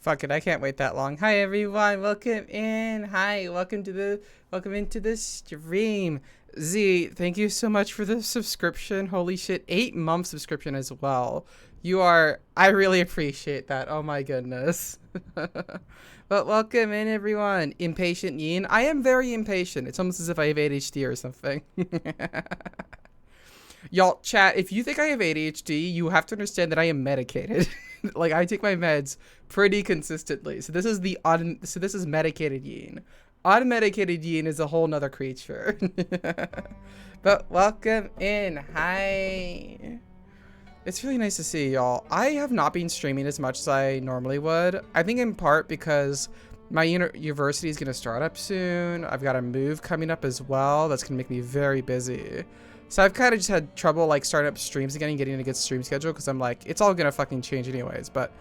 Fuck it, I can't wait that long. Hi everyone, welcome in. Hi, welcome into the stream. Z, thank you so much for the subscription. Holy shit, 8-month subscription as well. I really appreciate that. Oh my goodness. But welcome in everyone. Impatient Yin. I am very impatient. It's almost as if I have ADHD or something. Y'all, chat, if you think I have ADHD, you have to understand that I am medicated. Like, I take my meds pretty consistently. So this is medicated Yin. Unmedicated Yin is a whole nother creature. But welcome in. Hi. It's really nice to see y'all. I have not been streaming as much as I normally would. I think in part because my university is going to start up soon. I've got a move coming up as well. That's going to make me very busy. So I've kind of just had trouble like starting up streams again and getting a good stream schedule because I'm like, it's all going to fucking change anyways. But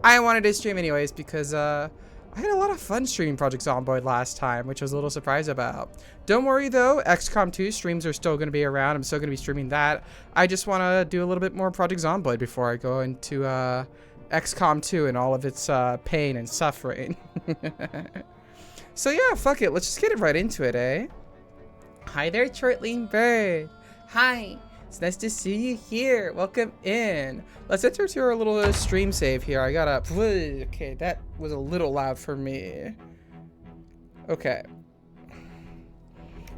I wanted to stream anyways because I had a lot of fun streaming Project Zomboid last time, which I was a little surprised about. Don't worry though, XCOM 2 streams are still going to be around. I'm still going to be streaming that. I just want to do a little bit more Project Zomboid before I go into XCOM 2 and all of its pain and suffering. So yeah, fuck it. Let's just get it right into it, eh? Hi there, Chortling Bird. Hi. It's nice to see you here. Welcome in. Let's enter to our little stream save here. I gotta... Okay, that was a little loud for me. Okay.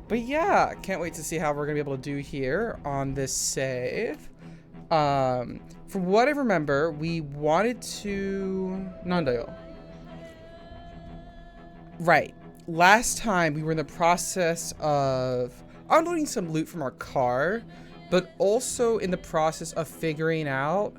But yeah, can't wait to see how we're gonna be able to do here on this save. From what I remember, we wanted to... Nandayo. Right. Last time, we were in the process of unloading some loot from our car, but also in the process of figuring out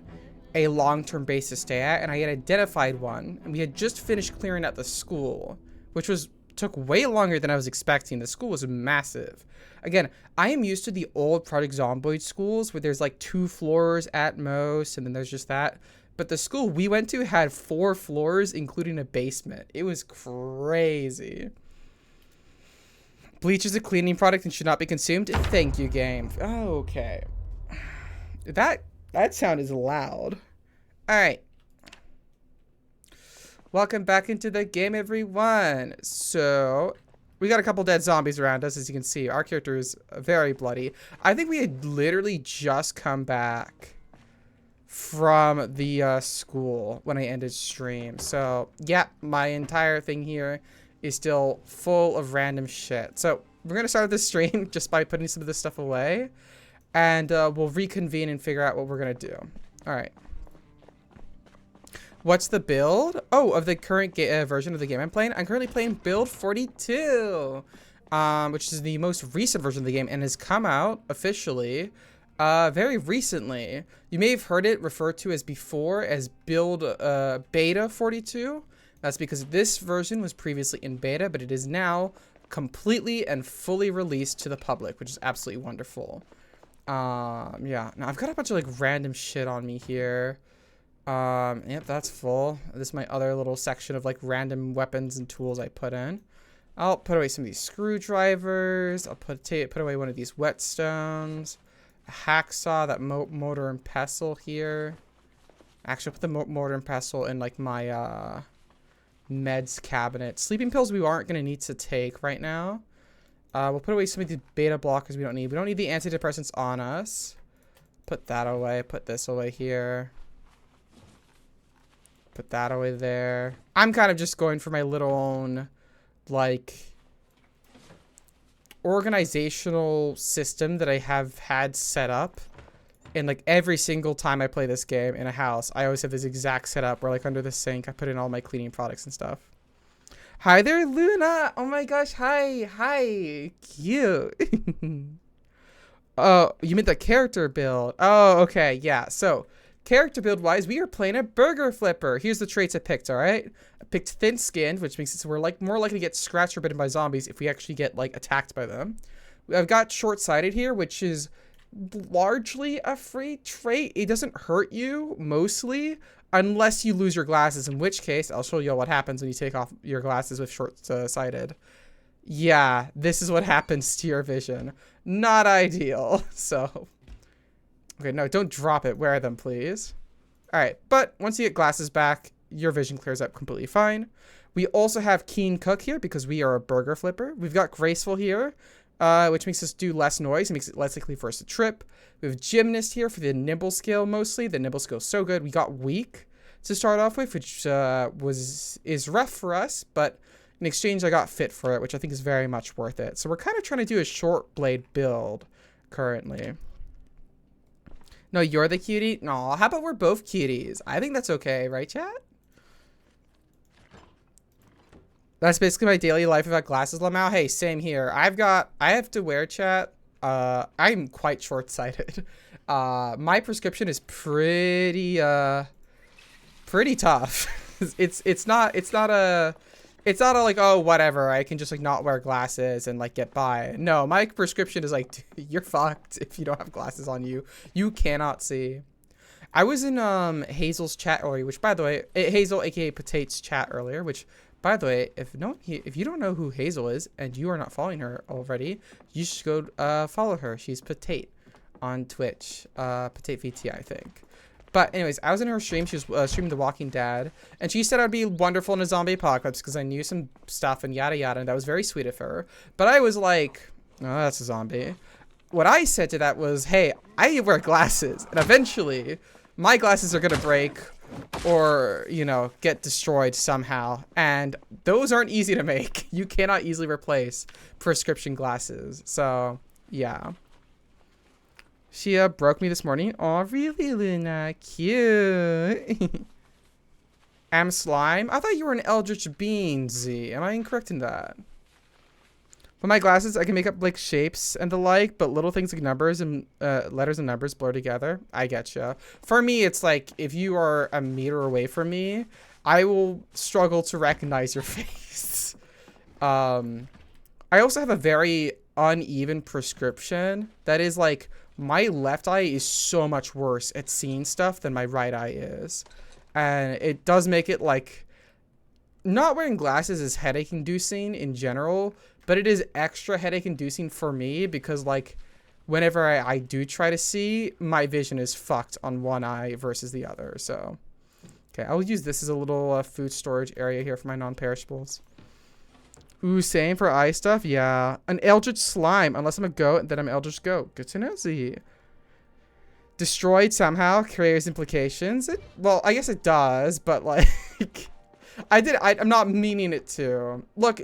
a long-term base to stay at, and I had identified one, and we had just finished clearing out the school, which took way longer than I was expecting. The school was massive. Again, I am used to the old Project Zomboid schools where there's like 2 floors at most, and then there's just that. But the school we went to had 4 floors, including a basement. It was crazy. Bleach is a cleaning product and should not be consumed. Thank you, game. Oh, okay. That sound is loud. All right. Welcome back into the game, everyone. So, we got a couple dead zombies around us, as you can see. Our character is very bloody. I think we had literally just come back from the school when I ended stream. So, yeah, my entire thing here is still full of random shit. So we're gonna start this stream just by putting some of this stuff away, and we'll reconvene and figure out what we're gonna do. All right. What's the build? Oh, of the current version of the game I'm playing. I'm currently playing build 42, which is the most recent version of the game and has come out officially very recently. You may have heard it referred to as before as build beta 42. That's because this version was previously in beta, but it is now completely and fully released to the public, which is absolutely wonderful. Yeah. Now I've got a bunch of like random shit on me here. Yep, that's full. This is my other little section of like random weapons and tools I put in. I'll put away some of these screwdrivers. I'll put away one of these whetstones. A hacksaw, that mortar and pestle here. Actually, I'll put the mortar and pestle in like my meds cabinet. Sleeping pills we aren't going to need to take right now. We'll put away some of the beta blockers we don't need. We don't need the antidepressants on us. Put that away. Put this away here. Put that away there. I'm kind of just going for my little own, like, organizational system that I have had set up. And like every single time I play this game in a house, I always have this exact setup where like under the sink, I put in all my cleaning products and stuff. Hi there, Luna. Oh my gosh. Hi. Hi. Cute. Oh, you meant the character build. Oh, okay. Yeah. So character build wise, we are playing a burger flipper. Here's the traits I picked. All right. I picked thin skinned, which makes it so we're like more likely to get scratched or bitten by zombies if we actually get like attacked by them. I've got short sighted here, which is largely a free trait. It doesn't hurt you mostly unless you lose your glasses, in which case I'll show you what happens when you take off your glasses with short sighted. Yeah, this is what happens to your vision. Not ideal. So okay, no, don't drop it. Wear them, please. All right, but once you get glasses back, your vision clears up completely fine. We also have Keen Cook here because we are a burger flipper. We've got Graceful here, which makes us do less noise and makes it less likely for us to trip. We have Gymnast here for the nimble skill mostly. The nimble skill is so good. We got Weak to start off with, which is rough for us, but in exchange I got Fit for it, which I think is very much worth it. So we're kind of trying to do a short blade build currently. No, you're the cutie? No, how about we're both cuties? I think that's okay, right, chat? That's basically my daily life without glasses, Lamau. Hey, same here. I have to wear, chat. I'm quite short-sighted. My prescription is pretty tough. it's not a like, oh, whatever, I can just like not wear glasses and like get by. No, my prescription is like, you're fucked if you don't have glasses on you. You cannot see. I was in Hazel's chat earlier, which by the way, Hazel aka Potate's chat earlier, which by the way, if you don't know who Hazel is and you are not following her already, you should go follow her. She's Potate on Twitch. Potate VT, I think. But anyways, I was in her stream. She was streaming The Walking Dead, and she said I'd be wonderful in a zombie apocalypse because I knew some stuff and yada yada, and that was very sweet of her. But I was like, oh, that's a zombie. What I said to that was, hey, I wear glasses, and eventually my glasses are gonna break or, you know, get destroyed somehow, and those aren't easy to make. You cannot easily replace prescription glasses. So yeah. She broke me this morning. Oh, really, Luna? Cute. Am slime? I thought you were an eldritch bean, Z. Am I incorrect in that? With my glasses, I can make up like shapes and the like, but little things like numbers and letters and numbers blur together. I getcha. For me, it's like if you are a meter away from me, I will struggle to recognize your face. I also have a very uneven prescription. That is like, my left eye is so much worse at seeing stuff than my right eye is. And it does make it like, not wearing glasses is headache inducing in general, but it is extra headache inducing for me because like whenever I do try to see, my vision is fucked on one eye versus the other. So, okay, I'll use this as a little food storage area here for my non-perishables. Ooh, same for eye stuff? Yeah. An eldritch slime. Unless I'm a goat, then I'm eldritch goat. Good to know, Z. Destroyed somehow. Carries implications. Well, I guess it does, but like... I'm not meaning it to. Look,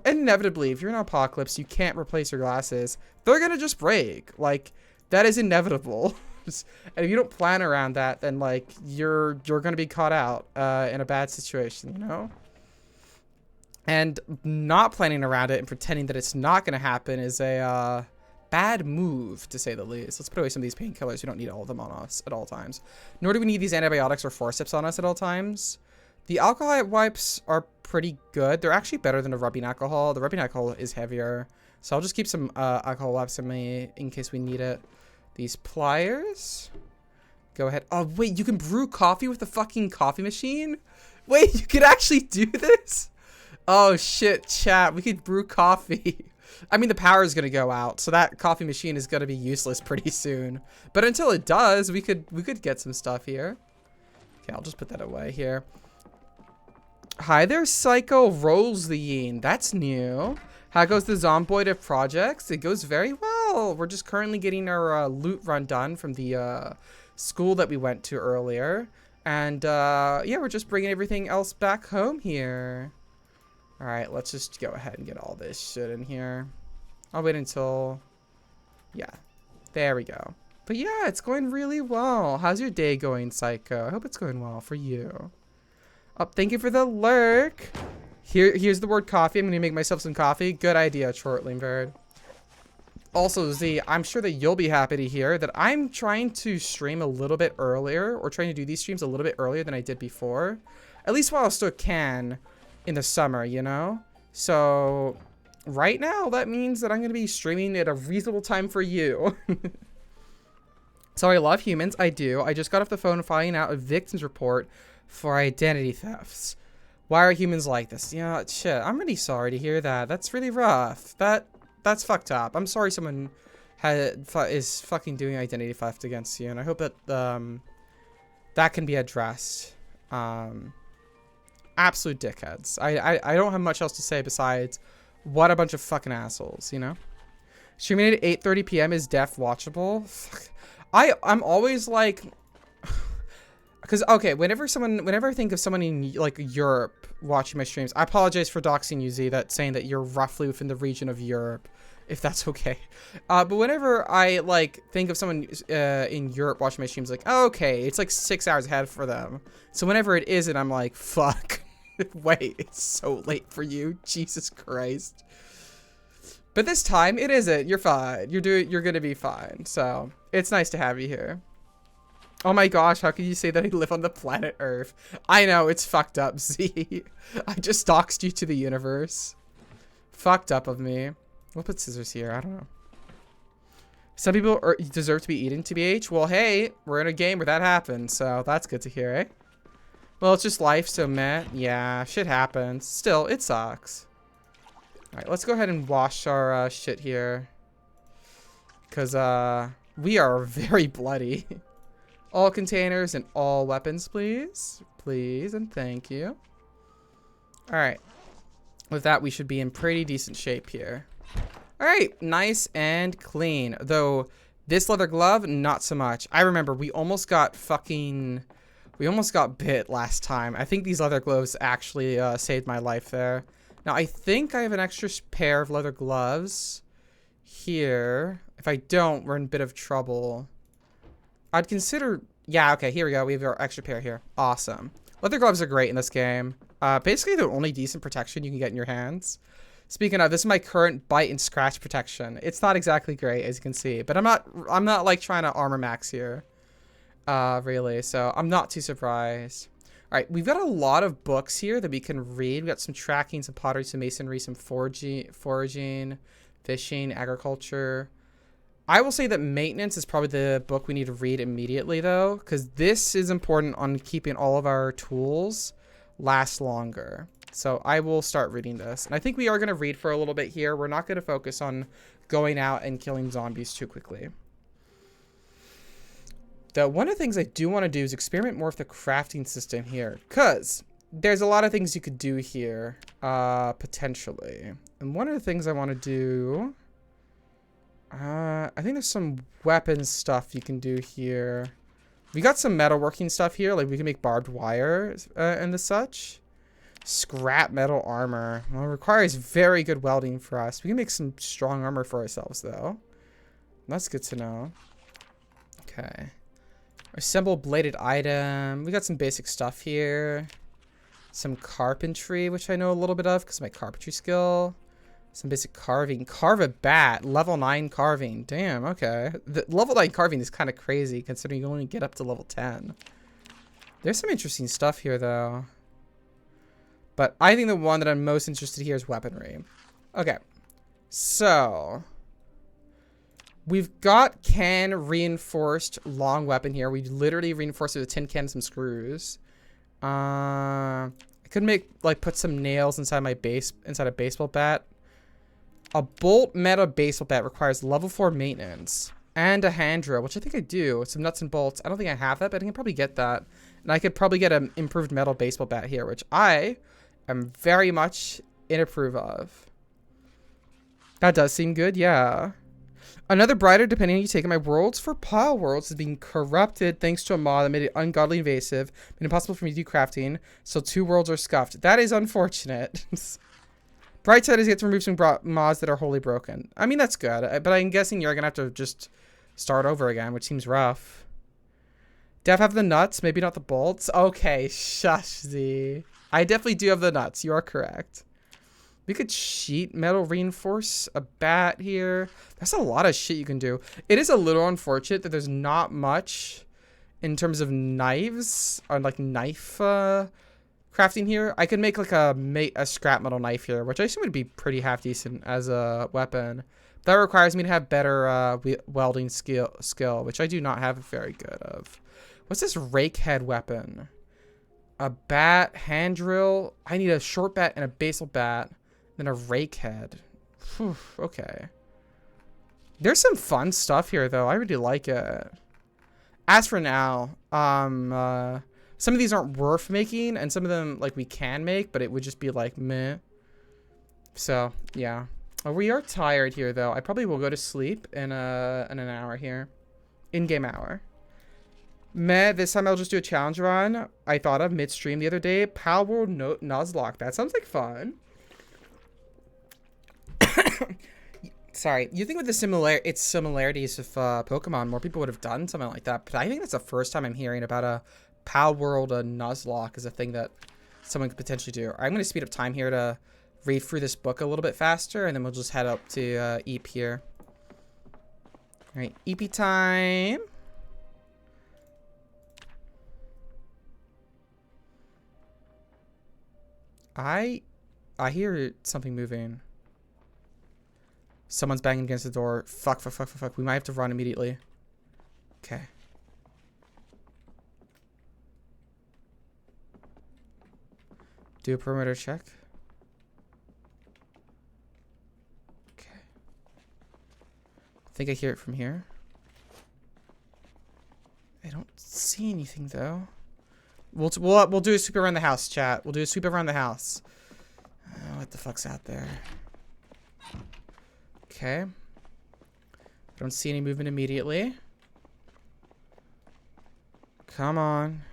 inevitably, if you're in an apocalypse, you can't replace your glasses. They're gonna just break. Like, that is inevitable. And if you don't plan around that, then like, you're gonna be caught out in a bad situation, you know? And not planning around it and pretending that it's not going to happen is a bad move, to say the least. Let's put away some of these painkillers. We don't need all of them on us at all times. Nor do we need these antibiotics or forceps on us at all times. The alcohol wipes are pretty good. They're actually better than the rubbing alcohol. The rubbing alcohol is heavier. So I'll just keep some alcohol wipes in me in case we need it. These pliers. Go ahead. Oh, wait, you can brew coffee with the fucking coffee machine? Wait, you can actually do this? Oh shit, chat, we could brew coffee. I mean, the power is gonna go out, so that coffee machine is gonna be useless pretty soon. But until it does, we could get some stuff here. Okay, I'll just put that away here. Hi there, Psycho Rolls the Yin. That's new. How goes the Zomboid of projects? It goes very well. We're just currently getting our loot run done from the school that we went to earlier. And yeah, we're just bringing everything else back home here. All right, let's just go ahead and get all this shit in here. I'll wait until, yeah, there we go. But yeah, it's going really well. How's your day going, Psycho? I hope it's going well for you. Oh, thank you for the lurk. Here's the word coffee. I'm gonna make myself some coffee. Good idea, Shortlingverd. Also, Z, I'm sure that you'll be happy to hear that I'm trying to stream a little bit earlier, or trying to do these streams a little bit earlier than I did before. At least while I still can in the summer, you know? So, right now, that means that I'm going to be streaming at a reasonable time for you. So, I love humans. I do. I just got off the phone finding out a victim's report for identity thefts. Why are humans like this? Yeah, shit. I'm really sorry to hear that. That's really rough. That's fucked up. I'm sorry someone is fucking doing identity theft against you, and I hope that that can be addressed. Absolute dickheads. I don't have much else to say besides what a bunch of fucking assholes, you know? Streaming at 8:30 p.m. is def watchable. Fuck. I'm always like, because okay, whenever I think of someone in like Europe watching my streams, I apologize for doxing you, Z, that saying that you're roughly within the region of Europe, if that's okay. But whenever I like think of someone in Europe watching my streams, like, oh, okay, it's like 6 hours ahead for them. So whenever it isn't, I'm like, fuck. Wait, it's so late for you. Jesus Christ. But this time it isn't. You're fine. You're gonna be fine. So it's nice to have you here. Oh my gosh, how can you say that I live on the planet Earth? I know, it's fucked up, Z. I just doxed you to the universe. Fucked up of me. We'll put scissors here. I don't know. Some people deserve to be eaten, TBH. Well, hey, we're in a game where that happens, so that's good to hear, eh? Well, it's just life, so meh. Yeah, shit happens. Still, it sucks. Alright, let's go ahead and wash our shit here. Because, we are very bloody. All containers and all weapons, please. Please and thank you. Alright. With that, we should be in pretty decent shape here. Alright, nice and clean. Though, this leather glove, not so much. I remember, we almost got bit last time. I think these leather gloves actually saved my life there. Now, I think I have an extra pair of leather gloves here. If I don't, we're in a bit of trouble. I'd consider... Yeah, okay, here we go. We have our extra pair here. Awesome. Leather gloves are great in this game. Basically, the only decent protection you can get in your hands. Speaking of, this is my current bite and scratch protection. It's not exactly great, as you can see. But I'm not like, trying to armor max here. Really. So, I'm not too surprised. Alright, we've got a lot of books here that we can read. We've got some tracking, some pottery, some masonry, some foraging, fishing, agriculture. I will say that maintenance is probably the book we need to read immediately, though, because this is important on keeping all of our tools last longer. So I will start reading this. And I think we are going to read for a little bit here. We're not going to focus on going out and killing zombies too quickly. Though one of the things I do want to do is experiment more with the crafting system here, because there's a lot of things you could do here, potentially. And one of the things I want to do... I think there's some weapons stuff you can do here. We got some metalworking stuff here. Like, we can make barbed wire and the such. Scrap metal armor. Well, it requires very good welding for us. We can make some strong armor for ourselves, though. That's good to know. Okay. Assemble bladed item. We got some basic stuff here. Some carpentry, which I know a little bit of because of my carpentry skill. Some basic carving. Carve a bat. Level 9 carving. Damn, okay. The level 9 carving is kind of crazy considering you only get up to level 10. There's some interesting stuff here, though. But I think the one that I'm most interested here is weaponry. Okay. So... we've got can reinforced long weapon here. We literally reinforced it with a tin can and some screws. I could make, like, put some nails inside a baseball bat. A bolt metal baseball bat requires level 4 maintenance and a hand drill, which I think I do. Some nuts and bolts. I don't think I have that, but I can probably get that. And I could probably get an improved metal baseball bat here, which I am very much in approve of. That does seem good, yeah. Another brighter, depending on you take it, my worlds for pile worlds is being corrupted thanks to a mod that made it ungodly invasive and impossible for me to do crafting, so 2 worlds are scuffed. That is unfortunate. Bright side is you get to remove some mods that are wholly broken. I mean, that's good, but I'm guessing you're going to have to just start over again, which seems rough. Def have the nuts, maybe not the bolts. Okay, shush, Z. I definitely do have the nuts. You are correct. We could sheet metal reinforce a bat here. That's a lot of shit you can do. It is a little unfortunate that there's not much in terms of knives or like knife crafting here. I could make like a scrap metal knife here, which I assume would be pretty half decent as a weapon. That requires me to have better welding skill, which I do not have very good of. What's this rake head weapon? A bat, hand drill. I need a short bat and a basal bat. Then a rake head. Whew, okay. There's some fun stuff here, though. I really like it. As for now, some of these aren't worth making, and some of them, like, we can make, but it would just be, like, meh. So, yeah. We are tired here, though. I probably will go to sleep in an hour here. In-game hour. Meh, this time I'll just do a challenge run I thought of midstream the other day. Power World Nuzlocke. That sounds like fun. Sorry. You think with the similarities of Pokemon, more people would have done something like that. But I think that's the first time I'm hearing about a Power World Nuzlocke as a thing that someone could potentially do. I'm going to speed up time here to read through this book a little bit faster, and then we'll just head up to Eep here. All right, EP time. I hear something moving. Someone's banging against the door. Fuck. We might have to run immediately. Okay. Do a perimeter check. Okay. I think I hear it from here. I don't see anything though. We'll do a sweep around the house, chat. We'll do a sweep around the house. What the fuck's out there? Okay. I don't see any movement immediately. Come on.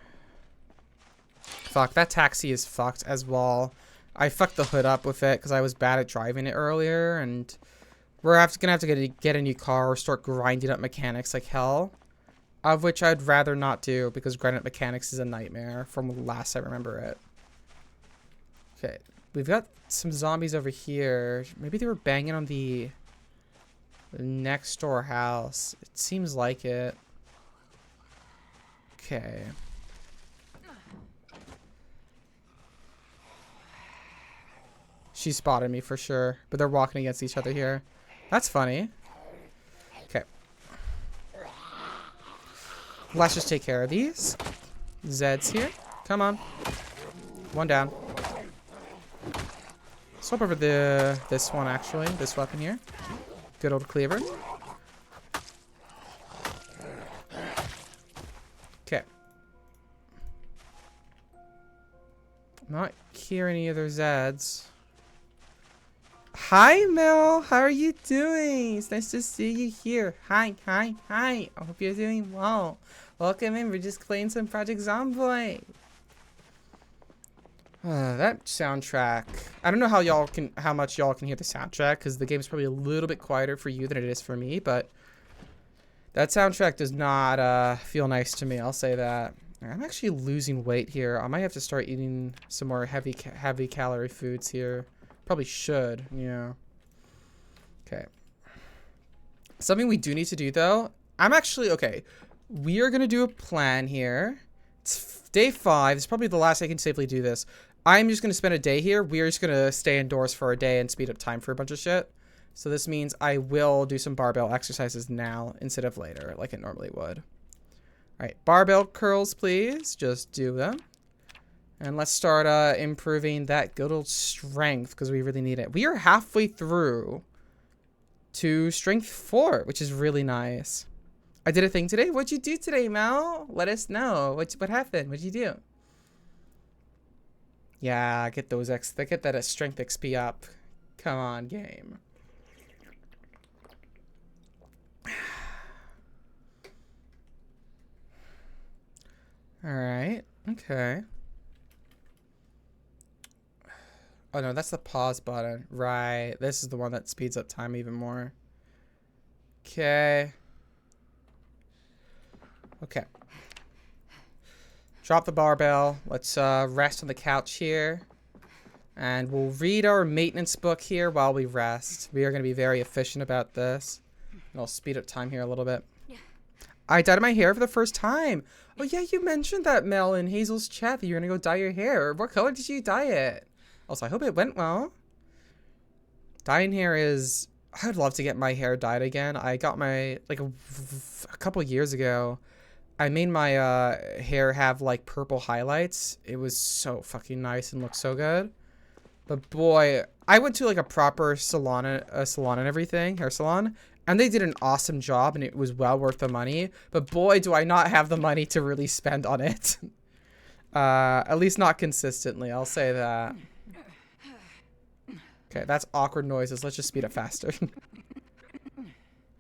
Fuck, that taxi is fucked as well. I fucked the hood up with it because I was bad at driving it earlier, and we're gonna have to get a new car or start grinding up mechanics like hell. Of which I'd rather not do because grinding up mechanics is a nightmare from last I remember it. Okay, we've got some zombies over here. Maybe they were banging on the next door house. It seems like it. Okay. She spotted me for sure, but they're walking against each other here. That's funny. Okay. Let's just take care of these. Zeds here. Come on. One down. Swap over this one actually. This weapon here. Good old cleaver. Okay. Not hearing any other Zeds. Hi Mel, how are you doing? It's nice to see you here. Hi. I hope you're doing well. Welcome in. We're just playing some Project Zomboid. That soundtrack. I don't know how much y'all can hear the soundtrack because the game's probably a little bit quieter for you than it is for me, but that soundtrack does not feel nice to me. I'll say that. I'm actually losing weight here. I might have to start eating some more heavy calorie foods here. Probably should, yeah. Okay. Something we do need to do though. Okay. We are gonna do a plan here. It's day 5. It's probably the last I can safely do this. I'm just gonna spend a day here. We're just gonna stay indoors for a day and speed up time for a bunch of shit. So this means I will do some barbell exercises now instead of later, like it normally would. All right, barbell curls, please. Just do them. And let's start improving that good old strength because we really need it. We are halfway through to strength 4, which is really nice. I did a thing today. What'd you do today, Mel? Let us know. What happened? What'd you do? Yeah, get that strength XP up. Come on, game. All right. Okay. Oh no, that's the pause button. Right. This is the one that speeds up time even more. Okay. Okay. Drop the barbell. Let's rest on the couch here. And we'll read our maintenance book here while we rest. We are going to be very efficient about this. And I'll speed up time here a little bit. Yeah. I dyed my hair for the first time. Oh yeah, you mentioned that, Mel, in Hazel's chat that you're going to go dye your hair. What color did you dye it? Also, I hope it went well. Dyeing hair is... I'd love to get my hair dyed again. I got my... Like, a couple years ago, I made my hair have, like, purple highlights. It was so fucking nice and looked so good. But, boy, I went to, like, a proper salon and everything, hair salon. And they did an awesome job, and it was well worth the money. But, boy, do I not have the money to really spend on it. At least not consistently, I'll say that. Okay, that's awkward noises. Let's just speed up faster.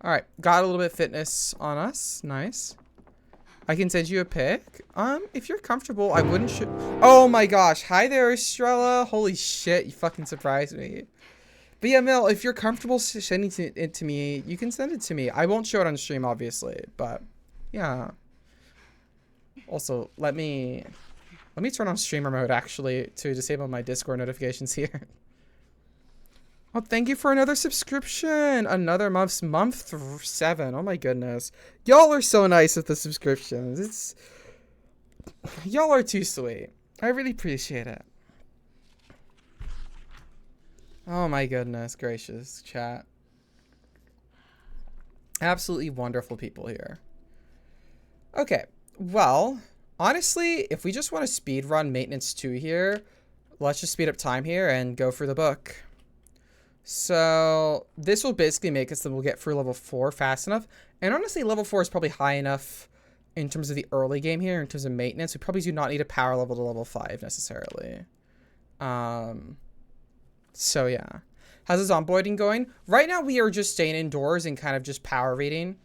Alright, got a little bit of fitness on us. Nice. I can send you a pic. If you're comfortable, I wouldn't oh my gosh. Hi there, Estrella. Holy shit, you fucking surprised me. But yeah, Mel, if you're comfortable sending it to me, you can send it to me. I won't show it on stream, obviously, but yeah. Also, let me turn on streamer mode, actually, to disable my Discord notifications here. Oh, thank you for another subscription. Another month 7. Oh my goodness. Y'all are so nice with the subscriptions. Y'all are too sweet. I really appreciate it. Oh my goodness gracious, chat. Absolutely wonderful people here. Okay, well, honestly, if we just want to speed run maintenance 2 here, let's just speed up time here and go for the book. So this will basically make us that we'll get through level 4 fast enough. And honestly, level 4 is probably high enough in terms of the early game here, in terms of maintenance. We probably do not need a power level to level 5 necessarily. So yeah. How's the zomboiding going? Right now we are just staying indoors and kind of just power reading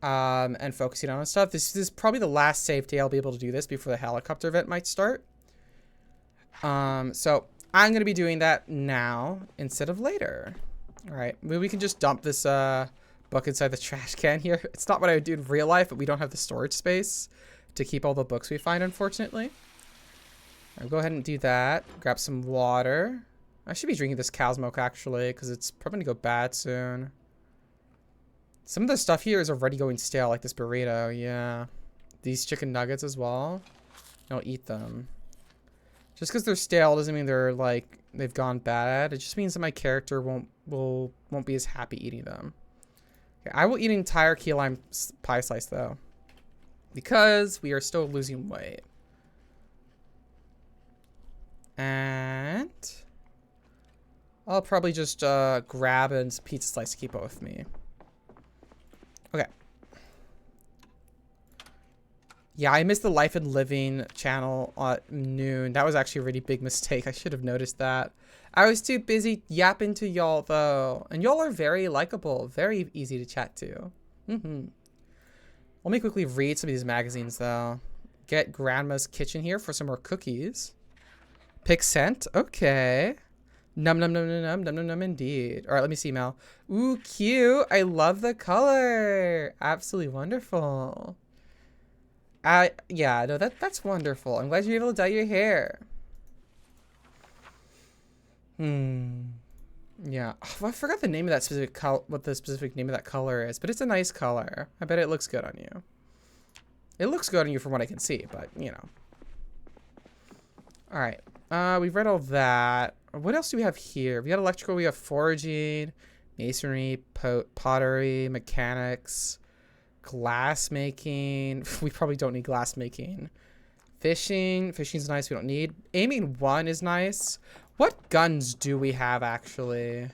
and focusing on stuff. This is probably the last safe day I'll be able to do this before the helicopter event might start. So I'm going to be doing that now instead of later. All right. Maybe we can just dump this book inside the trash can here. It's not what I would do in real life, but we don't have the storage space to keep all the books we find, unfortunately. I'll go ahead and do that. Grab some water. I should be drinking this cow's milk, actually, because it's probably going to go bad soon. Some of the stuff here is already going stale, like this burrito. Yeah. These chicken nuggets as well. I'll eat them. Just because they're stale doesn't mean they're like they've gone bad. It just means that my character won't be as happy eating them. Okay, I will eat an entire key lime pie slice though, because we are still losing weight. And I'll probably just grab a pizza slice to keep it with me. Okay. Yeah, I missed the Life and Living channel at noon. That was actually a really big mistake. I should have noticed that. I was too busy yapping to y'all, though. And y'all are very likable. Very easy to chat to. Let me quickly read some of these magazines, though. Get Grandma's Kitchen here for some more cookies. Pick scent. Okay. Num num num num num num num num indeed. All right, let me see, Mel. Ooh, cute. I love the color. Absolutely wonderful. Yeah, no, that's wonderful. I'm glad you're able to dye your hair. Yeah. Oh, I forgot the name of that specific what the specific name of that color is, but it's a nice color. I bet it looks good on you. It looks good on you from what I can see, but, you know. All right. We've read all that. What else do we have here? We got electrical, we have foraging, masonry, pottery, mechanics, glass making. We probably don't need glass making. Fishing's nice, we don't need. Aiming 1 is nice. What guns do we have, actually?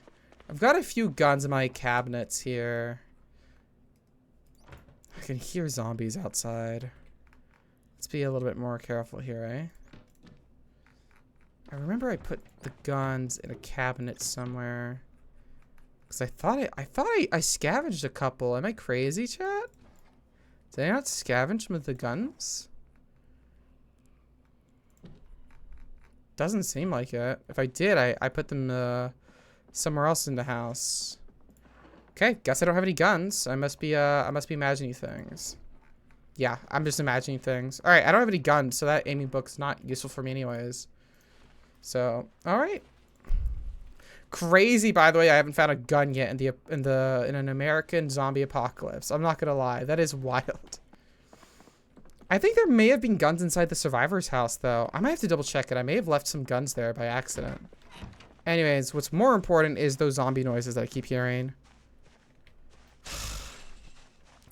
I've got a few guns in my cabinets here. I can hear zombies outside. Let's be a little bit more careful here, eh? I remember I put the guns in a cabinet somewhere. Because I thought I scavenged a couple. Am I crazy, chat? Did I not scavenge with the guns? Doesn't seem like it. If I did, I put them somewhere else in the house. Okay, guess I don't have any guns. I must be imagining things. Yeah, I'm just imagining things. All right, I don't have any guns, so that aiming book's not useful for me anyways. So, all right. Crazy, by the way, I haven't found a gun yet in an American zombie apocalypse. I'm not gonna lie, that is wild. I think there may have been guns inside the survivor's house, though. I might have to double check it. I may have left some guns there by accident. Anyways, what's more important is those zombie noises that I keep hearing.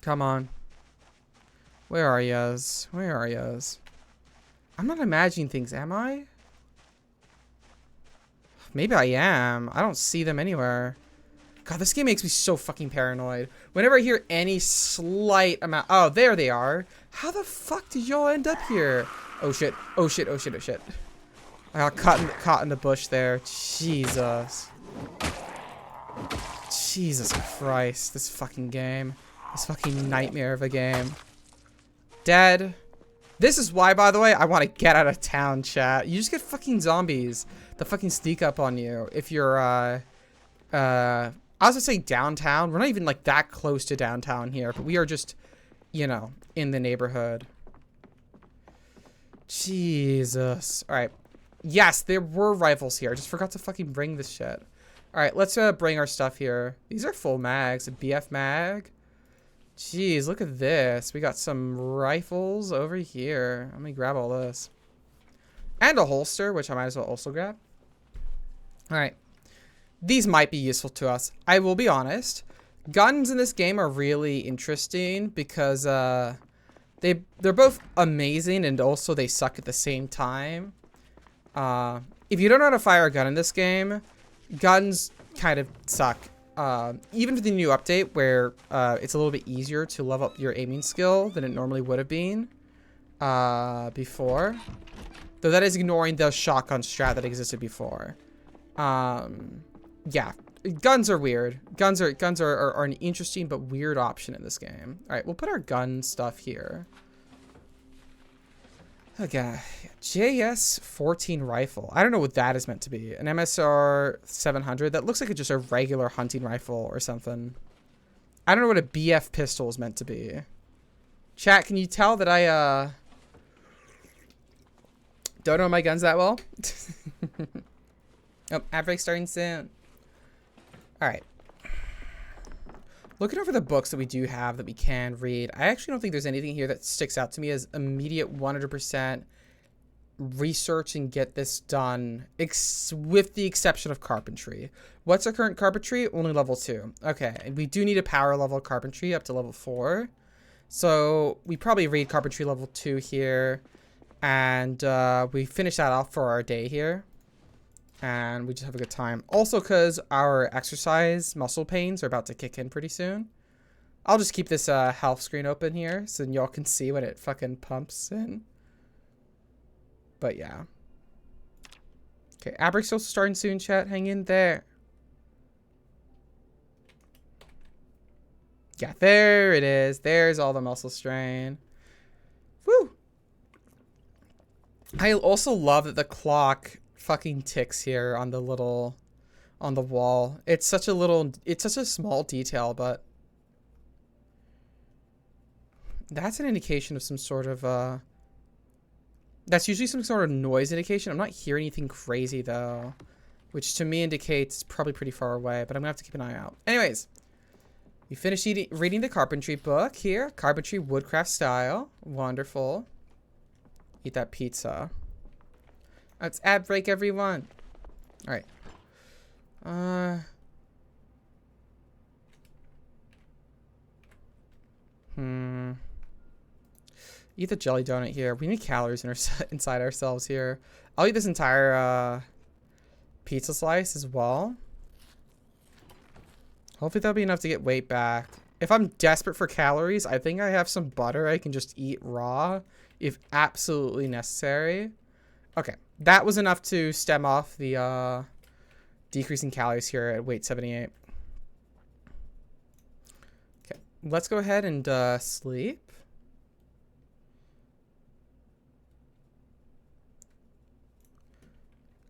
Come on. Where are yas? Where are yas? I'm not imagining things, am I? Maybe I am. I don't see them anywhere. God, this game makes me so fucking paranoid. Whenever I hear any slight amount... Oh, there they are. How the fuck did y'all end up here? Oh shit. Oh shit. Oh shit. Oh shit. I got caught in the bush there. Jesus. Jesus Christ. This fucking game. This fucking nightmare of a game. Dead. This is why, by the way, I want to get out of town, chat. You just get fucking zombies that fucking sneak up on you if you're, I was gonna say downtown. We're not even, like, that close to downtown here, but we are just, you know, in the neighborhood. Jesus. Alright. Yes, there were rifles here. I just forgot to fucking bring this shit. Alright, let's, bring our stuff here. These are full mags. A BF mag. Jeez, look at this. We got some rifles over here. Let me grab all this. And a holster, which I might as well also grab. Alright. These might be useful to us. I will be honest. Guns in this game are really interesting because they're both amazing and also they suck at the same time. If you don't know how to fire a gun in this game, guns kind of suck. Even with the new update where it's a little bit easier to level up your aiming skill than it normally would have been before. Though that is ignoring the shotgun strat that existed before. Yeah, guns are weird. Guns are an interesting but weird option in this game. All right, we'll put our gun stuff here. Okay, JS-14 rifle. I don't know what that is meant to be. An MSR 700. That looks like just a regular hunting rifle or something. I don't know what a BF pistol is meant to be. Chat, can you tell that I don't know my guns that well? Oh, ad break starting soon. All right. Looking over the books that we do have that we can read, I actually don't think there's anything here that sticks out to me as immediate 100% research and get this done, with the exception of carpentry. What's our current carpentry? Only level 2. Okay, and we do need a power level carpentry up to level 4. So we probably read carpentry level 2 here, and we finish that off for our day here. And we just have a good time. Also, because our exercise muscle pains are about to kick in pretty soon. I'll just keep this health screen open here so y'all can see when it fucking pumps in. But yeah. Okay, Abric's also starting soon, chat. Hang in there. Yeah, there it is. There's all the muscle strain. Woo! I also love that the clock fucking ticks here on the wall. It's such a small detail, but that's an indication of some sort of that's usually some sort of noise indication. I'm not hearing anything crazy though, which to me indicates it's probably pretty far away, but I'm gonna have to keep an eye out. Anyways, we finished reading the carpentry book here. Carpentry woodcraft style. Wonderful. Eat that pizza. Let's ad break, everyone. All right. Eat the jelly donut here. We need calories inside ourselves here. I'll eat this entire pizza slice as well. Hopefully that'll be enough to get weight back. If I'm desperate for calories, I think I have some butter I can just eat raw if absolutely necessary. Okay, that was enough to stem off the decreasing calories here at weight 78. Okay, let's go ahead and sleep.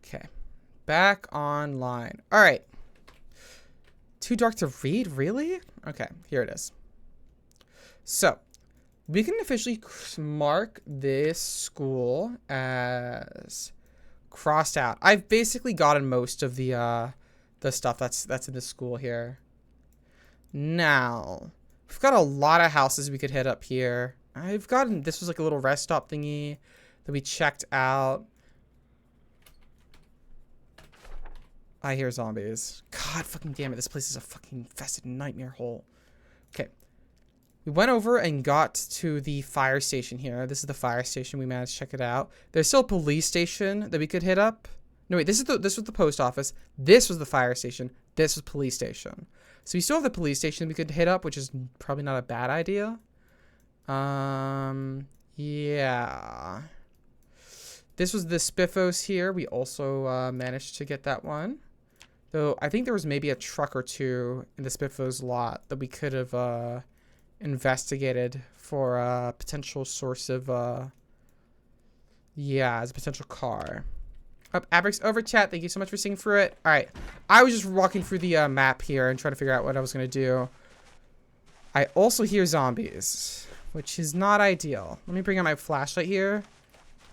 Okay, back online. All right. Too dark to read, really? Okay, here it is. So, we can officially mark this school as crossed out. I've basically gotten most of the stuff that's in the school here. Now, we've got a lot of houses we could hit up here. This was like a little rest stop thingy that we checked out. I hear zombies. God fucking damn it. This place is a fucking infested nightmare hole. Okay. We went over and got to the fire station here. This is the fire station. We managed to check it out. There's still a police station that we could hit up. No, wait. This was the post office. This was the fire station. This was police station. So we still have the police station we could hit up, which is probably not a bad idea. Yeah. This was the Spiffos here. We also managed to get that one. Though I think there was maybe a truck or two in the Spiffos lot that we could have investigated for a potential source of, yeah, as a potential car. Abrix over chat. Thank you so much for seeing through it. All right. I was just walking through the map here and trying to figure out what I was going to do. I also hear zombies, which is not ideal. Let me bring out my flashlight here.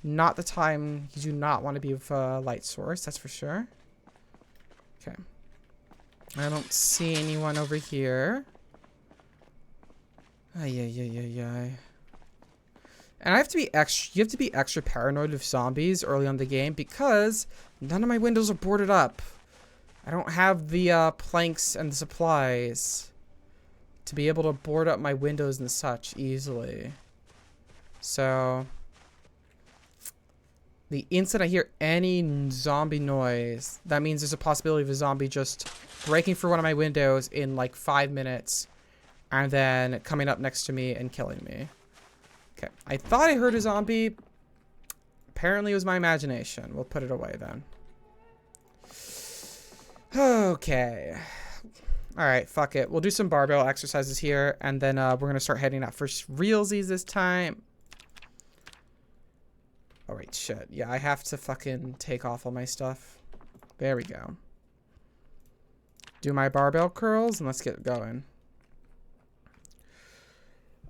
Not the time. You do not want to be with a light source. That's for sure. Okay. I don't see anyone over here. Ay. And I have to be extra. You have to be extra paranoid with zombies early on in the game because none of my windows are boarded up. I don't have the planks and the supplies to be able to board up my windows and such easily. So the instant I hear any zombie noise, that means there's a possibility of a zombie just breaking through one of my windows in like 5 minutes and then coming up next to me and killing me. Okay, I thought I heard a zombie. Apparently it was my imagination. We'll put it away then. Okay. Alright, fuck it. We'll do some barbell exercises here, and then we're going to start heading out for realsies this time. Alright, shit. Yeah, I have to fucking take off all my stuff. There we go. Do my barbell curls, and let's get going.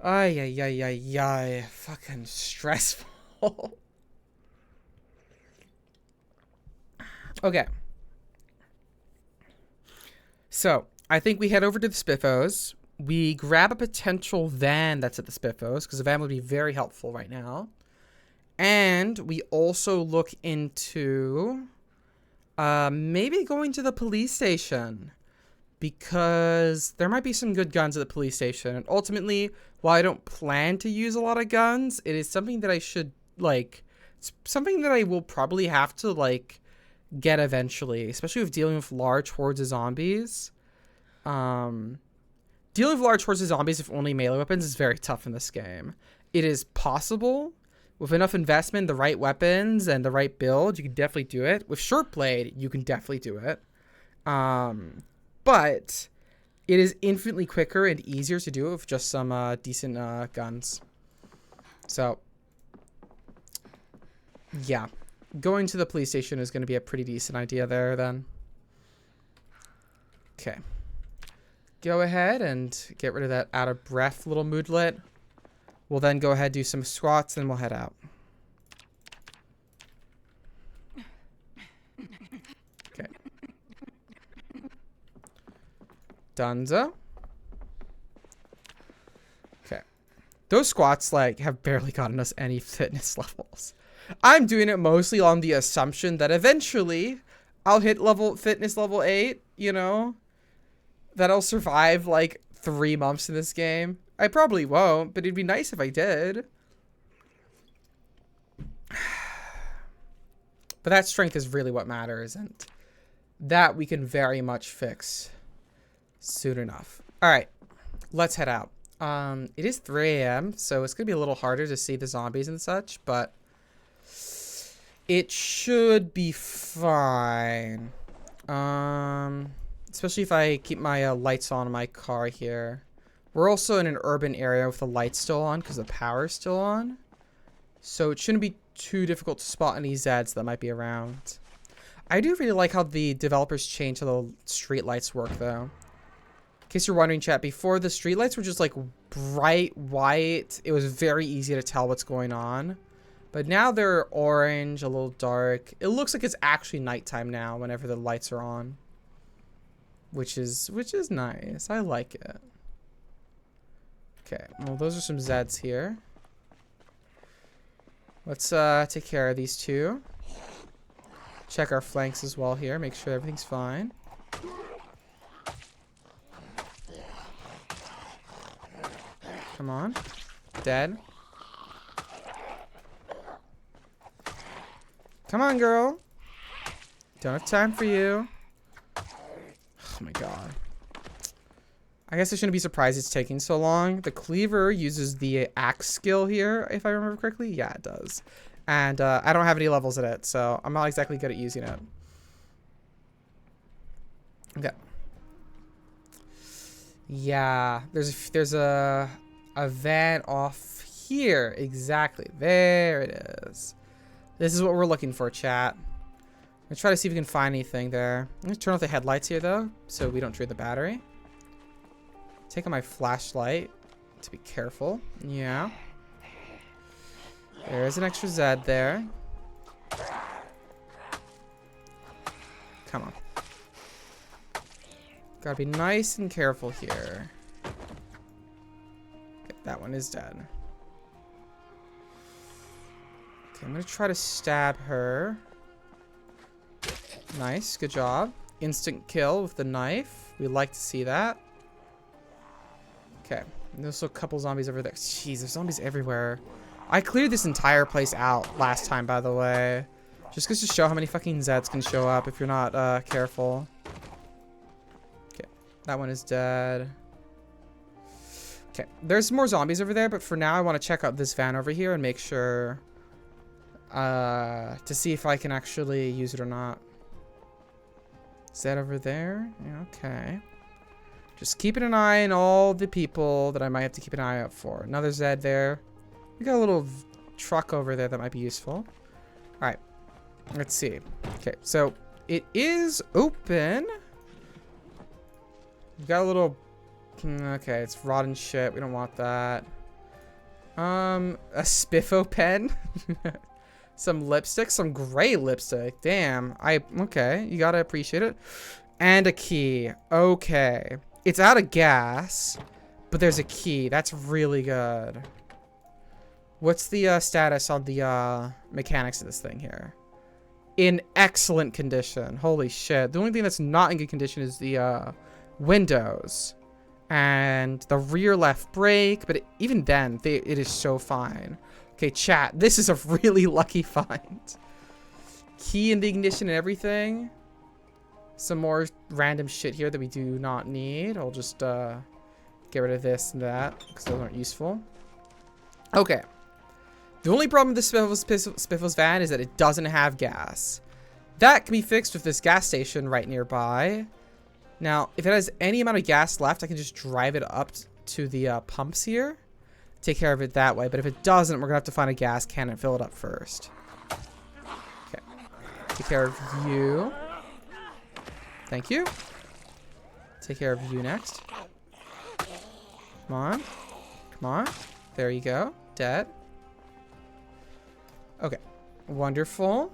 Ay. Fucking stressful. Okay. So, I think we head over to the Spiffos. We grab a potential van that's at the Spiffos, because a van would be very helpful right now. And we also look into maybe going to the police station, because there might be some good guns at the police station. And ultimately, while I don't plan to use a lot of guns, it is something that I should, like, it's something that I will probably have to, like, get eventually, especially with dealing with large hordes of zombies. Dealing with large hordes of zombies with only melee weapons is very tough in this game. It is possible. With enough investment, the right weapons, and the right build, you can definitely do it. With short blade, you can definitely do it. But it is infinitely quicker and easier to do it with just some decent guns. So, yeah. Going to the police station is going to be a pretty decent idea there then. Okay. Go ahead and get rid of that out of breath little moodlet. We'll then go ahead, do some squats, and we'll head out. Okay. Dunzo. Okay. Those squats, like, have barely gotten us any fitness levels. I'm doing it mostly on the assumption that eventually I'll hit fitness level 8, you know? That I'll survive, like, 3 months in this game. I probably won't, but it'd be nice if I did. But that strength is really what matters, and that we can very much fix soon enough. Alright, let's head out. It is 3 a.m., so it's going to be a little harder to see the zombies and such, but it should be fine. Especially if I keep my lights on in my car here. We're also in an urban area with the lights still on because the power's still on. So it shouldn't be too difficult to spot any Zeds that might be around. I do really like how the developers changed how the street lights work, though. In case you're wondering, chat, before the street lights were just like bright white. It was very easy to tell what's going on. But now they're orange, a little dark. It looks like it's actually nighttime now whenever the lights are on. Which is nice. I like it. Okay, well, those are some Zeds here. Let's take care of these two. Check our flanks as well here. Make sure everything's fine. Come on. Dead. Come on, girl. Don't have time for you. Oh my god. I guess I shouldn't be surprised it's taking so long. The cleaver uses the axe skill here, if I remember correctly. Yeah, it does. And I don't have any levels in it, so I'm not exactly good at using it. Okay. Yeah, there's a van off here. Exactly. There it is. This is what we're looking for, chat. I'm gonna try to see if we can find anything there. I'm gonna turn off the headlights here though, so we don't drain the battery. Take out my flashlight to be careful. Yeah. There's an extra Zed there. Come on. Gotta be nice and careful here. Okay, that one is dead. Okay, I'm gonna try to stab her. Nice, good job. Instant kill with the knife. We like to see that. Okay, there's also a couple zombies over there. Jeez, there's zombies everywhere. I cleared this entire place out last time, by the way. Just goes to show how many fucking Zeds can show up if you're not careful. Okay, that one is dead. Okay, there's more zombies over there, but for now I want to check out this van over here and make sure to see if I can actually use it or not. Is that over there? Yeah, okay. Just keeping an eye on all the people that I might have to keep an eye out for. Another Zed there. We got a little truck over there that might be useful. All right. Let's see. Okay, so it is open. We've got a little... Okay, it's rotten shit. We don't want that. A Spiffo pen. Some lipstick. Some gray lipstick. Damn. Okay, you gotta appreciate it. And a key. Okay. It's out of gas, but there's a key. That's really good. What's the status on the mechanics of this thing here? In excellent condition. Holy shit. The only thing that's not in good condition is the windows and the rear left brake, but even then, it is so fine. Okay, chat. This is a really lucky find. Key in the ignition and everything. Some more random shit here that we do not need. I'll just get rid of this and that because those aren't useful. Okay. The only problem with the Spiffle's van is that it doesn't have gas. That can be fixed with this gas station right nearby. Now, if it has any amount of gas left, I can just drive it up to the pumps here. Take care of it that way. But if it doesn't, we're going to have to find a gas can and fill it up first. Okay. Take care of you. Thank you. Take care of you next. Come on. Come on. There you go. Dead. Okay. Wonderful.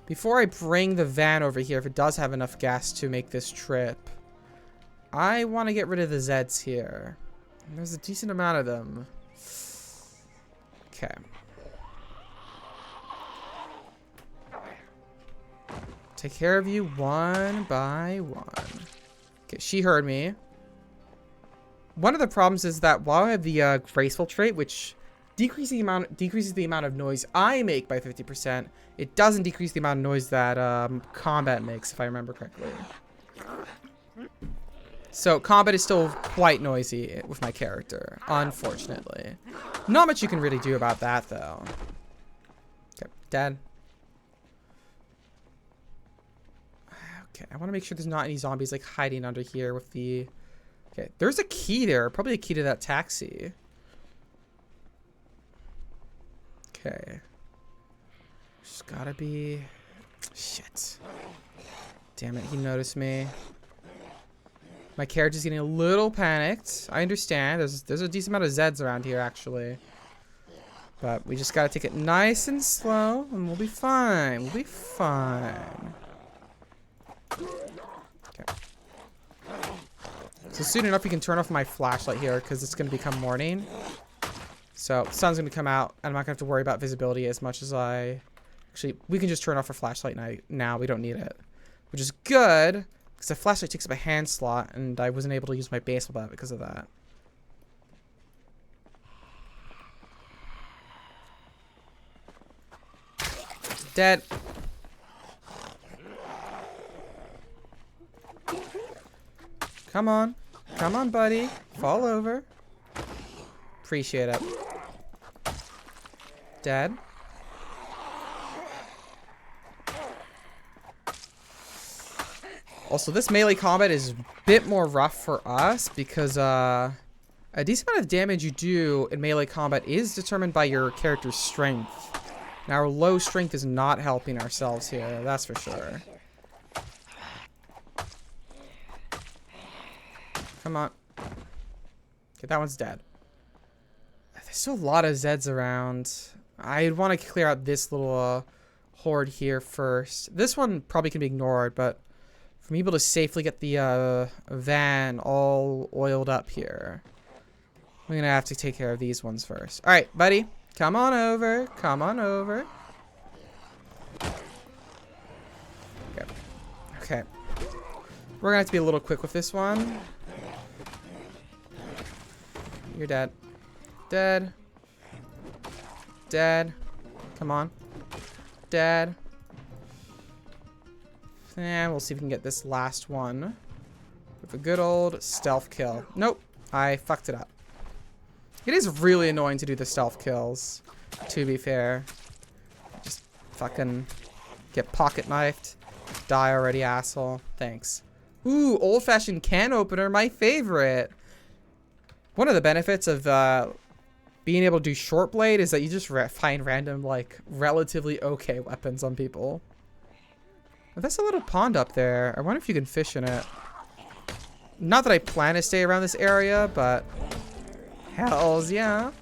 Before I bring the van over here, if it does have enough gas to make this trip, I want to get rid of the Zeds here. There's a decent amount of them. Okay. Take care of you one by one. Okay, she heard me. One of the problems is that while I have the graceful trait, which decreases the amount of noise I make by 50%, it doesn't decrease the amount of noise that combat makes, if I remember correctly. So combat is still quite noisy with my character, unfortunately. Not much you can really do about that, though. Okay, dead. Okay, I want to make sure there's not any zombies like hiding under here with the... Okay, there's a key there. Probably a key to that taxi. Okay. Just gotta be... Shit. Damn it, he noticed me. My character's getting a little panicked. I understand. There's a decent amount of Zeds around here, actually. But we just gotta take it nice and slow, and we'll be fine. We'll be fine. Okay. So soon enough, we can turn off my flashlight here, because it's gonna become morning. So the sun's gonna come out, and I'm not gonna have to worry about visibility as much as I... Actually, we can just turn off our flashlight now. We don't need it. Which is good, because the flashlight takes up a hand slot, and I wasn't able to use my baseball bat because of that. Dead. Come on. Come on, buddy. Fall over. Appreciate it. Dead. Also, this melee combat is a bit more rough for us because a decent amount of damage you do in melee combat is determined by your character's strength. Now, our low strength is not helping ourselves here, that's for sure. Come on. Okay, that one's dead. There's still a lot of Zeds around. I'd want to clear out this little horde here first. This one probably can be ignored, but for me able to safely get the van all oiled up here, we're gonna have to take care of these ones first. All right, buddy, come on over. Come on over. Okay. Okay. We're gonna have to be a little quick with this one. You're dead. Dead. Dead. Come on. Dead. And we'll see if we can get this last one with a good old stealth kill. Nope. I fucked it up. It is really annoying to do the stealth kills, to be fair. Just fucking get pocket knifed. Die already, asshole. Thanks. Ooh, old-fashioned can opener, my favorite. One of the benefits of being able to do short blade is that you just find random, like, relatively okay weapons on people. Oh, that's a little pond up there. I wonder if you can fish in it. Not that I plan to stay around this area, but hells yeah.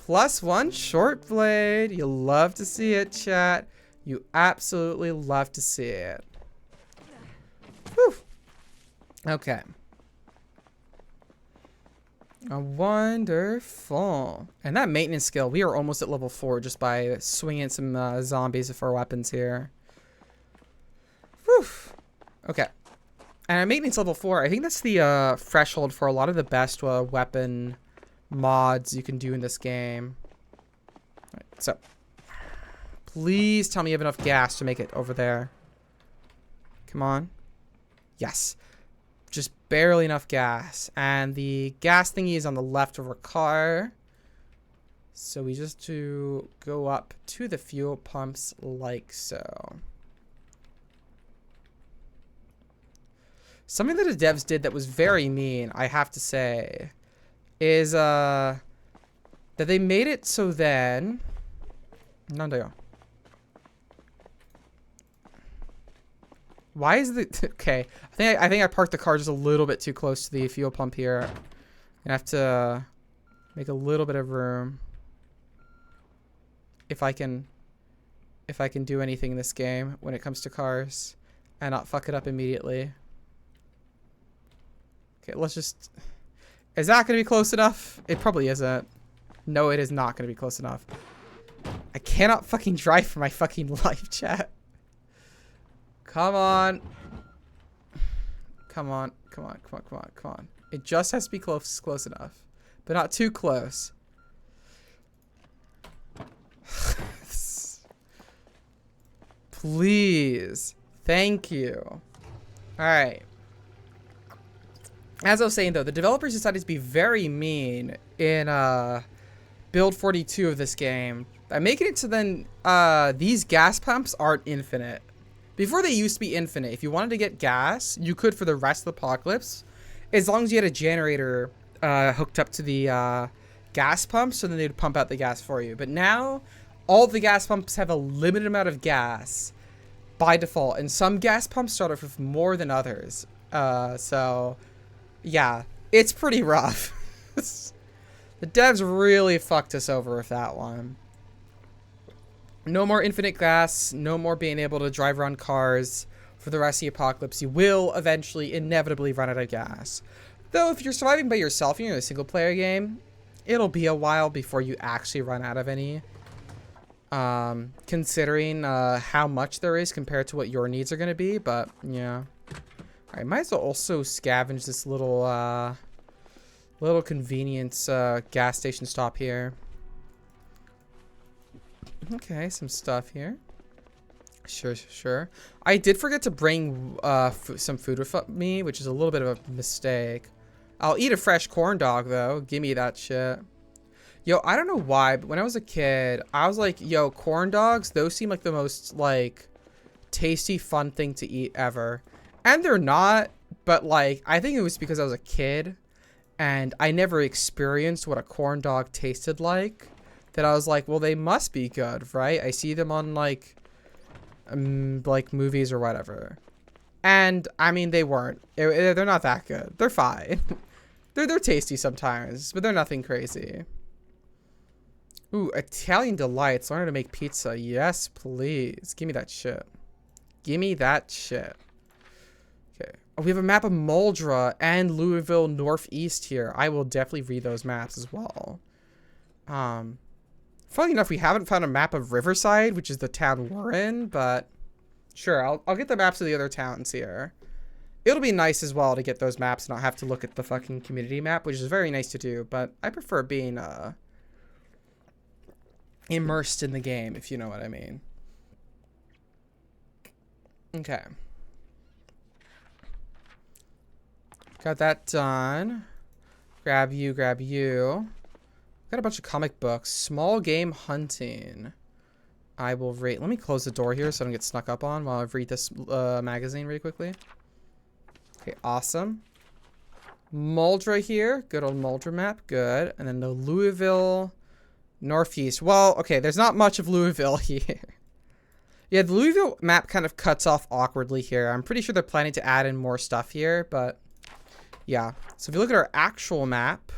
+1 short blade. You love to see it, chat. You absolutely love to see it. Whew. Okay. Wonderful. And that maintenance skill, we are almost at level 4 just by swinging some zombies for weapons here. Whew. Okay. And our maintenance level 4, I think that's the threshold for a lot of the best weapon mods you can do in this game. All right, so, please tell me you have enough gas to make it over there. Come on. Yes. Just barely enough gas. And the gas thingy is on the left of our car. So we just to go up to the fuel pumps like so. Something that the devs did that was very mean, I have to say, is that they made it so then why is the okay? I think I parked the car just a little bit too close to the fuel pump here. I'm gonna have to make a little bit of room if I can do anything in this game when it comes to cars and not fuck it up immediately. Okay, let's just... Is that going to be close enough? It probably isn't. No, it is not going to be close enough. I cannot fucking drive for my fucking life, chat. Come on. Come on. Come on. Come on. Come on. Come on. It just has to be close enough. But not too close. Please. Thank you. Alright. As I was saying, though, the developers decided to be very mean in build 42 of this game. By making it so then these gas pumps aren't infinite. Before they used to be infinite. If you wanted to get gas, you could for the rest of the apocalypse. As long as you had a generator hooked up to the gas pump, so then they'd pump out the gas for you. But now, all the gas pumps have a limited amount of gas by default. And some gas pumps start off with more than others. So... yeah, it's pretty rough. The devs really fucked us over with that one. No more infinite gas, no more being able to drive around cars for the rest of the apocalypse. You will eventually, inevitably run out of gas. Though, if you're surviving by yourself, you're in a single-player game, it'll be a while before you actually run out of any. Considering how much there is compared to what your needs are going to be, but, yeah. I might as well also scavenge this little convenience gas station stop here. Okay, some stuff here. Sure. I did forget to bring some food with me, which is a little bit of a mistake. I'll eat a fresh corn dog, though. Give me that shit. Yo, I don't know why, but when I was a kid, I was like, yo, corn dogs, those seem like the most, like, tasty, fun thing to eat ever. And they're not, but, like, I think it was because I was a kid, and I never experienced what a corn dog tasted like, that I was like, well, they must be good, right? I see them on, like, movies or whatever. And, I mean, they weren't. They're not that good. They're fine. They're tasty sometimes, but they're nothing crazy. Ooh, Italian Delights. Learn how to make pizza. Yes, please. Give me that shit. Give me that shit. Okay. Oh, we have a map of Muldra and Louisville Northeast here. I will definitely read those maps as well. Funny enough, we haven't found a map of Riverside, which is the town we're in, but sure, I'll get the maps of the other towns here. It'll be nice as well to get those maps and not have to look at the fucking community map, which is very nice to do, but I prefer being, immersed in the game, if you know what I mean. Okay. Got that done. Grab you, grab you. Got a bunch of comic books. Small game hunting. I will rate. Let me close the door here so I don't get snuck up on while I read this magazine really quickly. Okay, awesome. Muldra here. Good old Muldra map. Good. And then the Louisville Northeast. Well, okay, there's not much of Louisville here. Yeah, the Louisville map kind of cuts off awkwardly here. I'm pretty sure they're planning to add in more stuff here, but yeah. So if you look at our actual map,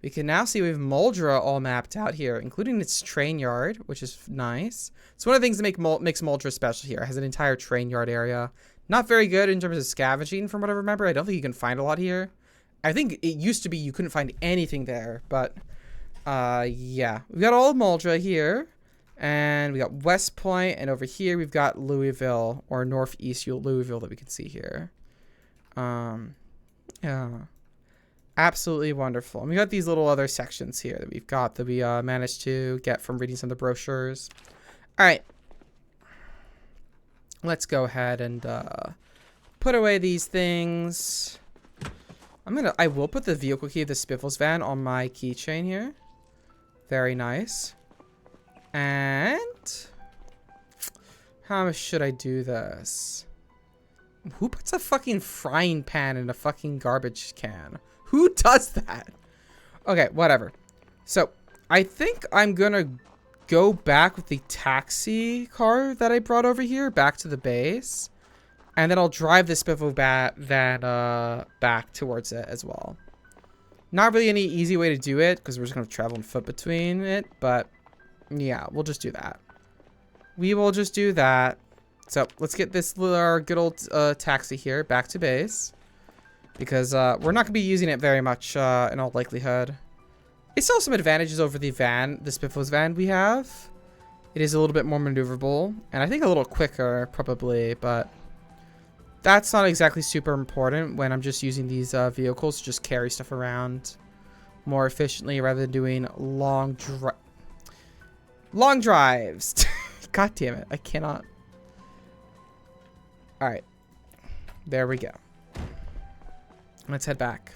we can now see we have Muldra all mapped out here, including its train yard, which is nice. It's one of the things that makes Muldra special here. It has an entire train yard area. Not very good in terms of scavenging, from what I remember. I don't think you can find a lot here. I think it used to be you couldn't find anything there, but yeah. We've got all of Muldra here, and we got West Point, and over here we've got Louisville, or Northeast Louisville that we can see here. Yeah. Absolutely wonderful. And we got these little other sections here that we've got that we managed to get from reading some of the brochures. All right. Let's go ahead and put away these things. I will put the vehicle key of the Spiffles van on my keychain here. Very nice. And how should I do this? Who puts a fucking frying pan in a fucking garbage can? Who does that? Okay, whatever. So, I think I'm gonna go back with the taxi car that I brought over here back to the base. And then I'll drive the Spiffle van back towards it as well. Not really any easy way to do it, because we're just gonna travel on foot between it, but yeah, we'll just do that. We will just do that. So, let's get this little good old taxi here back to base. Because we're not going to be using it very much in all likelihood. It still has some advantages over the Spiffles van we have. It is a little bit more maneuverable. And I think a little quicker, probably. But that's not exactly super important when I'm just using these vehicles to just carry stuff around more efficiently rather than doing long drives. God damn it. I cannot. Alright. There we go. Let's head back.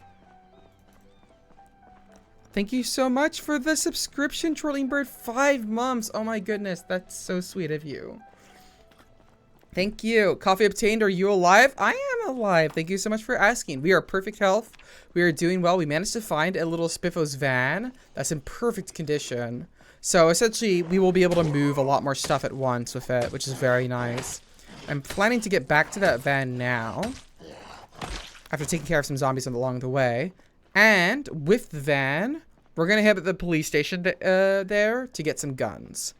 Thank you so much for the subscription, Trolling Bird. 5 months. Oh my goodness. That's so sweet of you. Thank you. Coffee obtained. Are you alive? I am alive. Thank you so much for asking. We are perfect health. We are doing well. We managed to find a little Spiffos van that's in perfect condition. So essentially, we will be able to move a lot more stuff at once with it, which is very nice. I'm planning to get back to that van now, after taking care of some zombies along the way. And with the van, we're going to head to the police station there to get some guns.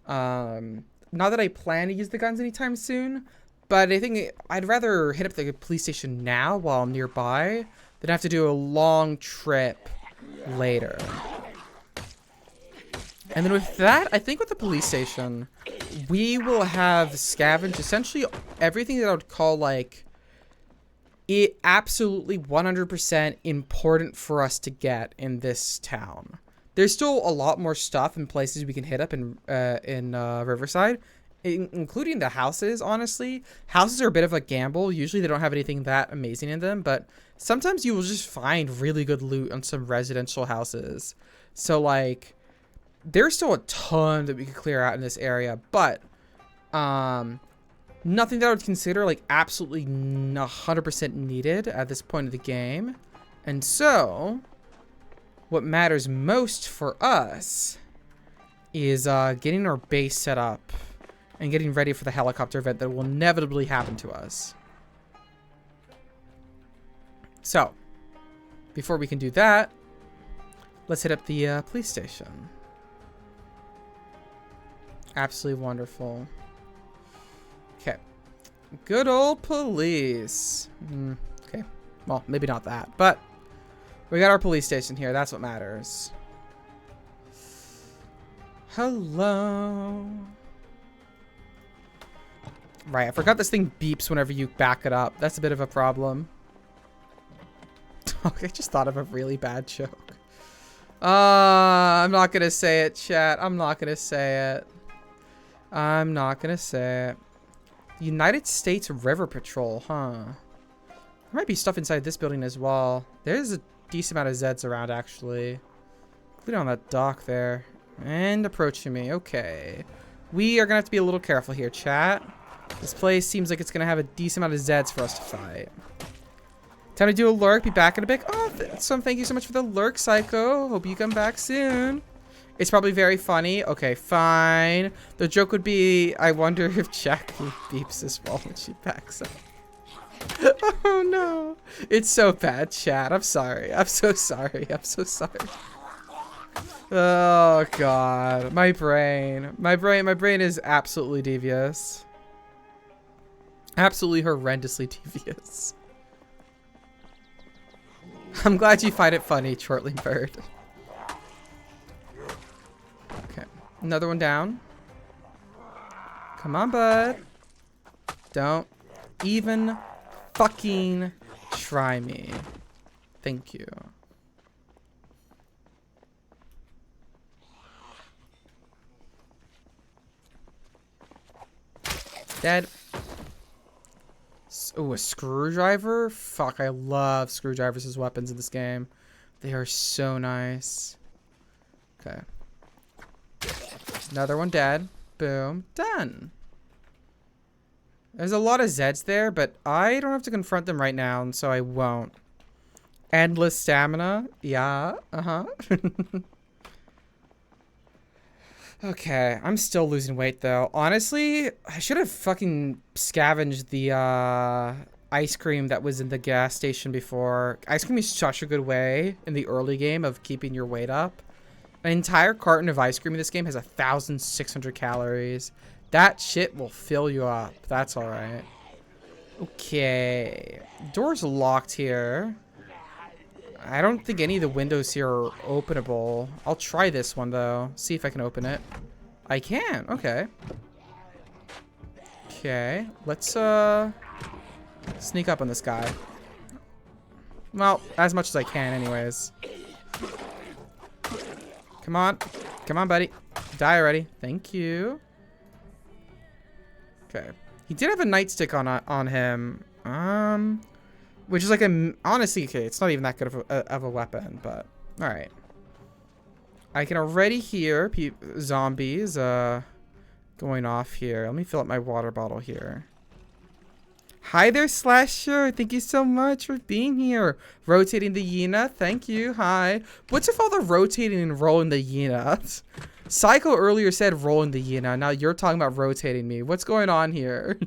Not that I plan to use the guns anytime soon, but I think I'd rather hit up the police station now while I'm nearby than have to do a long trip later. And then with that, I think with the police station, we will have scavenged essentially everything that I would call like it absolutely 100% important for us to get in this town. There's still a lot more stuff and places we can hit up in Riverside, including the houses, honestly. Houses are a bit of a gamble. Usually they don't have anything that amazing in them, but sometimes you will just find really good loot on some residential houses. So, like, there's still a ton that we could clear out in this area, but nothing that I would consider, like, absolutely 100% needed at this point of the game. And so, what matters most for us is getting our base set up and getting ready for the helicopter event that will inevitably happen to us. So, before we can do that, let's hit up the police station. Absolutely wonderful. Okay. Good old police. Okay. Well, maybe not that, but we got our police station here. That's what matters. Hello. Right, I forgot this thing beeps whenever you back it up. That's a bit of a problem. Okay, I just thought of a really bad joke. I'm not gonna say it, chat. I'm not gonna say it. I'm not gonna say it. United States River Patrol, huh? There might be stuff inside this building as well. There's a decent amount of Zeds around, actually. Including on that dock there. And approaching me. Okay. We are gonna have to be a little careful here, chat. This place seems like it's gonna have a decent amount of Zeds for us to fight. Time to do a lurk. Be back in a bit. Oh, thank you so much for the lurk, Psycho. Hope you come back soon. It's probably very funny. Okay, fine. The joke would be, I wonder if Jackie beeps as well when she backs up. Oh no. It's so bad, chat. I'm sorry. I'm so sorry. I'm so sorry. Oh god. My brain is absolutely devious. Absolutely horrendously devious. I'm glad you find it funny, Chortling Bird. Okay. Another one down. Come on, bud. Don't even fucking try me. Thank you. Dead. Oh, a screwdriver? Fuck, I love screwdrivers as weapons in this game. They are so nice. Okay. Another one dead. Boom. Done. There's a lot of Zeds there, but I don't have to confront them right now, and so I won't. Endless stamina? Yeah. Uh-huh. Okay, I'm still losing weight though. Honestly, I should have fucking scavenged the ice cream that was in the gas station before. Ice cream is such a good way in the early game of keeping your weight up. An entire carton of ice cream in this game has 1,600 calories. That shit will fill you up. That's alright. Okay. Door's locked here. I don't think any of the windows here are openable. I'll try this one, though. See if I can open it. I can. Okay. Okay. Let's, sneak up on this guy. Well, as much as I can, anyways. Come on. Come on, buddy. Die already. Thank you. Okay. He did have a nightstick on him. Which is like honestly, okay, it's not even that good of a weapon, but all right. I can already hear zombies going off here. Let me fill up my water bottle here. Hi there, Slasher. Thank you so much for being here. Rotating the Yena. Thank you. Hi. What's with all the rotating and rolling the Yena? Psycho earlier said rolling the Yena. Now you're talking about rotating me. What's going on here?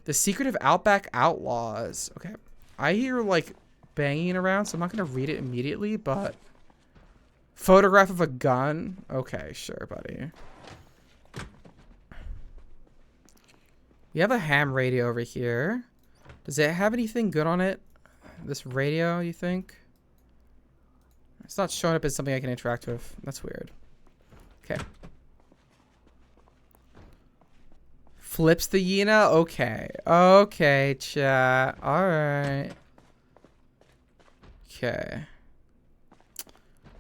The Secret of Outback Outlaws. Okay. I hear, like, banging around, so I'm not going to read it immediately, but... Photograph of a gun? Okay, sure, buddy. We have a ham radio over here. Does it have anything good on it? This radio, you think? It's not showing up as something I can interact with. That's weird. Okay. Flips the Yena? Okay. Okay, chat. Alright. Okay.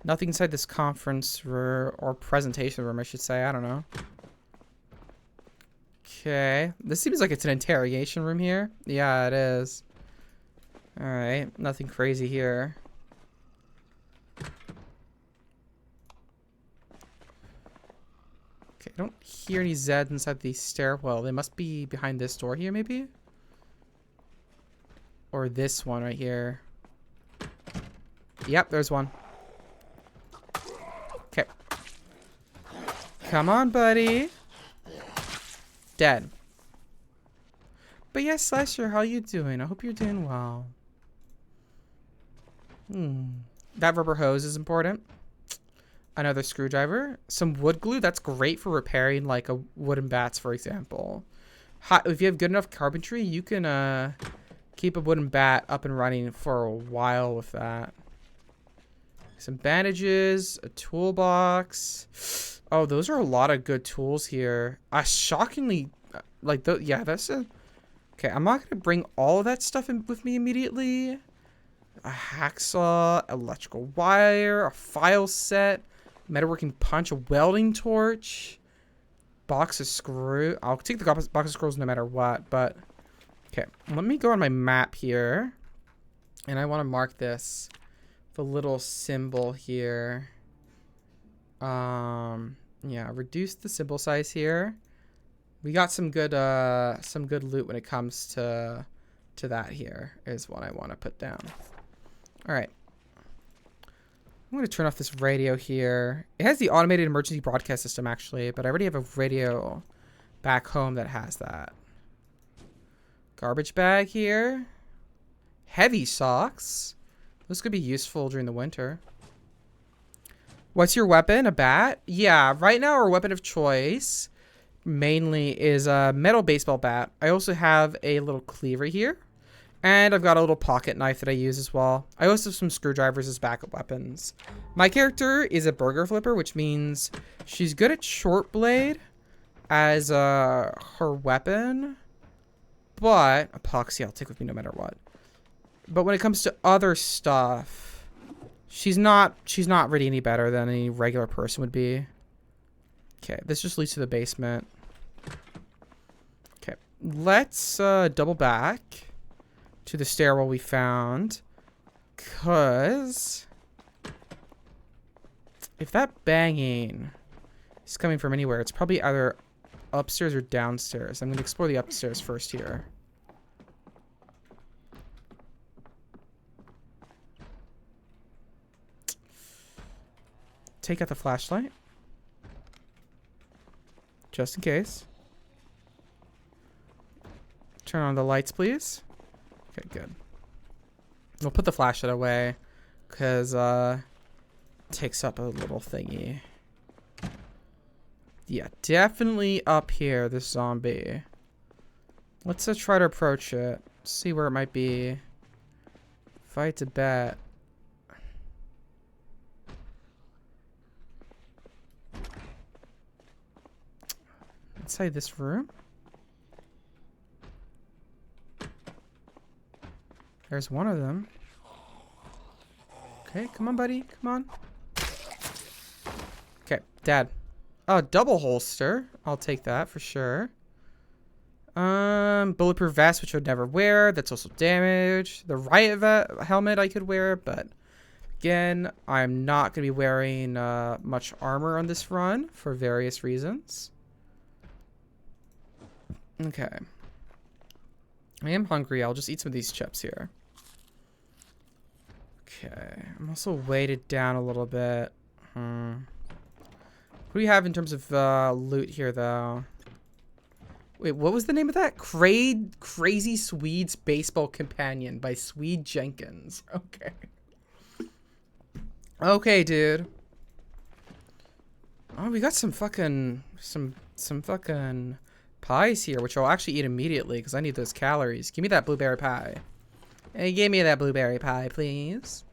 Nothing inside this conference room, or presentation room, I should say. I don't know. Okay. This seems like it's an interrogation room here. Yeah, it is. Alright. Nothing crazy here. don't hear any Zeds inside the stairwell. They must be behind this door here, maybe? Or this one right here. Yep, there's one. Okay. Come on, buddy. Dead. But yes, Slasher, how you doing? I hope you're doing well. That rubber hose is important. Another screwdriver. Some wood glue. That's great for repairing like a wooden bats, for example. If you have good enough carpentry, you can keep a wooden bat up and running for a while with that. Some bandages, a toolbox. Oh, those are a lot of good tools here. Shockingly, like, yeah, that's a... Okay, I'm not going to bring all of that stuff in with me immediately. A hacksaw, electrical wire, a file set, metalworking punch, a welding torch, box of screws. I'll take the box of screws no matter what, but... Okay, let me go on my map here. And I want to mark this. The little symbol here. Yeah, reduce the symbol size here. We got some good loot when it comes to that here is what I want to put down. All right. I'm going to turn off this radio here. It has the automated emergency broadcast system actually, but I already have a radio back home that has that. Garbage bag here. Heavy socks. This could be useful during the winter. What's your weapon? A bat? Yeah, right now our weapon of choice mainly is a metal baseball bat. I also have a little cleaver here. And I've got a little pocket knife that I use as well. I also have some screwdrivers as backup weapons. My character is a burger flipper, which means she's good at short blade as her weapon. But epoxy I'll take with me no matter what. But when it comes to other stuff, she's not really any better than any regular person would be. Okay, this just leads to the basement. Okay, let's double back to the stairwell we found. Cause if that banging is coming from anywhere, it's probably either upstairs or downstairs. I'm gonna explore the upstairs first here. Take out the flashlight. Just in case. Turn on the lights, please. Okay, good. We'll put the flashlight away because it takes up a little thingy. Yeah, definitely up here, this zombie. Let's try to approach it. See where it might be. Fight a bat. Inside this room? There's one of them. Okay, come on, buddy. Come on. Okay, Dad. Oh, double holster. I'll take that for sure. Bulletproof vest, which I would never wear. That's also damaged. The riot helmet I could wear, but again, I'm not going to be wearing much armor on this run for various reasons. Okay. I am hungry. I'll just eat some of these chips here. Okay. I'm also weighted down a little bit. What do we have in terms of loot here, though? Wait, what was the name of that? Crazy Swede's Baseball Companion by Swede Jenkins. Okay. Okay, dude. Oh, we got some fucking... Some fucking... pies here, which I'll actually eat immediately because I need those calories. Give me that blueberry pie. Hey, give me that blueberry pie, please.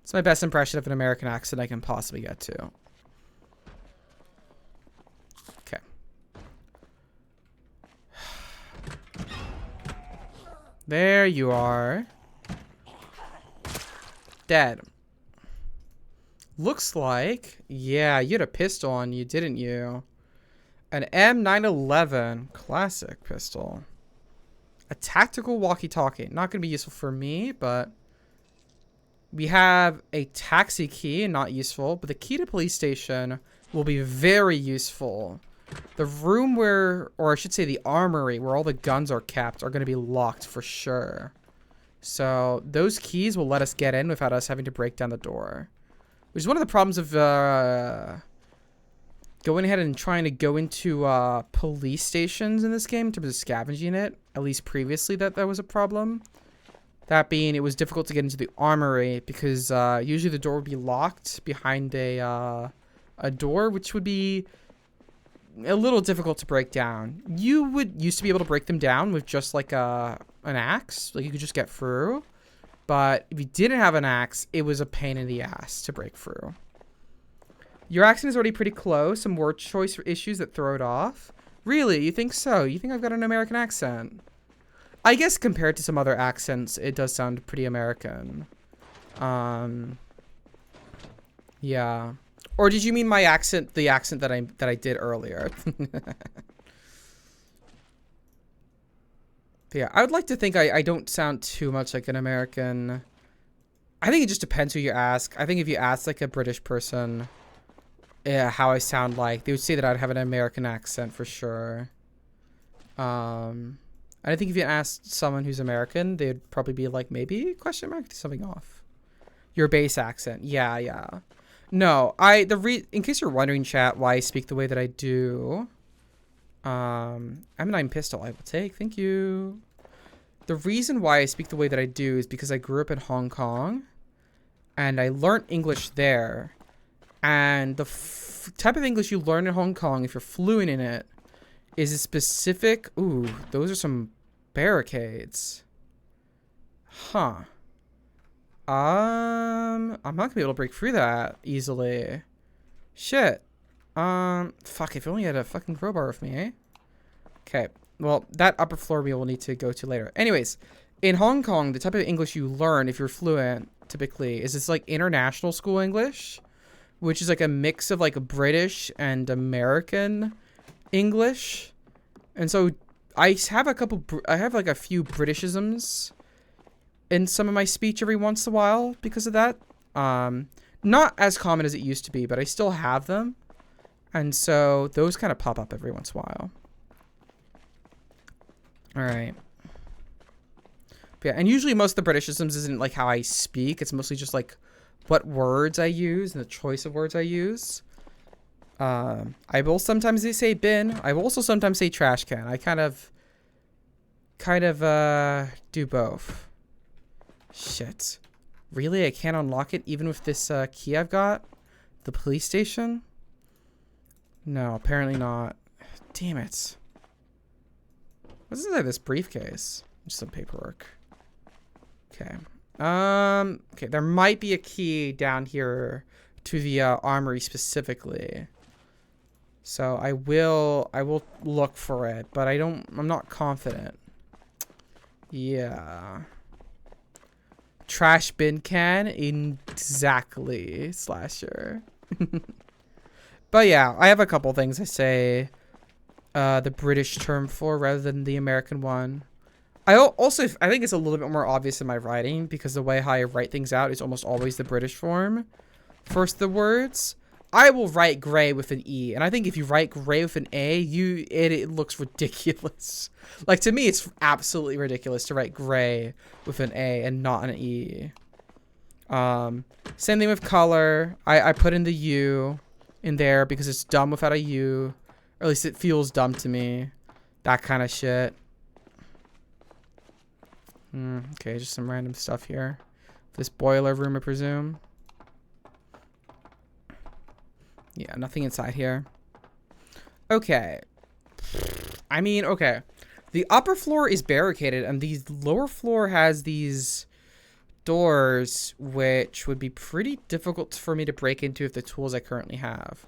It's my best impression of an American accent I can possibly get to. Okay. There you are. Dead. Looks like... Yeah, you had a pistol on you, didn't you? An M911 classic pistol. A tactical walkie-talkie. Not going to be useful for me, but we have a taxi key, not useful, but the key to police station will be very useful The room where, or I should say the armory where all the guns are kept are going to be locked for sure. So those keys will let us get in without us having to break down the door. Which is one of the problems of going ahead and trying to go into police stations in this game in terms of scavenging it. At least previously that was a problem. That being, it was difficult to get into the armory because usually the door would be locked behind a door, which would be a little difficult to break down. You would used to be able to break them down with just like an axe. Like you could just get through. But if you didn't have an axe, it was a pain in the ass to break through. Your accent is already pretty close. Some word choice issues that throw it off. Really? You think so? You think I've got an American accent? I guess compared to some other accents, it does sound pretty American. Yeah. Or did you mean my accent, the accent that I did earlier? Yeah, I would like to think I don't sound too much like an American. I think it just depends who you ask. I think if you ask like a British person, yeah, how I sound like, they would say that I'd have an American accent for sure. And I think if you asked someone who's American, they'd probably be like, maybe question mark, do something off. Your base accent, yeah. No, in case you're wondering, chat, why I speak the way that I do. M9 pistol I will take, thank you. The reason why I speak the way that I do is because I grew up in Hong Kong and I learned English there. And the type of English you learn in Hong Kong, if you're fluent in it, is a specific... Ooh, those are some barricades. Huh. I'm not gonna be able to break through that easily. Shit. Fuck, if I only had a fucking crowbar with me, eh? Okay, well, that upper floor we will need to go to later. Anyways, in Hong Kong, the type of English you learn if you're fluent, typically, is this, like, international school English, which is, like, a mix of, like, British and American English. And so, I have, like, a few Britishisms in some of my speech every once in a while because of that. Not as common as it used to be, but I still have them. And so those kind of pop up every once in a while. All right. But yeah, and usually most of the Britishisms isn't like how I speak. It's mostly just like what words I use and the choice of words I use. I will sometimes say bin. I will also sometimes say trash can. I kind of do both. Shit. Really? I can't unlock it even with this key I've got? The police station? No, apparently not. Damn it. What's inside this briefcase? Just some paperwork. Okay. Okay, there might be a key down here to the armory specifically. So I will look for it, but I'm not confident. Yeah. Trash bin can? Exactly, Slasher. But yeah, I have a couple things I say the British term for rather than the American one. I think it's a little bit more obvious in my writing because the way how I write things out is almost always the British form. First the words. I will write gray with an E, and I think if you write gray with an A, it looks ridiculous. Like, to me, it's absolutely ridiculous to write gray with an A and not an E. Same thing with color. I put in the U in there because it's dumb without a U. Or at least it feels dumb to me. That kind of shit. Okay, just some random stuff here. This boiler room, I presume. Yeah, nothing inside here. Okay. I mean, okay. The upper floor is barricaded, and the lower floor has these doors, which would be pretty difficult for me to break into with the tools I currently have.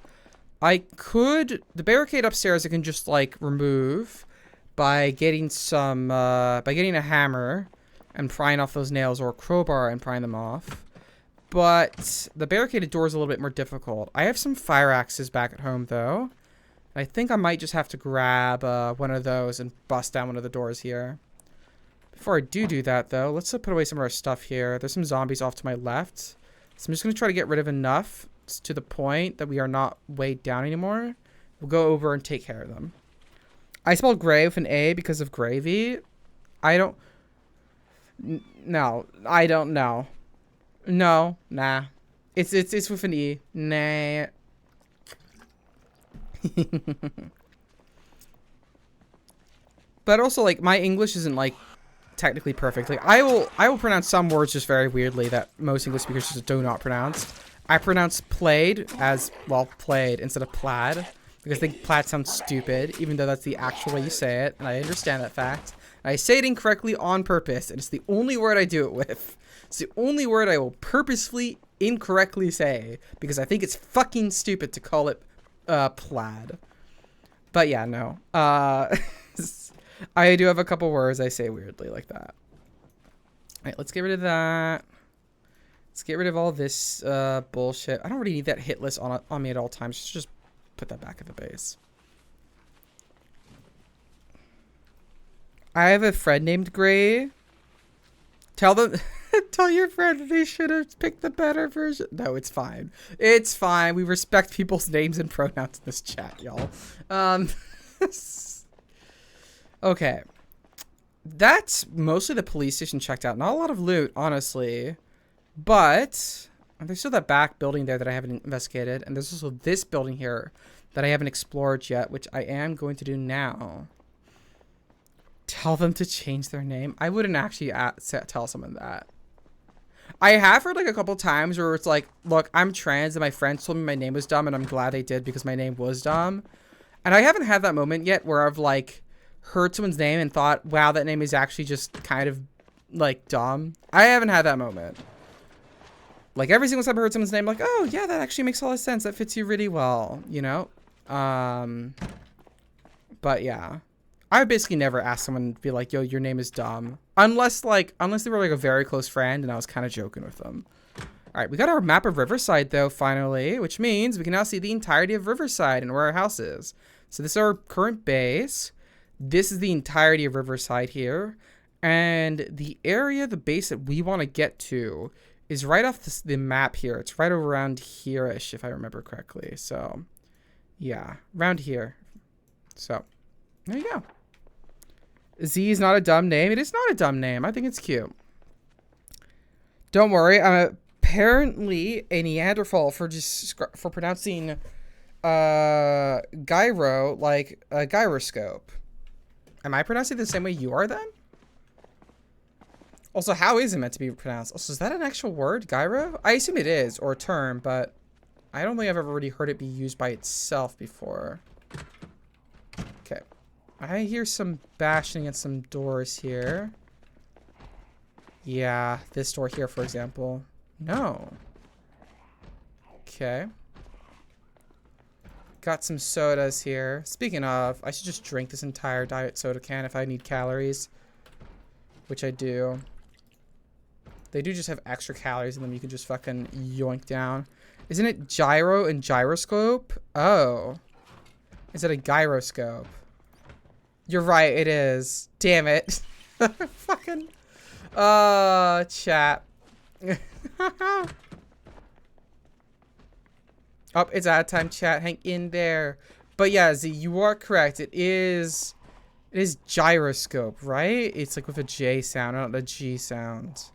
The barricade upstairs I can just, like, remove by getting a hammer and prying off those nails, or a crowbar and prying them off. But the barricaded door is a little bit more difficult. I have some fire axes back at home, though. I think I might just have to grab one of those and bust down one of the doors here. Before I do that, though, let's put away some of our stuff here. There's some zombies off to my left. So I'm just going to try to get rid of enough to the point that we are not weighed down anymore. We'll go over and take care of them. I spelled gray with an A because of gravy. I don't... No, I don't know. No, nah. It's with an E. Nah. But also, like, my English isn't, like, technically perfect. Like, I will pronounce some words just very weirdly that most English speakers just do not pronounce. I pronounce played as, well, played instead of plaid, because I think plaid sounds stupid, even though that's the actual way you say it, and I understand that fact. And I say it incorrectly on purpose, and it's the only word I do it with. It's the only word I will purposefully incorrectly say, because I think it's fucking stupid to call it plaid. But yeah, no. I do have a couple words I say weirdly like that. Alright, let's get rid of that. Let's get rid of all this bullshit. I don't really need that hit list on me at all times. Just put that back at the base. I have a friend named Gray. Tell them... Tell your friend that they should have picked the better version. No, it's fine. It's fine. We respect people's names and pronouns in this chat, y'all. Okay. That's mostly the police station checked out. Not a lot of loot, honestly. But there's still that back building there that I haven't investigated. And there's also this building here that I haven't explored yet, which I am going to do now. Tell them to change their name. I wouldn't actually tell someone that. I have heard like a couple times where it's like, look, I'm trans and my friends told me my name was dumb and I'm glad they did because my name was dumb. And I haven't had that moment yet where I've like heard someone's name and thought, wow, that name is actually just kind of like dumb. I haven't had that moment. Like every single time I heard someone's name, like, oh yeah, that actually makes a lot of sense. That fits you really well, you know? But yeah. I would basically never ask someone to be like, yo, your name is dumb. Unless they were like a very close friend and I was kind of joking with them. All right, we got our map of Riverside though, finally, which means we can now see the entirety of Riverside and where our house is. So this is our current base. This is the entirety of Riverside here. And the area, the base that we want to get to is right off the map here. It's right around here-ish, if I remember correctly. So, yeah, around here. So, there you go. Z is not a dumb name. It is not a dumb name. I think it's cute. Don't worry. I'm apparently a Neanderthal for pronouncing gyro like a gyroscope. Am I pronouncing it the same way you are then? Also, how is it meant to be pronounced? Also, is that an actual word, gyro? I assume it is, or a term, but I don't think I've ever really heard it be used by itself before. Okay. I hear some bashing against some doors here. Yeah, this door here, for example. No. Okay. Got some sodas here. Speaking of, I should just drink this entire diet soda can if I need calories. Which I do. They do just have extra calories in them you can just fucking yoink down. Isn't it gyro and gyroscope? Oh. Is it a gyroscope? You're right, it is. Damn it. Fucking. Chat. Oh, it's out of time, chat. Hang in there. But yeah, Z, you are correct. It is gyroscope, right? It's like with a J sound, not a G sound.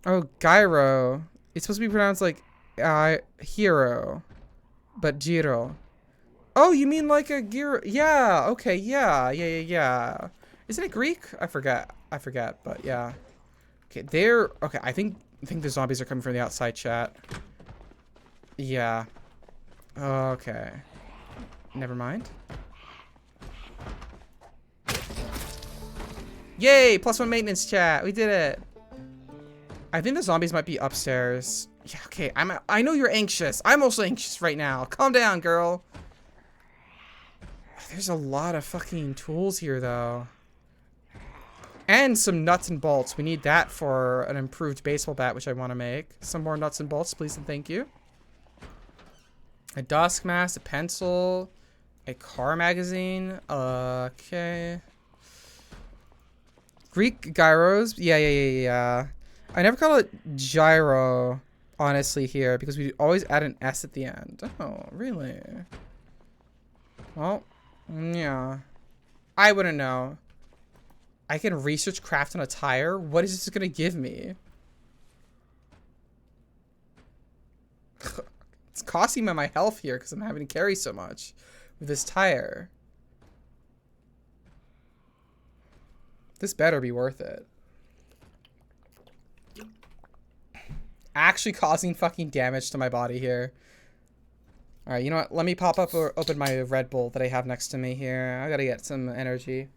Oh, gyro. It's supposed to be pronounced like hero, but gyro. Oh, you mean like a gyro? Yeah. Okay. Yeah. Yeah. Isn't it Greek? I forget, but yeah. Okay, okay, I think the zombies are coming from the outside, chat. Yeah. Okay. Never mind. Yay! +1 maintenance, chat. We did it. I think the zombies might be upstairs. Yeah, okay. I know you're anxious. I'm also anxious right now. Calm down, girl. There's a lot of fucking tools here, though. And some nuts and bolts. We need that for an improved baseball bat, which I want to make. Some more nuts and bolts, please and thank you. A dusk mask, a pencil, a car magazine. Okay. Greek gyros. Yeah. I never call it gyro honestly, here, because we always add an S at the end. Oh, really? Well, yeah. I wouldn't know. I can research craft on a tire? What is this gonna give me? It's costing me my health here because I'm having to carry so much with this tire. This better be worth it. Actually causing fucking damage to my body here. Alright, you know what? Let me pop up or open my Red Bull that I have next to me here. I gotta get some energy.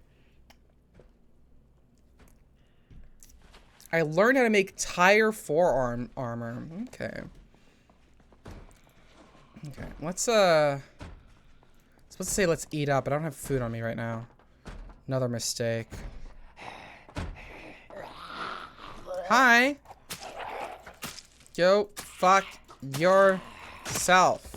I learned how to make tire forearm armor. Okay. Okay, let's supposed to say let's eat up, but I don't have food on me right now. Another mistake. Hi. Go fuck yourself.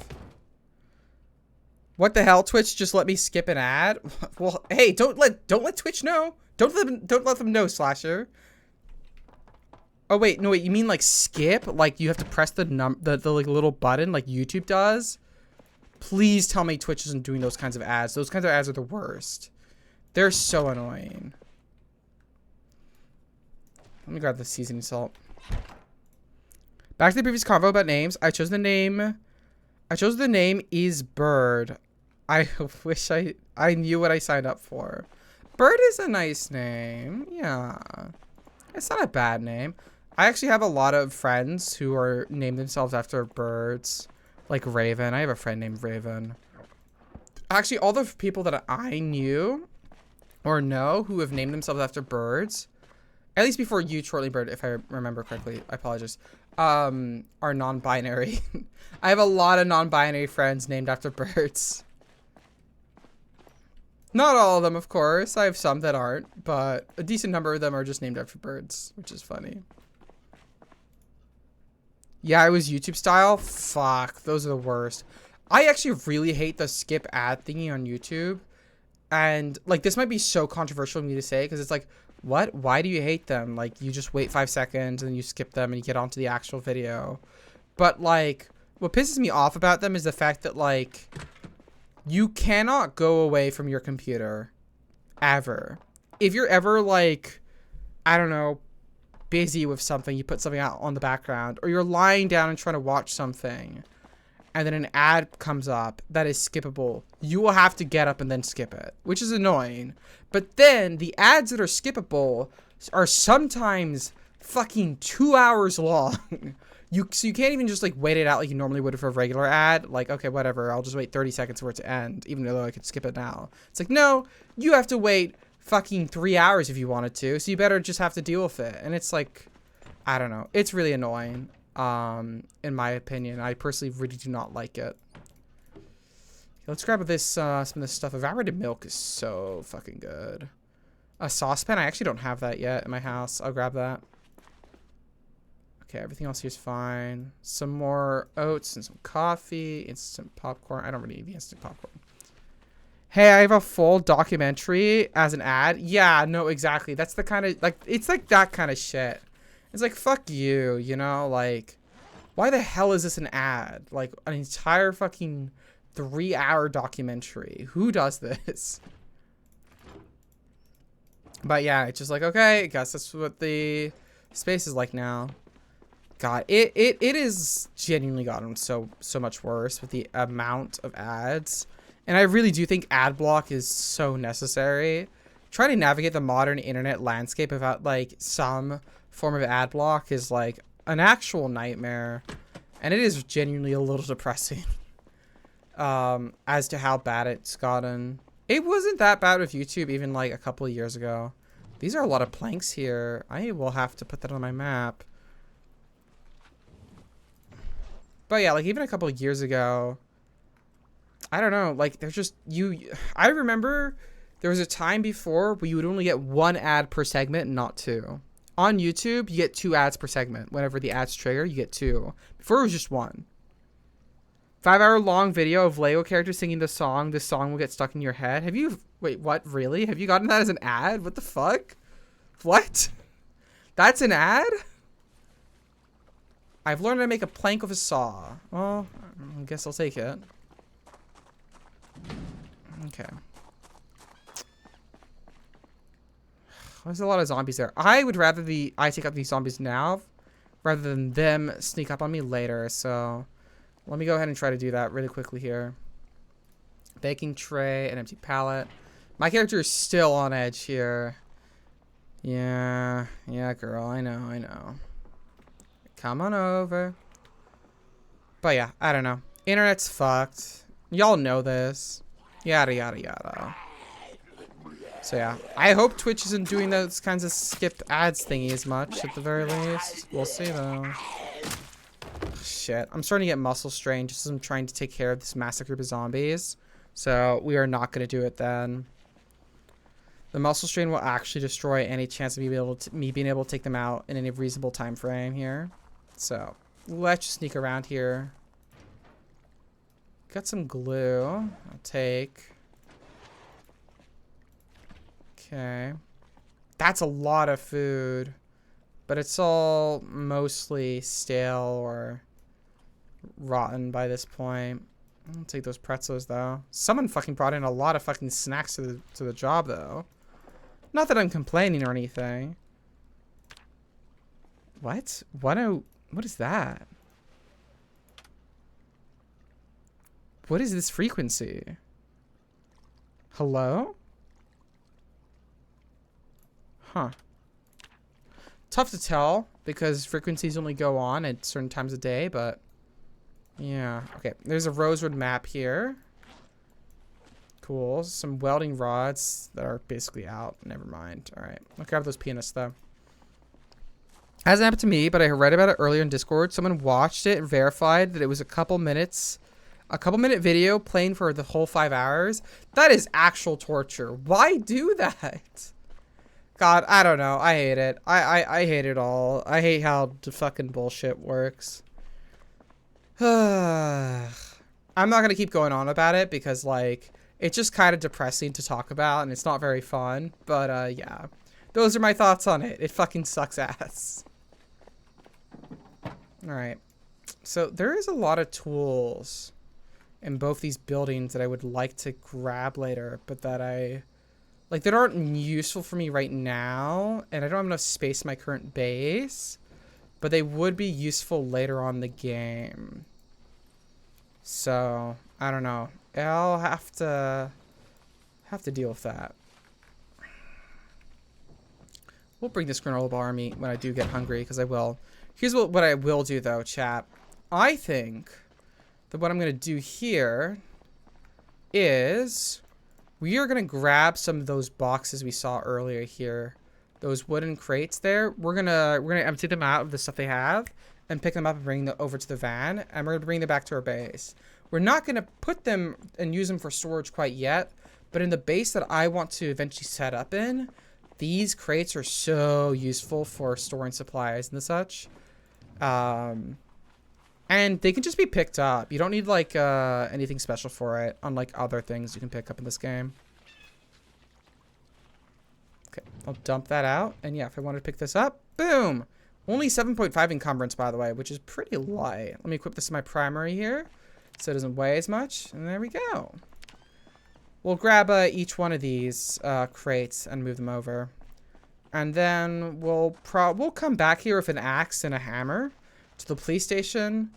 What the hell, Twitch? Just let me skip an ad? Well, hey, don't let Twitch know. Don't let them know, Slasher. Oh wait, no wait, you mean like skip? Like you have to press the like little button like YouTube does? Please tell me Twitch isn't doing those kinds of ads. Those kinds of ads are the worst. They're so annoying. Let me grab the seasoning salt. Back to the previous convo about names. I chose the name is Bird. I wish I knew what I signed up for. Bird is a nice name. Yeah. It's not a bad name. I actually have a lot of friends who are named themselves after birds. Like Raven. I have a friend named Raven. Actually, all the people that I knew or know who have named themselves after birds, at least before you, Shortly Bird, if I remember correctly, I apologize, are non-binary. I have a lot of non-binary friends named after birds. Not all of them, of course. I have some that aren't, but a decent number of them are just named after birds, which is funny. Yeah, it was YouTube style. Fuck, those are the worst. I actually really hate the skip ad thingy on YouTube. And, like, this might be so controversial of me to say, because it's like, what? Why do you hate them? Like, you just wait 5 seconds, and then you skip them, and you get onto the actual video. But, like, what pisses me off about them is the fact that, like, you cannot go away from your computer. Ever. If you're ever, like, I don't know, busy with something, you put something out on the background, or you're lying down and trying to watch something, and then an ad comes up that is skippable, you will have to get up and then skip it, which is annoying. But then the ads that are skippable are sometimes fucking 2 hours long. So you can't even just like wait it out like you normally would for a regular ad. Like, okay, whatever, I'll just wait 30 seconds for it to end, even though I could skip it now. It's like, no, you have to wait fucking 3 hours if you wanted to, so you better just have to deal with it. And it's like, I don't know, it's really annoying. In my opinion, I personally really do not like it. Let's grab this some of this stuff. Evaporated milk is so fucking good. A saucepan, I actually don't have that yet in my house. I'll grab that. Okay, everything else here is fine. Some more oats and some coffee, instant popcorn. I don't really need the instant popcorn. Hey, I have a full documentary as an ad. Yeah, no, exactly. That's the kind of, like, it's like that kind of shit. It's like, fuck you, you know? Like, why the hell is this an ad? Like, an entire fucking 3-hour documentary. Who does this? But yeah, it's just like, okay, I guess that's what the space is like now. God, it is genuinely gotten so much worse with the amount of ads. And I really do think ad block is so necessary. Trying to navigate the modern internet landscape without like some form of ad block is like an actual nightmare. And it is genuinely a little depressing as to how bad it's gotten. It wasn't that bad with YouTube even like a couple of years ago. These are a lot of planks here. I will have to put that on my map. But yeah, like even a couple of years ago, I don't know, like there's just I remember there was a time before where you would only get 1 ad per segment, not 2. On YouTube, you get 2 ads per segment. Whenever the ads trigger, you get 2. Before it was just 1. 5-hour long video of Lego characters singing the song. This song will get stuck in your head. Have you, wait, what, really? Have you gotten that as an ad? What the fuck? What? That's an ad? I've learned how to make a plank with a saw. Well, I guess I'll take it. Okay. There's a lot of zombies there. I would rather I take out these zombies now rather than them sneak up on me later. So let me go ahead and try to do that really quickly here. Baking tray, an empty pallet. My character is still on edge here. Yeah, girl, I know. Come on over. But yeah, I don't know. Internet's fucked. Y'all know this. Yada, yada, yada. So yeah, I hope Twitch isn't doing those kinds of skipped ads thingy as much at the very least. We'll see though. Shit, I'm starting to get muscle strain just as I'm trying to take care of this massive group of zombies. So we are not going to do it then. The muscle strain will actually destroy any chance of me being able to take them out in any reasonable time frame here. So let's just sneak around here. Got some glue. I'll take. Okay. That's a lot of food. But it's all mostly stale or rotten by this point. I'll take those pretzels though. Someone fucking brought in a lot of fucking snacks to the job though. Not that I'm complaining or anything. What? What is that? What is this frequency? Hello? Huh. Tough to tell because frequencies only go on at certain times of day, but yeah. Okay, there's a Rosewood map here. Cool. Some welding rods that are basically out. Never mind. All right. I'll grab those pianists though. Hasn't happened to me, but I read about it earlier in Discord. Someone watched it and verified that it was a couple minute video playing for the whole 5 hours. That is actual torture. Why do that? God, I don't know. I hate it. I hate it all. I hate how the fucking bullshit works. I'm not gonna keep going on about it because like it's just kind of depressing to talk about and it's not very fun. But yeah, those are my thoughts on it. It fucking sucks ass. All right, so there is a lot of tools in both these buildings that I would like to grab later, but that that aren't useful for me right now, and I don't have enough space in my current base, but they would be useful later on in the game. So I don't know. I'll have to deal with that. We'll bring this granola bar meat when I do get hungry, because I will. Here's what I will do though, chat. I think that what I'm gonna do here is we are gonna grab some of those boxes we saw earlier here, those wooden crates there. We're gonna empty them out of the stuff they have and pick them up and bring them over to the van, and we're gonna bring them back to our base. We're not gonna put them and use them for storage quite yet, but in the base that I want to eventually set up in, these crates are so useful for storing supplies and such. And they can just be picked up. You don't need like anything special for it, unlike other things you can pick up in this game. Okay, I'll dump that out. And yeah, if I wanted to pick this up, boom! Only 7.5 encumbrance, by the way, which is pretty light. Let me equip this in my primary here so it doesn't weigh as much. And there we go. We'll grab each one of these crates and move them over. And then we'll come back here with an axe and a hammer to the police station,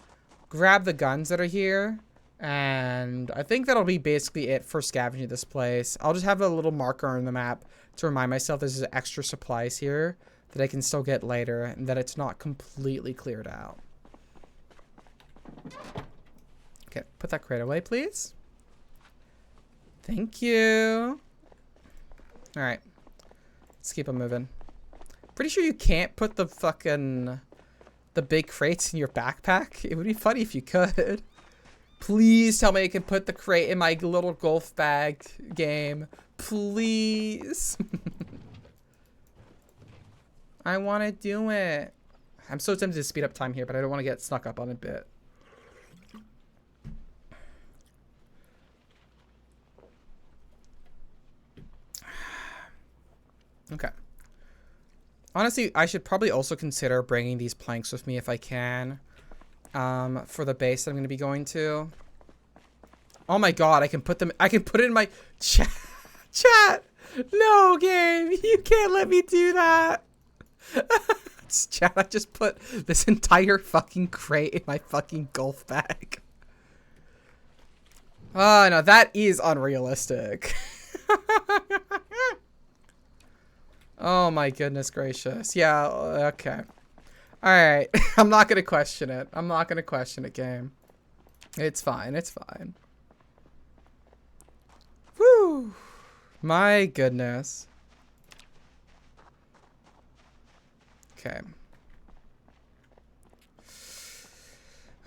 grab the guns that are here, and I think that'll be basically it for scavenging this place. I'll just have a little marker on the map to remind myself there's extra supplies here that I can still get later and that it's not completely cleared out. Okay, put that crate away, please. Thank you. All right. Let's keep on moving. Pretty sure you can't put the big crates in your backpack. It would be funny if you could. Please tell me I can put the crate in my little golf bag game. Please. I want to do it. I'm so tempted to speed up time here, but I don't want to get snuck up on a bit. Okay. Honestly, I should probably also consider bringing these planks with me if I can. for the base that I'm going to be going to. Oh my god, I can put it in my chat. No, game. You can't let me do that. Chat, I just put this entire fucking crate in my fucking golf bag. Oh, no, that is unrealistic. Oh my goodness gracious. Yeah, okay. Alright. I'm not gonna question it. I'm not gonna question it, game. It's fine. It's fine. Whew. My goodness. Okay.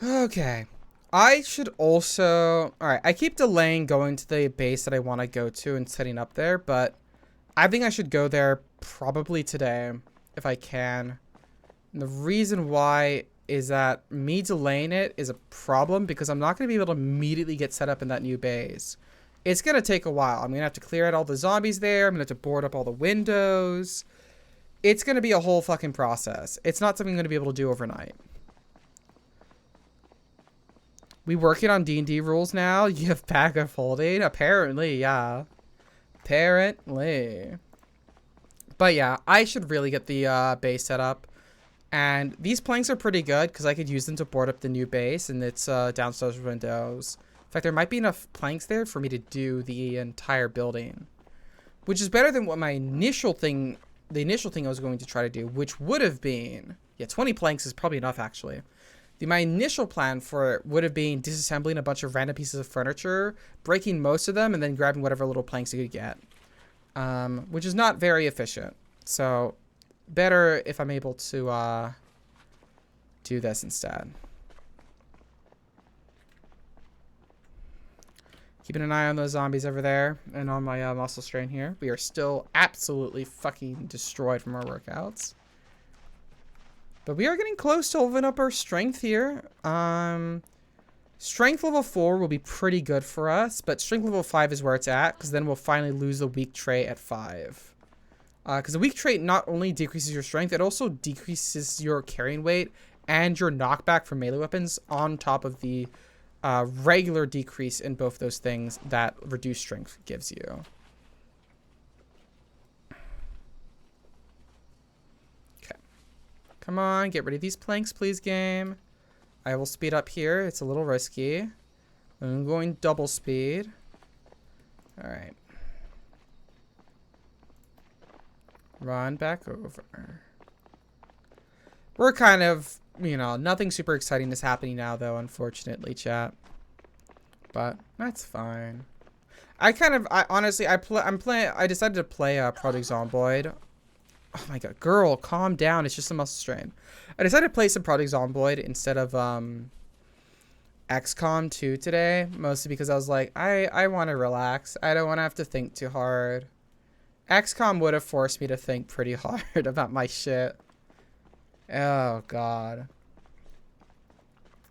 Okay. I should also... Alright, I keep delaying going to the base that I want to go to and setting up there, but I think I should go there probably today, if I can. And the reason why is that me delaying it is a problem because I'm not going to be able to immediately get set up in that new base. It's going to take a while. I'm going to have to clear out all the zombies there. I'm going to have to board up all the windows. It's going to be a whole fucking process. It's not something I'm going to be able to do overnight. We working on D&D rules now? You have pack of holding? Apparently, yeah. Apparently. But yeah, I should really get the base set up. And these planks are pretty good because I could use them to board up the new base and its downstairs windows. In fact, there might be enough planks there for me to do the entire building. Which is better than what my initial thing, the initial thing I was going to try to do, which would have been, yeah, 20 planks is probably enough actually. My initial plan for it would have been disassembling a bunch of random pieces of furniture, breaking most of them, and then grabbing whatever little planks you could get. Which is not very efficient. So, better if I'm able to do this instead. Keeping an eye on those zombies over there and on my muscle strain here. We are still absolutely fucking destroyed from our workouts. But we are getting close to opening up our strength here. Strength level 4 will be pretty good for us, but strength level 5 is where it's at, because then we'll finally lose the weak trait at 5. Because the weak trait not only decreases your strength, it also decreases your carrying weight and your knockback from melee weapons on top of the regular decrease in both those things that reduced strength gives you. Come on, get rid of these planks, please, game. I will speed up here. It's a little risky. I'm going double speed. All right. Run back over. We're kind of, you know, nothing super exciting is happening now, though, unfortunately, chat. But that's fine. I decided to play Project Zomboid. Oh my god, girl, calm down. It's just a muscle strain. I decided to play some Project Zomboid instead of XCOM 2 today, mostly because I was like, I want to relax. I don't want to have to think too hard. XCOM would have forced me to think pretty hard about my shit. Oh god.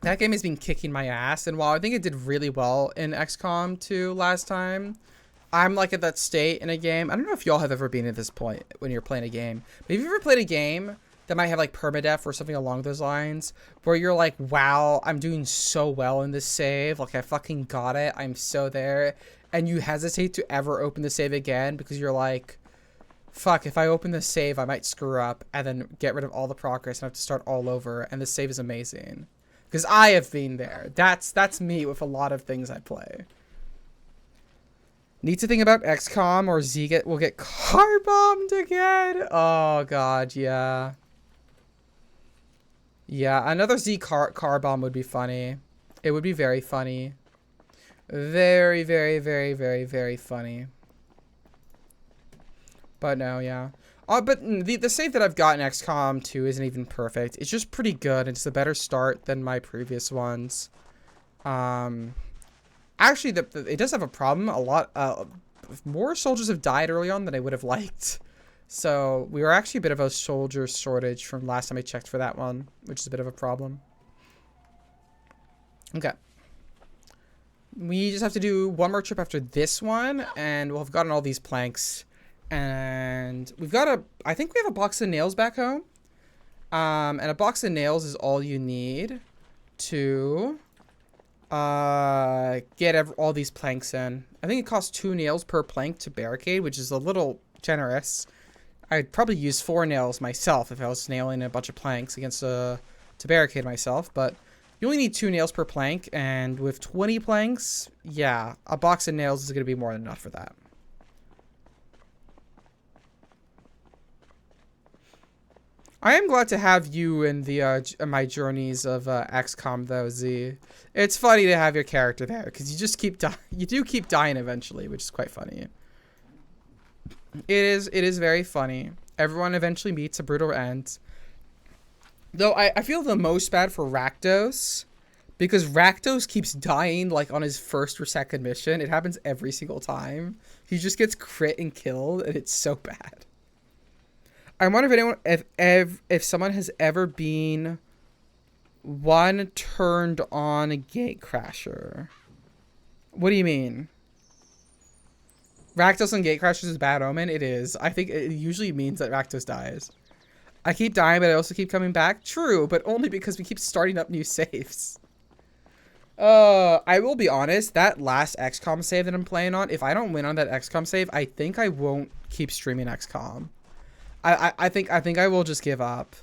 That game has been kicking my ass, and while I think it did really well in XCOM 2 last time, I'm like at that state in a game. I don't know if y'all have ever been at this point when you're playing a game. But have you ever played a game that might have like permadeath or something along those lines where you're like, wow, I'm doing so well in this save. Like I fucking got it. I'm so there. And you hesitate to ever open the save again because you're like, fuck, if I open the save, I might screw up and then get rid of all the progress and have to start all over. And the save is amazing. Because I have been there. That's me with a lot of things I play. Need to think about XCOM or Z will get car bombed again. Oh god, yeah. Yeah, another Z car bomb would be funny. It would be very funny. Very, very, very, very, very funny. But no, yeah. But the save that I've got in XCOM 2 isn't even perfect. It's just pretty good. It's a better start than my previous ones. Actually, it does have a problem. A lot more soldiers have died early on than I would have liked. So we were actually a bit of a soldier shortage from last time I checked for that one, which is a bit of a problem. Okay. We just have to do one more trip after this one, and we'll have gotten all these planks. And we've got I think we have a box of nails back home. And a box of nails is all you need. to get all these planks in. I think it costs 2 nails per plank to barricade, which is a little generous. I'd probably use 4 nails myself if I was nailing a bunch of planks against to barricade myself, but you only need 2 nails per plank, and with 20 planks, yeah, a box of nails is going to be more than enough for that. I am glad to have you in the my journeys of XCOM though, Z. It's funny to have your character there because you just keep you do keep dying eventually, which is quite funny. It is very funny. Everyone eventually meets a brutal end. Though I feel the most bad for Rakdos because Rakdos keeps dying like on his first or second mission. It happens every single time. He just gets crit and killed, and it's so bad. I wonder if anyone, if someone has ever been turned on a gate crasher. What do you mean? Rakdos on gate crashers is a bad omen. It is. I think it usually means that Rakdos dies. I keep dying, but I also keep coming back. True, but only because we keep starting up new saves. I will be honest. That last XCOM save that I'm playing on, if I don't win on that XCOM save, I think I won't keep streaming XCOM. I think I will just give up,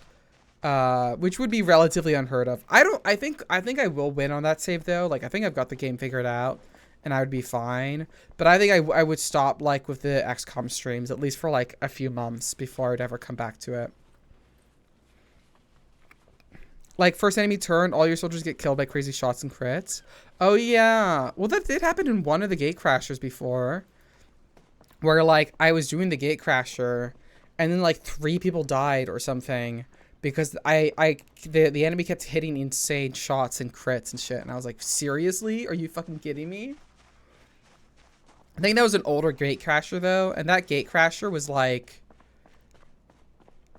which would be relatively unheard of. I think I will win on that save though. Like I think I've got the game figured out, and I would be fine. But I think I would stop like with the XCOM streams at least for like a few months before I'd ever come back to it. Like first enemy turn, all your soldiers get killed by crazy shots and crits. Oh yeah, well that did happen in one of the gate crashers before, where like I was doing the gate crasher. And then like 3 people died or something because the enemy kept hitting insane shots and crits and shit. And I was like, seriously? Are you fucking kidding me? I think that was an older gate crasher though. And that gate crasher was like,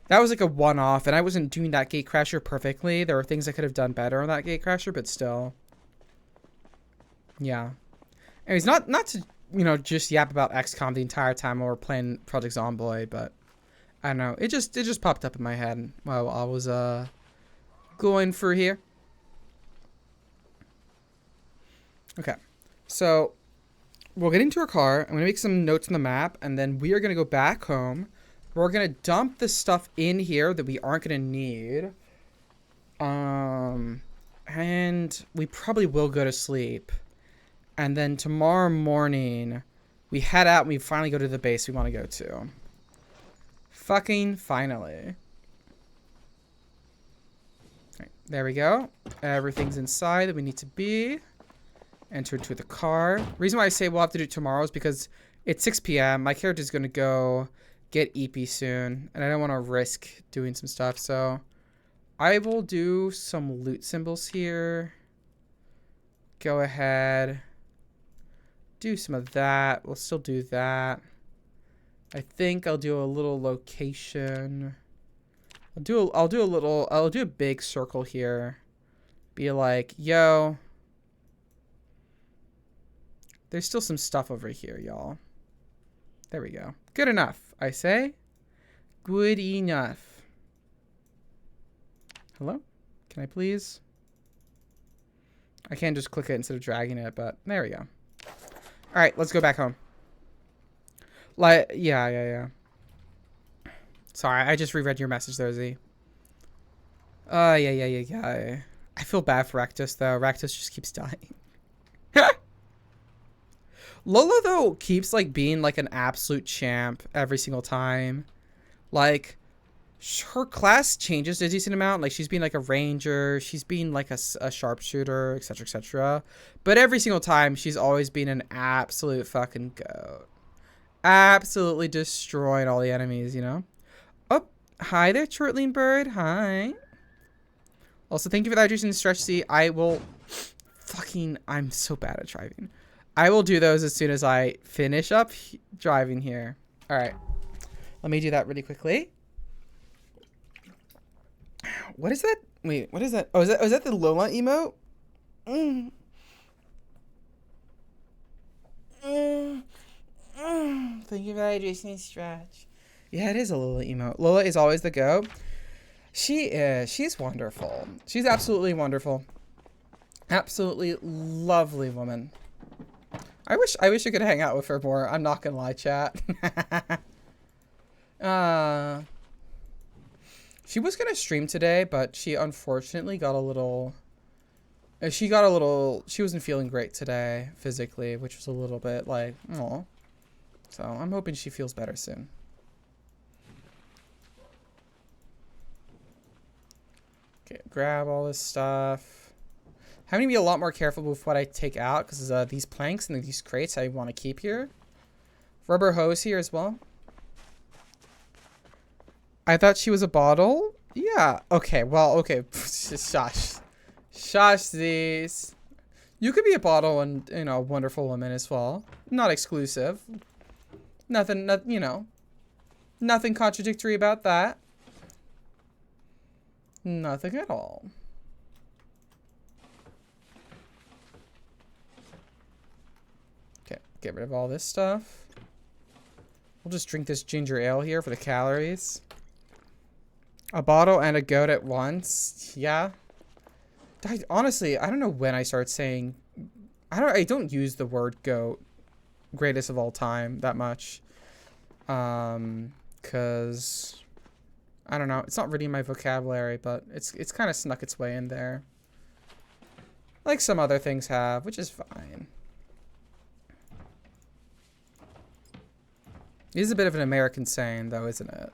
that was like a one-off. And I wasn't doing that gate crasher perfectly. There were things I could have done better on that gate crasher, but still. Yeah. Anyways, not to, you know, just yap about XCOM the entire time while we're playing Project Zomboid, but I don't know. It just popped up in my head while I was going through here. Okay, so we'll get into our car. I'm gonna make some notes on the map, and then we are gonna go back home. We're gonna dump the stuff in here that we aren't gonna need. And we probably will go to sleep. And then tomorrow morning, we head out and we finally go to the base we want to go to. Fucking finally. Right, there we go. Everything's inside that we need to be. Enter into the car. Reason why I say we'll have to do it tomorrow is because it's 6 p.m. My character's going to go get EP soon. And I don't want to risk doing some stuff. So I will do some loot symbols here. Go ahead. Do some of that. We'll still do that. I think I'll do a little location. I'll do a big circle here. Be like, yo, there's still some stuff over here, y'all. There we go. Good enough, I say. Good enough. Hello? Can I please? I can't just click it instead of dragging it, but there we go. All right, let's go back home. Like, yeah. Sorry, I just reread your message there, Z. Yeah. I feel bad for Rakdos, though. Rakdos just keeps dying. Lola, though, keeps, like, being, like, an absolute champ every single time. Like, her class changes a decent amount. Like, she's been, like, a ranger. She's been, like, a sharpshooter, etc., etc. But every single time, she's always been an absolute fucking goat. Absolutely destroying all the enemies, you know? Oh, hi there, Chortling Bird. Hi. Also, thank you for that juice and stretch. See, I will... I'm so bad at driving. I will do those as soon as I finish up driving here. All right. Let me do that really quickly. What is that? Wait, what is that? Oh, is that the Lola emote? Thank you for that, Jason Stretch. Yeah, it is a Lola emote. Lola is always the go. She is. She's wonderful. She's absolutely wonderful. Absolutely lovely woman. I wish I could hang out with her more. I'm not gonna lie, chat. uh, she was gonna stream today, but she unfortunately got a little. She wasn't feeling great today physically, which was a little bit like, oh. So I'm hoping she feels better soon. Okay, grab all this stuff. I'm gonna be a lot more careful with what I take out because these planks and these crates I want to keep here. Rubber hose here as well. I thought she was a bottle. Yeah. Okay. Well. Okay. Shush. Shush these. You could be a bottle and, you know, a wonderful woman as well. Not exclusive. Nothing, you know. Nothing contradictory about that. Nothing at all. Okay, get rid of all this stuff. We'll just drink this ginger ale here for the calories. A bottle and a goat at once. Yeah. Honestly, I don't know when I started saying... I don't use the word goat, greatest of all time, that much. Because... I don't know. It's not really in my vocabulary, but it's kind of snuck its way in there. Like some other things have, which is fine. It is a bit of an American saying, though, isn't it?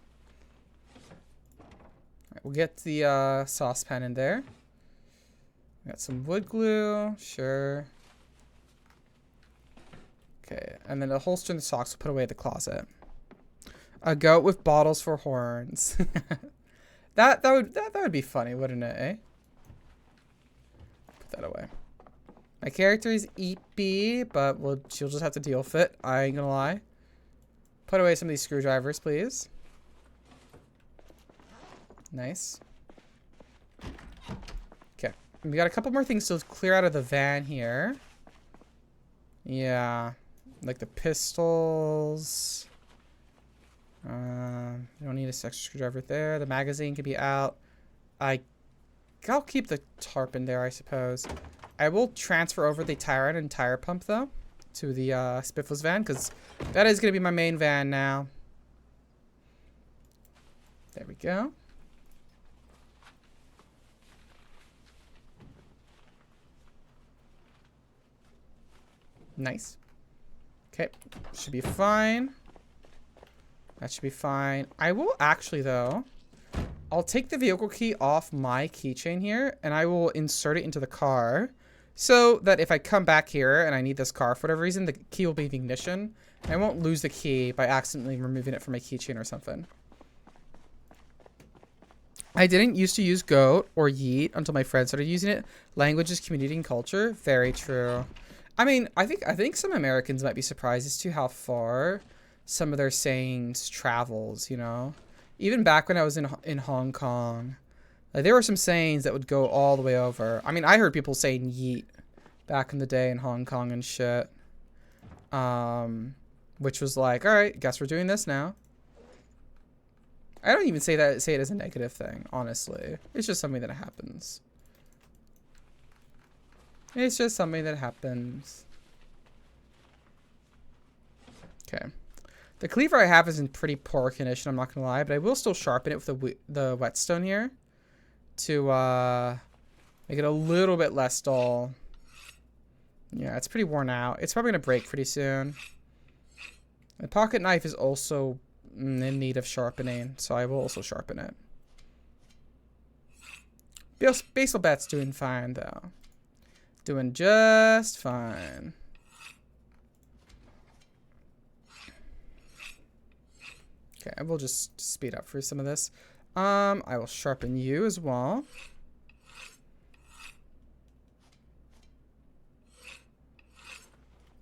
Alright, we'll get the saucepan in there. Got some wood glue, sure. Okay, and then the holster and the socks we'll put away in the closet. A goat with bottles for horns. that would be funny, wouldn't it, eh? Put that away. My character is EP, but she'll just have to deal with it. I ain't gonna lie. Put away some of these screwdrivers, please. Nice. Okay. We got a couple more things to clear out of the van here. Yeah. Like the pistols. You don't need a extra screwdriver there. The magazine can be out. I'll keep the tarp in there, I suppose. I will transfer over the tire iron and tire pump, though, to the Spiffles van, because that is going to be my main van now. There we go. Nice. Okay, should be fine. That should be fine. I will actually, though, I'll take the vehicle key off my keychain here, and I will insert it into the car, so that if I come back here and I need this car for whatever reason, the key will be the ignition, and I won't lose the key by accidentally removing it from my keychain or something. I didn't used to use goat or yeet until my friends started using it. Language is community and culture. Very true. I mean, I think some Americans might be surprised as to how far some of their sayings travels, you know? Even back when I was in Hong Kong, like, there were some sayings that would go all the way over. I mean, I heard people saying yeet back in the day in Hong Kong and shit. Which was like, all right, guess we're doing this now. I don't even say it as a negative thing, honestly. It's just something that happens. It's just something that happens. Okay. The cleaver I have is in pretty poor condition, I'm not gonna lie, but I will still sharpen it with the whetstone here to make it a little bit less dull. Yeah, it's pretty worn out. It's probably gonna break pretty soon. The pocket knife is also in need of sharpening, so I will also sharpen it. Basal Bat's doing fine, though. Doing just fine. Okay, I will just speed up for some of this. I will sharpen you as well.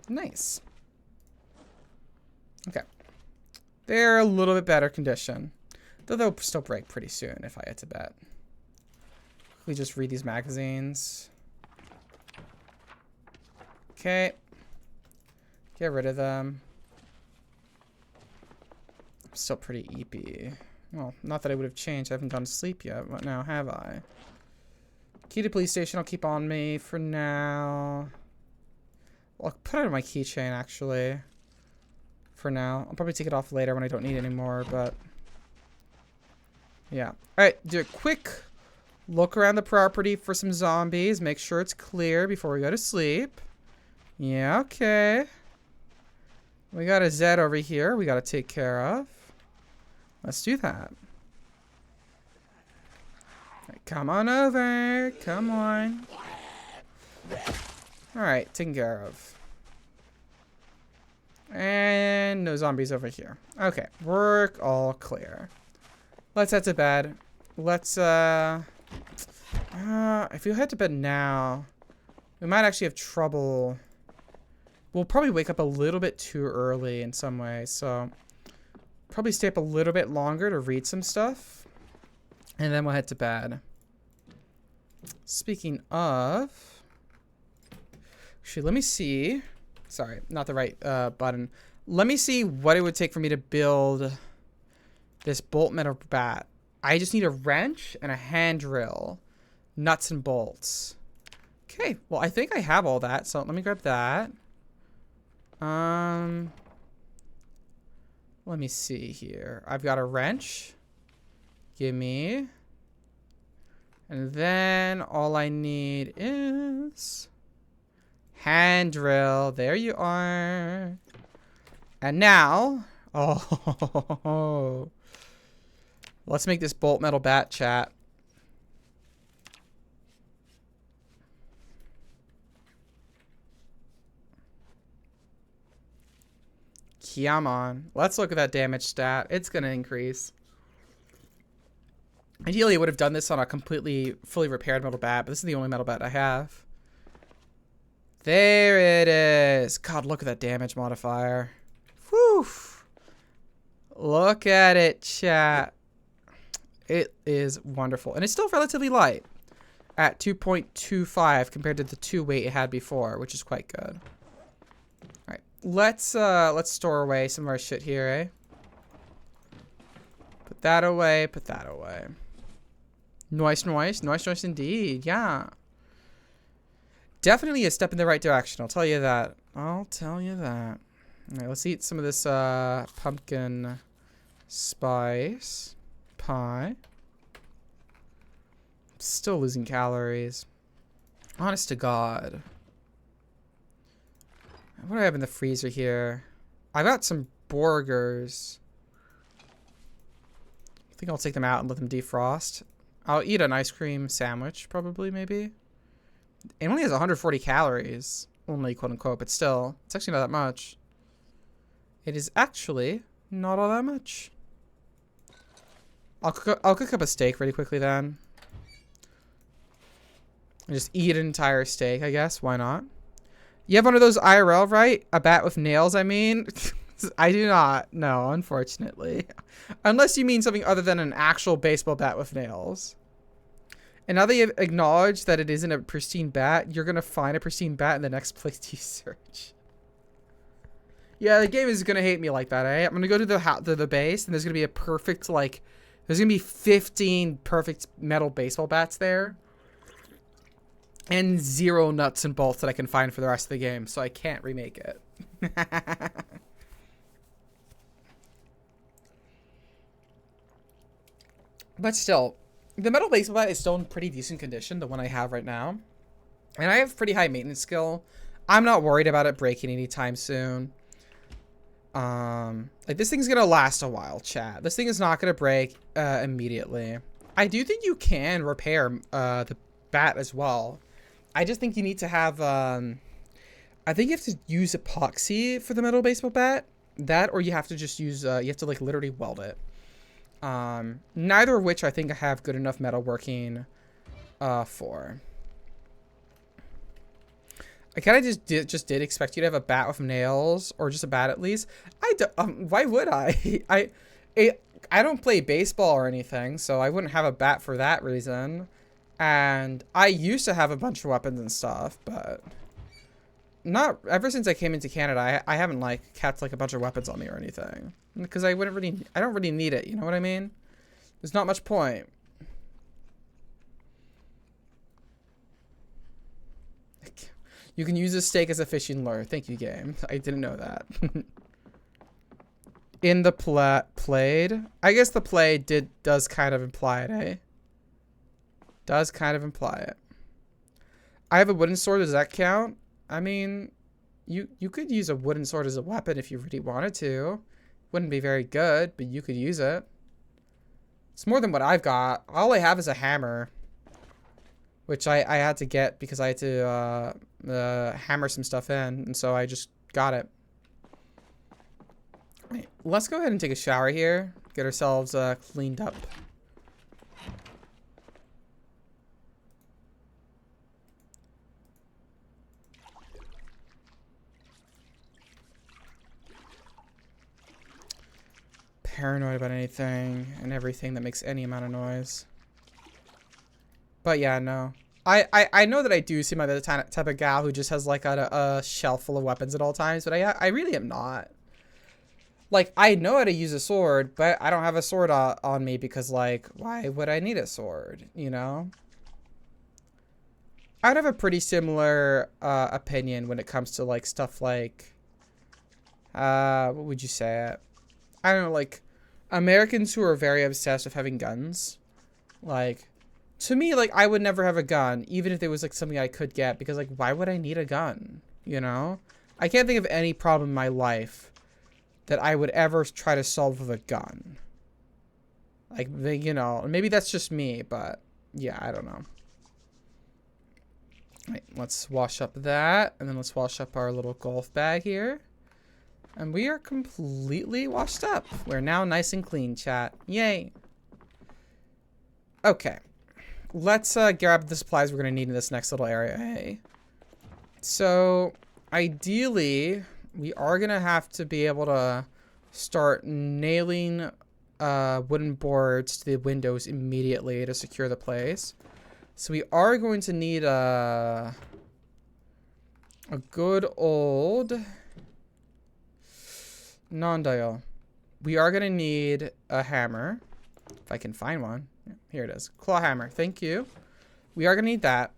Nice. Okay. They're a little bit better condition. Though they'll still break pretty soon if I had to bet. We just read these magazines. Okay. Get rid of them. I'm still pretty eepy. Well, not that I would have changed. I haven't gone to sleep yet, but now have I? Key to police station I'll keep on me for now. I'll put it on my keychain, actually. For now. I'll probably take it off later when I don't need it anymore, but... yeah. Alright, do a quick look around the property for some zombies. Make sure it's clear before we go to sleep. Yeah, okay. We got a Zed over here we gotta take care of. Let's do that. Right, come on over. Come on. Alright, taken care of. And no zombies over here. Okay, work all clear. Let's head to bed. Let's, if we head to bed now, we might actually have trouble. We'll probably wake up a little bit too early in some ways, so probably stay up a little bit longer to read some stuff, and then we'll head to bed. Speaking of, actually, let me see. Sorry, not the right button. Let me see what it would take for me to build this bolt metal bat. I just need a wrench and a hand drill, nuts and bolts. Okay, well, I think I have all that, so let me grab that. Let me see here. I've got a wrench. Gimme. And then all I need is hand drill. There you are. And now, oh, let's make this bolt metal bat, chat. Come on. Let's look at that damage stat. It's going to increase. Ideally, I would have done this on a completely fully repaired metal bat, but this is the only metal bat I have. There it is. God, look at that damage modifier. Whew. Look at it, chat. It is wonderful. And it's still relatively light at 2.25 compared to the 2 weight it had before, which is quite good. All right. Let's store away some of our shit here, eh? Put that away, put that away. Nice, nice, nice, nice indeed. Yeah. Definitely a step in the right direction. I'll tell you that. I'll tell you that. All right, let's eat some of this pumpkin spice pie. Still losing calories. Honest to God. What do I have in the freezer here? I got some burgers. I think I'll take them out and let them defrost. I'll eat an ice cream sandwich, probably, maybe. It only has 140 calories. Only, quote unquote, but still. It's actually not that much. It is actually not all that much. I'll cook up a steak really quickly then. And just eat an entire steak, I guess. Why not? You have one of those IRL, right? A bat with nails, I mean? I do not. No, unfortunately. Unless you mean something other than an actual baseball bat with nails. And now that you've acknowledged that it isn't a pristine bat, you're going to find a pristine bat in the next place you search. Yeah, the game is going to hate me like that, eh? I'm going to go to the base, and there's going to be a perfect, like... There's going to be 15 perfect metal baseball bats there. And 0 nuts and bolts that I can find for the rest of the game, so I can't remake it. But still, the metal baseball bat is still in pretty decent condition, the one I have right now. And I have pretty high maintenance skill. I'm not worried about it breaking anytime soon. Like, this thing's gonna last a while, chat. This thing is not gonna break immediately. I do think you can repair the bat as well. I just think you need to have, I think you have to use epoxy for the metal baseball bat. That, or you have to just use, you have to, like, literally weld it. Neither of which I think I have good enough metal working, for. I kind of just did expect you to have a bat with nails, or just a bat at least. Why would I? I don't play baseball or anything, so I wouldn't have a bat for that reason. And I used to have a bunch of weapons and stuff, but not ever since I came into Canada. I haven't like kept like a bunch of weapons on me or anything, because I don't really need it. You know what I mean? There's not much point. You can use a steak as a fishing lure. Thank you, game. I didn't know that. In the played. I guess the play does kind of imply it, eh? Does kind of imply it. I have a wooden sword. Does that count? I mean, you could use a wooden sword as a weapon if you really wanted to. Wouldn't be very good, but you could use it. It's more than what I've got. All I have is a hammer, which I had to get because I had to hammer some stuff in, and so I just got it. Right, let's go ahead and take a shower here. Get ourselves cleaned up. Paranoid about anything and everything that makes any amount of noise. But yeah, no. I know that I do seem like the type of gal who just has like a shelf full of weapons at all times, but I really am not. Like, I know how to use a sword, but I don't have a sword on me because, like, why would I need a sword, you know? I'd have a pretty similar opinion when it comes to, like, stuff like, what would you say? I don't know, like, Americans who are very obsessed with having guns. Like, to me, like, I would never have a gun, even if there was, like, something I could get, because, like, why would I need a gun, you know? I can't think of any problem in my life that I would ever try to solve with a gun. Like, you know, maybe that's just me, but yeah, I don't know. All right, let's wash up that, and then let's wash up our little golf bag here. And we are completely washed up. We're now nice and clean, chat. Yay. Okay. Let's grab the supplies we're going to need in this next little area. Hey. So, ideally, we are going to have to be able to start nailing wooden boards to the windows immediately to secure the place. So we are going to need a good old non-dial. We are going to need a hammer. If I can find one. Here it is. Claw hammer. Thank you. We are going to need that.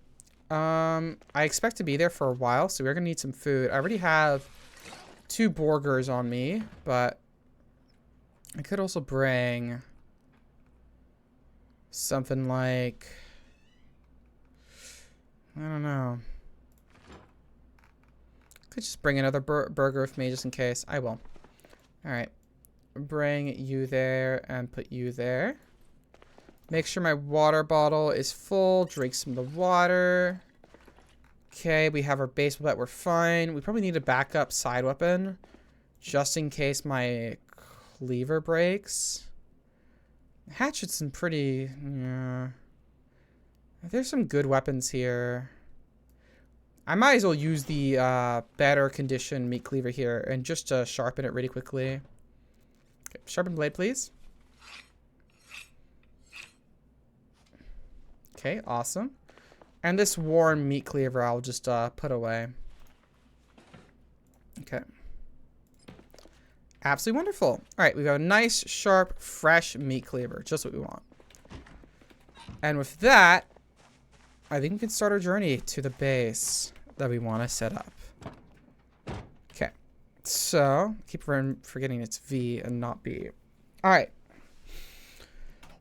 I expect to be there for a while, so we're going to need some food. I already have 2 burgers on me, but I could also bring something like, I don't know. Could just bring another burger with me just in case. I will. All right. Bring you there and put you there. Make sure my water bottle is full. Drink some of the water. Okay, we have our baseball bat. We're fine. We probably need a backup side weapon just in case my cleaver breaks. Hatchet's some pretty... yeah. There's some good weapons here. I might as well use the better condition meat cleaver here and just sharpen it really quickly. Okay, sharpen blade, please. Okay, awesome. And this worn meat cleaver I'll just put away. Okay. Absolutely wonderful. All right, we've got a nice, sharp, fresh meat cleaver. Just what we want. And with that, I think we can start our journey to the base that we want to set up. Okay. So, keep forgetting it's V and not B. All right.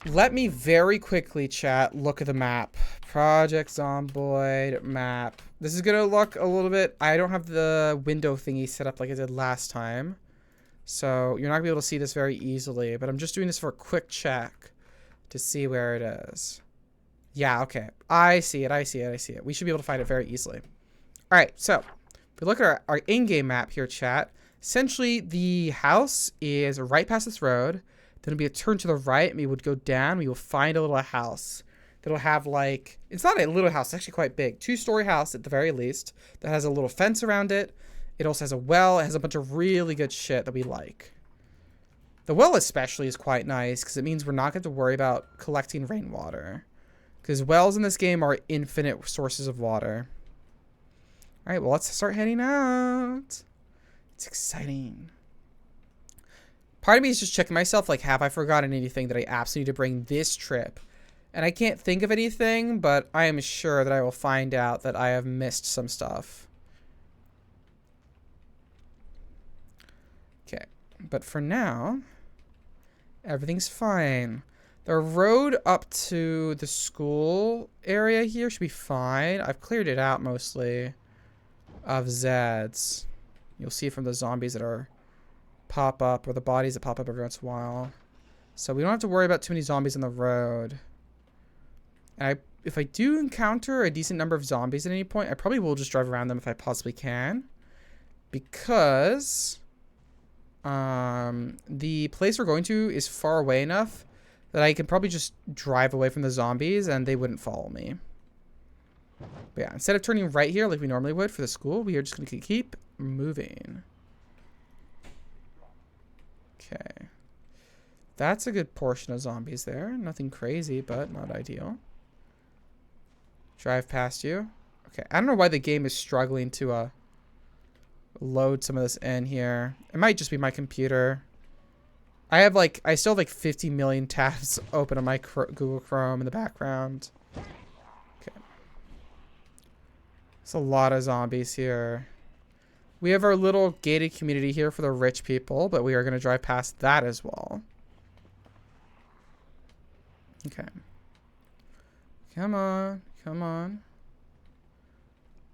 Let me very quickly, chat, look at the map. Project Zomboid map. This is going to look a little bit... I don't have the window thingy set up like I did last time. So you're not going to be able to see this very easily. But I'm just doing this for a quick check to see where it is. Yeah, okay. I see it. I see it. I see it. We should be able to find it very easily. All right. So if we look at our in-game map here, chat. Essentially, the house is right past this road. Then it'll be a turn to the right, and we would go down. We will find a little house that'll have, like, it's not a little house, it's actually quite big. 2-story house at the very least that has a little fence around it. It also has a well. It has a bunch of really good shit that we like. The well especially is quite nice because it means we're not going to worry about collecting rainwater. Because wells in this game are infinite sources of water. All right, well, let's start heading out. It's exciting. Part of me is just checking myself, like, have I forgotten anything that I absolutely need to bring this trip? And I can't think of anything, but I am sure that I will find out that I have missed some stuff. But for now, everything's fine. The road up to the school area here should be fine. I've cleared it out mostly of Zeds. You'll see from the zombies that are pop up, or the bodies that pop up every once in a while. So we don't have to worry about too many zombies on the road. And if I do encounter a decent number of zombies at any point, I probably will just drive around them if I possibly can. Because the place we're going to is far away enough that I can probably just drive away from the zombies and they wouldn't follow me. But yeah, instead of turning right here like we normally would for the school, we are just going to keep moving. Okay. That's a good portion of zombies there. Nothing crazy, but not ideal. Drive past you. Okay, I don't know why the game is struggling to load some of this in here. It might just be my computer. I still have like 50 million tabs open on my Google Chrome in the background. Okay. There's a lot of zombies here. We have our little gated community here for the rich people, but we are going to drive past that as well. Okay. Come on. Come on.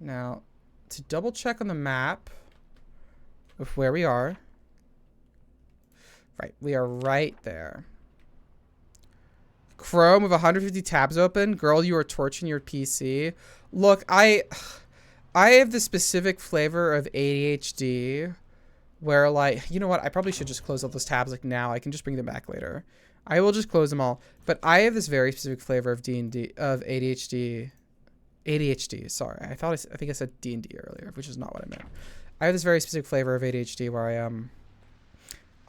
Now, to double check on the map of where we are. Right, we are right there. Chrome with 150 tabs open. Girl, you are torching your PC. Look, I have the specific flavor of ADHD where, like, you know what? I probably should just close all those tabs like now. I can just bring them back later. I will just close them all. But I have this very specific flavor of ADHD. ADHD, sorry. I think I said D&D earlier, which is not what I meant. I have this very specific flavor of ADHD where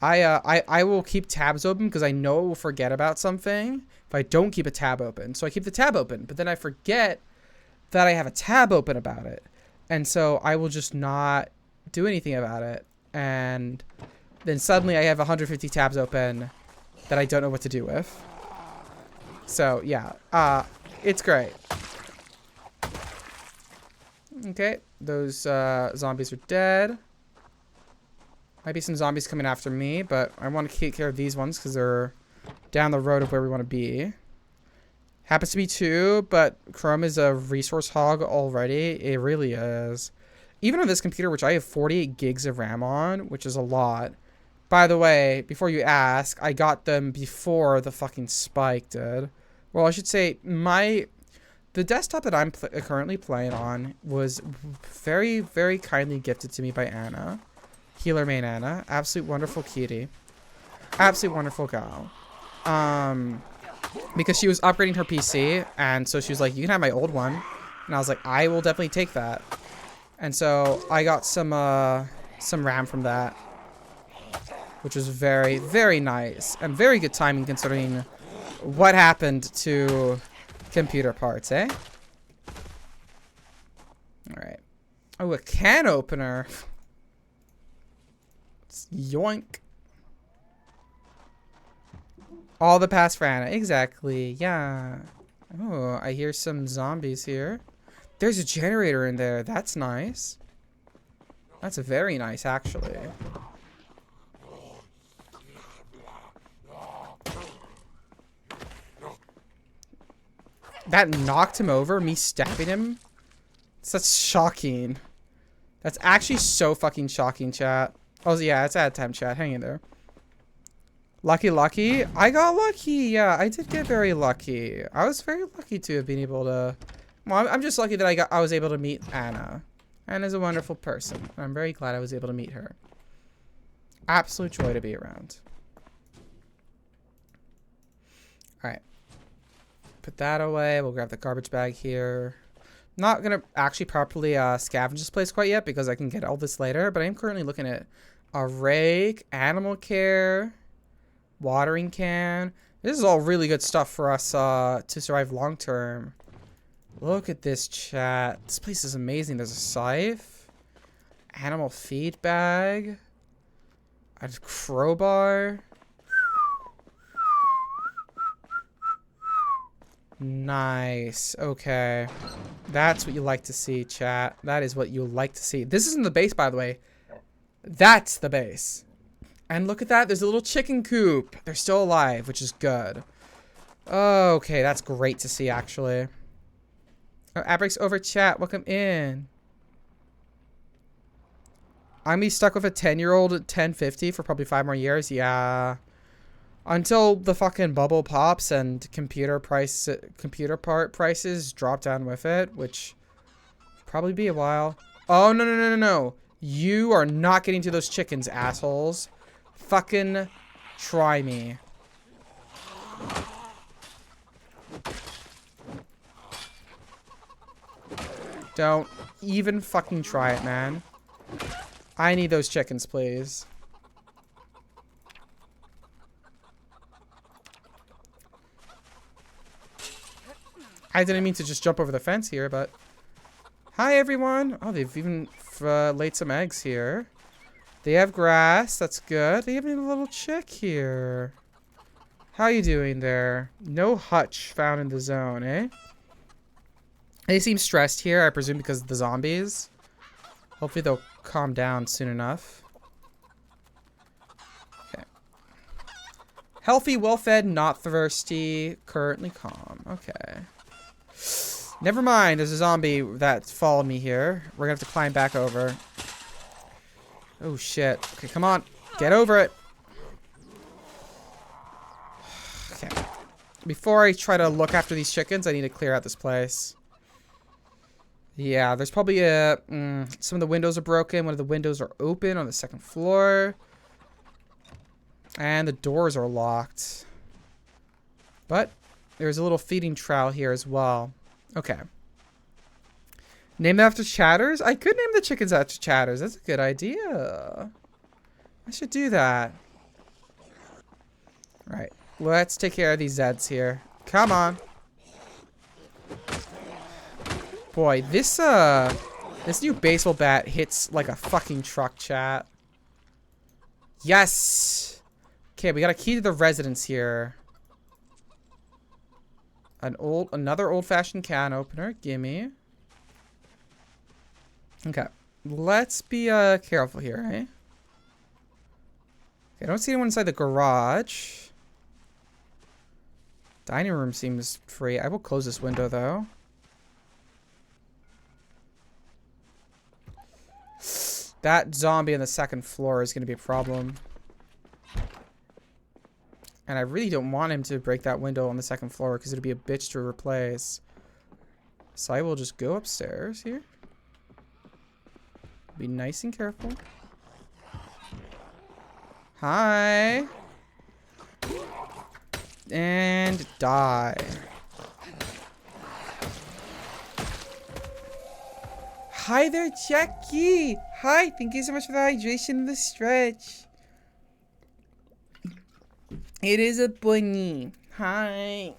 I will keep tabs open because I know I will forget about something if I don't keep a tab open. So I keep the tab open, but then I forget that I have a tab open about it. And so I will just not do anything about it. And then suddenly I have 150 tabs open that I don't know what to do with. So yeah, it's great. Okay, those zombies are dead. Might be some zombies coming after me, but I want to take care of these ones because they're down the road of where we want to be. Happens to be two, but Chrome is a resource hog already. It really is. Even on this computer, which I have 48 gigs of RAM on, which is a lot. By the way, before you ask, I got them before the fucking spike did. Well, I should say the desktop that I'm currently playing on was very, very kindly gifted to me by Anna. Healer main Anna. Absolute wonderful cutie. Absolute wonderful gal. Because she was upgrading her PC, and so she was like, you can have my old one. And I was like, I will definitely take that. And so I got some RAM from that, which was very, very nice and very good timing considering what happened to computer parts, eh? Alright. Oh, a can opener. Yoink. All the past for Anna. Exactly. Yeah. Oh, I hear some zombies here. There's a generator in there. That's nice. That's very nice, actually. That knocked him over, me stabbing him. That's shocking. That's actually so fucking shocking, chat. Oh, yeah, it's ad time, chat. Hang in there. Lucky. I got lucky. Yeah, I did get very lucky. I was very lucky to have been able to... Well, I'm just lucky that I was able to meet Anna. Anna's a wonderful person. I'm very glad I was able to meet her. Absolute joy to be around. Alright. Put that away. We'll grab the garbage bag here. Not gonna actually properly scavenge this place quite yet because I can get all this later, but I'm currently looking at a rake, animal care, watering can. This is all really good stuff for us to survive long term. Look at this, chat. This place is amazing. There's a scythe, animal feed bag, a crowbar. Nice. Okay. That's what you like to see, chat. That is what you like to see. This isn't the base, by the way. That's the base. And look at that. There's a little chicken coop. They're still alive, which is good. Okay, that's great to see, actually. Oh, Abrix over chat. Welcome in. I'm gonna be stuck with a 10-year-old at 1050 for probably 5 more years. Yeah. Until the fucking bubble pops and computer part prices drop down with it, which probably be a while. Oh, no, no, no, no, no. You are not getting to those chickens, assholes. Fucking try me. Don't even fucking try it, man. I need those chickens, please. I didn't mean to just jump over the fence here, but... Hi, everyone. Oh, they've even laid some eggs here. They have grass. That's good. They have a little chick here. How you doing there? No hutch found in the zone, eh? They seem stressed here, I presume because of the zombies. Hopefully they'll calm down soon enough. Okay. Healthy, well-fed, not thirsty, currently calm. Okay. Never mind, there's a zombie that followed me here. We're gonna have to climb back over. Oh shit. Okay, come on. Get over it. Okay. Before I try to look after these chickens, I need to clear out this place. Yeah, there's probably some of the windows are broken. One of the windows are open on the second floor. And the doors are locked. But there's a little feeding trowel here as well. Okay. Name it after Chatters? I could name the chickens after Chatters. That's a good idea. I should do that. Right. Let's take care of these Zeds here. Come on. Boy, this new baseball bat hits like a fucking truck, chat. Yes. Okay, we got a key to the residence here. Another old-fashioned can opener. Gimme. Okay. Let's be careful here, eh? Okay, I don't see anyone inside the garage. Dining room seems free. I will close this window though. That zombie on the second floor is going to be a problem. And I really don't want him to break that window on the second floor because it'll be a bitch to replace. So I will just go upstairs here. Be nice and careful. Hi. And die. Hi there, Jackie. Hi, thank you so much for the hydration and the stretch. It is a bunny. Hi.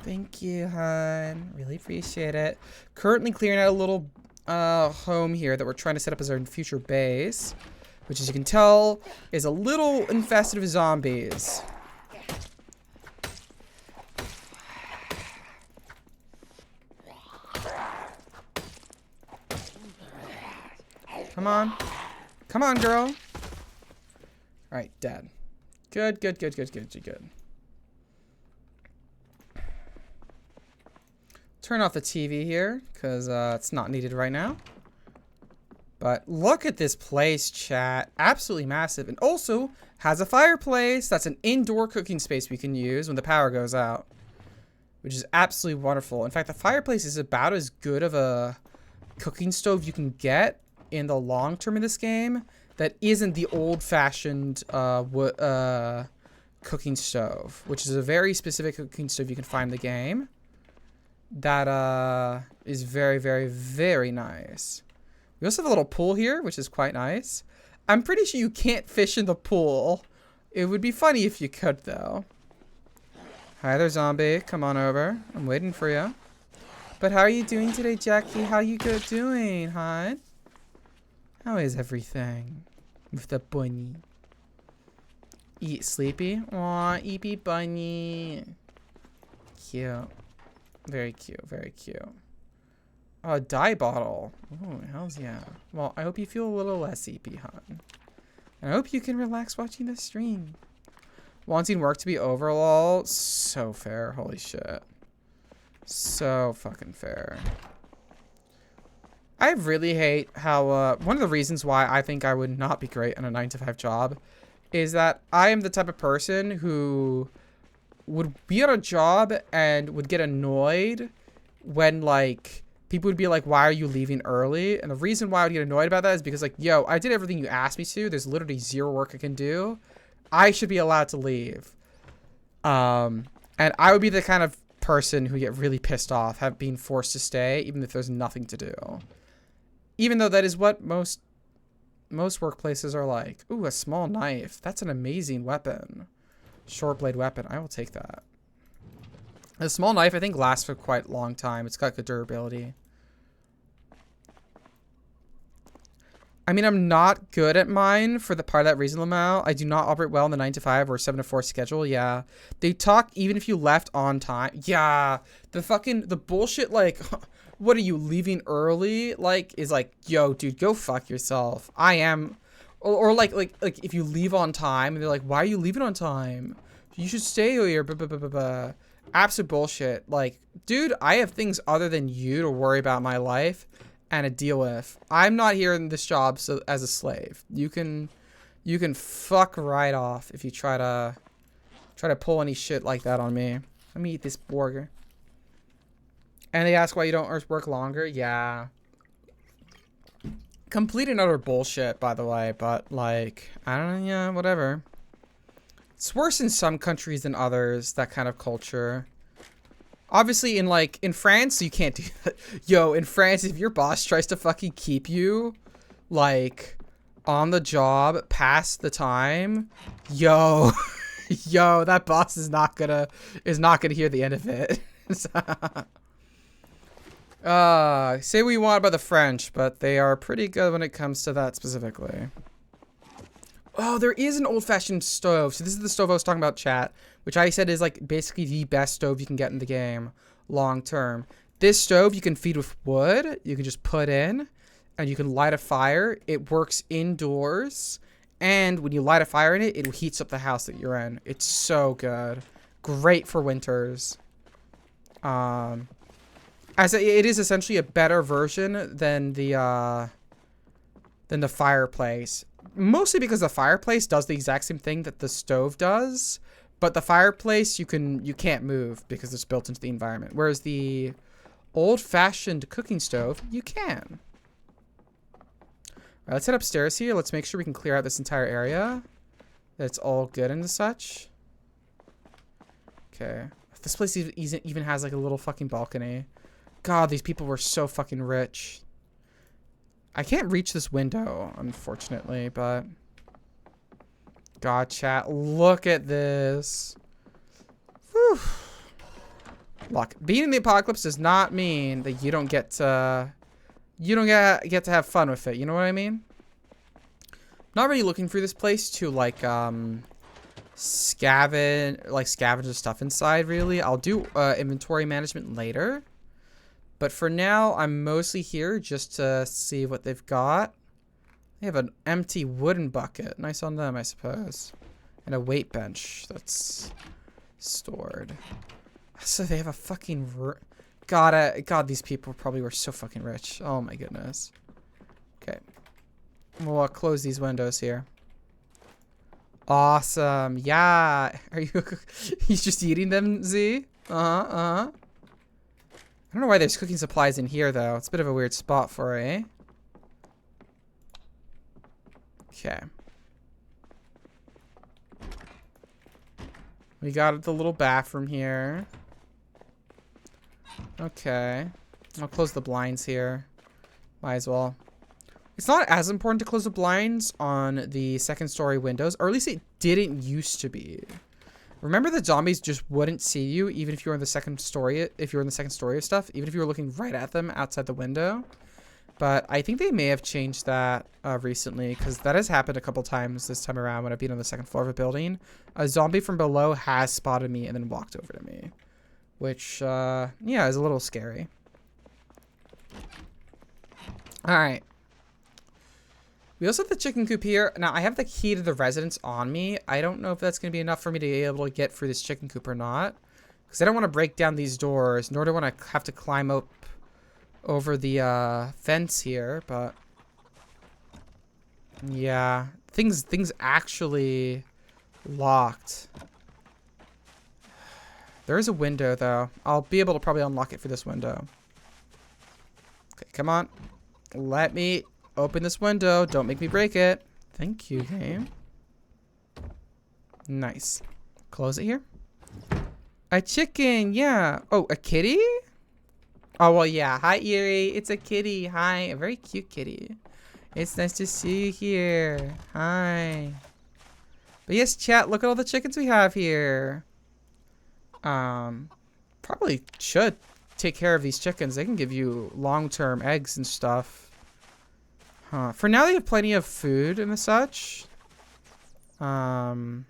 Thank you, hon. Really appreciate it. Currently clearing out a little home here that we're trying to set up as our future base, which, as you can tell, is a little infested with zombies. Come on. Come on, girl. Alright, dead. Good, good, good, good, good, good. Turn off the TV here, because it's not needed right now. But look at this place, chat. Absolutely massive. And also has a fireplace. That's an indoor cooking space we can use when the power goes out. Which is absolutely wonderful. In fact, the fireplace is about as good of a cooking stove you can get in the long term of this game that isn't the old-fashioned cooking stove, which is a very specific cooking stove you can find in the game that is very, very, very nice. We also have a little pool here, which is quite nice. I'm pretty sure you can't fish in the pool. It would be funny if you could, though. Hi there, zombie. Come on over. I'm waiting for you. But how are you doing today, Jackie? How you doing, hon? How is everything with the bunny? Eat sleepy? Aw, eepy bunny. Cute. Very cute, very cute. A dye bottle. Oh, hells yeah. Well, I hope you feel a little less EP, hon. And I hope you can relax watching this stream. Wanting work to be over, lol. So fair. Holy shit. So fucking fair. I really hate how, one of the reasons why I think I would not be great in a 9-to-5 job is that I am the type of person who would be on a job and would get annoyed when, like, people would be like, why are you leaving early? And the reason why I would get annoyed about that is because, like, yo, I did everything you asked me to. There's literally zero work I can do. I should be allowed to leave. And I would be the kind of person who get really pissed off being forced to stay, even if there's nothing to do. Even though that is what most workplaces are like. Ooh, a small knife. That's an amazing weapon. Short blade weapon. I will take that. A small knife, I think, lasts for quite a long time. It's got good durability. I mean, I'm not good at mine for the part of that reason, Lamau. I do not operate well in the 9-to-5 or 7-to-4 schedule. Yeah. They talk even if you left on time. Yeah. The bullshit, like, what are you, leaving early? Like, is like, yo, dude, go fuck yourself. I am. Or like if you leave on time and they're like, why are you leaving on time? You should stay here. Absolute bullshit. Like, dude, I have things other than you to worry about my life and to deal with. I'm not here in this job as a slave. You can fuck right off if you try to pull any shit like that on me. Let me eat this burger. And they ask why you don't work longer. Yeah. Complete and utter bullshit, by the way, but like, I don't know, yeah, whatever. It's worse in some countries than others, that kind of culture. Obviously, in France, you can't do that. Yo, in France, if your boss tries to fucking keep you, like, on the job past the time, yo, yo, that boss is not gonna hear the end of it. Say what you want about the French, but they are pretty good when it comes to that specifically. Oh, there is an old-fashioned stove. So this is the stove I was talking about, chat, which I said is like basically the best stove you can get in the game long term. This stove you can feed with wood. You can just put in and you can light a fire. It works indoors. And when you light a fire in it, it heats up the house that you're in. It's so good. Great for winters. It is essentially a better version than the fireplace. Mostly because the fireplace does the exact same thing that the stove does, but the fireplace you can't move because it's built into the environment. Whereas the old-fashioned cooking stove, you can. All right, let's head upstairs here. Let's make sure we can clear out this entire area. That's all good and such. Okay. This place even has like a little fucking balcony. God, these people were so fucking rich. I can't reach this window, unfortunately, but... God, chat, look at this. Whew. Look, being in the apocalypse does not mean that you don't get to... get to have fun with it, you know what I mean? Not really looking through this place to, like, scavenge the stuff inside, really. I'll do inventory management later. But for now, I'm mostly here just to see what they've got. They have an empty wooden bucket. Nice on them, I suppose. And a weight bench that's stored. So they have a fucking... God, these people probably were so fucking rich. Oh my goodness. Okay. We'll close these windows here. Awesome. Yeah. Are you... He's just eating them, Z? Uh-huh. I don't know why there's cooking supplies in here, though. It's a bit of a weird spot for it, Okay. We got the little bathroom here. Okay. I'll close the blinds here. Might as well. It's not as important to close the blinds on the second story windows, or at least it didn't used to be. Remember the zombies just wouldn't see you even if you were in the second story, of stuff, even if you were looking right at them outside the window. But I think they may have changed that recently, because that has happened a couple times this time around when I've been on the second floor of a building. A zombie from below has spotted me and then walked over to me, which, yeah, is a little scary. Alright. We also have the chicken coop here. Now, I have the key to the residence on me. I don't know if that's going to be enough for me to be able to get through this chicken coop or not. Because I don't want to break down these doors, nor do I want to have to climb up over the fence here, but... yeah. Things actually locked. There is a window, though. I'll be able to probably unlock it for this window. Okay, come on. Let me open this window. Don't make me break it. Thank you, game. Nice. Close it here. A chicken, yeah. Oh, a kitty? Oh, well, yeah. Hi, Eerie. It's a kitty. Hi. A very cute kitty. It's nice to see you here. Hi. But yes, chat, look at all the chickens we have here. Probably should take care of these chickens. They can give you long-term eggs and stuff. Huh. For now, they have plenty of food and such. Alright,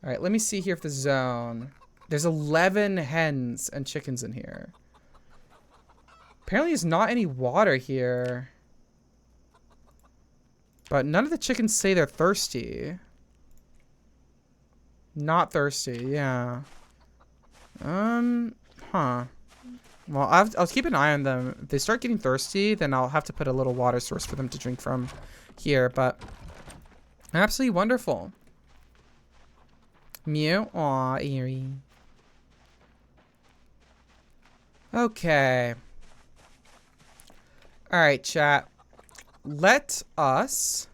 let me see here if the zone... There's 11 hens and chickens in here. Apparently there's not any water here. But none of the chickens say they're thirsty. Not thirsty, yeah. Huh. Well, I'll keep an eye on them. If they start getting thirsty, then I'll have to put a little water source for them to drink from here. But absolutely wonderful. Mew. Aw, Eerie. Okay. Alright, chat. Let us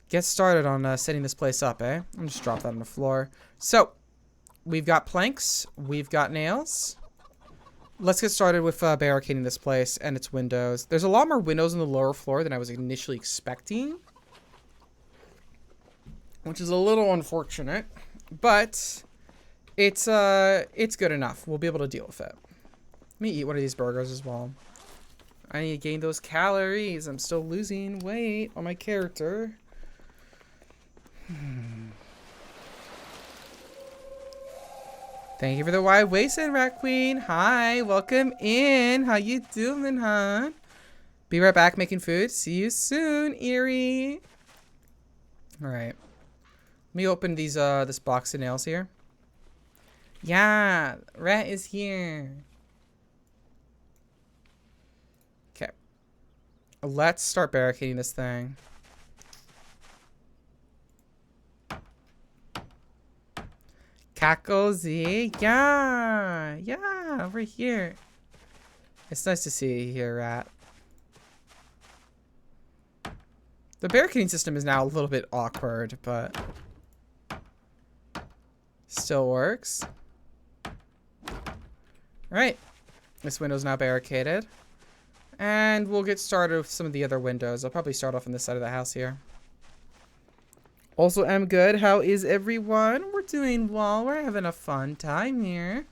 get started on setting this place up, eh? I'll just drop that on the floor. So, we've got planks. We've got nails. Let's get started with barricading this place and its windows. There's a lot more windows on the lower floor than I was initially expecting, which is a little unfortunate, but it's good enough. We'll be able to deal with it. Let me eat one of these burgers as well. I need to gain those calories. I'm still losing weight on my character. Thank you for the wide waistband, Rat Queen. Hi, welcome in. How you doing, hon? Be right back making food. See you soon, Eerie. All right. Let me open these this box of nails here. Yeah, Rat is here. Okay. Let's start barricading this thing. Cackle-Z. Yeah. Yeah, over here. It's nice to see you here, Rat. The barricading system is now a little bit awkward, but still works. Alright. This window's now barricaded. And we'll get started with some of the other windows. I'll probably start off on this side of the house here. Also, I'm good. How is everyone? We're doing well. We're having a fun time here.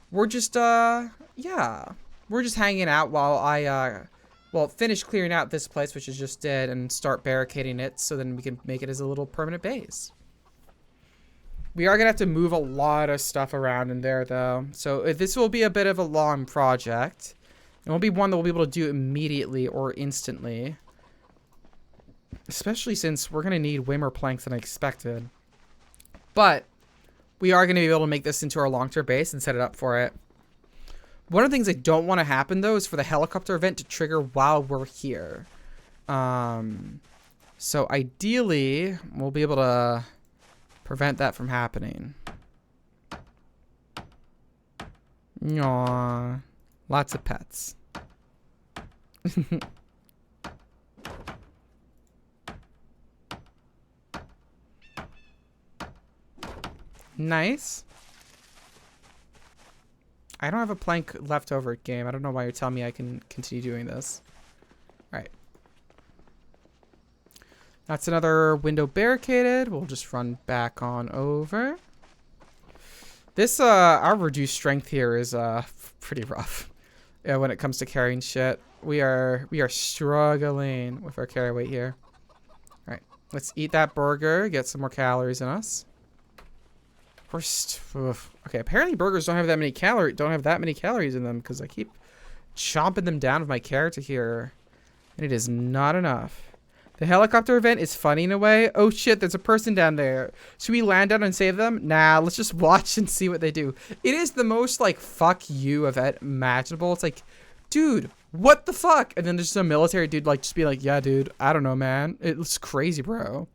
We're just, yeah. We're just hanging out while I, well, finish clearing out this place, which is just dead, and start barricading it so then we can make it as a little permanent base. We are going to have to move a lot of stuff around in there, though. So this will be a bit of a long project. It won't be one that we'll be able to do immediately or instantly. Especially since we're going to need way more planks than I expected. But we are going to be able to make this into our long-term base and set it up for it. One of the things I don't want to happen, though, is for the helicopter event to trigger while we're here. So ideally, we'll be able to prevent that from happening. Aww. Lots of pets. Nice. I don't have a plank left over, game. I don't know why you're telling me I can continue doing this. Alright. That's another window barricaded. We'll just run back on over. This, our reduced strength here is, pretty rough. Yeah, when it comes to carrying shit. We are struggling with our carry weight here. Alright. Let's eat that burger. Get some more calories in us. Okay, apparently burgers don't have that many calories in them because I keep chomping them down with my character here. And it is not enough. The helicopter event is funny in a way. Oh shit, there's a person down there. Should we land down and save them? Nah, let's just watch and see what they do. It is the most like fuck you event imaginable. It's like, dude, what the fuck? And then there's some military dude like just be like, yeah, dude, I don't know, man. It's crazy, bro.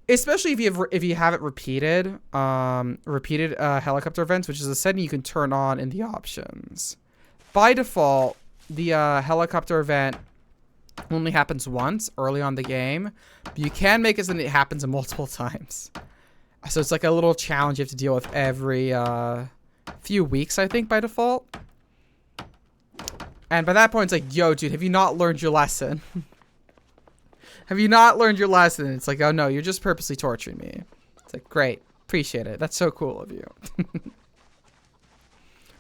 Especially if you have it repeated helicopter events, which is a setting you can turn on in the options. By default, the helicopter event only happens once early on the game, but you can make it so that it happens multiple times. So it's like a little challenge you have to deal with every few weeks, I think, by default. And by that point, it's like, yo, dude, have you not learned your lesson? Have you not learned your lesson? It's like, oh no, you're just purposely torturing me. It's like, great, appreciate it. That's so cool of you.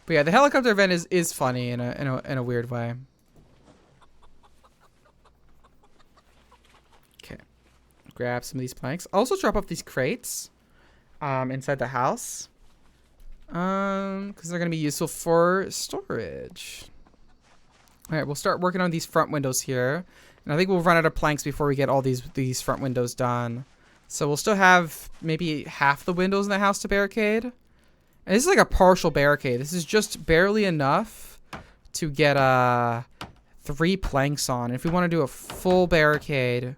But yeah, the helicopter event is funny in a weird way. Okay, grab some of these planks. I'll also drop off these crates, inside the house, because they're gonna be useful for storage. All right, we'll start working on these front windows here. And I think we'll run out of planks before we get all these front windows done. So we'll still have maybe half the windows in the house to barricade. And this is like a partial barricade. This is just barely enough to get 3 planks on. If we want to do a full barricade,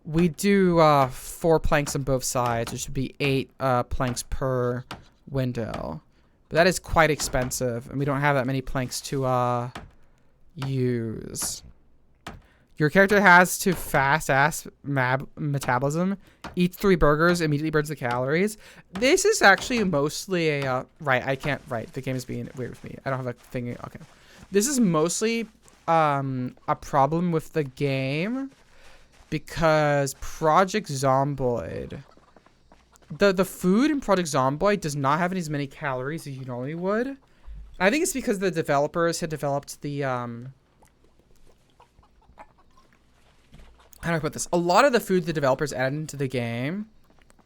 we do 4 planks on both sides, which would be 8 planks per window. But that is quite expensive, and we don't have that many planks to use. Your character has to fast-ass metabolism. Eats 3 burgers, immediately burns the calories. This is actually mostly a... right, the game is being weird with me. I don't have a thing... Okay. This is mostly a problem with the game because Project Zomboid... The food in Project Zomboid does not have as many calories as you normally would. I think it's because the developers had developed the... How do I put this? A lot of the food the developers added into the game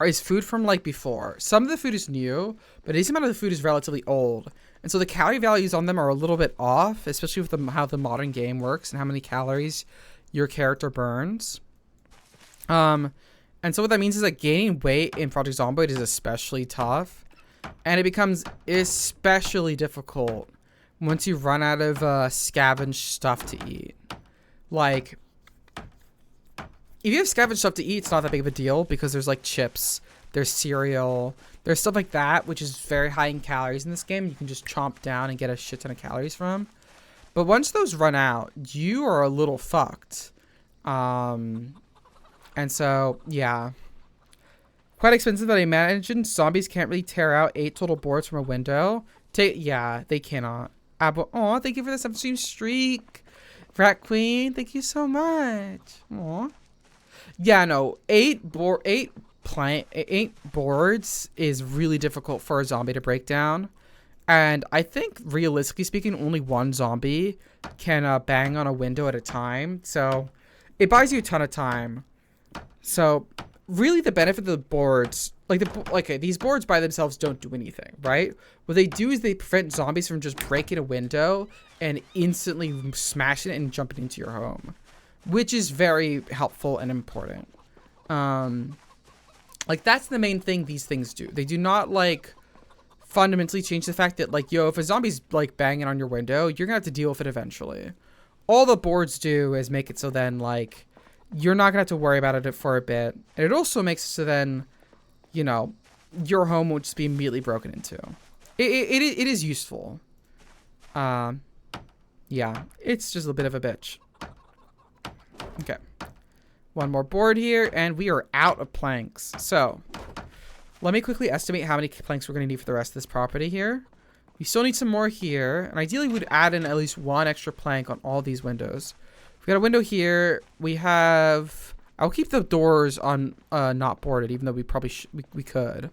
is food from like before. Some of the food is new, but a decent amount of the food is relatively old. And so the calorie values on them are a little bit off, especially with how the modern game works and how many calories your character burns. And so what that means is that gaining weight in Project Zomboid is especially tough. And it becomes especially difficult once you run out of scavenged stuff to eat. Like... if you have scavenged stuff to eat, it's not that big of a deal because there's like chips, there's cereal, there's stuff like that, which is very high in calories in this game. You can just chomp down and get a shit ton of calories from. But once those run out, you are a little fucked. And so, yeah. Quite expensive, but I imagine zombies can't really tear out 8 total boards from a window. Yeah, they cannot. Oh, thank you for the 7-stream streak. Rat Queen, thank you so much. Aw. Yeah, no, 8 boards is really difficult for a zombie to break down. And I think, realistically speaking, only 1 zombie can bang on a window at a time. So it buys you a ton of time. So really the benefit of the boards, these boards by themselves don't do anything, right? What they do is they prevent zombies from just breaking a window and instantly smashing it and jumping into your home, which is very helpful and important. Like, that's the main thing these things do. They do not, like, fundamentally change the fact that, like, yo, if a zombie's, like, banging on your window, you're gonna have to deal with it eventually. All the boards do is make it so then, like, you're not gonna have to worry about it for a bit. And it also makes it so then, you know, your home will just be immediately broken into. It is useful. Yeah, it's just a bit of a bitch. Okay. 1 more board here, and we are out of planks. So, let me quickly estimate how many planks we're going to need for the rest of this property here. We still need some more here, and ideally we'd add in at least 1 extra plank on all these windows. We got a window here. We have... I'll keep the doors on not boarded, even though we probably we could.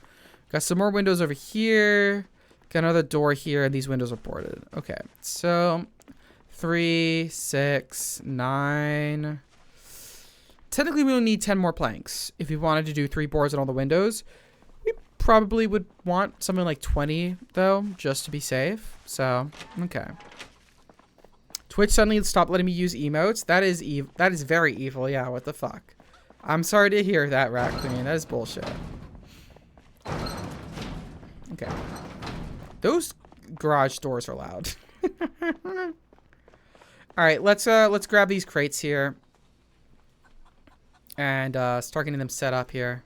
Got some more windows over here. Got another door here, and these windows are boarded. Okay, so 3, 6, 9... Technically, we will need 10 more planks if we wanted to do 3 boards on all the windows. probably would want something like 20 though, just to be safe. So, okay. Twitch suddenly stopped letting me use emotes. That is very evil. Yeah, what the fuck? I'm sorry to hear that, Raccoon. That is bullshit. Okay. Those garage doors are loud. All right, let's grab these crates here and start getting them set up here.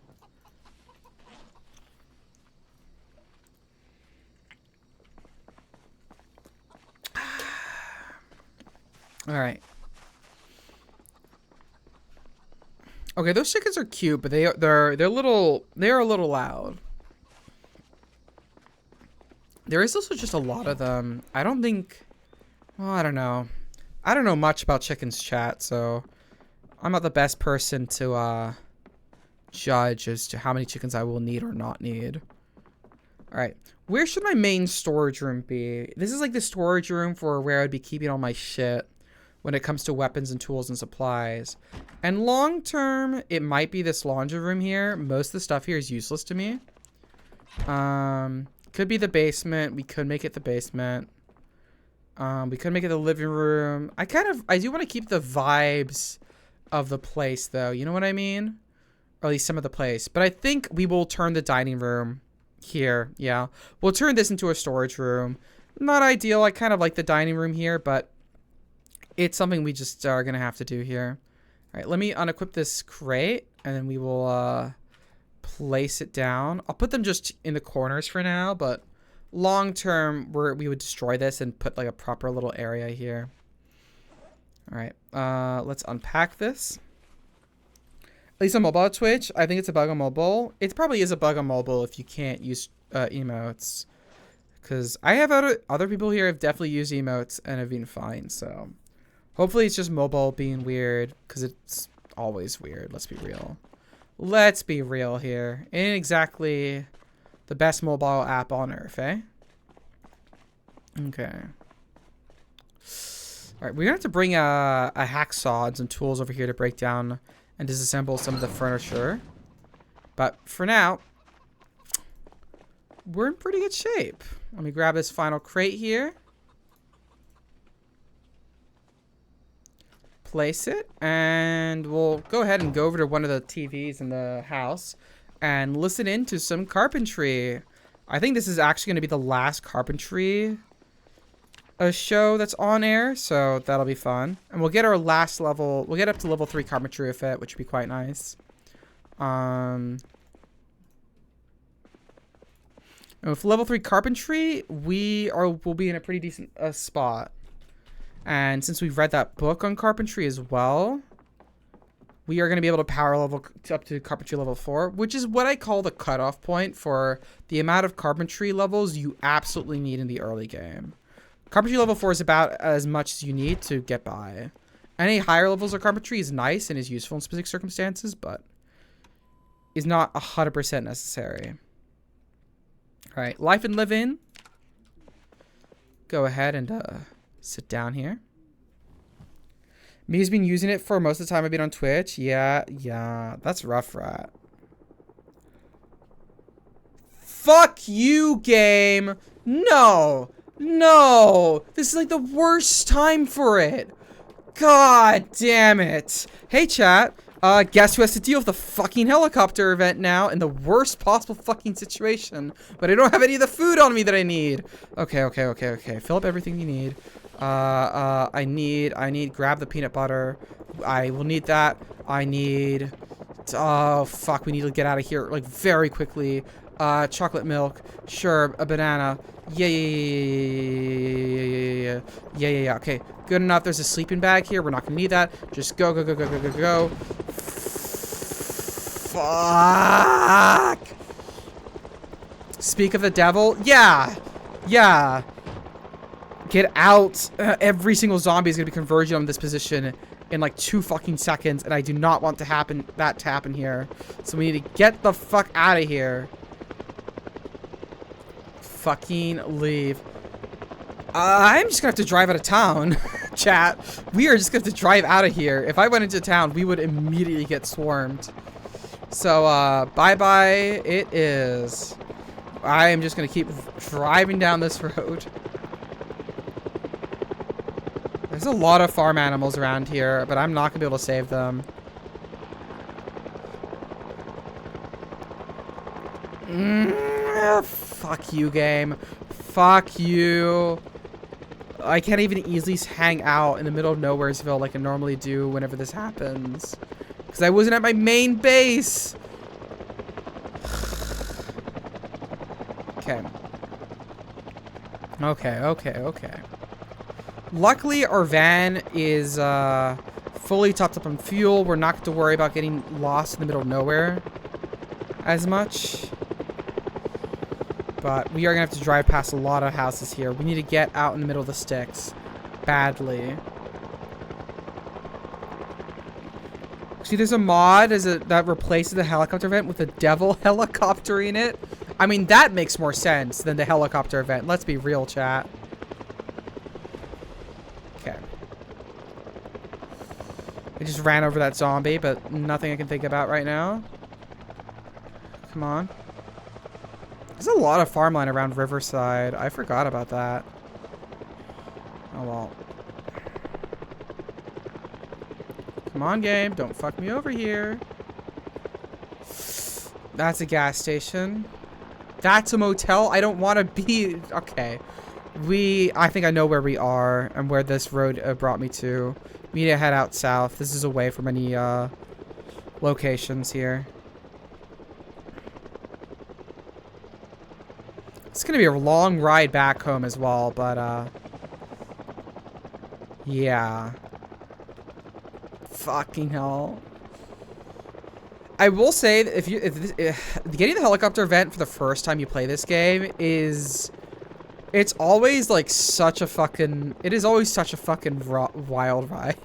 All right. Okay, those chickens are cute, but they're a little loud. There is also just a lot of them. I don't think. Well, I don't know. I don't know much about chickens, chat, so I'm not the best person to judge as to how many chickens I will need or not need. All right, where should my main storage room be? This is like the storage room for where I'd be keeping all my shit when it comes to weapons and tools and supplies. And long term, it might be this laundry room here. Most of the stuff here is useless to me. Could be the basement. We could make it the basement. We could make it the living room. I do want to keep the vibes of the place though. You know what I mean? Or at least some of the place. But I think we will turn the dining room here. Yeah. We'll turn this into a storage room. Not ideal. I kind of like the dining room here, but it's something we just are going to have to do here. All right, let me unequip this crate, and then we will place it down. I'll put them just in the corners for now, but long term, we would destroy this and put like a proper little area here. All right, let's unpack this. At least on mobile Twitch, I think it's a bug on mobile. It probably is a bug on mobile if you can't use emotes. Because I have other people here have definitely used emotes and have been fine, so... Hopefully it's just mobile being weird, because it's always weird. Let's be real. Let's be real here. Ain't exactly the best mobile app on earth, eh? Okay. Alright, we're going to have to bring a hacksaw and some tools over here to break down and disassemble some of the furniture. But for now, we're in pretty good shape. Let me grab this final crate here. Place it, and we'll go ahead and go over to one of the TVs in the house and listen in to some carpentry. I think this is actually going to be the last carpentry show that's on air, so that'll be fun. And we'll get our last level, we'll get up to level 3 carpentry with it, which would be quite nice. With level 3 carpentry, we'll be in a pretty decent spot. And since we've read that book on carpentry as well, we are going to be able to power level up to carpentry level 4, which is what I call the cutoff point for the amount of carpentry levels you absolutely need in the early game. Carpentry level 4 is about as much as you need to get by. Any higher levels of carpentry is nice and is useful in specific circumstances, but is not 100% necessary. All right, life and live in. Go ahead and sit down here. Me's been using it for most of the time I've been on Twitch. Yeah, that's rough, rat. Fuck you, game. No. This is like the worst time for it. God damn it. Hey, chat. Guess who has to deal with the fucking helicopter event now in the worst possible fucking situation? But I don't have any of the food on me that I need. Okay. Fill up everything you need. I need, grab the peanut butter. I will need that. Oh, fuck, we need to get out of here, like, very quickly. Chocolate milk. Sure, a banana. Yeah. Okay, good enough. There's a sleeping bag here. We're not gonna need that. Just go. Fuck. Speak of the devil. Yeah. Get out. Every single zombie is going to be converging on this position in like 2 fucking seconds. And I do not want that to happen here. So we need to get the fuck out of here. Fucking leave. I'm just going to have to drive out of town. Chat. We are just going to have to drive out of here. If I went into town, we would immediately get swarmed. So, bye-bye. It is. I am just gonna keep driving down this road. There's a lot of farm animals around here, but I'm not gonna be able to save them. Fuck you, game. Fuck you. I can't even easily hang out in the middle of Nowheresville like I normally do whenever this happens. Because I wasn't at my main base. Okay. Okay. Luckily, our van is fully topped up on fuel. We're not going to worry about getting lost in the middle of nowhere as much. But we are going to have to drive past a lot of houses here. We need to get out in the middle of the sticks. Badly. See, there's a mod that replaces the helicopter event with a devil helicopter in it. I mean, that makes more sense than the helicopter event. Let's be real, chat. Okay. I just ran over that zombie, but nothing I can think about right now. Come on. There's a lot of farmland around Riverside. I forgot about that. Oh, well. Come on, game. Don't fuck me over here. That's a gas station. That's a motel. I don't want to be... Okay. I think I know where we are and where this road brought me to. We need to head out south. This is away from any locations here. It's going to be a long ride back home as well, but yeah. Fucking hell. I will say that if getting the helicopter event for the first time you play this game is, it's always like such a fucking, it is always such a fucking wild ride.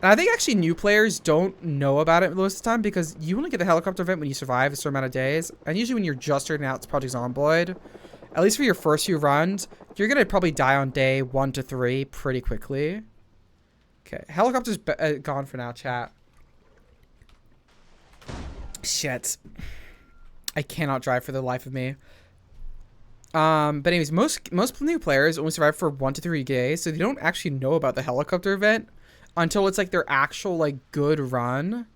And I think actually new players don't know about it most of the time because you only get the helicopter event when you survive a certain amount of days. And usually when you're just starting out to Project Zomboid, at least for your first few runs, you're going to probably die on day 1 to 3 pretty quickly. Okay, helicopter's gone for now, chat. Shit. I cannot drive for the life of me. But anyways, most new players only survive for 1 to 3 days, so they don't actually know about the helicopter event until it's like their actual like good run,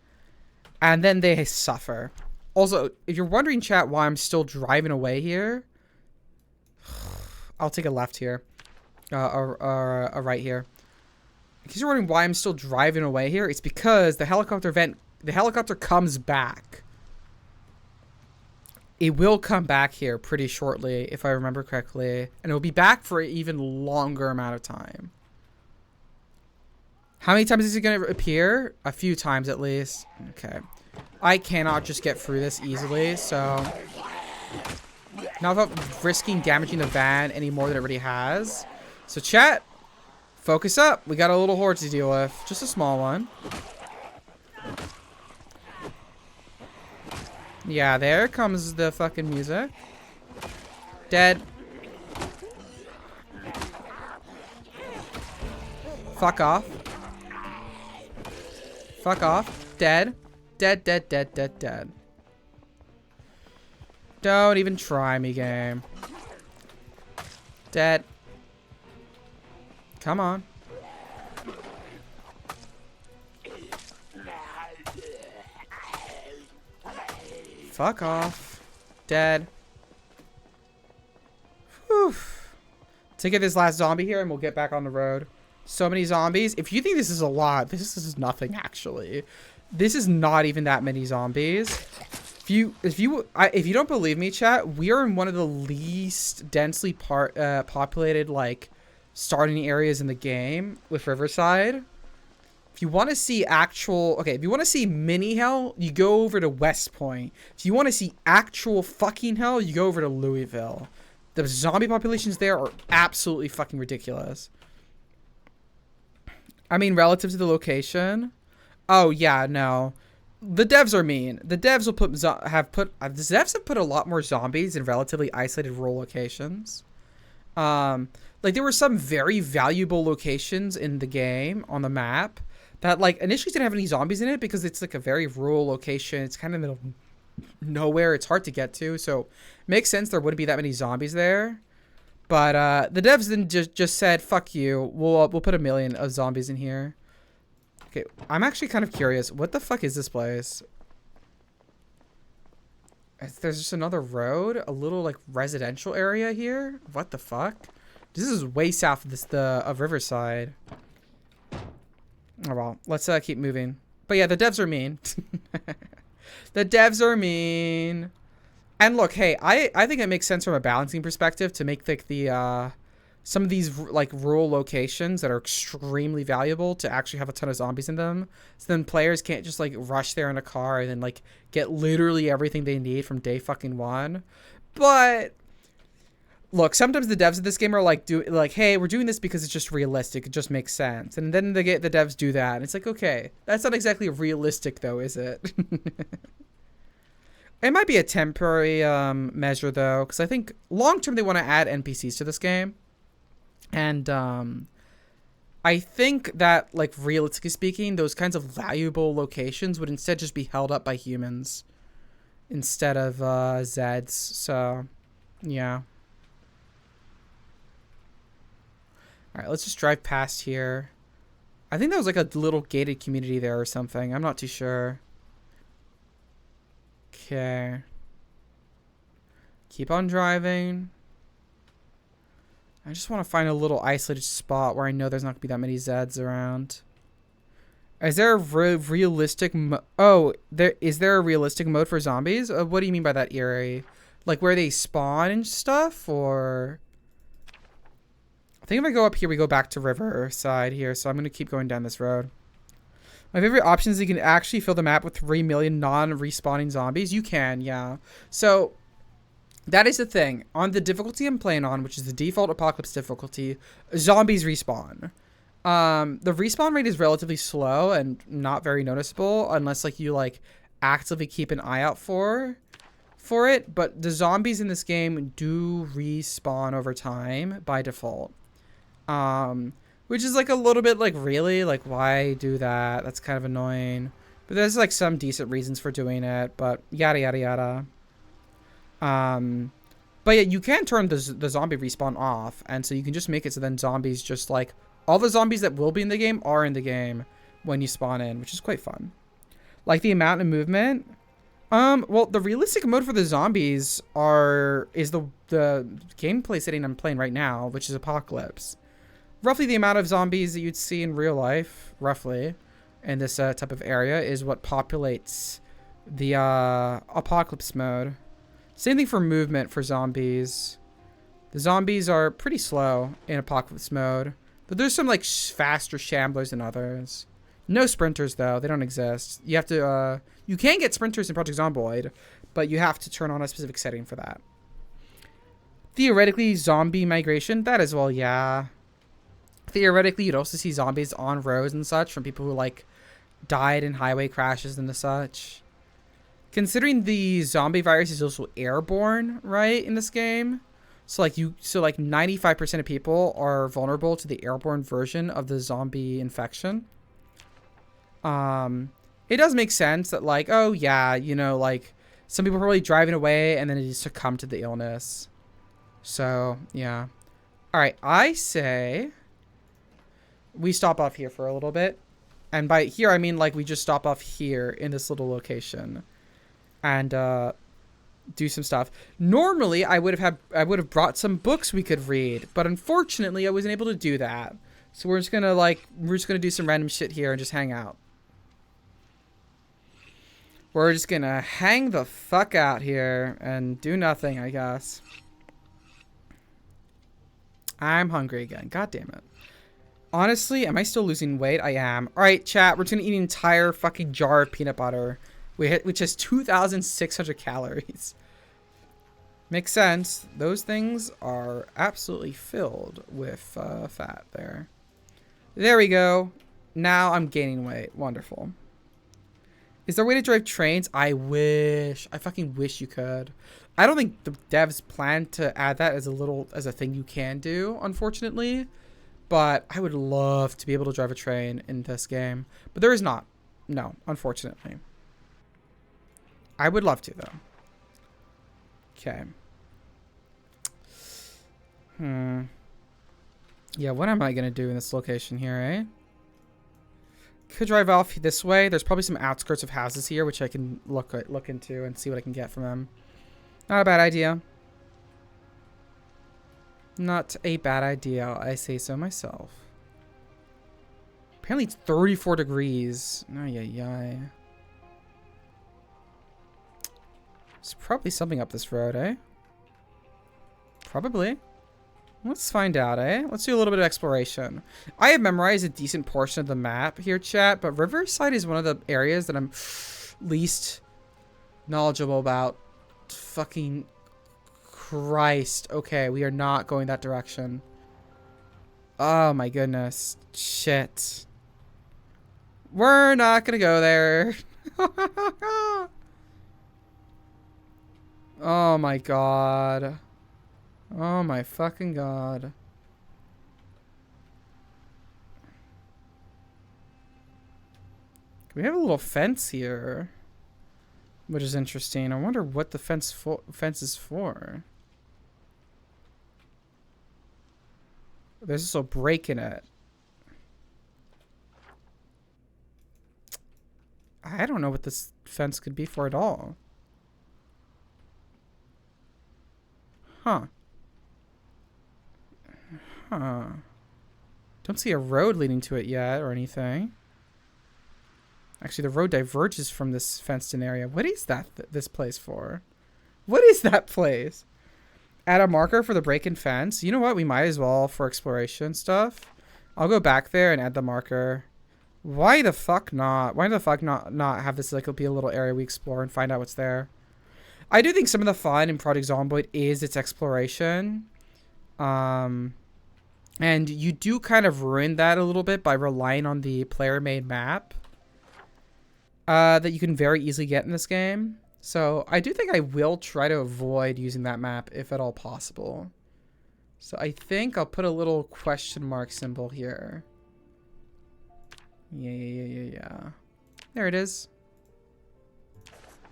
and then they suffer. Also, if you're wondering, chat, why I'm still driving away here, I'll take a left here, or a right here. In case you're wondering why I'm still driving away here, it's because the helicopter event, the helicopter comes back. It will come back here pretty shortly, if I remember correctly, and it will be back for an even longer amount of time. How many times is it going to appear? A few times at least. Okay. I cannot just get through this easily, so... Not without risking damaging the van any more than it already has. So chat, focus up. We got a little horde to deal with. Just a small one. Yeah, there comes the fucking music. Dead. Fuck off. Fuck off. Dead. Dead, dead, dead, dead, dead. Don't even try me, game. Dead. Come on. Fuck off. Dead. Whew. Take out this last zombie here and we'll get back on the road. So many zombies. If you think this is a lot, this is nothing actually. This is not even that many zombies. If you don't believe me, chat, we are in one of the least densely populated like starting areas in the game with Riverside. If you want to see actual, okay, if you want to see mini hell, you go over to West Point. If you want to see actual fucking hell, you go over to Louisville. The zombie populations there are absolutely fucking ridiculous. I mean, relative to the location. Oh yeah, no. The devs are mean. The devs will the devs have put a lot more zombies in relatively isolated rural locations. Like there were some very valuable locations in the game on the map, that like initially didn't have any zombies in it because it's like a very rural location. It's kind of middle of nowhere. It's hard to get to, so makes sense there wouldn't be that many zombies there. But the devs then just said, "Fuck you. We'll put 1 million of zombies in here." Okay, I'm actually kind of curious. What the fuck is this place? There's just another road, a little like residential area here. What the fuck? This is way south of Riverside. Oh well, let's keep moving. But yeah, the devs are mean. The devs are mean. And look, hey, I think it makes sense from a balancing perspective to make like the some of these like rural locations that are extremely valuable to actually have a ton of zombies in them. So then players can't just like rush there in a car and then like get literally everything they need from day fucking one. But look, sometimes the devs of this game are like, hey, we're doing this because it's just realistic. It just makes sense. And then the devs do that. And it's like, okay, that's not exactly realistic though, is it? It might be a temporary measure though, because I think long term they want to add NPCs to this game. And I think that, like, realistically speaking, those kinds of valuable locations would instead just be held up by humans instead of Zeds. So, yeah. All right, let's just drive past here. I think there was like a little gated community there or something. I'm not too sure. Okay. Keep on driving. I just want to find a little isolated spot where I know there's not going to be that many Zeds around. Is there a realistic is there a realistic mode for zombies? What do you mean by that, Eerie? Like where they spawn and stuff, or? I think if I go up here, we go back to Riverside here, so I'm going to keep going down this road. My favorite option is you can actually fill the map with 3 million non-respawning zombies. You can, yeah. So that is the thing. On the difficulty I'm playing on, which is the default apocalypse difficulty, zombies respawn. The respawn rate is relatively slow and not very noticeable unless like you like actively keep an eye out for it. But the zombies in this game do respawn over time by default. Which is like a little bit like, really, like, why do that? That's kind of annoying. But there's like some decent reasons for doing it, but yada yada yada. But yeah, you can turn the zombie respawn off, and so you can just make it so then zombies just like all the zombies that will be in the game are in the game when you spawn in, which is quite fun. Like the amount of movement. Well, the realistic mode for the zombies is the gameplay setting I'm playing right now, which is Apocalypse. Roughly the amount of zombies that you'd see in real life, roughly, in this type of area, is what populates the Apocalypse mode. Same thing for movement for zombies. The zombies are pretty slow in Apocalypse mode, but there's some like faster shamblers than others. No sprinters though; they don't exist. You have to. You can get sprinters in Project Zomboid, but you have to turn on a specific setting for that. Theoretically, zombie migration. That as well, yeah. Theoretically, you'd also see zombies on roads and such from people who like died in highway crashes and the such. Considering the zombie virus is also airborne, right, in this game, so like 95% of people are vulnerable to the airborne version of the zombie infection. It does make sense that like, oh yeah, you know, like some people are probably driving away and then they succumb to the illness. So yeah. All right, I say we stop off here for a little bit, and by here I mean like we just stop off here in this little location and do some stuff. Normally I would have brought some books we could read, but unfortunately I wasn't able to do that. So we're just gonna do some random shit here and just hang out. We're just gonna hang the fuck out here and do nothing, I guess. I'm hungry again. God damn it. Honestly, am I still losing weight? I am. All right, chat. We're just gonna eat an entire fucking jar of peanut butter, which has 2,600 calories. Makes sense. Those things are absolutely filled with fat there. There we go. Now I'm gaining weight. Wonderful. Is there a way to drive trains? I wish. I fucking wish you could. I don't think the devs plan to add that as a thing you can do, unfortunately. But I would love to be able to drive a train in this game. But there is not. No, unfortunately. I would love to, though. Okay. Yeah, what am I going to do in this location here, eh? Could drive off this way. There's probably some outskirts of houses here, which I can look into and see what I can get from them. Not a bad idea. Not a bad idea. I say so myself. Apparently it's 34 degrees. Ay, ay, ay. There's probably something up this road, eh? Probably. Let's find out, eh? Let's do a little bit of exploration. I have memorized a decent portion of the map here, chat, but Riverside is one of the areas that I'm least knowledgeable about. Fucking Christ. Okay, we are not going that direction. Oh my goodness. Shit. We're not gonna go there. Oh my god. Oh my fucking god. We have a little fence here, which is interesting. I wonder what the fence is for. There's also a break in it. I don't know what this fence could be for at all. Huh. Huh. Don't see a road leading to it yet or anything. Actually, the road diverges from this fenced-in area. What is that this place for? What is that place? Add a marker for the break-in fence. You know what? We might as well for exploration stuff. I'll go back there and add the marker. Why the fuck not? Why the fuck not have this like be a little area we explore and find out what's there? I do think some of the fun in Project Zomboid is its exploration. And you do kind of ruin that a little bit by relying on the player-made map that you can very easily get in this game. So I do think I will try to avoid using that map if at all possible. So I think I'll put a little question mark symbol here. Yeah. There it is.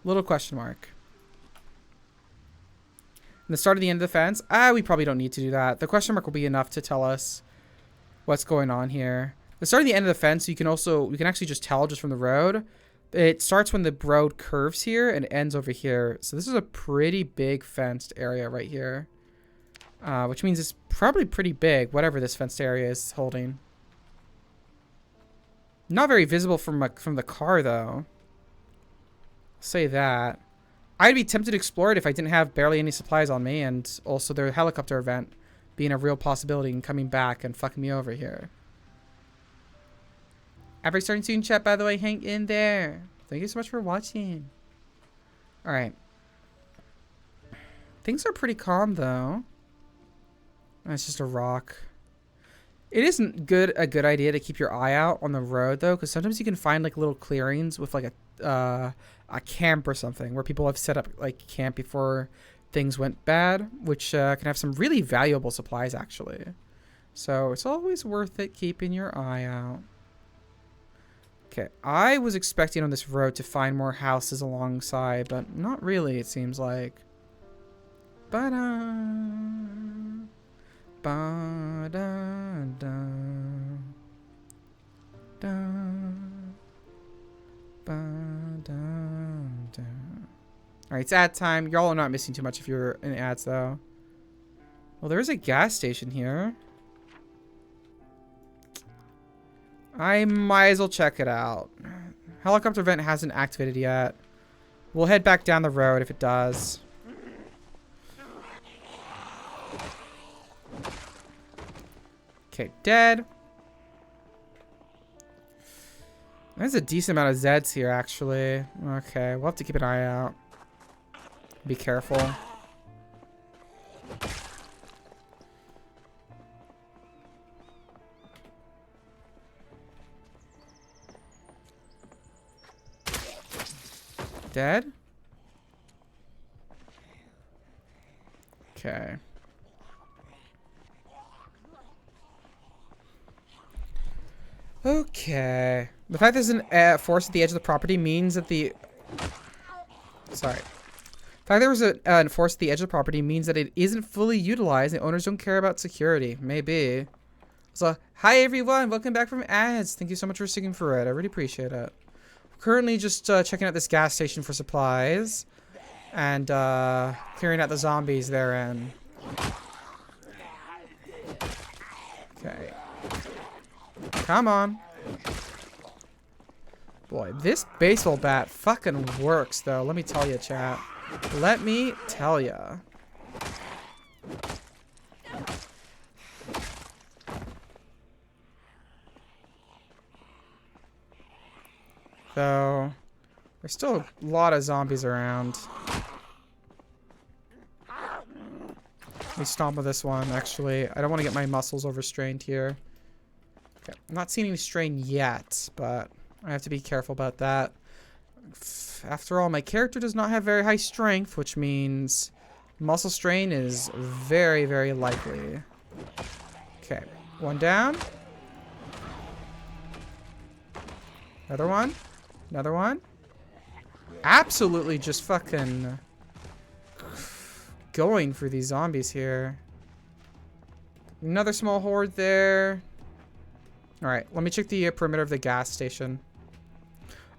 Little question mark. And the start of the end of the fence. We probably don't need to do that. The question mark will be enough to tell us what's going on here. The start of the end of the fence, you can actually just tell just from the road. It starts when the road curves here and ends over here. So this is a pretty big fenced area right here. Which means it's probably pretty big, whatever this fenced area is holding. Not very visible from the car, though. I'll say that. I'd be tempted to explore it if I didn't have barely any supplies on me, and also the helicopter event being a real possibility and coming back and fucking me over here. Ever starting soon, chat, by the way. Hang in there. Thank you so much for watching. Alright. Things are pretty calm, though. It's just a rock. It isn't a good idea to keep your eye out on the road, though, because sometimes you can find, like, little clearings with, like, a camp or something where people have set up, like, camp before things went bad, which can have some really valuable supplies, actually. So it's always worth it keeping your eye out. Okay, I was expecting on this road to find more houses alongside, but not really, it seems like. Ba-da, ba-da-da, da, ba-da-da. Alright, it's ad time. Y'all are not missing too much if you're in ads, though. Well, there is a gas station here. I might as well check it out. Helicopter vent hasn't activated yet. We'll head back down the road if it does. Okay, dead. There's a decent amount of Zeds here, actually. Okay, we'll have to keep an eye out. Be careful. Dead? Okay. Okay. The fact there's an forest at the edge of the property means that the... Sorry. The fact there was a forest at the edge of the property means that it isn't fully utilized and owners don't care about security. Maybe. So, hi everyone. Welcome back from ads. Thank you so much for sticking for it. I really appreciate it. Currently just checking out this gas station for supplies. And clearing out the zombies therein. Okay. Come on. Boy, this baseball bat fucking works, though. Let me tell you, chat. Let me tell ya. So, there's still a lot of zombies around. Let me stomp with this one, actually. I don't want to get my muscles overstrained here. Okay, I'm not seeing any strain yet, but I have to be careful about that. After all, my character does not have very high strength, which means muscle strain is very, very likely. Okay, one down. Another one. Another one. Absolutely just fucking going for these zombies here. Another small horde there. Alright, let me check the perimeter of the gas station.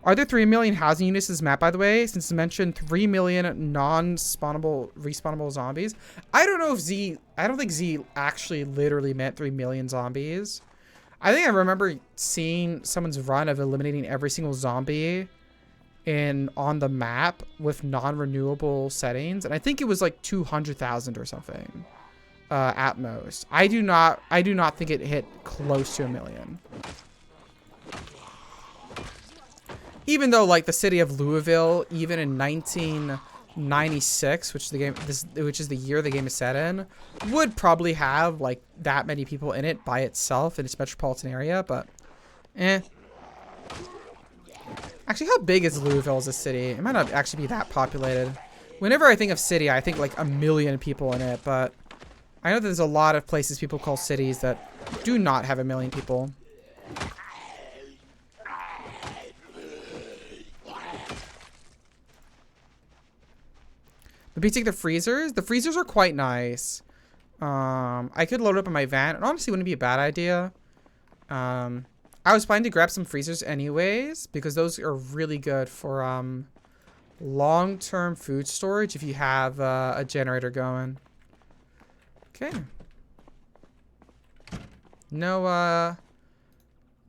Are there 3 million housing units in this map, by the way? Since it mentioned 3 million non-spawnable, respawnable zombies. I don't know if I don't think Z actually literally meant 3 million zombies. I think I remember seeing someone's run of eliminating every single zombie on the map with non-renewable settings. And I think it was like 200,000 or something. At most. I do not think it hit close to 1 million. Even though, like, the city of Louisville, even in 1996, which is the year the game is set in, would probably have like that many people in it by itself in its metropolitan area, but Actually, how big is Louisville as a city? It might not actually be that populated. Whenever I think of city, I think like 1 million people in it, but I know that there's a lot of places people call cities that do not have 1 million people. Let me take the freezers. The freezers are quite nice. I could load it up in my van. It honestly wouldn't be a bad idea. I was planning to grab some freezers anyways, because those are really good for long-term food storage if you have a generator going. Okay. No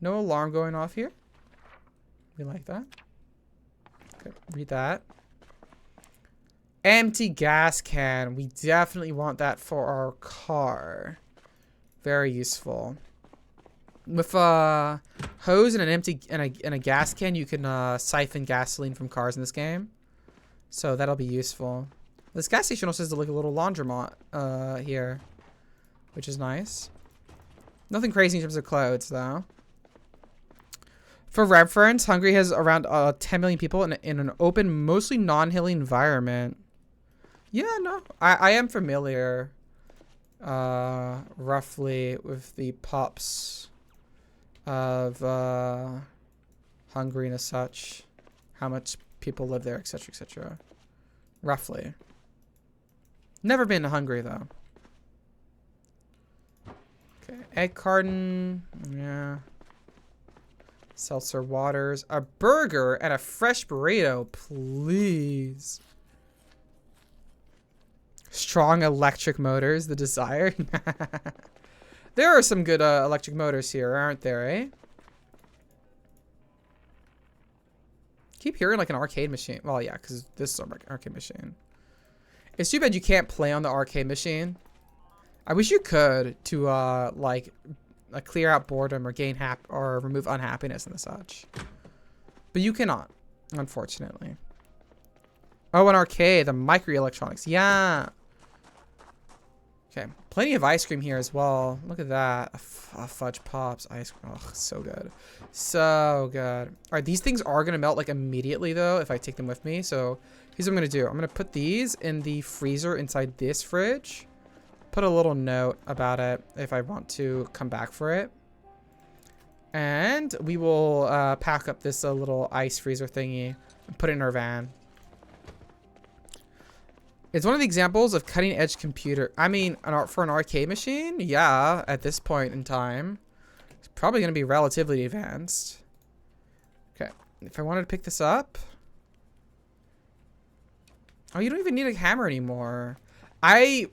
alarm going off here. We like that. Okay, read that. Empty gas can. We definitely want that for our car. Very useful. With a hose and an empty and a gas can, you can siphon gasoline from cars in this game. So that'll be useful. This gas station also has like a little laundromat here, which is nice. Nothing crazy in terms of clothes though. For reference, Hungary has around 10 million people in an open, mostly non-hilly environment. Yeah, no, I am familiar, roughly with the pops of Hungary and as such, how much people live there, etc., etc. Roughly. Never been to Hungary though. Okay, egg carton, yeah. Seltzer waters, a burger, and a fresh burrito, please. Strong electric motors, the desire. There are some good electric motors here, aren't there, eh? Keep hearing like an arcade machine. Well, yeah, because this is an arcade machine. It's too bad you can't play on the arcade machine. I wish you could to like clear out boredom or gain or remove unhappiness and such. But you cannot, unfortunately. Oh, an arcade, the microelectronics. Yeah. Okay, plenty of ice cream here as well. Look at that. Fudge pops, ice cream. Oh, so good. So good. All right, these things are going to melt like immediately though if I take them with me. So here's what I'm going to do. I'm going to put these in the freezer inside this fridge. Put a little note about it if I want to come back for it. And we will pack up this little ice freezer thingy and put it in our van. It's one of the examples of cutting edge computer. I mean, for an arcade machine, yeah, at this point in time, it's probably going to be relatively advanced. Okay, if I wanted to pick this up. Oh, you don't even need a hammer anymore. There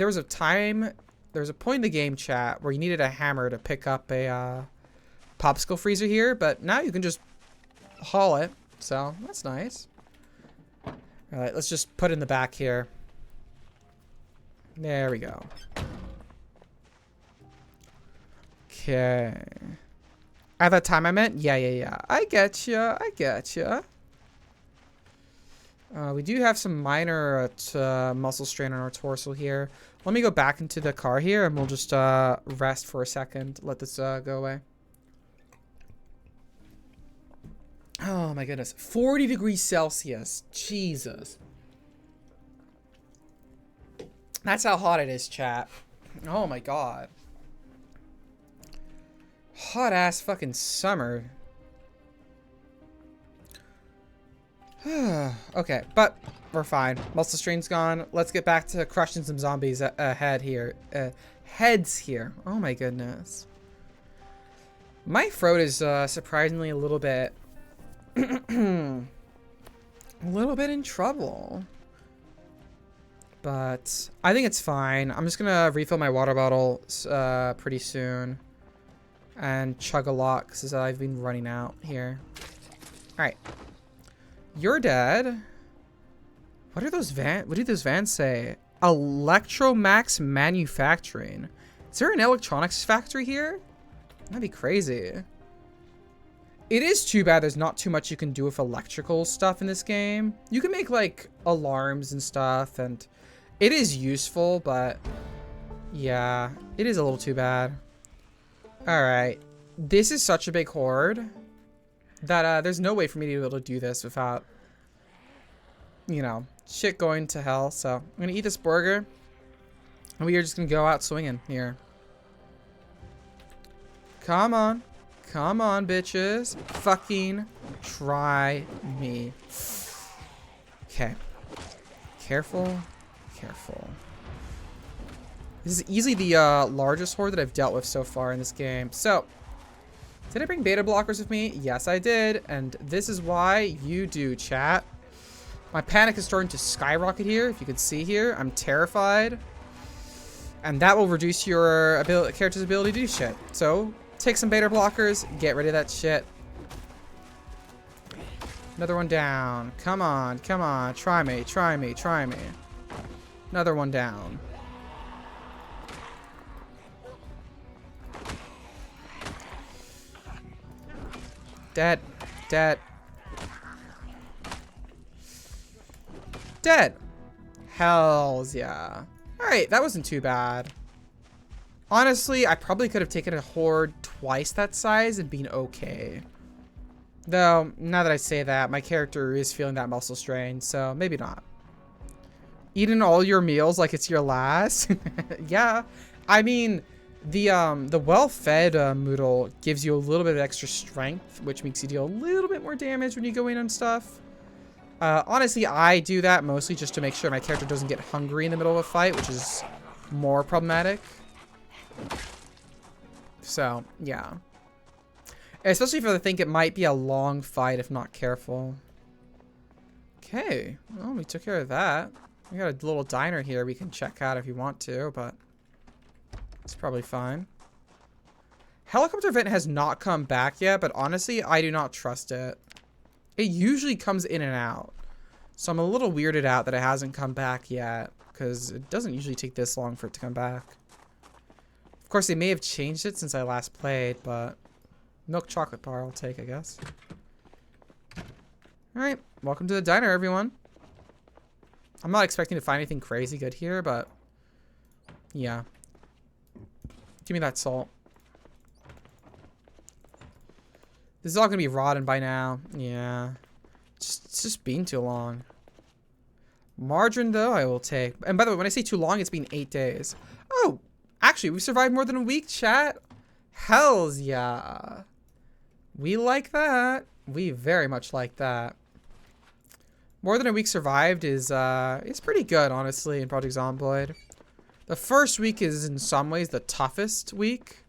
was a point in the game chat where you needed a hammer to pick up a popsicle freezer here, but now you can just haul it. So that's nice. All right, let's just put it in the back here. There we go. Okay. At that time I meant? Yeah. I get ya. We do have some minor muscle strain on our torso here. Let me go back into the car here and we'll just rest for a second. Let this go away. Oh my goodness. 40 degrees Celsius. Jesus. That's how hot it is, chat. Oh my god. Hot ass fucking summer. Okay, but we're fine. Muscle strain's gone. Let's get back to crushing some zombies ahead here. Heads here. Oh my goodness. My throat is surprisingly a little bit in trouble. But I think it's fine. I'm just gonna refill my water bottle pretty soon and chug a lot because I've been running out here. All right, you're dead. What do those vans say? Electromax Manufacturing. Is there an electronics factory here? That'd be crazy. It is too bad there's not too much you can do with electrical stuff in this game. You can make like alarms and stuff, and it is useful, but yeah, it is a little too bad. All right, this is such a big horde that there's no way for me to be able to do this without, you know, shit going to hell. So I'm gonna eat this burger, and we are just gonna go out swinging here. Come on. Come on, bitches. Fucking try me. Okay. Careful. Careful. This is easily the largest horde that I've dealt with so far in this game. So, did I bring beta blockers with me? Yes, I did. And this is why you do, chat. My panic is starting to skyrocket here. If you can see here, I'm terrified. And that will reduce your character's ability to do shit. So, take some beta blockers, get rid of that shit. Another one down. Come on, come on. Try me, try me, try me. Another one down. Dead. Dead. Dead. Hells yeah. Alright, that wasn't too bad. Honestly, I probably could have taken a horde twice that size and been okay. Though, now that I say that, my character is feeling that muscle strain, so maybe not. Eating all your meals like it's your last? Yeah. I mean, the well-fed Moodle gives you a little bit of extra strength, which makes you deal a little bit more damage when you go in on stuff. Honestly, I do that mostly just to make sure my character doesn't get hungry in the middle of a fight, which is more problematic. So, yeah. Especially if I think it might be a long fight if not careful. Okay. Well, we took care of that. We got a little diner here we can check out if you want to, but it's probably fine. Helicopter vent has not come back yet, but honestly, I do not trust it. It usually comes in and out. So I'm a little weirded out that it hasn't come back yet, because it doesn't usually take this long for it to come back. Of course, they may have changed it since I last played, but milk chocolate bar I'll take, I guess. Alright, welcome to the diner, everyone. I'm not expecting to find anything crazy good here, but yeah. Give me that salt. This is all gonna be rotten by now. Yeah. It's just been too long. Margarine, though, I will take. And by the way, when I say too long, it's been 8 days. Oh! Actually, we survived more than a week, chat. Hells yeah. We like that. We very much like that. More than a week survived is it's pretty good, honestly, in Project Zomboid. The first week is in some ways the toughest week.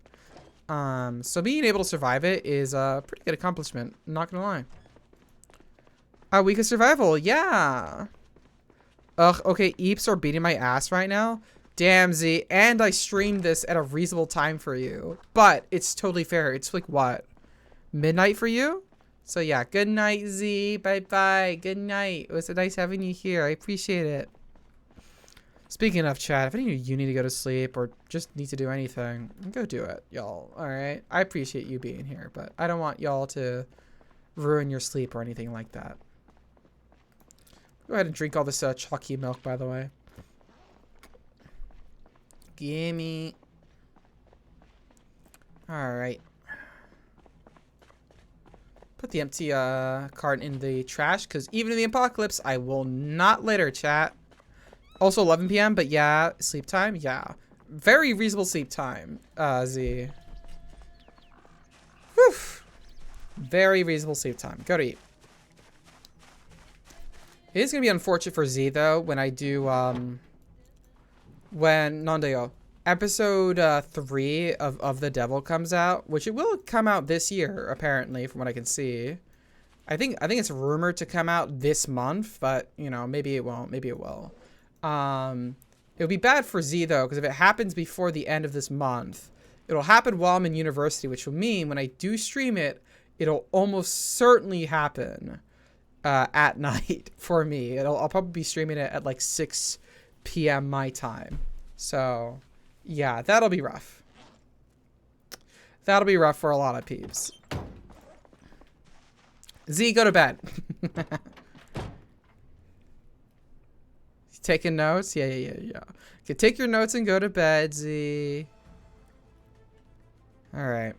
So being able to survive it is a pretty good accomplishment. I'm not gonna lie. A week of survival, yeah. Ugh, okay, Eeps are beating my ass right now. Damn, Z. And I streamed this at a reasonable time for you. But it's totally fair. It's like, what? Midnight for you? So yeah, good night, Z. Bye-bye. Good night. It was nice having you here. I appreciate it. Speaking of chat, if any of you need to go to sleep or just need to do anything, go do it, y'all. Alright? I appreciate you being here, but I don't want y'all to ruin your sleep or anything like that. Go ahead and drink all this chalky milk, by the way. Gimme. Alright. Put the empty cart in the trash, because even in the apocalypse, I will not litter, chat. Also 11 p.m., but yeah, sleep time, yeah. Very reasonable sleep time, Z. Whew. Very reasonable sleep time. Go to eat. It is going to be unfortunate for Z, though, when I do, when Nondayo, episode 3 of The Devil comes out, which it will come out this year, apparently, from what I can see. I think it's rumored to come out this month, but, you know, maybe it won't, maybe it will. It would be bad for Z, though, because if it happens before the end of this month, it'll happen while I'm in university, which will mean when I do stream it, it'll almost certainly happen at night for me. I'll probably be streaming it at like 6 p.m. my time. So, yeah, that'll be rough. That'll be rough for a lot of peeps. Z, go to bed. Taking notes? Yeah. Okay, take your notes and go to bed, Z. Alright.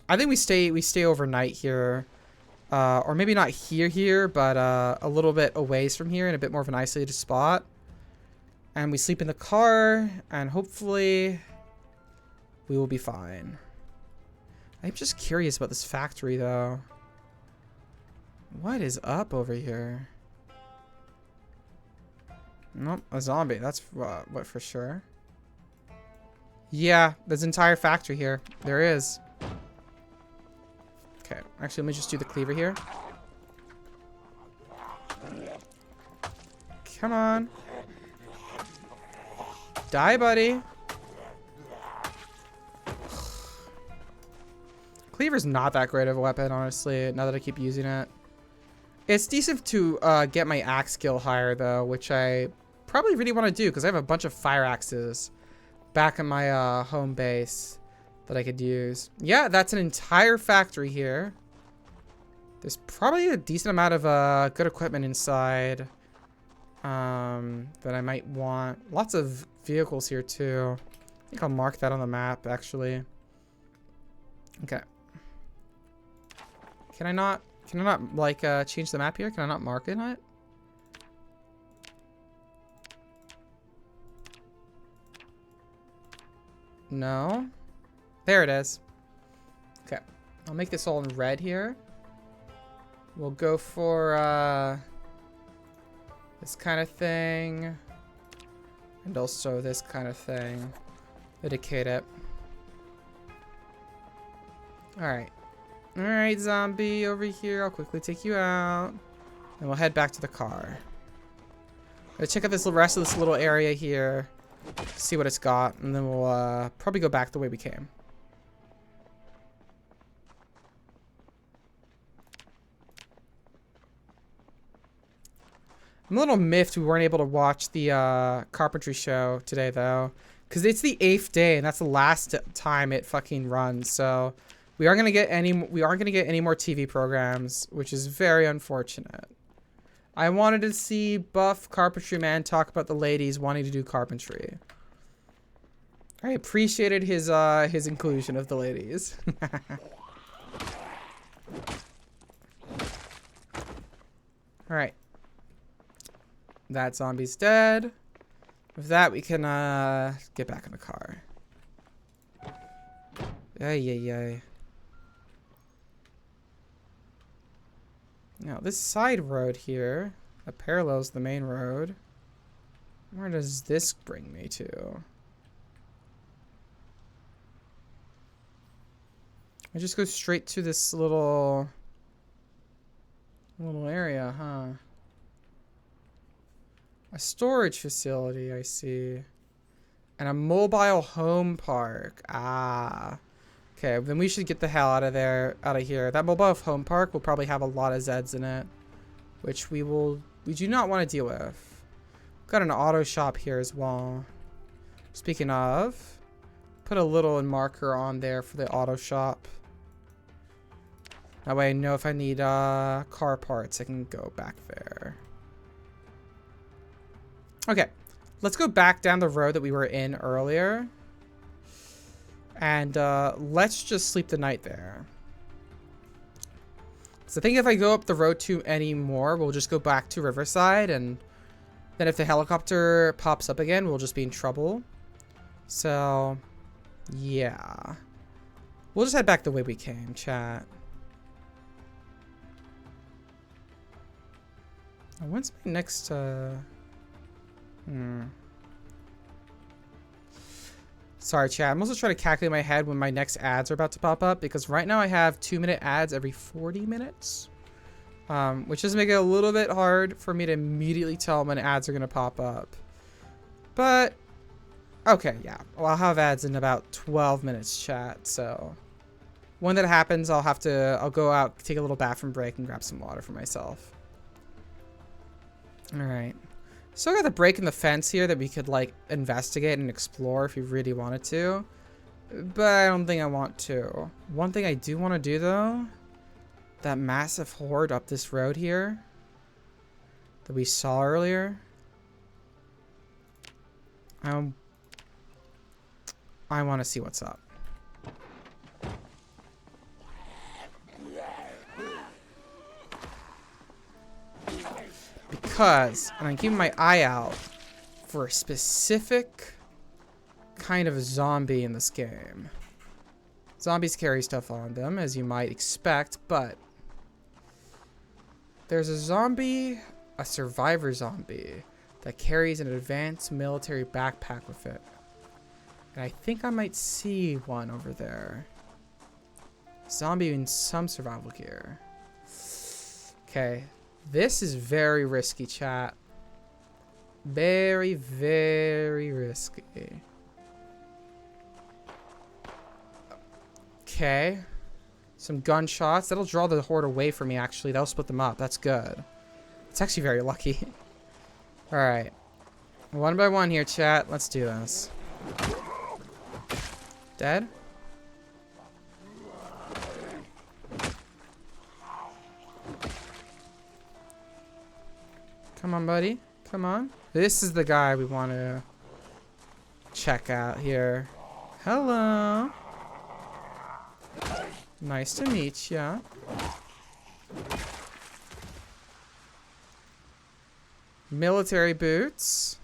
I think we stay overnight here. Or maybe not here, but a little bit away from here in a bit more of an isolated spot. And we sleep in the car, and hopefully we will be fine. I'm just curious about this factory, though. What is up over here? Nope, a zombie. That's what for sure. Yeah, there's an entire factory here. There is. Okay, actually, let me just do the cleaver here. Come on. Die, buddy. Cleaver's not that great of a weapon, honestly, now that I keep using it. It's decent to get my axe skill higher, though, which I probably really want to do, because I have a bunch of fire axes back in my home base that I could use. Yeah, that's an entire factory here. There's probably a decent amount of good equipment inside that I might want. Lots of vehicles here, too. I think I'll mark that on the map, actually. Okay. Can I not, like, change the map here? Can I not mark it on it? No. There it is. Okay. I'll make this all in red here. We'll go for, this kind of thing. And also this kind of thing. Indicate it. Alright. Alright, zombie over here. I'll quickly take you out. And we'll head back to the car. Let's check out this rest of this little area here. See what it's got. And then we'll probably go back the way we came. I'm a little miffed we weren't able to watch the carpentry show today, though. Because it's the 8th day, and that's the last time it fucking runs. So we aren't gonna get any more TV programs, which is very unfortunate. I wanted to see buff carpentry man talk about the ladies wanting to do carpentry. I appreciated his inclusion of the ladies. All right. That zombie's dead. With that, we can get back in the car. Ay. Now, this side road here that parallels the main road, where does this bring me to? I just go straight to this little area, huh? A storage facility, I see. And a mobile home park. Ah. Okay, then we should get the hell out of here. That mobile home park will probably have a lot of Zeds in it, which we do not want to deal with. Got an auto shop here as well. Speaking of, put a little marker on there for the auto shop. That way I know if I need car parts, I can go back there. Okay, let's go back down the road that we were in earlier. And let's just sleep the night there. So I think if I go up the road too anymore, we'll just go back to Riverside. And then if the helicopter pops up again, we'll just be in trouble. So, yeah. We'll just head back the way we came, chat. When's my next, Sorry, chat. I'm also trying to calculate in my head when my next ads are about to pop up, because right now I have 2-minute ads every 40 minutes. Which does make it a little bit hard for me to immediately tell when ads are going to pop up. But, okay, yeah. Well, I'll have ads in about 12 minutes, chat. So, when that happens, I'll go out, take a little bathroom break, and grab some water for myself. Alright. Still got the break in the fence here that we could, like, investigate and explore if we really wanted to. But I don't think I want to. One thing I do want to do, though, that massive horde up this road here that we saw earlier. I want to see what's up. Because I'm keeping my eye out for a specific kind of a zombie in this game. Zombies carry stuff on them, as you might expect, but there's a zombie, a survivor zombie, that carries an advanced military backpack with it. And I think I might see one over there. Zombie in some survival gear. Okay. This is very risky, chat. Very, very risky. Okay. Some gunshots. That'll draw the horde away from me, actually. That'll split them up. That's good. It's actually very lucky. Alright. One by one here, chat. Let's do this. Dead? Come on, buddy. Come on. This is the guy we want to check out here. Hello. Nice to meet ya. Military boots.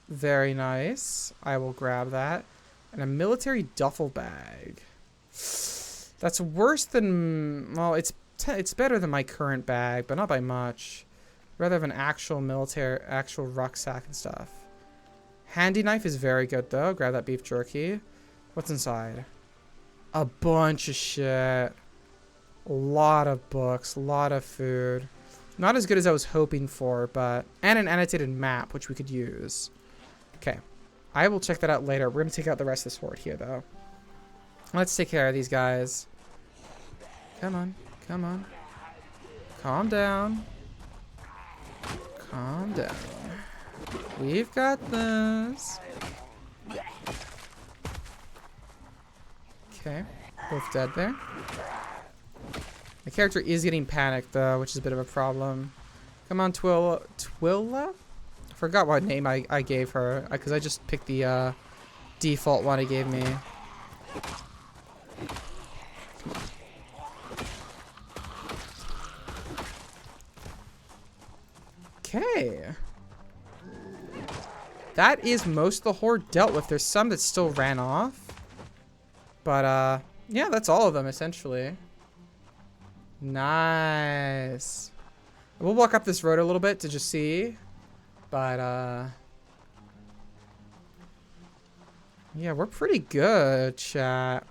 Very nice. I will grab that. And a military duffel bag. That's worse than... Well, it's better than my current bag, but not by much. Rather have an actual actual rucksack and stuff. Handy knife is very good though. Grab that beef jerky. What's inside? A bunch of shit. A lot of books. A lot of food. Not as good as I was hoping for, but... And an annotated map, which we could use. Okay. I will check that out later. We're going to take out the rest of this horde here, though. Let's take care of these guys. Come on. Come on. Calm down. Calm down. We've got this. Okay. Both dead there. My character is getting panicked, though, which is a bit of a problem. Come on, Twilla? I forgot what name I gave her, because I just picked the default one it gave me. Okay. That is most of the horde dealt with. There's some that still ran off. But, yeah, that's all of them, essentially. Nice. We'll walk up this road a little bit to just see. But, yeah, we're pretty good, chat.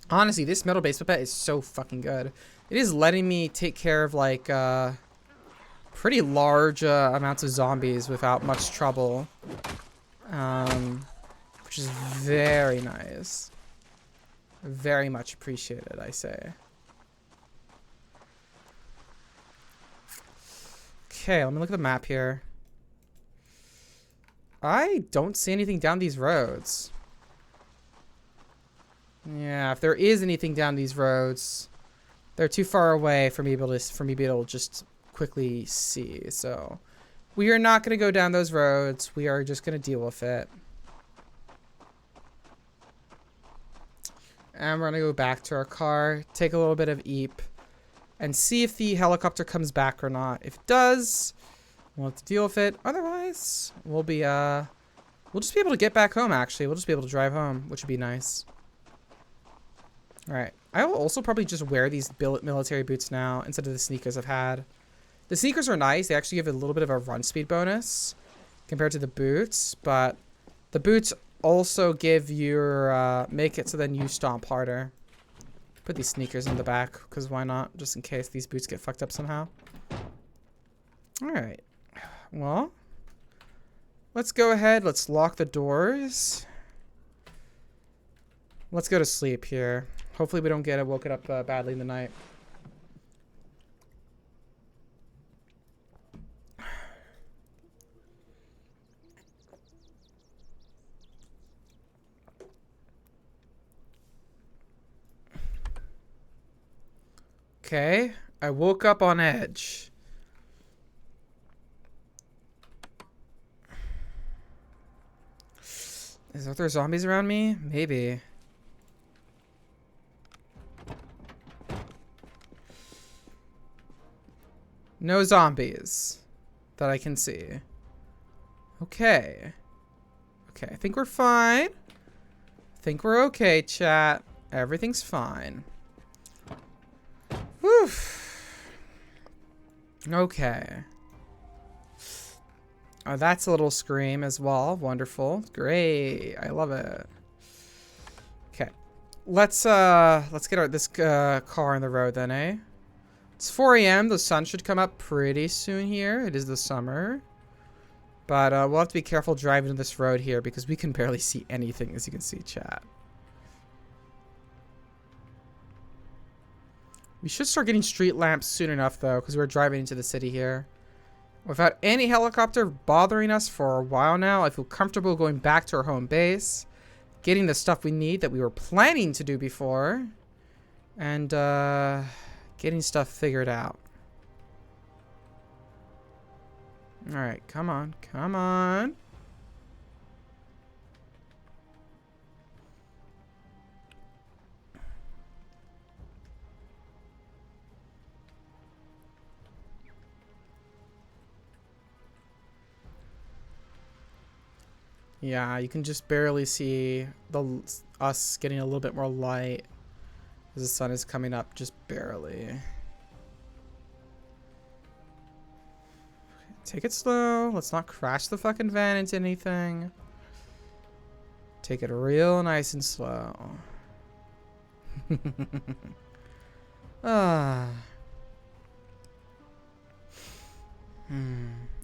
Honestly, this metal basement bet is so fucking good. It is letting me take care of, like, pretty large amounts of zombies without much trouble. Which is very nice. Very much appreciated, I say. Okay, let me look at the map here. I don't see anything down these roads. Yeah, if there is anything down these roads, they're too far away for me to be able to just quickly see. So we are not going to go down those roads. We are just going to deal with it. And we're going to go back to our car, take a little bit of eep, and see if the helicopter comes back or not. If it does, we'll have to deal with it. Otherwise, we'll just be able to get back home, actually. We'll just be able to drive home, which would be nice. Alright. I will also probably just wear these military boots now instead of the sneakers I've had. The sneakers are nice. They actually give a little bit of a run speed bonus compared to the boots. But the boots also give your, make it so then you stomp harder. Put these sneakers in the back, because why not? Just in case these boots get fucked up somehow. Alright. Well, let's go ahead. Let's lock the doors. Let's go to sleep here. Hopefully we don't get woken up badly in the night. Okay, I woke up on edge. Are there zombies around me? Maybe. No zombies that I can see. Okay. Okay, I think we're fine. I think we're okay, chat. Everything's fine. Whew. Okay. Oh, that's a little scream as well. Wonderful. Great. I love it. Okay. Let's get this car on the road then, eh? It's 4 a.m. The sun should come up pretty soon here. It is the summer. But we'll have to be careful driving on this road here because we can barely see anything, as you can see, chat. We should start getting street lamps soon enough, though, because we're driving into the city here. Without any helicopter bothering us for a while now, I feel comfortable going back to our home base, getting the stuff we need that we were planning to do before, and getting stuff figured out. Alright, come on. Come on. Yeah, you can just barely see us getting a little bit more light as the sun is coming up, just barely. Take it slow. Let's not crash the fucking van into anything. Take it real nice and slow.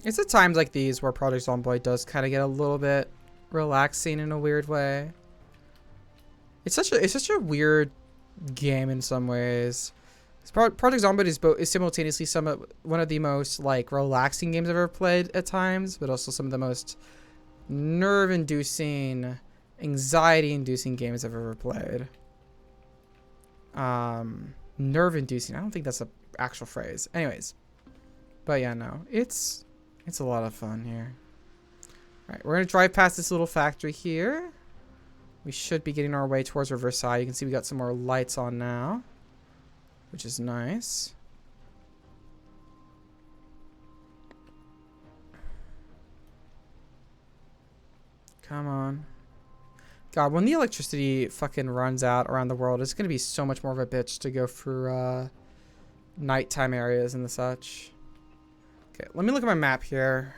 It's at times like these where Project Zomboid does kind of get a little bit relaxing in a weird way. It's such a weird game in some ways. Project Zomboid is simultaneously one of the most like relaxing games I've ever played at times, but also some of the most nerve-inducing, anxiety-inducing games I've ever played. Nerve-inducing. I don't think that's an actual phrase. Anyways, but yeah, no, it's a lot of fun here. All right, we're gonna drive past this little factory here. We should be getting our way towards Riverside. You can see we got some more lights on now, which is nice. Come on. God, when the electricity fucking runs out around the world, it's gonna be so much more of a bitch to go for nighttime areas and the such. Okay, let me look at my map here.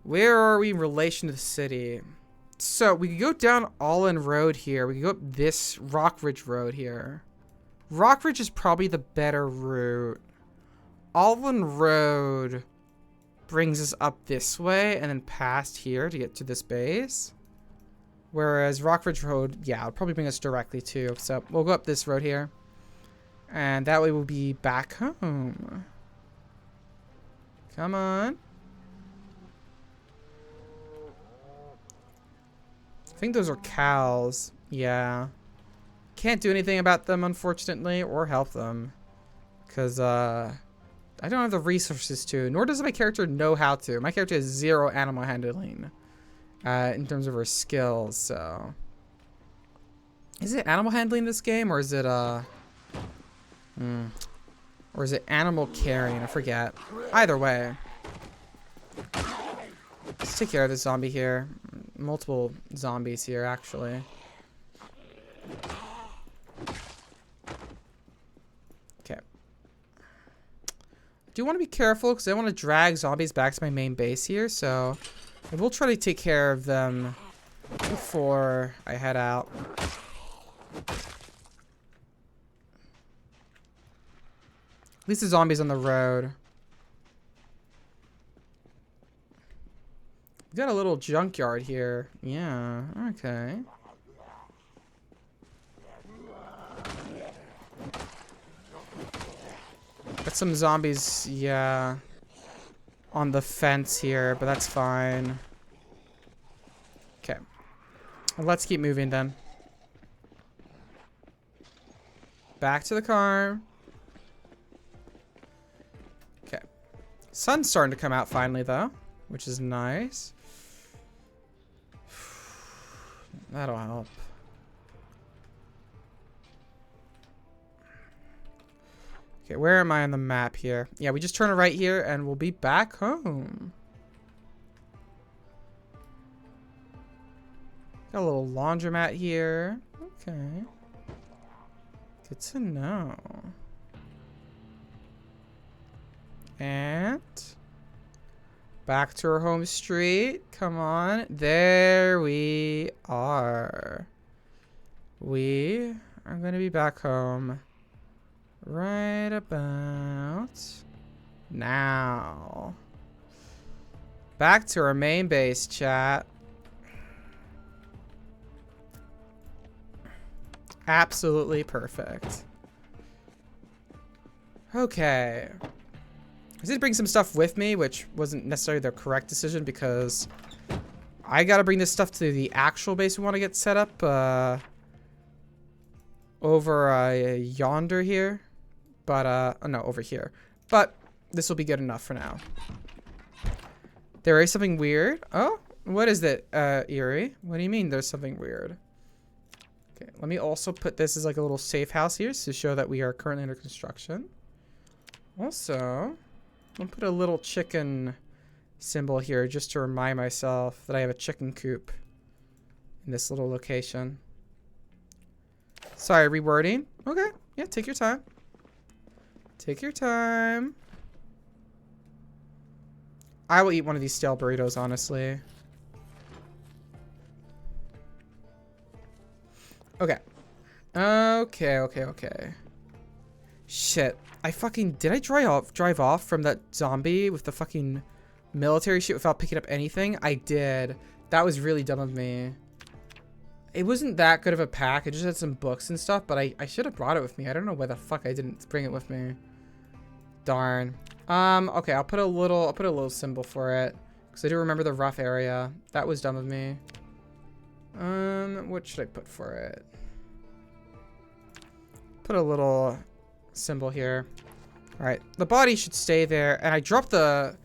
Where are we in relation to the city? So we could go down Allen Road here. We could go up this Rockridge Road here. Rockridge is probably the better route. Allen Road brings us up this way and then past here to get to this base. Whereas Rockridge Road, yeah, it'll probably bring us directly to. So we'll go up this road here. And that way we'll be back home. Come on. I think those are cows. Yeah. Can't do anything about them, unfortunately, or help them. Because, I don't have the resources to, nor does my character know how to. My character has 0 animal handling in terms of her skills, so. Is it animal handling in this game, or is it, or is it animal carrying? I forget. Either way. Let's take care of this zombie here. Multiple zombies here, actually. Okay. I do want to be careful because I want to drag zombies back to my main base here, so I will try to take care of them before I head out. At least the zombies on the road. We got a little junkyard here. Yeah, okay. Got some zombies, yeah, on the fence here, but that's fine. Okay. Well, let's keep moving then. Back to the car. Okay. Sun's starting to come out finally, though, which is nice. That'll help. Okay, where am I on the map here? Yeah, we just turn it right here and we'll be back home. Got a little laundromat here. Okay. Good to know. And back to our home street. Come on. There we are. We are going to be back home right about now. Back to our main base, chat. Absolutely perfect. Okay. I did bring some stuff with me, which wasn't necessarily the correct decision because I gotta bring this stuff to the actual base we want to get set up over yonder here. But, oh no, over here. But this will be good enough for now. There is something weird. Oh, what is that, Eerie? What do you mean there's something weird? Okay, let me also put this as like a little safe house here to show that we are currently under construction. Also, I'll put a little chicken symbol here just to remind myself that I have a chicken coop in this little location. Sorry, rewording. Okay, yeah, take your time. Take your time. I will eat one of these stale burritos, honestly. Okay. Okay. Shit. Did I drive off from that zombie with the fucking military shit without picking up anything? I did. That was really dumb of me. It wasn't that good of a pack. It just had some books and stuff, but I should have brought it with me. I don't know why the fuck I didn't bring it with me. Darn. Okay, I'll put a little symbol for it because I do remember the rough area. That was dumb of me. What should I put for it? Put a little symbol here. All right, the body should stay there, and I dropped the.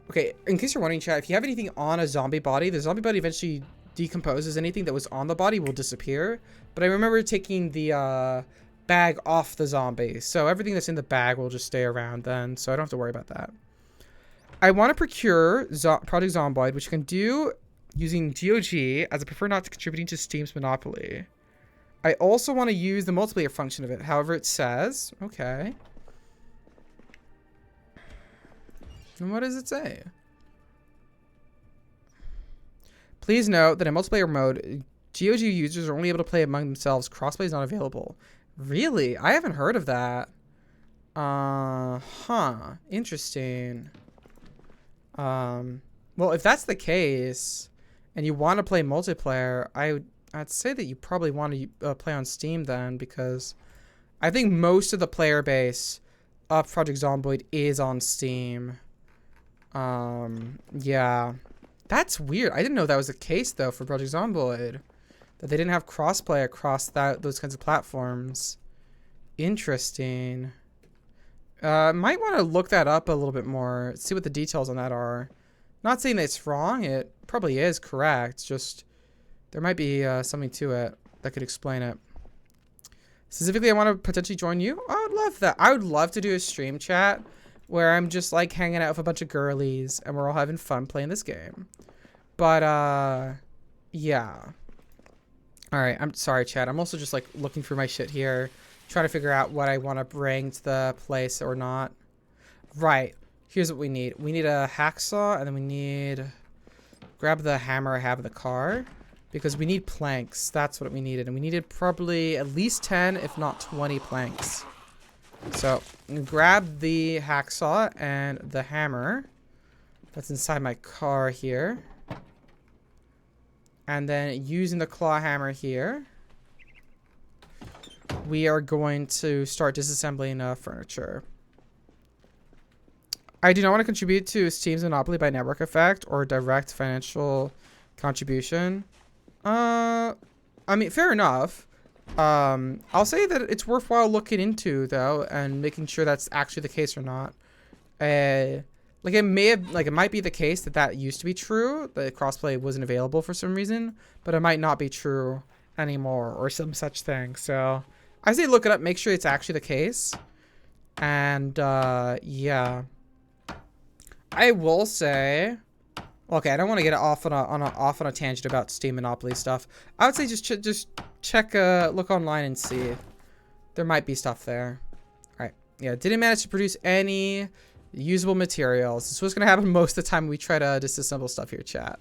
Okay, in case you're wondering, chat, if you have anything on a zombie body, the zombie body eventually decomposes. Anything that was on the body will disappear. But I remember taking the bag off the zombie, so everything that's in the bag will just stay around then, so I don't have to worry about that. I want to procure Project Zomboid, which you can do using GOG, as I prefer not to contributing to Steam's monopoly. I also want to use the multiplayer function of it. However, it says, okay. And what does it say? Please note that in multiplayer mode, GOG users are only able to play among themselves. Crossplay is not available. Really? I haven't heard of that. Interesting. Well, if that's the case, and you want to play multiplayer, I'd say that you probably want to play on Steam then, because I think most of the player base of Project Zomboid is on Steam. Yeah. That's weird. I didn't know that was the case, though, for Project Zomboid. That they didn't have crossplay across those kinds of platforms. Interesting. Might want to look that up a little bit more. See what the details on that are. Not saying that it's wrong. It probably is correct. Just there might be something to it that could explain it. Specifically, I want to potentially join you. I would love that. I would love to do a stream chat where I'm just like hanging out with a bunch of girlies and we're all having fun playing this game. But yeah. All right, I'm sorry, chat. I'm also just like looking through my shit here, trying to figure out what I want to bring to the place or not. Right. Here's what we need. We need a hacksaw, and then we need grab the hammer I have in the car, because we need planks. That's what we needed, and we needed probably at least 10, if not 20 planks. So grab the hacksaw and the hammer that's inside my car here. And then using the claw hammer here, we are going to start disassembling furniture. I do not want to contribute to Steam's monopoly by network effect or direct financial contribution. I mean, fair enough. I'll say that it's worthwhile looking into, though, and making sure that's actually the case or not. Like it might be the case that used to be true, that crossplay wasn't available for some reason, but it might not be true anymore or some such thing. So I say look it up, make sure it's actually the case. And yeah, I will say, okay, I don't want to get off on a tangent about Steam Monopoly stuff. I would say just check look online and see. There might be stuff there. All right, yeah, didn't manage to produce any usable materials. This is what's gonna happen most of the time we try to disassemble stuff here, chat.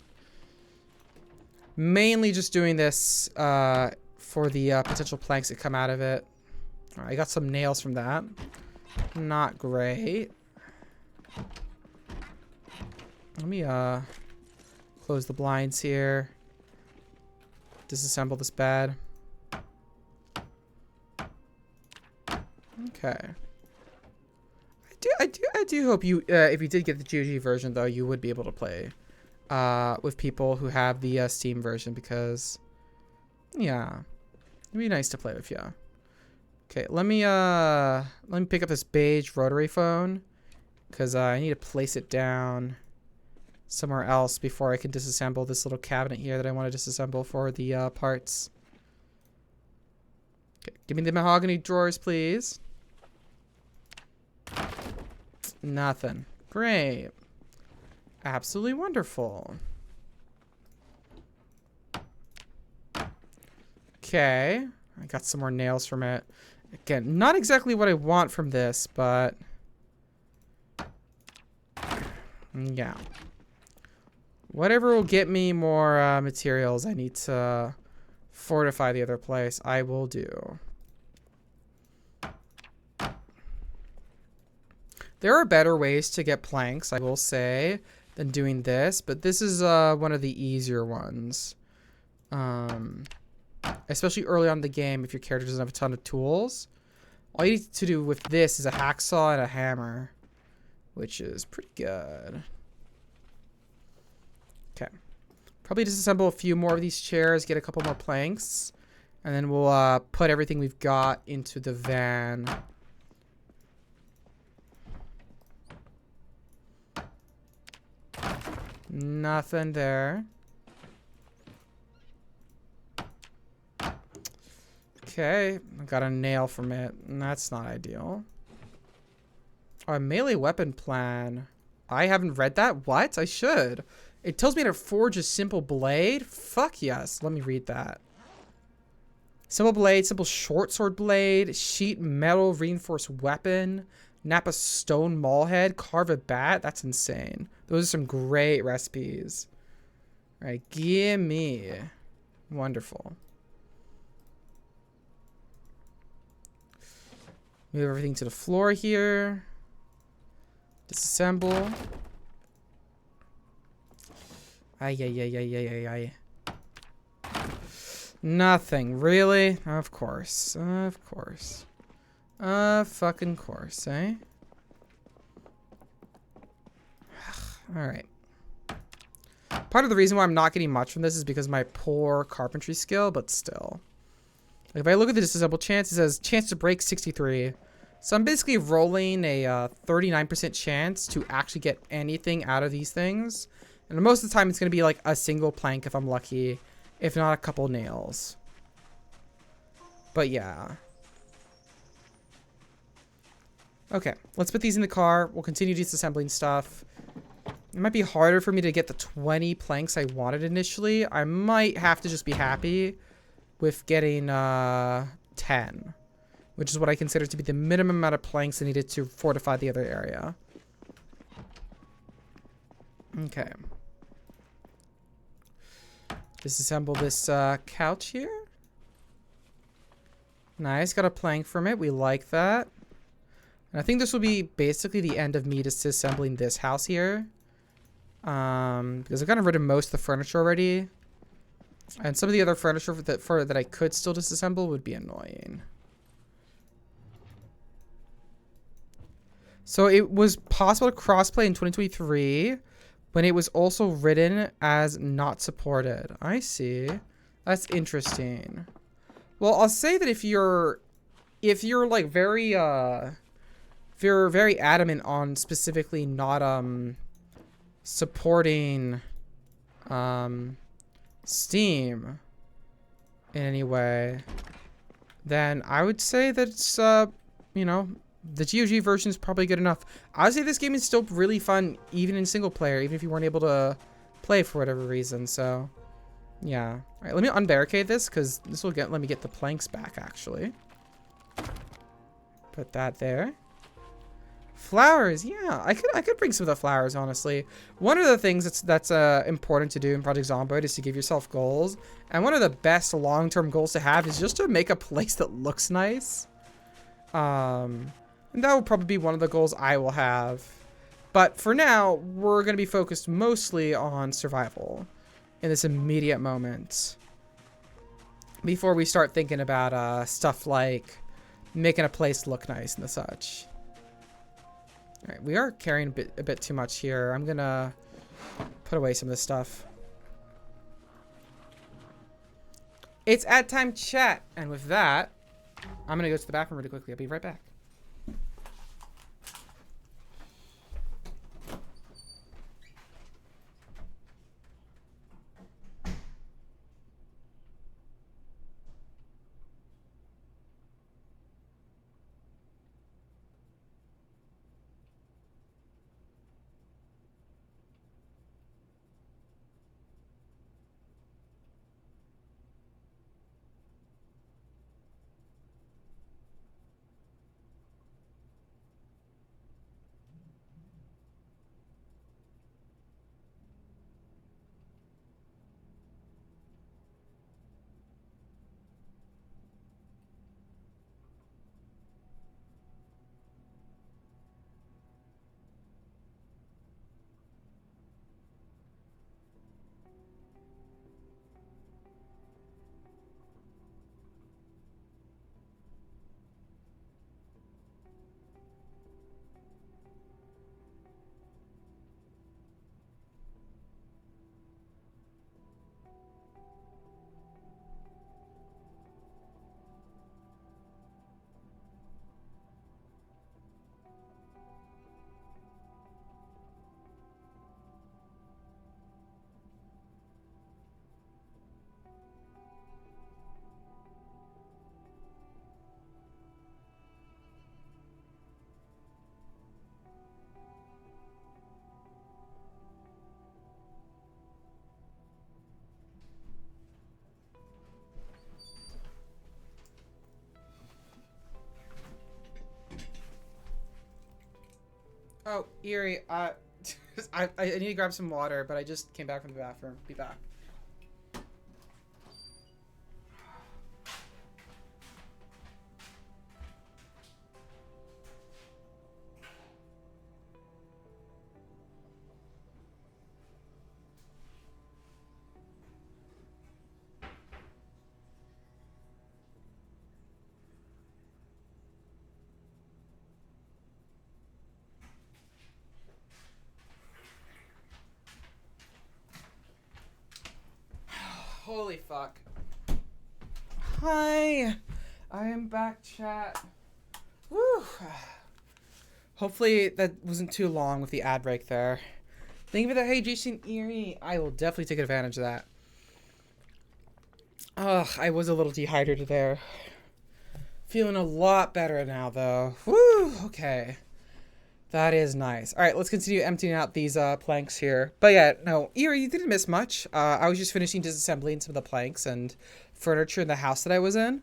Mainly just doing this for the potential planks that come out of it. All right, I got some nails from that. Not great. Let me close the blinds here. Disassemble this bed. Okay. I do hope you, if you did get the GOG version, though, you would be able to play with people who have the Steam version, because, yeah, it'd be nice to play with you. Okay, let me pick up this beige rotary phone, because I need to place it down somewhere else before I can disassemble this little cabinet here that I want to disassemble for the parts. Okay, give me the mahogany drawers, please. Nothing. Great. Absolutely wonderful. Okay. I got some more nails from it. Again, not exactly what I want from this, but yeah. Whatever will get me more materials I need to fortify the other place, I will do. There are better ways to get planks, I will say, than doing this, but this is one of the easier ones. Especially early on in the game, if your character doesn't have a ton of tools. All you need to do with this is a hacksaw and a hammer, which is pretty good. Okay. Probably disassemble a few more of these chairs, get a couple more planks, and then we'll put everything we've got into the van. Nothing there. Okay, I got a nail from it, and that's not ideal. Oh, a melee weapon plan. I haven't read that. What? I should. It tells me to forge a simple blade. Fuck yes. Let me read that. Simple blade, simple short sword blade, sheet metal reinforced weapon, Napa stone maul head, carve a bat. That's insane. Those are some great recipes. All right, gimme. Wonderful. Move everything to the floor here. Disassemble. Ay, ay, ay, ay, ay, ay, ay. Nothing. Really? Of course. Of course. Fucking course, eh? Alright. Part of the reason why I'm not getting much from this is because of my poor carpentry skill, but still. Like if I look at the disassemble chance, it says chance to break 63. So I'm basically rolling a 39% chance to actually get anything out of these things. And most of the time it's going to be like a single plank if I'm lucky, if not a couple nails. But yeah. Okay, let's put these in the car. We'll continue disassembling stuff. It might be harder for me to get the 20 planks I wanted initially. I might have to just be happy with getting 10. Which is what I consider to be the minimum amount of planks I needed to fortify the other area. Okay. Disassemble this couch here. Nice, got a plank from it. We like that. And I think this will be basically the end of me disassembling this house here. Because I've gotten rid of most of the furniture already. And some of the other furniture that I could still disassemble would be annoying. So it was possible to crossplay in 2023 when it was also written as not supported. I see. That's interesting. Well, I'll say that if you're like very if you're very adamant on specifically not supporting Steam in any way, then I would say that it's you know, the GOG version is probably good enough. I would say this game is still really fun, even in single player, even if you weren't able to play for whatever reason. So, yeah. All right, let me unbarricade this because this will let me get the planks back. Actually, put that there. Flowers, yeah, I could bring some of the flowers. Honestly, one of the things that's important to do in Project Zomboid is to give yourself goals, and one of the best long-term goals to have is just to make a place that looks nice. And that will probably be one of the goals I will have. But for now, we're going to be focused mostly on survival in this immediate moment. Before we start thinking about stuff like making a place look nice and the such. Alright, we are carrying a bit too much here. I'm going to put away some of this stuff. It's ad time chat. And with that, I'm going to go to the bathroom really quickly. I'll be right back. Oh, Erie, I need to grab some water, but I just came back from the bathroom. Be back. Holy fuck. Hi. I am back, chat. Woo. Hopefully that wasn't too long with the ad break there. Thank you for the hydration, Erie. I will definitely take advantage of that. Ugh, I was a little dehydrated there. Feeling a lot better now, though. Woo. Okay. That is nice. All right, let's continue emptying out these planks here. But yeah, no, Erie, you didn't miss much. I was just finishing disassembling some of the planks and furniture in the house that I was in.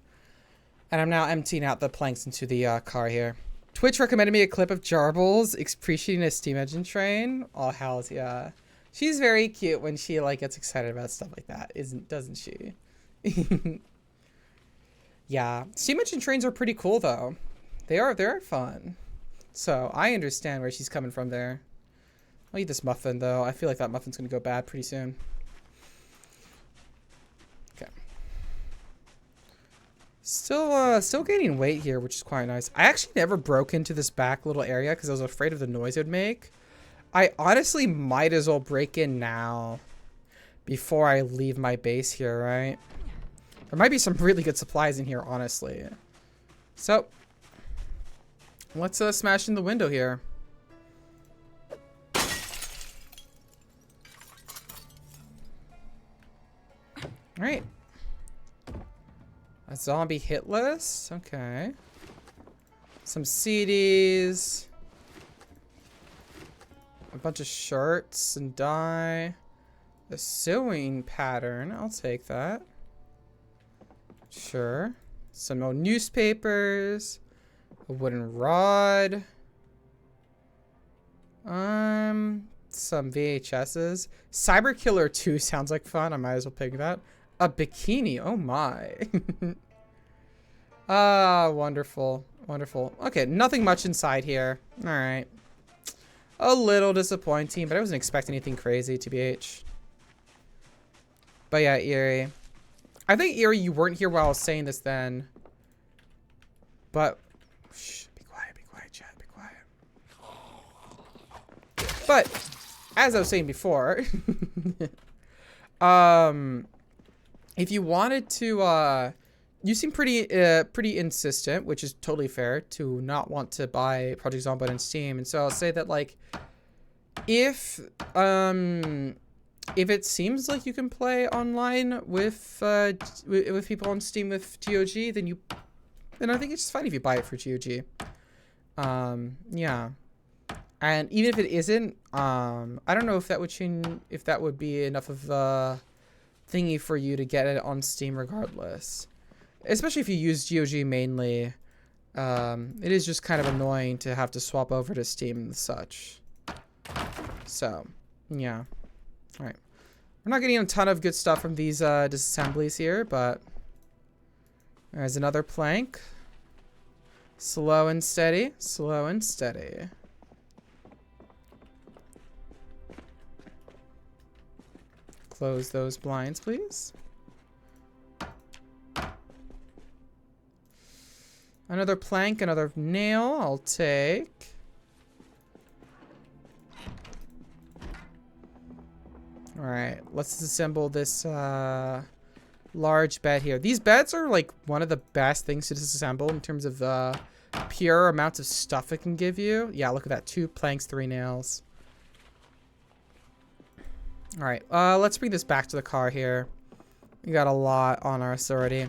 And I'm now emptying out the planks into the car here. Twitch recommended me a clip of Jarbles appreciating a steam engine train. Oh, hells yeah. She's very cute when she like gets excited about stuff like that, doesn't she? Yeah, steam engine trains are pretty cool though. They're fun. So, I understand where she's coming from there. I'll eat this muffin, though. I feel like that muffin's going to go bad pretty soon. Okay. Still gaining weight here, which is quite nice. I actually never broke into this back little area because I was afraid of the noise it would make. I honestly might as well break in now before I leave my base here, right? There might be some really good supplies in here, honestly. So... let's smash in the window here. Alright. A zombie hit list. Okay. Some CDs. A bunch of shirts and dye. A sewing pattern. I'll take that. Sure. Some more newspapers. A wooden rod. Some VHSs. Cyber Killer 2 sounds like fun. I might as well pick that. A bikini. Oh my. Ah, wonderful. Wonderful. Okay, nothing much inside here. Alright. A little disappointing, but I wasn't expecting anything crazy, TBH. But yeah, Erie. I think, Erie, you weren't here while I was saying this then. But... shh, be quiet, chat, be quiet. But, as I was saying before, if you wanted to, you seem pretty insistent, which is totally fair, to not want to buy Project Zomboid on Steam. And so I'll say that, like, if it seems like you can play online with people on Steam with GOG, then I think it's just fine if you buy it for GOG. Yeah. And even if it isn't, I don't know if that would change, if that would be enough of a thingy for you to get it on Steam regardless. Especially if you use GOG mainly. It is just kind of annoying to have to swap over to Steam and such. So, yeah. Alright. We're not getting a ton of good stuff from these disassemblies here, but there's another plank. Slow and steady. Slow and steady. Close those blinds, please. Another plank, another nail. I'll take. Alright, let's disassemble this large bed here. These beds are like one of the best things to disassemble in terms of pure amounts of stuff it can give you. Yeah, look at that. 2 planks, 3 nails. Alright, let's bring this back to the car here. We got a lot on us already.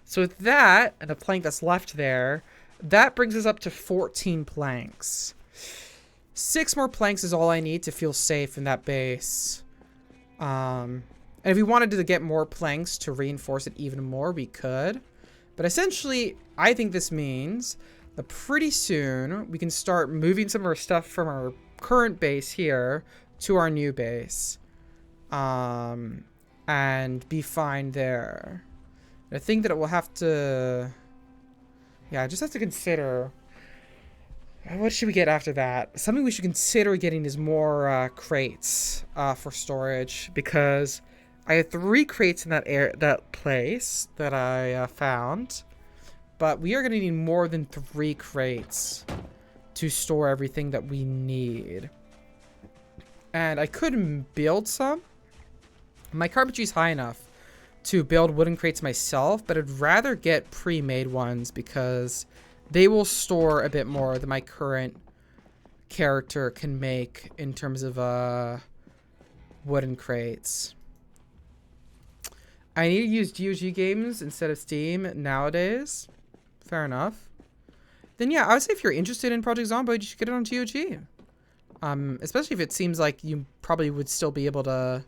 So with that, and the plank that's left there, that brings us up to 14 planks. 6 more planks is all I need to feel safe in that base. And if we wanted to get more planks to reinforce it even more, we could. But essentially, I think this means that pretty soon we can start moving some of our stuff from our current base here to our new base. And be fine there. I think that it will have to... Yeah, I just have to consider... What should we get after that? Something we should consider getting is more crates for storage, because I have 3 crates in that place that I found, but we are going to need more than 3 crates to store everything that we need. And I could build some. My carpentry is high enough to build wooden crates myself, but I'd rather get pre-made ones because they will store a bit more than my current character can make in terms of wooden crates. I need to use GOG games instead of Steam nowadays. Fair enough. Then yeah, I would say if you're interested in Project Zomboid, you should get it on GOG. Especially if it seems like you probably would still be able to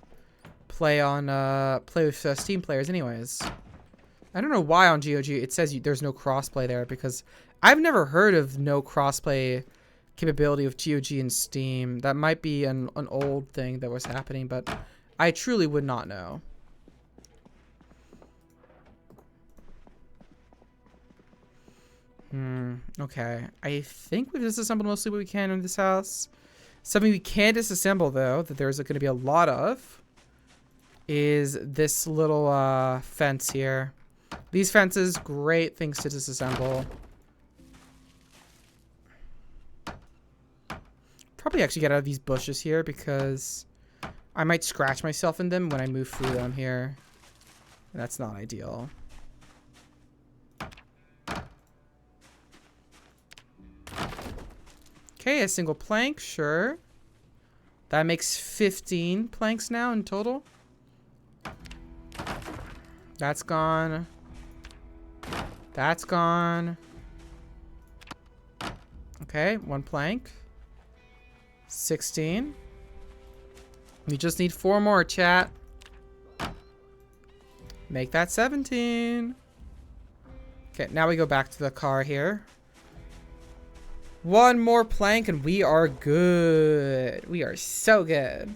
play with Steam players anyways. I don't know why on GOG it says there's no crossplay there, because I've never heard of no crossplay capability of GOG and Steam. That might be an old thing that was happening, but I truly would not know. Okay. I think we've disassembled mostly what we can in this house. Something we can disassemble, though, that there's going to be a lot of, is this little fence here. These fences, great things to disassemble. Probably actually get out of these bushes here, because I might scratch myself in them when I move through them here. And that's not ideal. Okay, a single plank, sure. That makes 15 planks now in total. That's gone. That's gone. Okay, 1 plank. 16. We just need 4 more, chat. Make that 17. Okay, now we go back to the car here. 1 more plank and we are good. We are so good.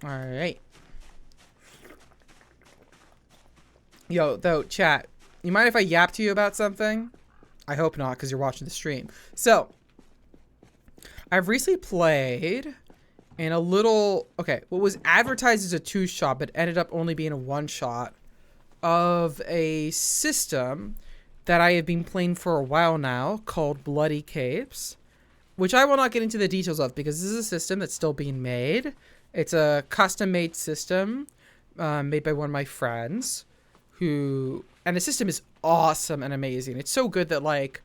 All right. Yo, though, chat, you mind if I yap to you about something? I hope not, because you're watching the stream. So, I've recently played in a little... Okay, what was advertised as a 2-shot, but ended up only being a 1-shot of a system that I have been playing for a while now called Bloody Capes, which I will not get into the details of because this is a system that's still being made. It's a custom-made system made by one of my friends and the system is awesome and amazing. It's so good that, like,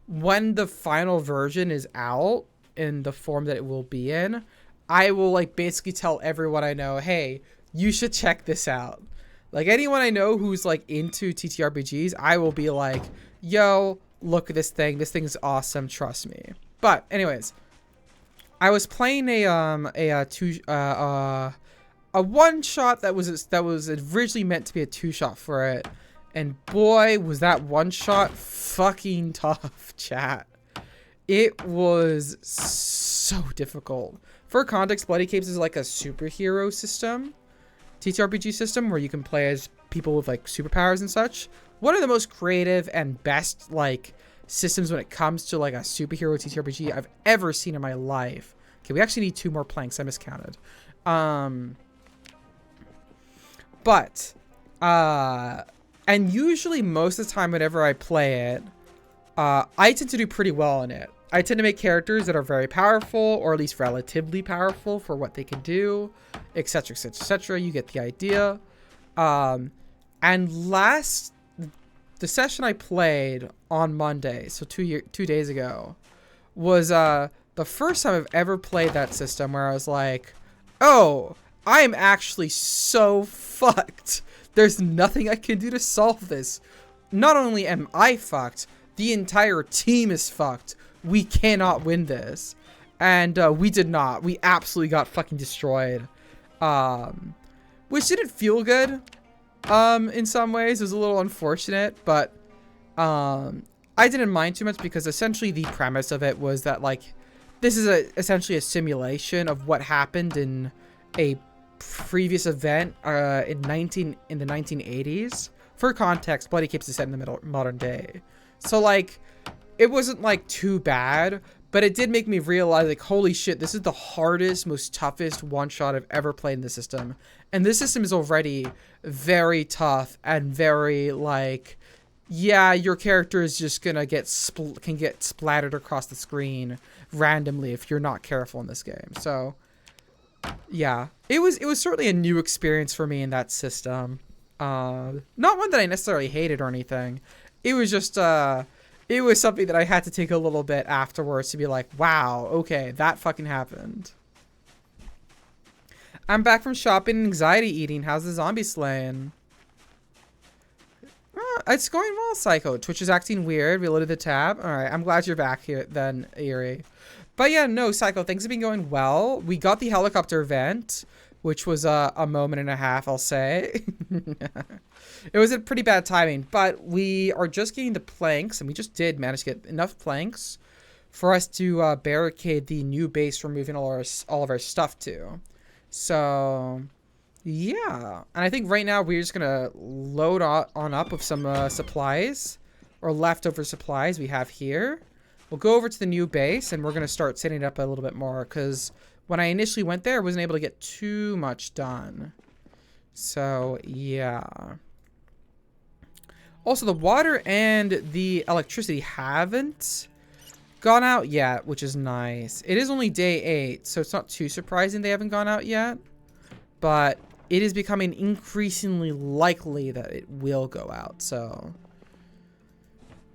when the final version is out in the form that it will be in, I will, like, basically tell everyone I know, hey, you should check this out. Like, anyone I know who's, like, into TTRPGs, I will be like, yo, look at this thing. This thing's awesome. Trust me. But, anyways, I was playing a 1-shot that was originally meant to be a 2-shot for it. And boy, was that 1-shot fucking tough, chat. It was so difficult. For context, Bloody Capes is like a superhero system. TTRPG system where you can play as people with like superpowers and such. One of the most creative and best like systems when it comes to like a superhero TTRPG I've ever seen in my life. Okay, we actually need 2 more planks. I miscounted. And usually most of the time whenever I play it, I tend to do pretty well in it. I tend to make characters that are very powerful, or at least relatively powerful for what they can do, etc, etc, etc. You get the idea. And the session I played on Monday, so 2 days ago, was the first time I've ever played that system where I was like, oh, I am actually so fucked. There's nothing I can do to solve this. Not only am I fucked, the entire team is fucked. We cannot win this. And we did not. We absolutely got fucking destroyed. which didn't feel good. In some ways, it was a little unfortunate, but I didn't mind too much because essentially the premise of it was that like this is essentially a simulation of what happened in a previous event in the 1980s. For context, Bloody Capes is set in the modern day, so like it wasn't like too bad, but it did make me realize like holy shit, this is the hardest, most toughest one shot I've ever played in the system, and this system is already very tough and very like, yeah, your character is just gonna can get splattered across the screen randomly if you're not careful in this game. So yeah, it was certainly a new experience for me in that system. Not one that I necessarily hated or anything. It was just it was something that I had to take a little bit afterwards to be like, wow, okay, that fucking happened. I'm back from shopping and anxiety eating. How's the zombie slaying? It's going well, Psycho. Twitch is acting weird. Reloaded the tab. All right, I'm glad you're back here then, Eerie. But yeah, no, Psycho, things have been going well. We got the helicopter event, which was a moment and a half, I'll say. It was a pretty bad timing, but we are just getting the planks, and we just did manage to get enough planks for us to barricade the new base we're moving all of our stuff to. So yeah, and I think right now we're just gonna load on up with some supplies or leftover supplies we have here. We'll go over to the new base and we're gonna start setting it up a little bit more because when I initially went there, I wasn't able to get too much done. So yeah. Also, the water and the electricity haven't gone out yet, which is nice. It is only day 8, so it's not too surprising they haven't gone out yet. But it is becoming increasingly likely that it will go out, so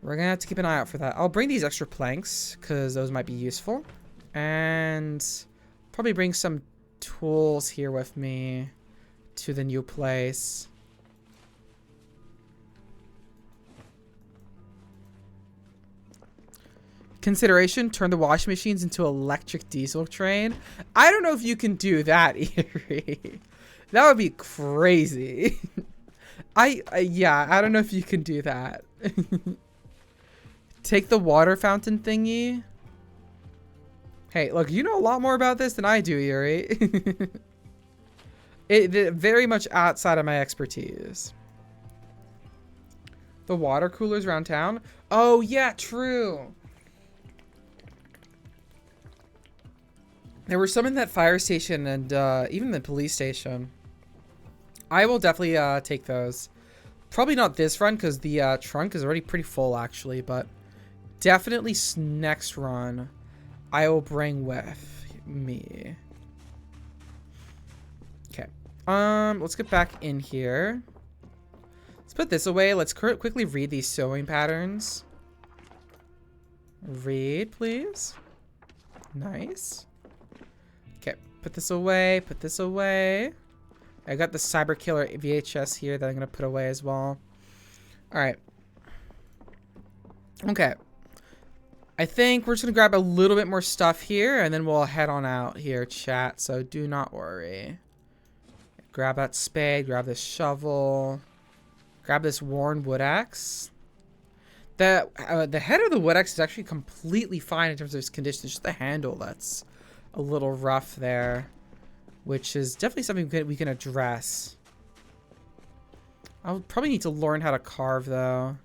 we're gonna have to keep an eye out for that. I'll bring these extra planks because those might be useful, and probably bring some tools here with me to the new place. Consideration, turn the washing machines into electric diesel train. I don't know if you can do that, Eerie. That would be crazy. Yeah, I don't know if you can do that. Take the water fountain thingy. Hey, look, you know a lot more about this than I do, Yuri. It very much outside of my expertise. The water coolers around town. Oh, yeah, true. There were some in that fire station and even the police station. I will definitely take those. Probably not this run because the trunk is already pretty full actually, but definitely next run I will bring with me. Okay. Let's get back in here. Let's put this away. Let's quickly read these sewing patterns. Read, please. Nice. Okay, put this away, put this away. I got the Cyber Killer VHS here that I'm going to put away as well. Alright. Okay. I think we're just going to grab a little bit more stuff here, and then we'll head on out here, chat, so do not worry. Grab that spade, grab this shovel, grab this worn wood axe. The head of the wood axe is actually completely fine in terms of its condition. It's just the handle that's a little rough there, which is definitely something we can address. I'll probably need to learn how to carve though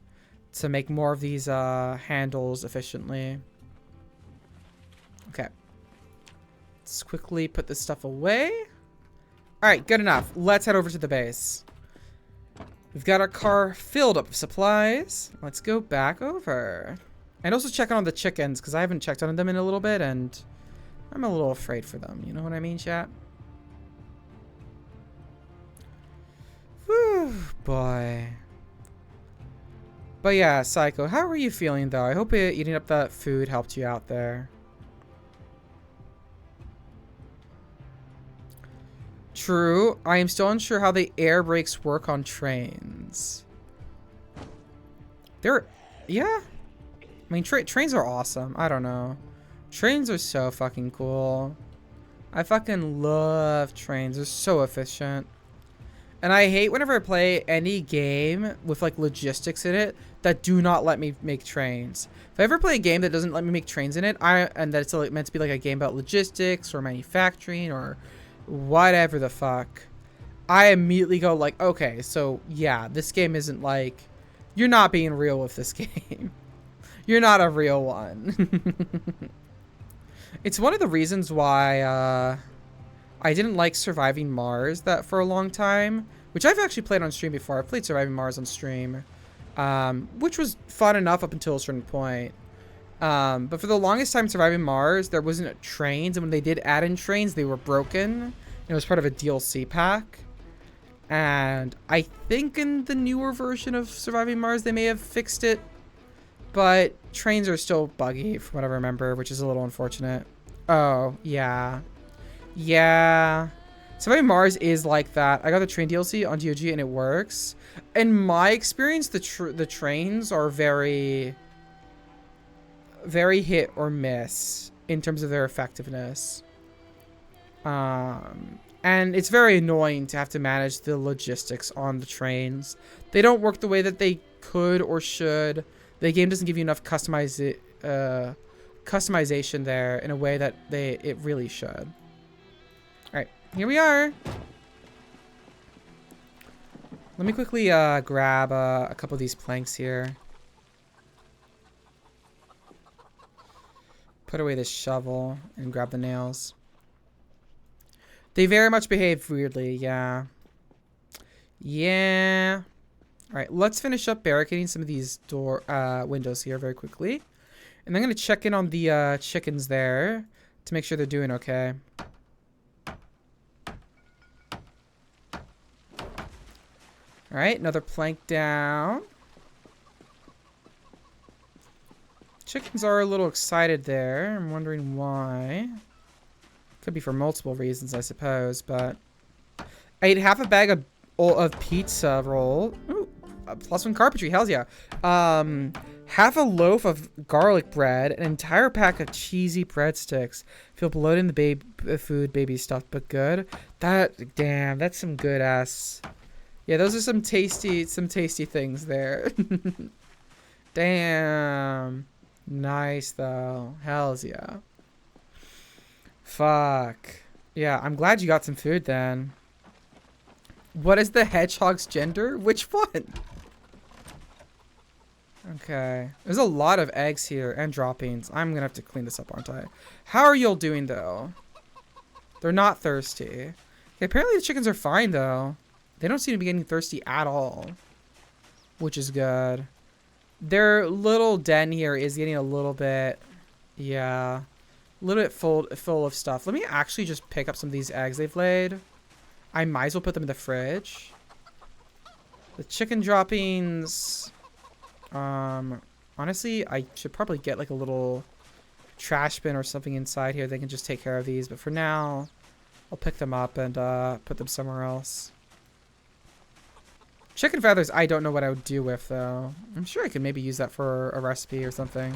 to make more of these handles efficiently. Okay, let's quickly put this stuff away. All right, good enough. Let's head over to the base. We've got our car filled up with supplies. Let's go back over and also check on the chickens because I haven't checked on them in a little bit and I'm a little afraid for them. You know what I mean, chat? Whew, boy. But yeah, Psycho, how are you feeling though? I hope eating up that food helped you out there. True. I am still unsure how the air brakes work on trains. Yeah. I mean, trains are awesome. I don't know. Trains are so fucking cool. I fucking love trains. They're so efficient. And I hate whenever I play any game with like logistics in it that do not let me make trains. If I ever play a game that doesn't let me make trains in it, and that it's like meant to be like a game about logistics or manufacturing or whatever the fuck, I immediately go like, okay, so yeah, this game isn't like, you're not being real with this game. You're not a real one. It's one of the reasons why I didn't like Surviving Mars that for a long time, which I've actually played on stream before. I've played Surviving Mars on stream, which was fun enough up until a certain point. But for the longest time, Surviving Mars, there wasn't trains, and when they did add in trains, they were broken. It was part of a DLC pack. And I think in the newer version of Surviving Mars, they may have fixed it. But trains are still buggy, from what I remember, which is a little unfortunate. Oh, yeah. Yeah. Surviving Mars is like that. I got the train DLC on GOG and it works. In my experience, the trains are very, very hit or miss in terms of their effectiveness. And it's very annoying to have to manage the logistics on the trains. They don't work the way that they could or should. The game doesn't give you enough customization there in a way that it really should. Alright, here we are. Let me quickly grab a couple of these planks here. Put away this shovel and grab the nails. They very much behave weirdly, yeah. Yeah. Alright, let's finish up barricading some of these windows here very quickly. And I'm going to check in on the chickens there to make sure they're doing okay. Alright, another plank down. Chickens are a little excited there. I'm wondering why. Could be for multiple reasons, I suppose, but I ate half a bag of pizza roll. Ooh, +1 carpentry, hells yeah. Half a loaf of garlic bread, an entire pack of cheesy breadsticks. Feel bloated in the food, baby stuff, but good. Damn, that's some good ass. Yeah, those are some tasty things there. Damn. Nice though. Hells yeah. Fuck. Yeah, I'm glad you got some food then. What is the hedgehog's gender? Which one? Okay. There's a lot of eggs here and droppings. I'm gonna have to clean this up, aren't I? How are y'all doing though? They're not thirsty. Okay, apparently the chickens are fine though. They don't seem to be getting thirsty at all, which is good. Their little den here is getting a little bit, yeah, a little bit full of stuff. Let me actually just pick up some of these eggs they've laid. I might as well put them in the fridge. The chicken droppings, honestly, I should probably get like a little trash bin or something inside here. They can just take care of these, but for now, I'll pick them up and put them somewhere else. Chicken feathers, I don't know what I would do with, though. I'm sure I could maybe use that for a recipe or something.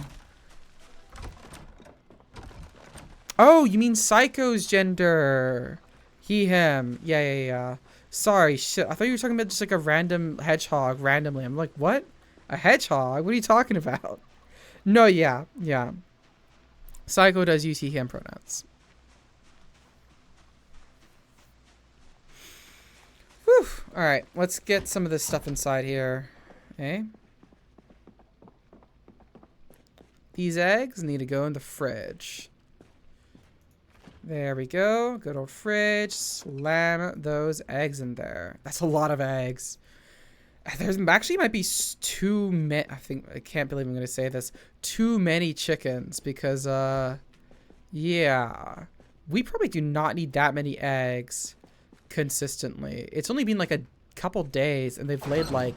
Oh, you mean Psycho's gender. He, him. Yeah. Sorry, shit. I thought you were talking about just like a random hedgehog randomly. I'm like, what? A hedgehog? What are you talking about? No, yeah. Psycho does use he, him pronouns. Whew. Alright, let's get some of this stuff inside here. Okay. These eggs need to go in the fridge. There we go. Good old fridge. Slam those eggs in there. That's a lot of eggs. There's actually might be too many. I can't believe I'm going to say this. Too many chickens because, yeah. We probably do not need that many eggs consistently. It's only been like a couple days and they've laid like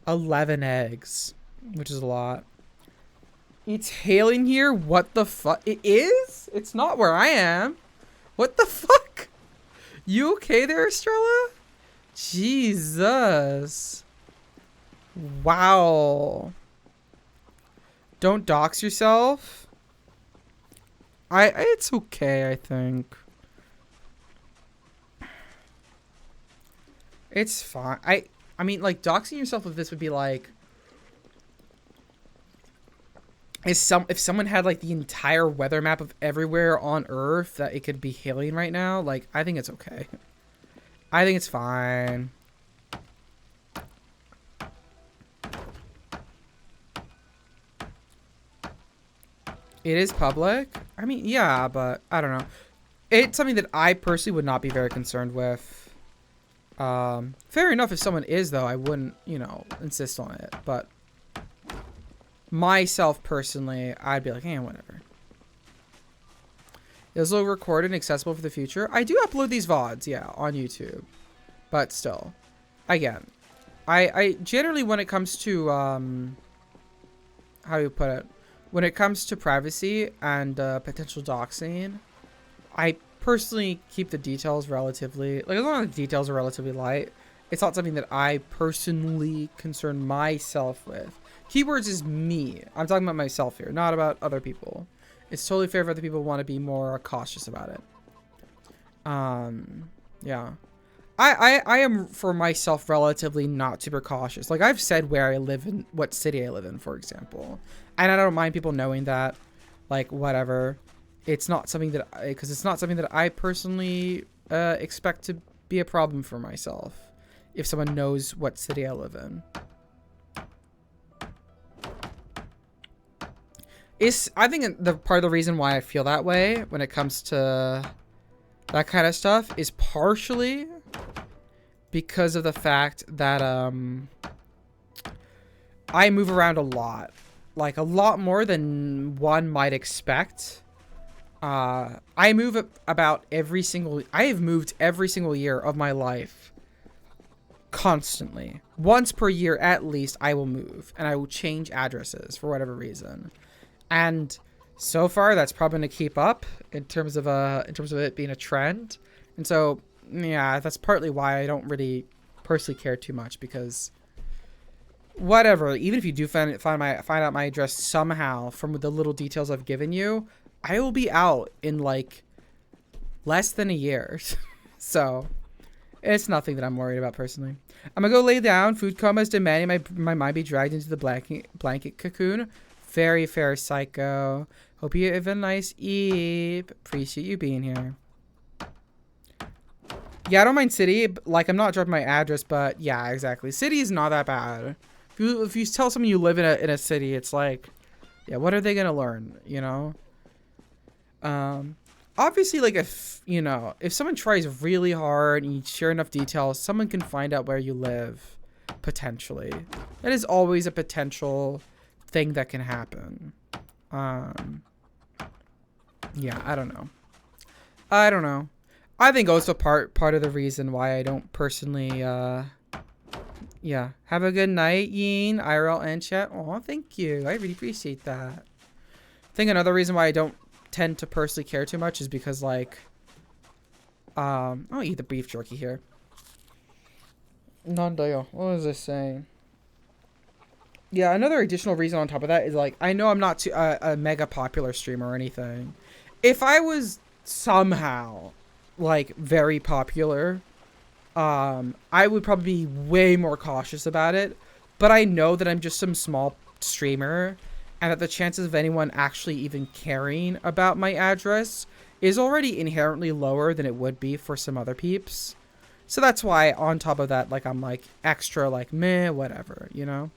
11 eggs, which is a lot. It's hailing here. What the fuck? It is? It's not where I am. What the fuck? You okay there, Estrella? Jesus. Wow. Don't dox yourself. It's okay, I think. It's fine. I mean, like, doxing yourself with this would be like, if someone had like the entire weather map of everywhere on Earth that it could be hailing right now, like, I think it's okay. I think it's fine. It is public. I mean, yeah, but I don't know. It's something that I personally would not be very concerned with. Fair enough if someone is, though, I wouldn't, you know, insist on it. But myself, personally, I'd be like, eh, whatever. Is it recorded and accessible for the future? I do upload these VODs, yeah, on YouTube. But still. Again, I generally, when it comes to, how do you put it? When it comes to privacy and potential doxing, I personally keep the details relatively, like, as long as the details are relatively light, it's not something that I personally concern myself with. Keywords is me. I'm talking about myself here, not about other people. It's totally fair if other people want to be more cautious about it. Yeah. I am, for myself, relatively not super cautious. Like, I've said where I live in, what city I live in, for example. And I don't mind people knowing that. Like, whatever. It's not something that, because it's not something that I personally expect to be a problem for myself. If someone knows what city I live in. I think the part of the reason why I feel that way when it comes to that kind of stuff is partially because of the fact that I move around a lot. Like, a lot more than one might expect. I move about I have moved every single year of my life. Constantly. Once per year at least, I will move. And I will change addresses for whatever reason. And so far, that's probably going to keep up in terms of it being a trend. And so, yeah, that's partly why I don't really personally care too much, because whatever, even if you do find out my address somehow from the little details I've given you, I will be out in like less than a year. So it's nothing that I'm worried about personally. I'm gonna go lay down. Food coma is demanding my mind be dragged into the blanket cocoon. Very fair, psycho. Hope you have a nice eve. Appreciate you being here. Yeah, I don't mind city. Like, I'm not dropping my address, but yeah, exactly. City is not that bad. If you tell someone you live in a city, it's like, yeah, what are they gonna learn? You know. Obviously, like, if someone tries really hard and you share enough details, someone can find out where you live, potentially. That is always a potential thing that can happen. Yeah, I don't know. I think also part of the reason why I don't personally, yeah. Have a good night, Yeen, IRL and chat. Oh, thank you. I really appreciate that. I think another reason why I don't tend to personally care too much is because, like, I'll eat the beef jerky here. Non-deal. What was I saying? Yeah, another additional reason on top of that is, like, I know I'm not a mega popular streamer or anything. If I was somehow, like, very popular, I would probably be way more cautious about it. But I know that I'm just some small streamer, and that the chances of anyone actually even caring about my address is already inherently lower than it would be for some other peeps. So that's why, on top of that, like, I'm, like, extra, like, meh, whatever, you know?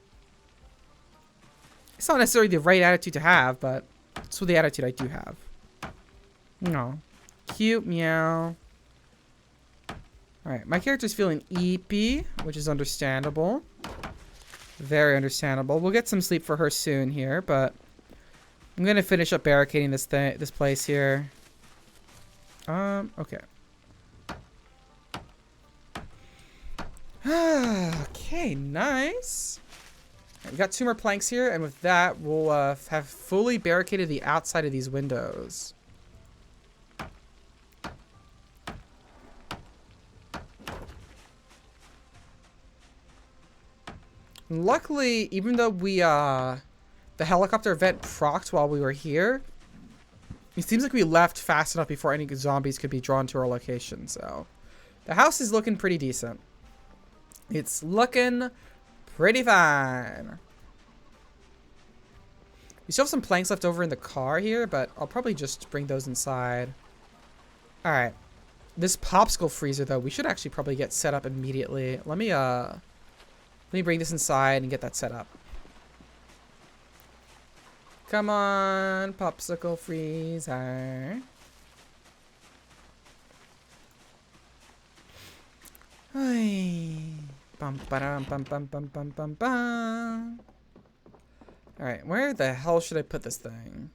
It's not necessarily the right attitude to have, but it's the attitude I do have. No. Cute, meow. Alright, my character's feeling eepy, which is understandable. Very understandable. We'll get some sleep for her soon here, but I'm gonna finish up barricading this place here. Okay. Okay, nice. We got 2 more planks here, and with that, we'll have fully barricaded the outside of these windows. Luckily, even though we, the helicopter vent procced while we were here, It seems like we left fast enough before any zombies could be drawn to our location, so. The house is looking pretty decent. It's looking pretty fine. We still have some planks left over in the car here, but I'll probably just bring those inside. Alright. This popsicle freezer, though, we should actually probably get set up immediately. Let me bring this inside and get that set up. Come on, popsicle freezer. Bum, ba-dum, bum, bum, bum, bum, bum, bum. Alright, where the hell should I put this thing?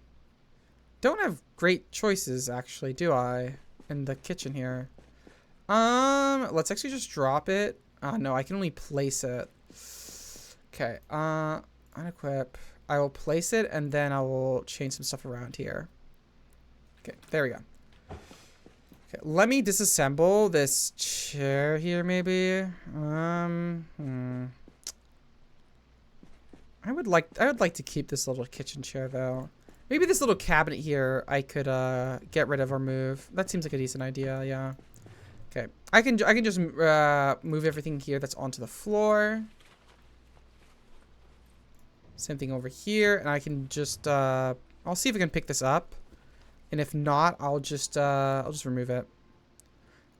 Don't have great choices, actually, do I? In the kitchen here. Let's actually just drop it. No, I can only place it. Okay, unequip. I will place it, and then I will change some stuff around here. Okay, there we go. Okay, let me disassemble this chair here, maybe. I would like to keep this little kitchen chair, though. Maybe this little cabinet here I could get rid of or move. That seems like a decent idea, yeah. Okay, I can just move everything here that's onto the floor. Same thing over here, and I can just I'll see if I can pick this up, and if not, I'll just remove it.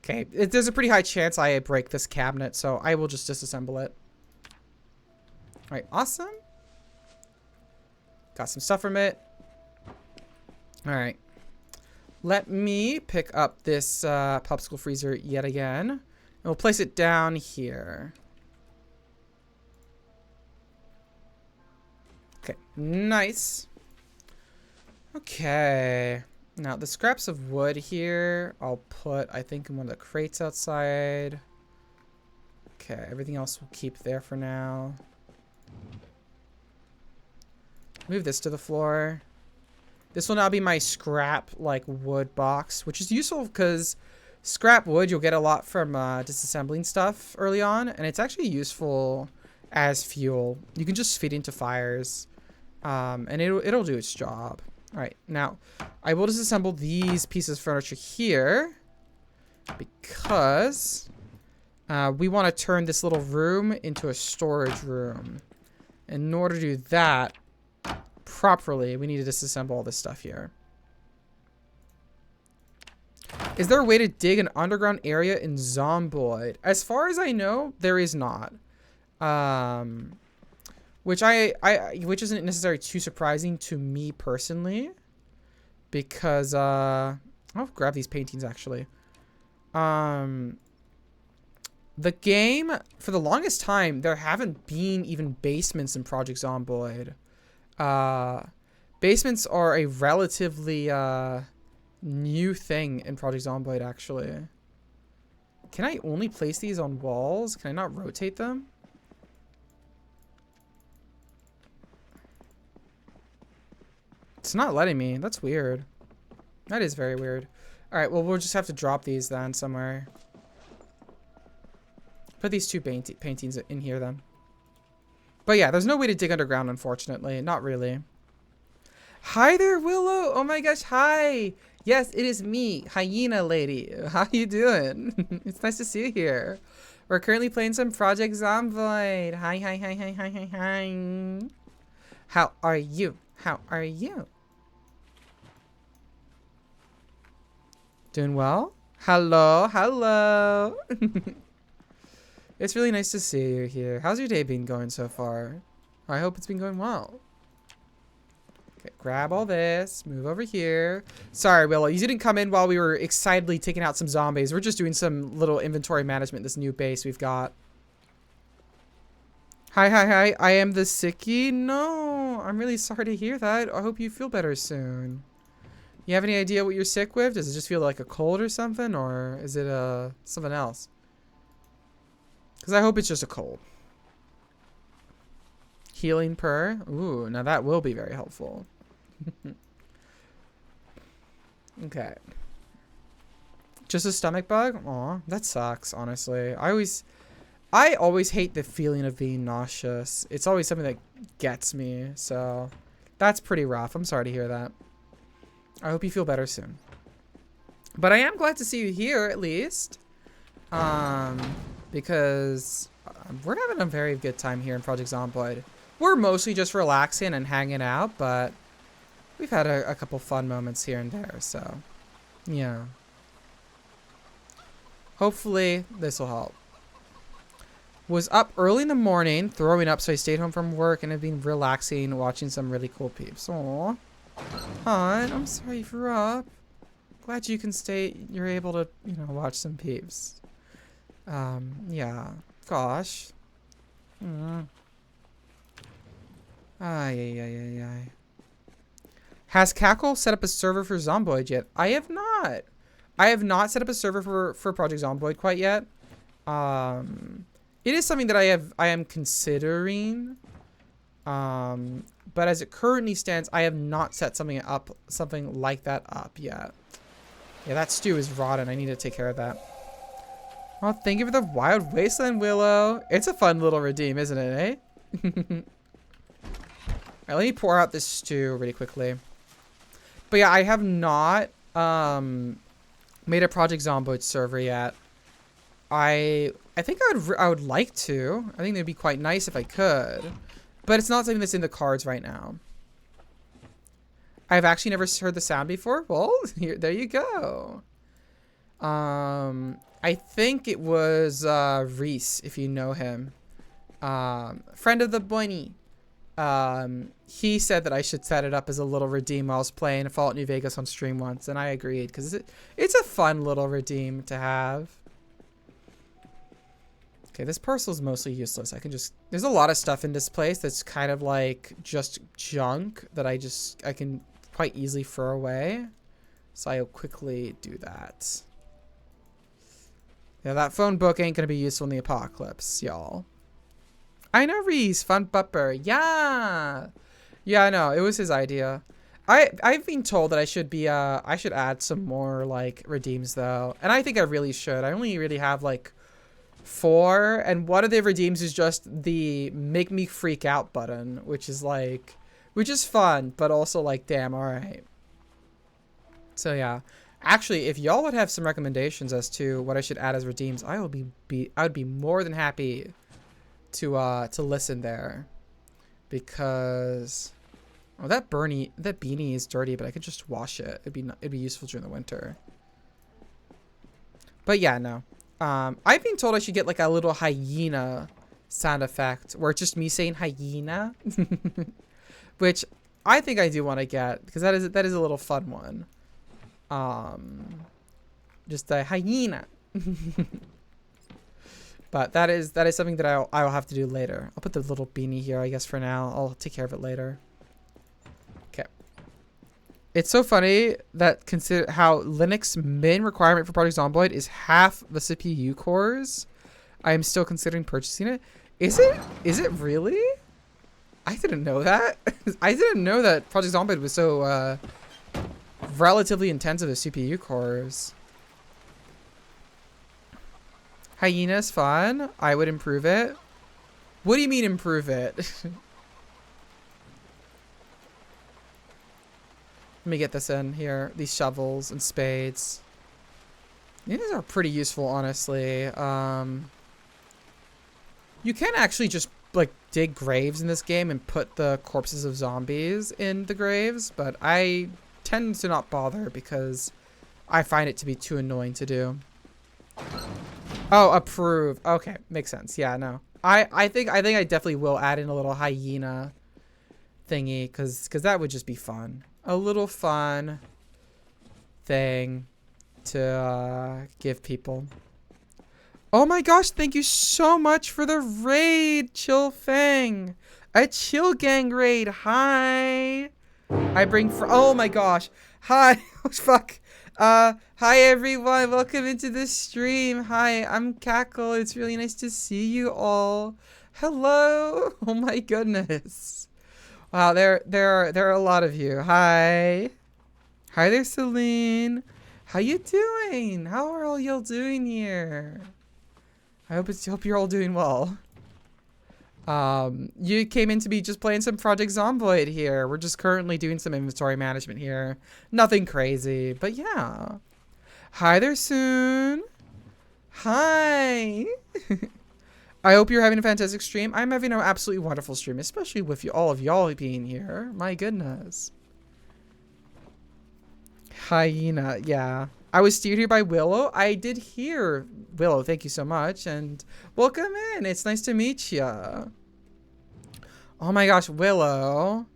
Okay, there's a pretty high chance I break this cabinet, so I will just disassemble it. All right, awesome. Got some stuff from it. All right, let me pick up this popsicle freezer yet again, and we'll place it down here. Okay, nice. Okay, now the scraps of wood here, I'll put, I think, in one of the crates outside. Okay, everything else we'll keep there for now. Move this to the floor. This will now be my scrap, like, wood box, which is useful because scrap wood, you'll get a lot from disassembling stuff early on, and it's actually useful as fuel. You can just feed into fires. And it'll do its job. All right, now I will disassemble these pieces of furniture here because we want to turn this little room into a storage room. In order to do that properly, we need to disassemble all this stuff here. Is there a way to dig an underground area in Zomboid? As far as I know, there is not. Which isn't necessarily too surprising to me personally, because I'll grab these paintings actually. The game, for the longest time, there haven't been even basements in Project Zomboid. Basements are a relatively new thing in Project Zomboid, actually. Can I only place these on walls? Can I not rotate them? It's not letting me. That's weird. That is very weird. All right, well, we'll just have to drop these then somewhere. Put these two paintings in here then. But yeah, there's no way to dig underground, unfortunately. Not really. Hi there, Willow. Oh my gosh, hi. Yes, it is me, Hyena Lady. How you doing? It's nice to see you here. We're currently playing some Project Zomboid. Hi, hi, hi, hi, hi, hi, hi. How are you? How are you? Doing well? Hello, hello. It's really nice to see you here. How's your day been going so far? I hope it's been going well. Okay, grab all this. Move over here. Sorry, Willow. You didn't come in while we were excitedly taking out some zombies. We're just doing some little inventory management, this new base we've got. Hi, hi, hi. I am the sickie. No, I'm really sorry to hear that. I hope you feel better soon. You have any idea what you're sick with? Does it just feel like a cold or something? Or is it something else? Because I hope it's just a cold. Healing purr. Ooh, now that will be very helpful. Okay. Just a stomach bug? Aw, that sucks, honestly. I always hate the feeling of being nauseous. It's always something that gets me, so that's pretty rough. I'm sorry to hear that. I hope you feel better soon. But I am glad to see you here, at least. Because we're having a very good time here in Project Zomboid. We're mostly just relaxing and hanging out, but we've had a couple fun moments here and there, so yeah. Hopefully this will help. Was up early in the morning, throwing up, so I stayed home from work and have been relaxing, watching some really cool peeps. Aww. Hon, I'm sorry you're up. Glad you can stay, you're able to, you know, watch some peeps. Yeah. Gosh. Ay. Has Cackle set up a server for Zomboid yet? I have not. I have not set up a server for Project Zomboid quite yet. It is something that I am considering. But as it currently stands, I have not set something like that up yet. Yeah, that stew is rotten. I need to take care of that. Oh, thank you for the Wild Wasteland, Willow. It's a fun little redeem, isn't it, eh? Alright, let me pour out this stew really quickly. But yeah, I have not made a Project Zomboid server yet. I think I would like to. I think it'd be quite nice if I could. But it's not something that's in the cards right now. I've actually never heard the sound before. Well, there you go. I think it was Reese, if you know him. Friend of the bunny. He said that I should set it up as a little redeem while I was playing Fallout New Vegas on stream once, and I agreed because it's a fun little redeem to have. Okay, this parcel is mostly useless. I can just... There's a lot of stuff in this place that's kind of like just junk that I can quite easily throw away. So I'll quickly do that. Yeah, that phone book ain't gonna be useful in the apocalypse, y'all. I know Reese, fun bupper. Yeah. Yeah, I know. It was his idea. I've been told that I should add some more like redeems though. And I think I really should. I only really have like 4, and one of the redeems is just the make me freak out button, which is fun, but also like, damn, all right. So yeah, actually, if y'all would have some recommendations as to what I should add as redeems, I would be more than happy to listen there, because that beanie is dirty, but I could just wash it. It'd be useful during the winter. But yeah, no. I've been told I should get like a little hyena sound effect where it's just me saying hyena, which I think I do want to get, because that is a little fun one. Just a hyena. But that is something that I'll have to do later. I'll put the little beanie here, I guess, for now. I'll take care of it later. Okay. It's so funny that consider how Linux min requirement for Project Zomboid is half the CPU cores. I am still considering purchasing it. Is it really? I didn't know that. I didn't know that Project Zomboid was so relatively intensive with CPU cores. Hyena's fun. I would improve it. What do you mean improve it? Let me get this in here. These shovels and spades. These are pretty useful, honestly. You can actually just like dig graves in this game and put the corpses of zombies in the graves, but I tend to not bother because I find it to be too annoying to do. Oh, approve. Okay, makes sense. Yeah, no. I think I definitely will add in a little hyena thingy because that would just be fun. A little fun thing to give people. Oh my gosh, thank you so much for the raid, Chill Fang. A Chill Gang raid. Hi. Oh my gosh. Hi. Fuck. Hi everyone. Welcome into the stream. Hi, I'm Cackle. It's really nice to see you all. Hello. Oh my goodness. Wow, there are a lot of you. Hi. Hi there, Celine. How you doing? How are all y'all doing here? I hope you're all doing well. You came in to be just playing some Project Zomboid here. We're just currently doing some inventory management here. Nothing crazy, but yeah. Hi there, Soon. Hi. I hope you're having a fantastic stream. I'm having an absolutely wonderful stream, especially with you, all of y'all being here. My goodness. Hyena, yeah. I was steered here by Willow. I did hear Willow. Thank you so much, and welcome in. It's nice to meet you. Oh my gosh, Willow.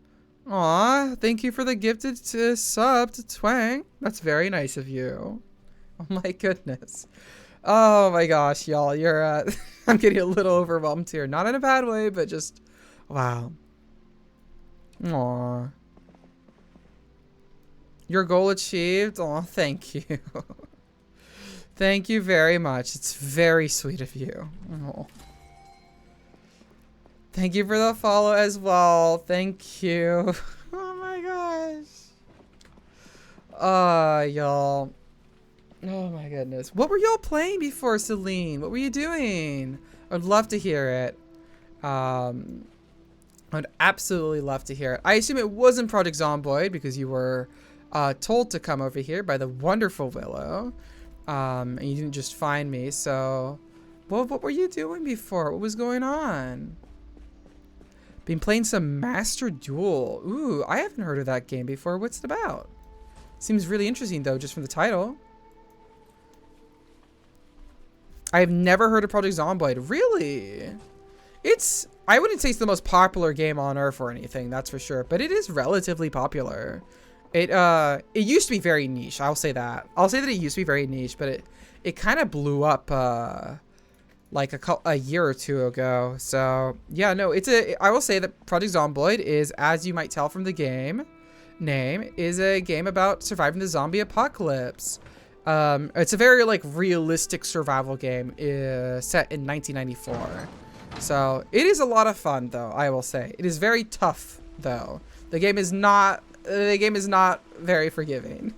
Aw, thank you for the gifted sub to Twang. That's very nice of you. Oh my goodness. Oh my gosh, y'all. You're I'm getting a little overwhelmed here. Not in a bad way, but just wow. Aw. Your goal achieved. Aw, thank you. Thank you very much. It's very sweet of you. Aw. Thank you for the follow as well. Thank you. Oh my gosh. Y'all. Oh my goodness. What were y'all playing before, Celine? What were you doing? I'd love to hear it. I'd absolutely love to hear it. I assume it wasn't Project Zomboid because you were told to come over here by the wonderful Willow. And you didn't just find me, so... Well, what were you doing before? What was going on? Been playing some Master Duel. Ooh, I haven't heard of that game before. What's it about? Seems really interesting, though, just from the title. I've never heard of Project Zomboid. Really? I wouldn't say it's the most popular game on Earth or anything, that's for sure. But it is relatively popular. It used to be very niche. I'll say that. I'll say that it used to be very niche, but it kind of blew up like a year or two ago. So yeah, no, I will say that Project Zomboid is, as you might tell from the game name, is a game about surviving the zombie apocalypse. It's a very like realistic survival game set in 1994. So it is a lot of fun, though. I will say it is very tough, though. The game is not very forgiving.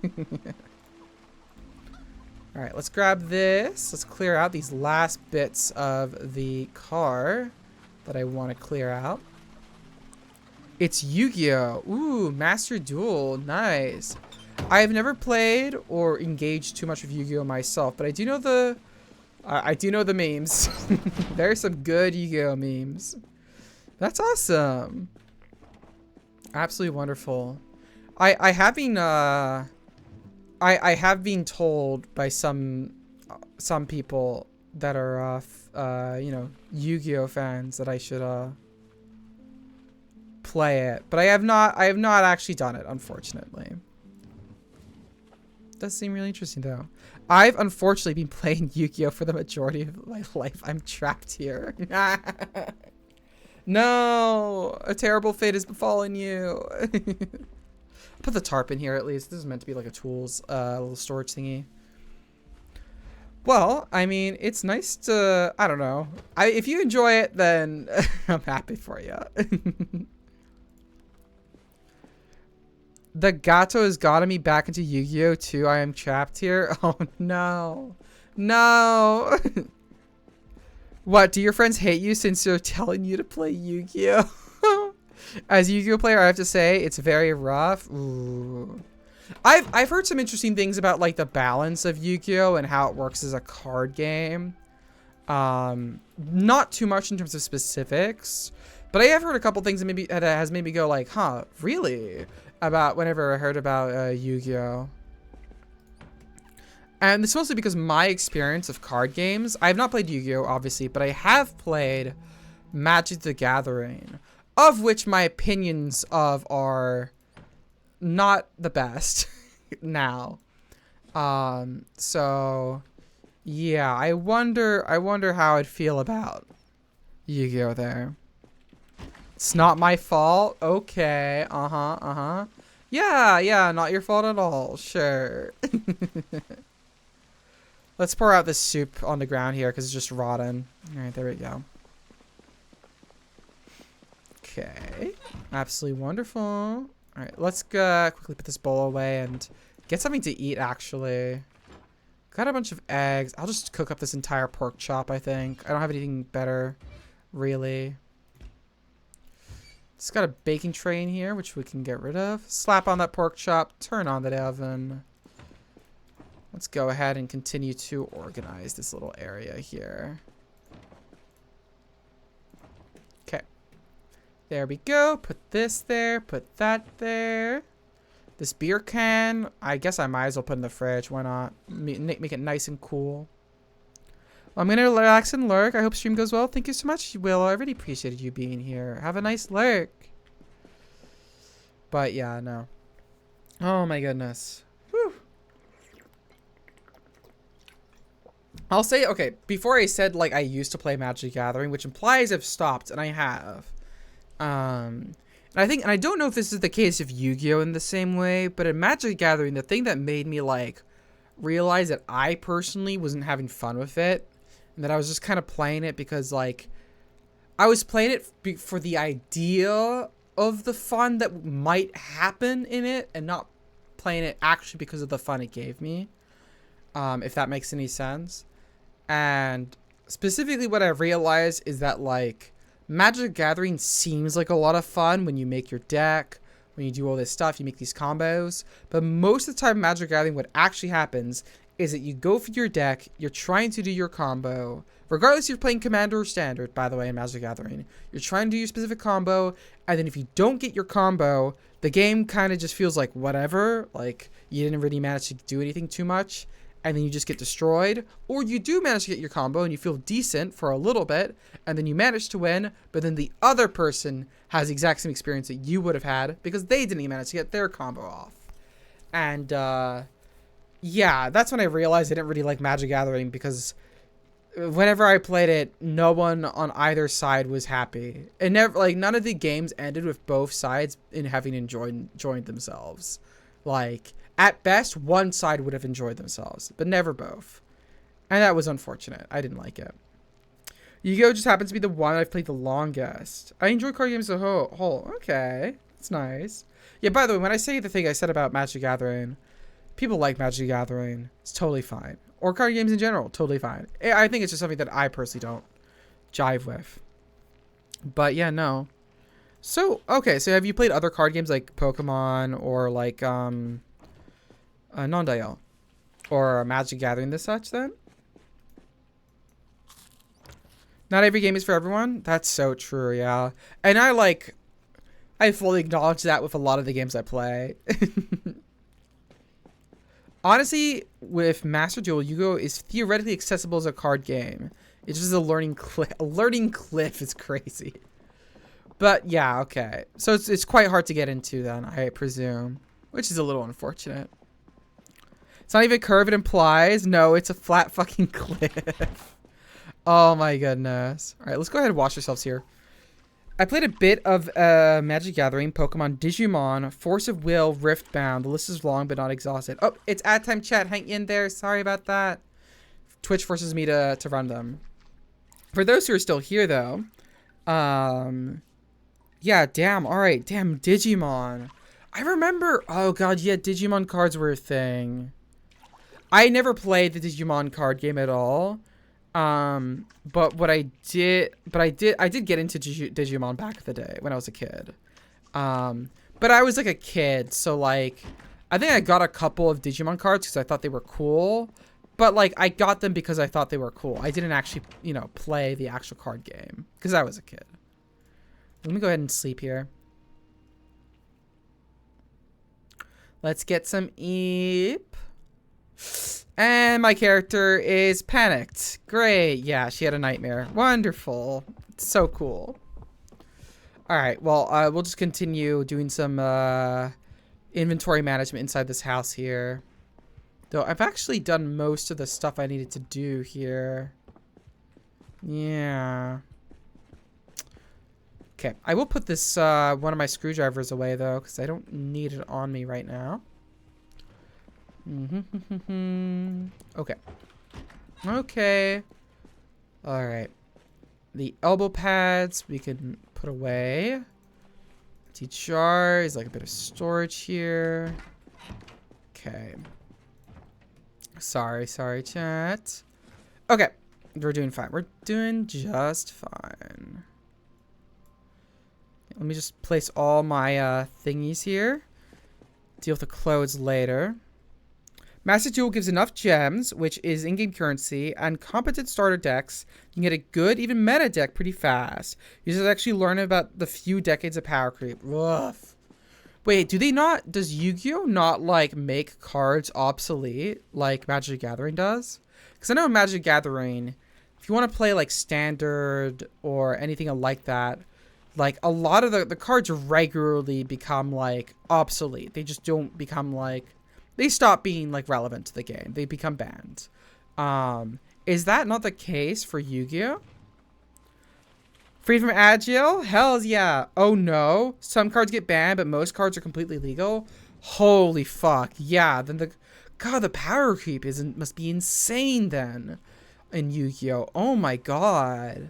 All right, let's grab this. Let's clear out these last bits of the car that I want to clear out. It's Yu-Gi-Oh! Ooh, Master Duel, nice. I've never played or engaged too much with Yu-Gi-Oh! Myself, but I do know the memes. There's some good Yu-Gi-Oh! Memes. That's awesome. Absolutely wonderful. I have been I have been told by some people that are you know, Yu-Gi-Oh! Fans that I should play it, but I have not actually done it, unfortunately. Does seem really interesting, though. I've unfortunately been playing Yu-Gi-Oh! For the majority of my life. I'm trapped here. No, a terrible fate has befallen you. Put the tarp in here at least. This is meant to be like a tools little storage thingy. Well, I mean, it's nice to, I don't know. If you enjoy it, then I'm happy for you. The gato has gotten me back into Yu-Gi-Oh! Too. I am trapped here. Oh no. No. What, do your friends hate you since they're telling you to play Yu-Gi-Oh? As a Yu-Gi-Oh! Player, I have to say, it's very rough. Ooh. I've heard some interesting things about like the balance of Yu-Gi-Oh! And how it works as a card game. Not too much in terms of specifics, but I have heard a couple things that has made me go like, huh, really? About whenever I heard about Yu-Gi-Oh! And it's mostly because my experience of card games, I have not played Yu-Gi-Oh! Obviously, but I have played Magic the Gathering, of which my opinions of are not the best now. So yeah, I wonder how I'd feel about Yu-Gi-Oh! There. It's not my fault. Okay. Yeah, not your fault at all. Sure. Let's pour out this soup on the ground here because it's just rotten. All right, there we go. Okay. Absolutely wonderful. All right, let's quickly put this bowl away and get something to eat, actually. Got a bunch of eggs. I'll just cook up this entire pork chop, I think. I don't have anything better, really. It's got a baking tray in here, which we can get rid of. Slap on that pork chop. Turn on the oven. Let's go ahead and continue to organize this little area here. Okay. There we go. Put this there. Put that there. This beer can, I guess I might as well put in the fridge. Why not? Make it nice and cool. Well, I'm going to relax and lurk. I hope stream goes well. Thank you so much, Will. I really appreciated you being here. Have a nice lurk. But yeah, no. Oh my goodness. Whew. I'll say, okay, before I said, like, I used to play Magic the Gathering, which implies I've stopped, and I have. And I don't know if this is the case of Yu-Gi-Oh! In the same way, but in Magic the Gathering, the thing that made me, like, realize that I personally wasn't having fun with it, and that I was just kind of playing it because, like, I was playing it for the idea of the fun that might happen in it, and not playing it actually because of the fun it gave me, if that makes any sense. And specifically what I realized is that, like, Magic the Gathering seems like a lot of fun when you make your deck, when you do all this stuff, you make these combos. But most of the time, Magic the Gathering, what actually happens is that you go for your deck, you're trying to do your combo, regardless if you're playing Commander or Standard, by the way, in Magic the Gathering. You're trying to do your specific combo, and then if you don't get your combo, the game kind of just feels like whatever, like you didn't really manage to do anything too much, and then you just get destroyed. Or you do manage to get your combo and you feel decent for a little bit, and then you manage to win, but then the other person has the exact same experience that you would have had because they didn't even manage to get their combo off. And yeah, that's when I realized I didn't really like Magic the Gathering, because whenever I played it, no one on either side was happy. And never, like, none of the games ended with both sides in having enjoyed themselves. Like, at best, one side would have enjoyed themselves, but never both. And that was unfortunate. I didn't like it. Yu-Gi-Oh! Just happens to be the one I've played the longest. I enjoy card games as a whole. Okay, that's nice. Yeah, by the way, when I say the thing I said about Magic the Gathering, people like Magic the Gathering. It's totally fine. Or card games in general, totally fine. I think it's just something that I personally don't jive with. But yeah, no. So, okay, so have you played other card games like Pokemon or like Non-Dial or Magic Gathering this such then? Not every game is for everyone. That's so true, yeah. And I fully acknowledge that with a lot of the games I play. Honestly, with Master Duel, Yu-Gi-Oh! Is theoretically accessible as a card game. It's just a learning cliff. A learning cliff is crazy. But yeah, okay. So it's quite hard to get into then, I presume. Which is a little unfortunate. It's not even curved, it implies. No, it's a flat fucking cliff. Oh my goodness. Alright, let's go ahead and wash ourselves here. I played a bit of Magic Gathering, Pokemon, Digimon, Force of Will, Riftbound. The list is long but not exhausted. Oh, it's ad time chat. Hang in there. Sorry about that. Twitch forces me to run them. For those who are still here, though, yeah, damn. All right, damn, Digimon. I remember. Oh god, yeah, Digimon cards were a thing. I never played the Digimon card game at all. But I did get into Digimon back in the day when I was a kid. But I was like a kid, so like, I think I got a couple of Digimon cards because I thought they were cool. But like, I got them because I thought they were cool. I didn't actually, you know, play the actual card game because I was a kid. Let me go ahead and sleep here. Let's get some eep. And my character is panicked. Great. Yeah, she had a nightmare. Wonderful. So cool. Alright, well, we'll just continue doing some inventory management inside this house here. Though I've actually done most of the stuff I needed to do here. Yeah. Okay, I will put this one of my screwdrivers away, though, because I don't need it on me right now. Okay. Okay. Alright. The elbow pads we can put away. Empty jar is like a bit of storage here. Okay. Sorry, chat. Okay. We're doing fine. We're doing just fine. Let me just place all my thingies here. Deal with the clothes later. Master Duel gives enough gems, which is in-game currency, and competent starter decks. You can get a good, even meta deck pretty fast. You just actually learn about the few decades of power creep. Rough. Wait, do they not... Does Yu-Gi-Oh! Not, like, make cards obsolete like Magic the Gathering does? Because I know in Magic the Gathering, if you want to play, like, Standard or anything like that, like, a lot of the cards regularly become, like, obsolete. They just don't become, like... They stop being, like, relevant to the game. They become banned. Is that not the case for Yu-Gi-Oh? Freed from Agile? Hells yeah. Oh no. Some cards get banned, but most cards are completely legal. Holy fuck. Yeah, then the power creep must be insane then in Yu-Gi-Oh. Oh my god.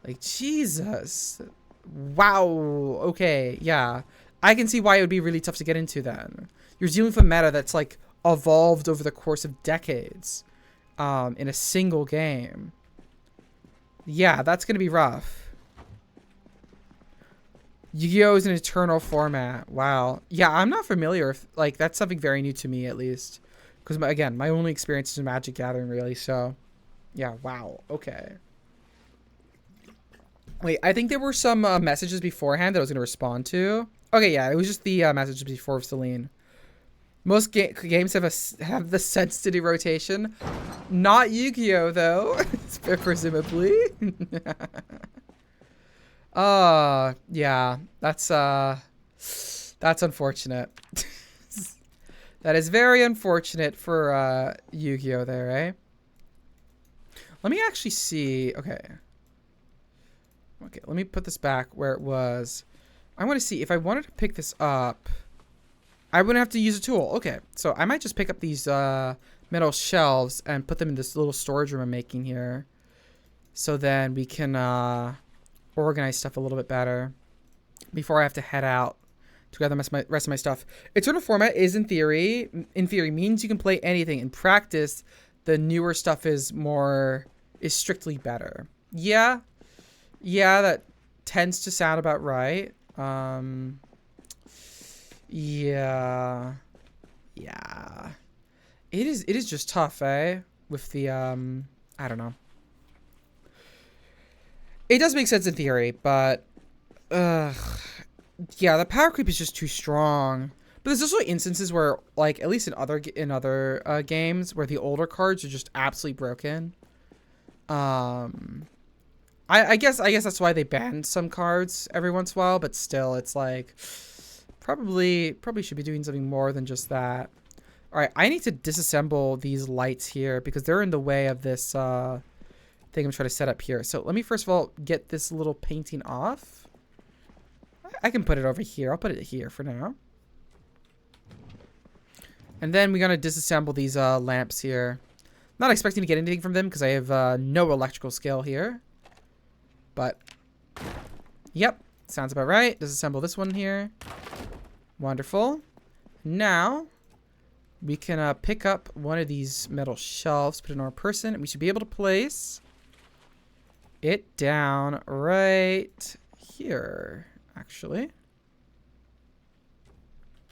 Like, Jesus. Wow. Okay, yeah. I can see why it would be really tough to get into then. You're dealing with a meta that's, like, evolved over the course of decades in a single game. Yeah, that's going to be rough. Yu-Gi-Oh! Is an eternal format. Wow. Yeah, I'm not familiar with, like, that's something very new to me, at least. Because, again, my only experience is in Magic Gathering, really, so... Yeah, wow. Okay. Wait, I think there were some messages beforehand that I was going to respond to. Okay, yeah, it was just the messages before Celine. Most games have the sense to do rotation. Not Yu-Gi-Oh! Though, presumably. Yeah, that's unfortunate. That is very unfortunate for Yu-Gi-Oh! There, eh? Let me actually see. Okay, let me put this back where it was. I want to see if I wanted to pick this up. I wouldn't have to use a tool. Okay, so I might just pick up these metal shelves and put them in this little storage room I'm making here. So then we can organize stuff a little bit better before I have to head out to gather the rest of my stuff. Eternal format is in theory means you can play anything. In practice, the newer stuff is strictly better. Yeah, that tends to sound about right. Yeah. It is just tough, eh? With the I don't know. It does make sense in theory, but yeah, the power creep is just too strong. But there's also instances where, like, at least in other games, where the older cards are just absolutely broken. I guess that's why they ban some cards every once in a while, but still, it's like probably should be doing something more than just that. All right, I need to disassemble these lights here because they're in the way of this thing I'm trying to set up here. So let me first of all get this little painting off. I can put it over here. I'll put it here for now. And then we're going to disassemble these lamps here. Not expecting to get anything from them because I have no electrical skill here. But, yep, sounds about right. Disassemble this one here. Wonderful. Now, we can pick up one of these metal shelves, put it on our person, and we should be able to place it down right here, actually.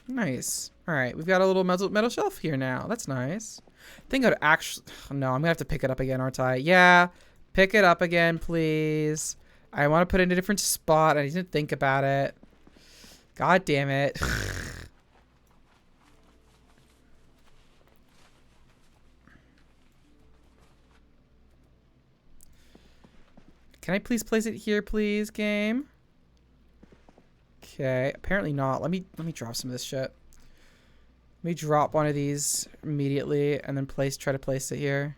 Nice. All right, we've got a little metal shelf here now. That's nice. I think I'd actually... No, I'm going to have to pick it up again, aren't I? Yeah, pick it up again, please. I want to put it in a different spot. I need to think about it. God damn it. Can I please place it here, please, game? Okay, apparently not. Let me drop some of this shit. Let me drop one of these immediately and then try to place it here.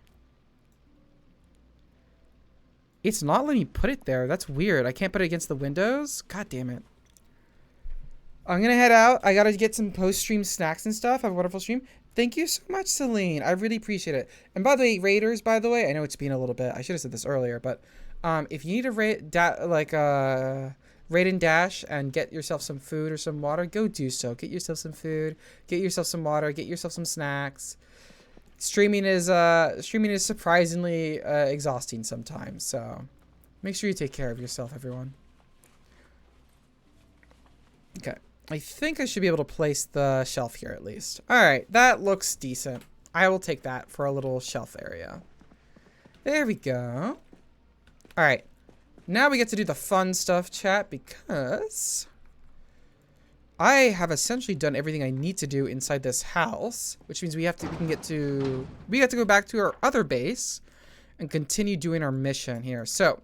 It's not letting me put it there. That's weird. I can't put it against the windows. God damn it. I'm gonna head out. I gotta get some post-stream snacks and stuff. Have a wonderful stream. Thank you so much, Celine. I really appreciate it. And by the way, Raiders, by the way, I know it's been a little bit. I should have said this earlier, but if you need to raid and dash and get yourself some food or some water, go do so. Get yourself some food, get yourself some water, get yourself some snacks. Streaming is surprisingly exhausting sometimes, so make sure you take care of yourself, everyone. Okay. I think I should be able to place the shelf here at least. All right, that looks decent. I will take that for a little shelf area. There we go. All right. Now we get to do the fun stuff, chat, because I have essentially done everything I need to do inside this house, which means we get to go back to our other base and continue doing our mission here. So,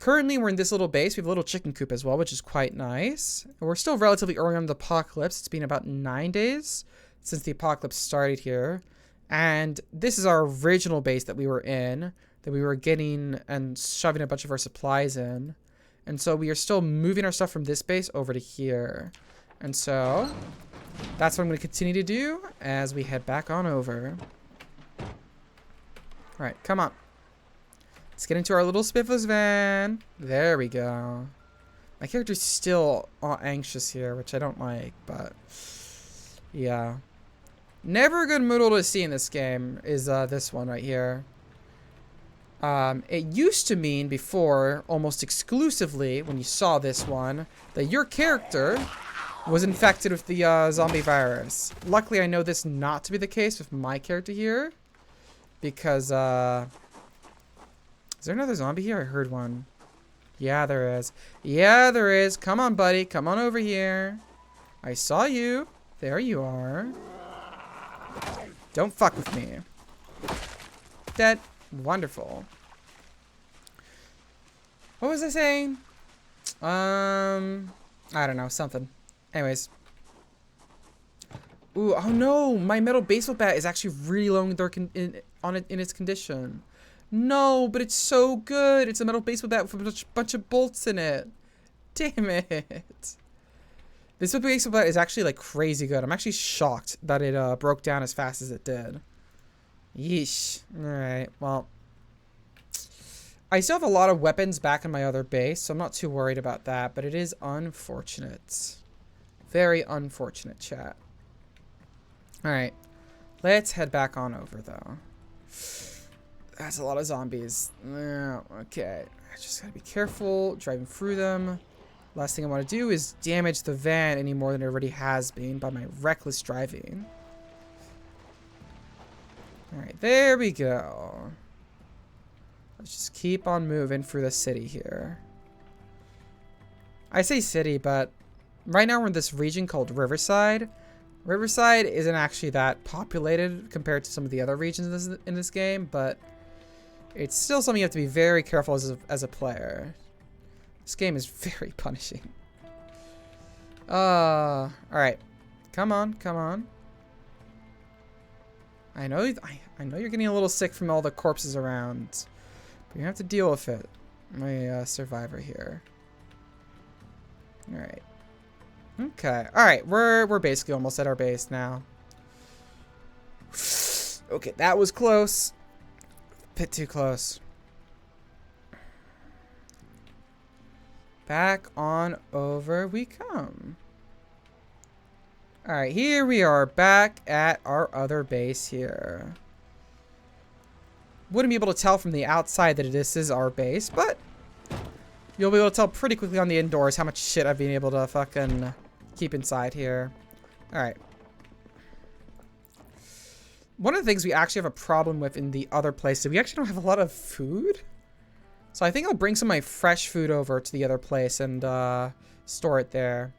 currently we're in this little base. We have a little chicken coop as well, which is quite nice. We're still relatively early on the apocalypse. It's been about 9 days since the apocalypse started here. And this is our original base that we were in, that we were getting and shoving a bunch of our supplies in. And so we are still moving our stuff from this base over to here. And so that's what I'm going to continue to do as we head back on over. All right, come on. Let's get into our little Spiffers van. There we go. My character's still anxious here, which I don't like, but yeah. Never a good modal to see in this game is this one right here. It used to mean before, almost exclusively, when you saw this one, that your character was infected with the zombie virus. Luckily, I know this not to be the case with my character here, because is there another zombie here? I heard one. Yeah, there is. Yeah, there is. Come on, buddy. Come on over here. I saw you. There you are. Don't fuck with me. Dead. Wonderful. What was I saying? I don't know. Something. Anyways. Ooh, oh no. My metal baseball bat is actually really low in its condition. No, but it's so good. It's a metal baseball bat with a bunch of bolts in it. Damn it. This baseball bat is actually like crazy good. I'm actually shocked that it broke down as fast as it did. Yeesh. Alright, well. I still have a lot of weapons back in my other base, so I'm not too worried about that, but it is unfortunate. Very unfortunate, chat. Alright. Let's head back on over, though. That's a lot of zombies. Okay. I just gotta be careful driving through them. Last thing I want to do is damage the van any more than it already has been by my reckless driving. Alright, there we go. Let's just keep on moving through the city here. I say city, but right now we're in this region called Riverside. Riverside isn't actually that populated compared to some of the other regions in this game, but it's still something you have to be very careful as a player. This game is very punishing. Alright. Come on, come on. I know you're getting a little sick from all the corpses around, but you have to deal with it. My survivor here. Alright. Okay. Alright, we're basically almost at our base now. Okay, that was close. A bit too close. Back on over we come. Alright, here we are back at our other base here. Wouldn't be able to tell from the outside that this is our base, but you'll be able to tell pretty quickly on the indoors how much shit I've been able to fucking keep inside here. Alright. One of the things we actually have a problem with in the other place is we actually don't have a lot of food. So I think I'll bring some of my fresh food over to the other place and store it there.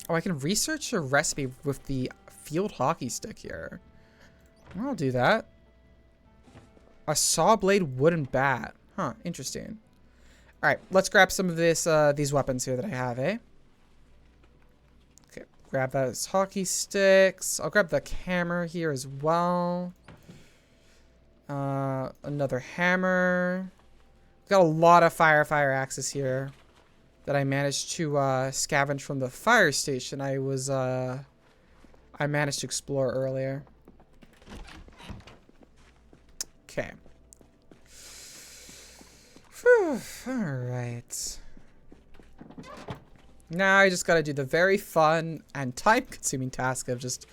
Oh, I can research a recipe with the field hockey stick here. I'll do that. A saw blade wooden bat. Huh, interesting. Alright, let's grab some of these weapons here that I have, eh? Okay, grab those hockey sticks. I'll grab the hammer here as well. Another hammer. Got a lot of fire axes here that I managed to scavenge from the fire station I managed to explore earlier. Okay. Alright. Now I just gotta do the very fun and time-consuming task of just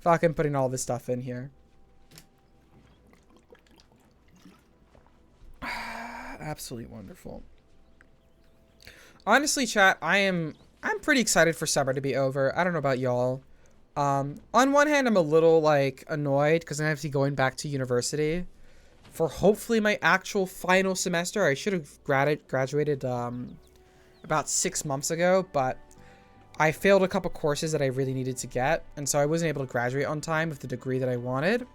fucking putting all this stuff in here. Absolutely wonderful. Honestly, chat, I am I'm pretty excited for summer to be over. I don't know about y'all. On one hand, I'm a little like annoyed because I'm actually going back to university for hopefully my actual final semester. I should have graduated about 6 months ago, but I failed a couple courses that I really needed to get, and so I wasn't able to graduate on time with the degree that I wanted.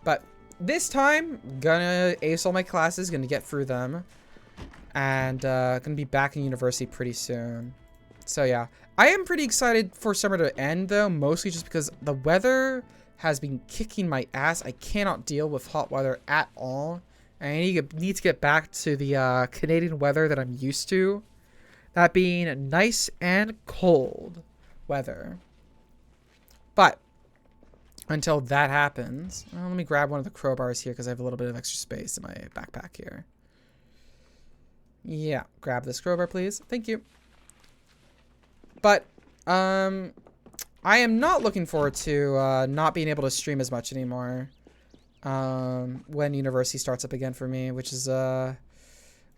But this time, gonna ace all my classes, gonna get through them, and gonna be back in university pretty soon. So yeah, I am pretty excited for summer to end though, mostly just because the weather has been kicking my ass. I cannot deal with hot weather at all. I need to get back to the Canadian weather that I'm used to. That being nice and cold weather. But until that happens, let me grab one of the crowbars here because I have a little bit of extra space in my backpack here. Yeah, grab this crowbar, please. Thank you. But I am not looking forward to not being able to stream as much anymore when university starts up again for me, which is going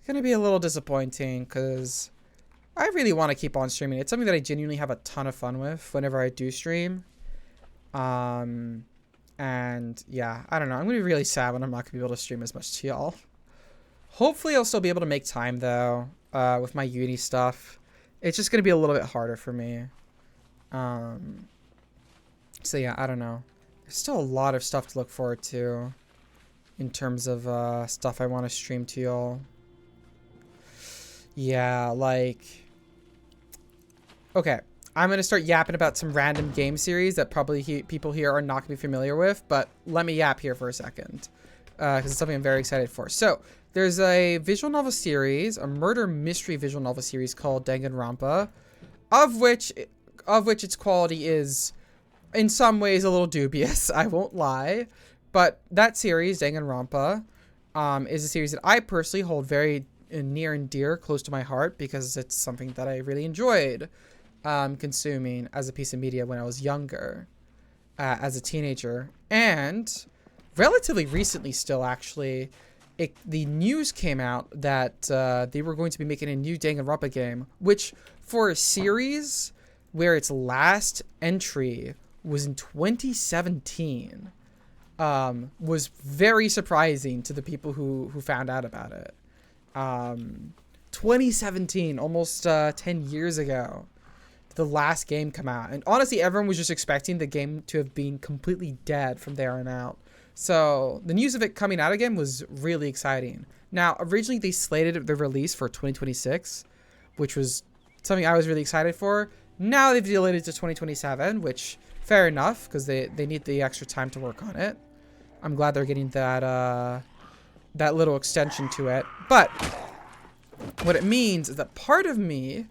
to be a little disappointing because I really want to keep on streaming. It's something that I genuinely have a ton of fun with whenever I do stream. And yeah, I don't know. I'm going to be really sad when I'm not going to be able to stream as much to y'all. Hopefully I'll still be able to make time though with my uni stuff. It's just going to be a little bit harder for me. So yeah, I don't know. There's still a lot of stuff to look forward to in terms of stuff I want to stream to y'all. Yeah, like... Okay, I'm going to start yapping about some random game series that probably people here are not going to be familiar with, but let me yap here for a second, because it's something I'm very excited for. So, there's a visual novel series, a murder mystery visual novel series called Danganronpa, of which its quality is, in some ways, a little dubious, I won't lie. But that series, Danganronpa, is a series that I personally hold very near and dear, close to my heart, because it's something that I really enjoyed consuming as a piece of media when I was younger, as a teenager. And relatively recently still, actually, the news came out that they were going to be making a new Danganronpa game, which, for a series where its last entry was in 2017, was very surprising to the people who found out about it. 2017, almost 10 years ago, the last game come out. And honestly, everyone was just expecting the game to have been completely dead from there on out. So the news of it coming out again was really exciting. Now, originally they slated the release for 2026, which was something I was really excited for. Now they've delayed it to 2027, which, fair enough, because they need the extra time to work on it. I'm glad they're getting that that little extension to it. But what it means is that part of me,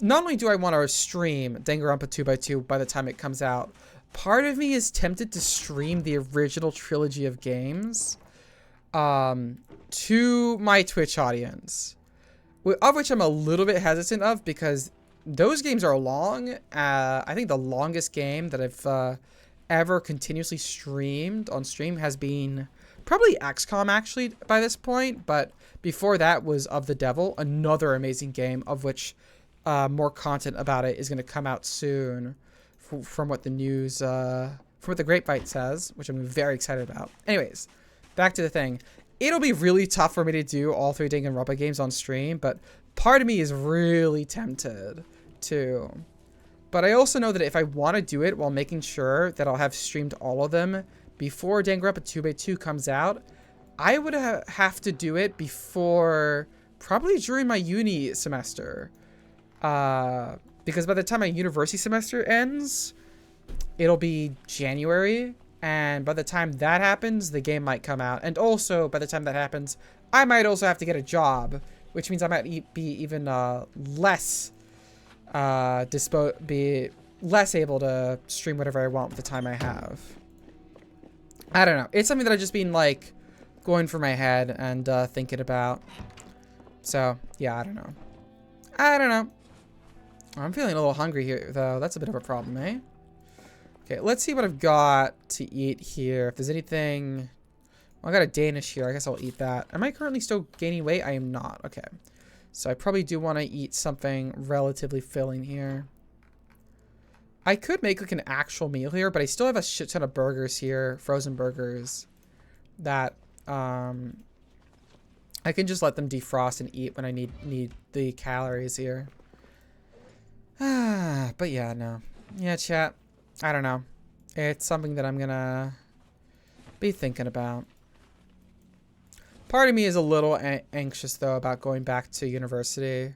not only do I want to stream Danganronpa 2x2 by the time it comes out, part of me is tempted to stream the original trilogy of games to my Twitch audience, of which I'm a little bit hesitant of because those games are long. I think the longest game that I've ever continuously streamed on stream has been probably XCOM, actually, by this point. But before that was Of the Devil, another amazing game, of which more content about it is going to come out soon from what the news, from what the grapevine says, which I'm very excited about. Anyways, back to the thing. It'll be really tough for me to do all 3 Danganronpa games on stream, but part of me is really tempted to. But I also know that if I want to do it while making sure that I'll have streamed all of them before Danganronpa 2x2 comes out, I would have to do it before, probably during my uni semester. Because by the time my university semester ends, it'll be January. And by the time that happens, the game might come out. And also, by the time that happens, I might also have to get a job, which means I might be even less be less able to stream whatever I want with the time I have. I don't know. It's something that I've just been like going through my head and thinking about. So yeah, I don't know. I'm feeling a little hungry here though. That's a bit of a problem, eh? Okay, let's see what I've got to eat here. If there's anything... Well, I got a Danish here. I guess I'll eat that. Am I currently still gaining weight? I am not. Okay. So I probably do want to eat something relatively filling here. I could make like an actual meal here, but I still have a shit ton of burgers here, frozen burgers, that I can just let them defrost and eat when I need the calories here. But yeah, no. Yeah, chat. I don't know. It's something that I'm gonna be thinking about. Part of me is a little anxious, though, about going back to university.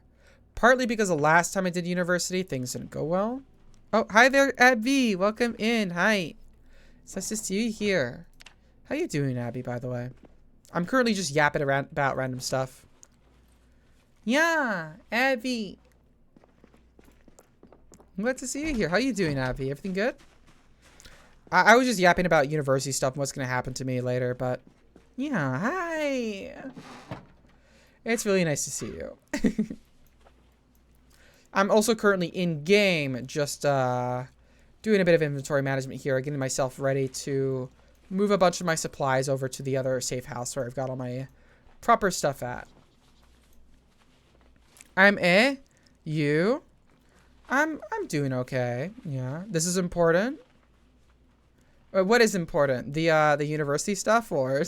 Partly because the last time I did university, things didn't go well. Oh, hi there, Abby. Welcome in. Hi. It's nice to see you here. How you doing, Abby, by the way? I'm currently just yapping around about random stuff. Yeah, Abby. I'm glad to see you here. How you doing, Abby? Everything good? I was just yapping about university stuff and what's going to happen to me later, but... Yeah, hi. It's really nice to see you. I'm also currently in-game, just doing a bit of inventory management here, getting myself ready to move a bunch of my supplies over to the other safe house where I've got all my proper stuff at. You? I'm doing okay. Yeah, this is important. What is important? The university stuff, or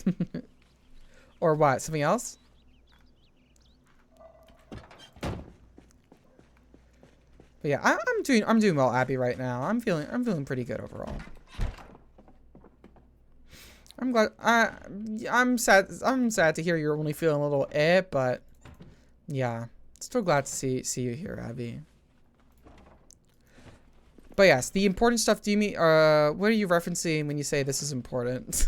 or what? Something else? But yeah, I'm doing well, Abby, right now. I'm feeling pretty good overall. I'm glad. I'm sad to hear you're only feeling a little but yeah, still glad to see you here, Abby. But yes, the important stuff. Do you mean what are you referencing when you say this is important?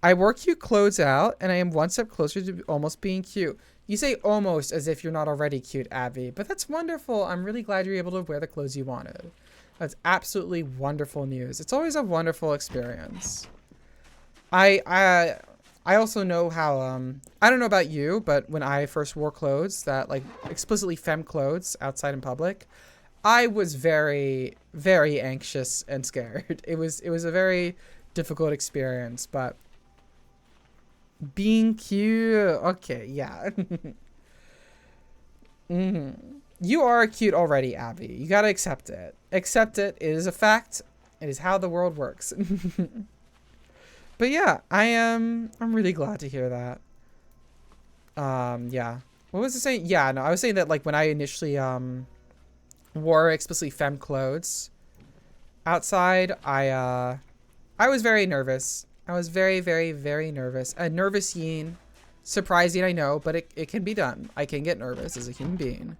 I wore cute clothes out, and I am one step closer to almost being cute. You say almost as if you're not already cute, Abby, but that's wonderful. I'm really glad you're able to wear the clothes you wanted. That's absolutely wonderful news. It's always a wonderful experience. I also know how I don't know about you, but when I first wore clothes that like explicitly femme clothes outside in public, I was very, very anxious and scared. It was a very difficult experience, but being cute, okay, yeah. You are cute already, Abby. You gotta accept it. Accept it. It is a fact. It is how the world works. But yeah, I'm really glad to hear that. Yeah. What was I saying? Yeah, no, I was saying that like when I initially wore explicitly femme clothes outside, I was very nervous. I was very, very, very nervous. A nervous Yeen. Surprising, I know, but it can be done. I can get nervous as a human being.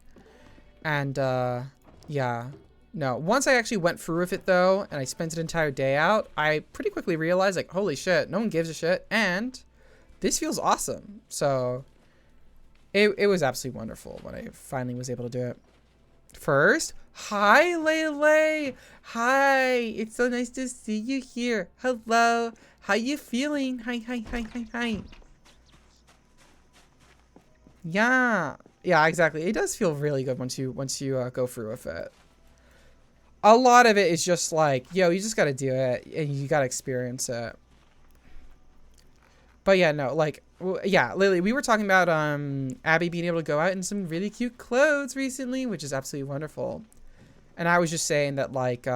And yeah. No, once I actually went through with it though, and I spent an entire day out, I pretty quickly realized like, holy shit, no one gives a shit, and this feels awesome. So it was absolutely wonderful when I finally was able to do it. First, hi Lele, hi, it's so nice to see you here. Hello, how you feeling? Hi. Yeah, exactly. It does feel really good once you go through with it. A lot of it is just like, yo, you just gotta do it and you gotta experience it. But yeah, no, like, yeah, Lily, we were talking about Abby being able to go out in some really cute clothes recently, which is absolutely wonderful. And I was just saying that like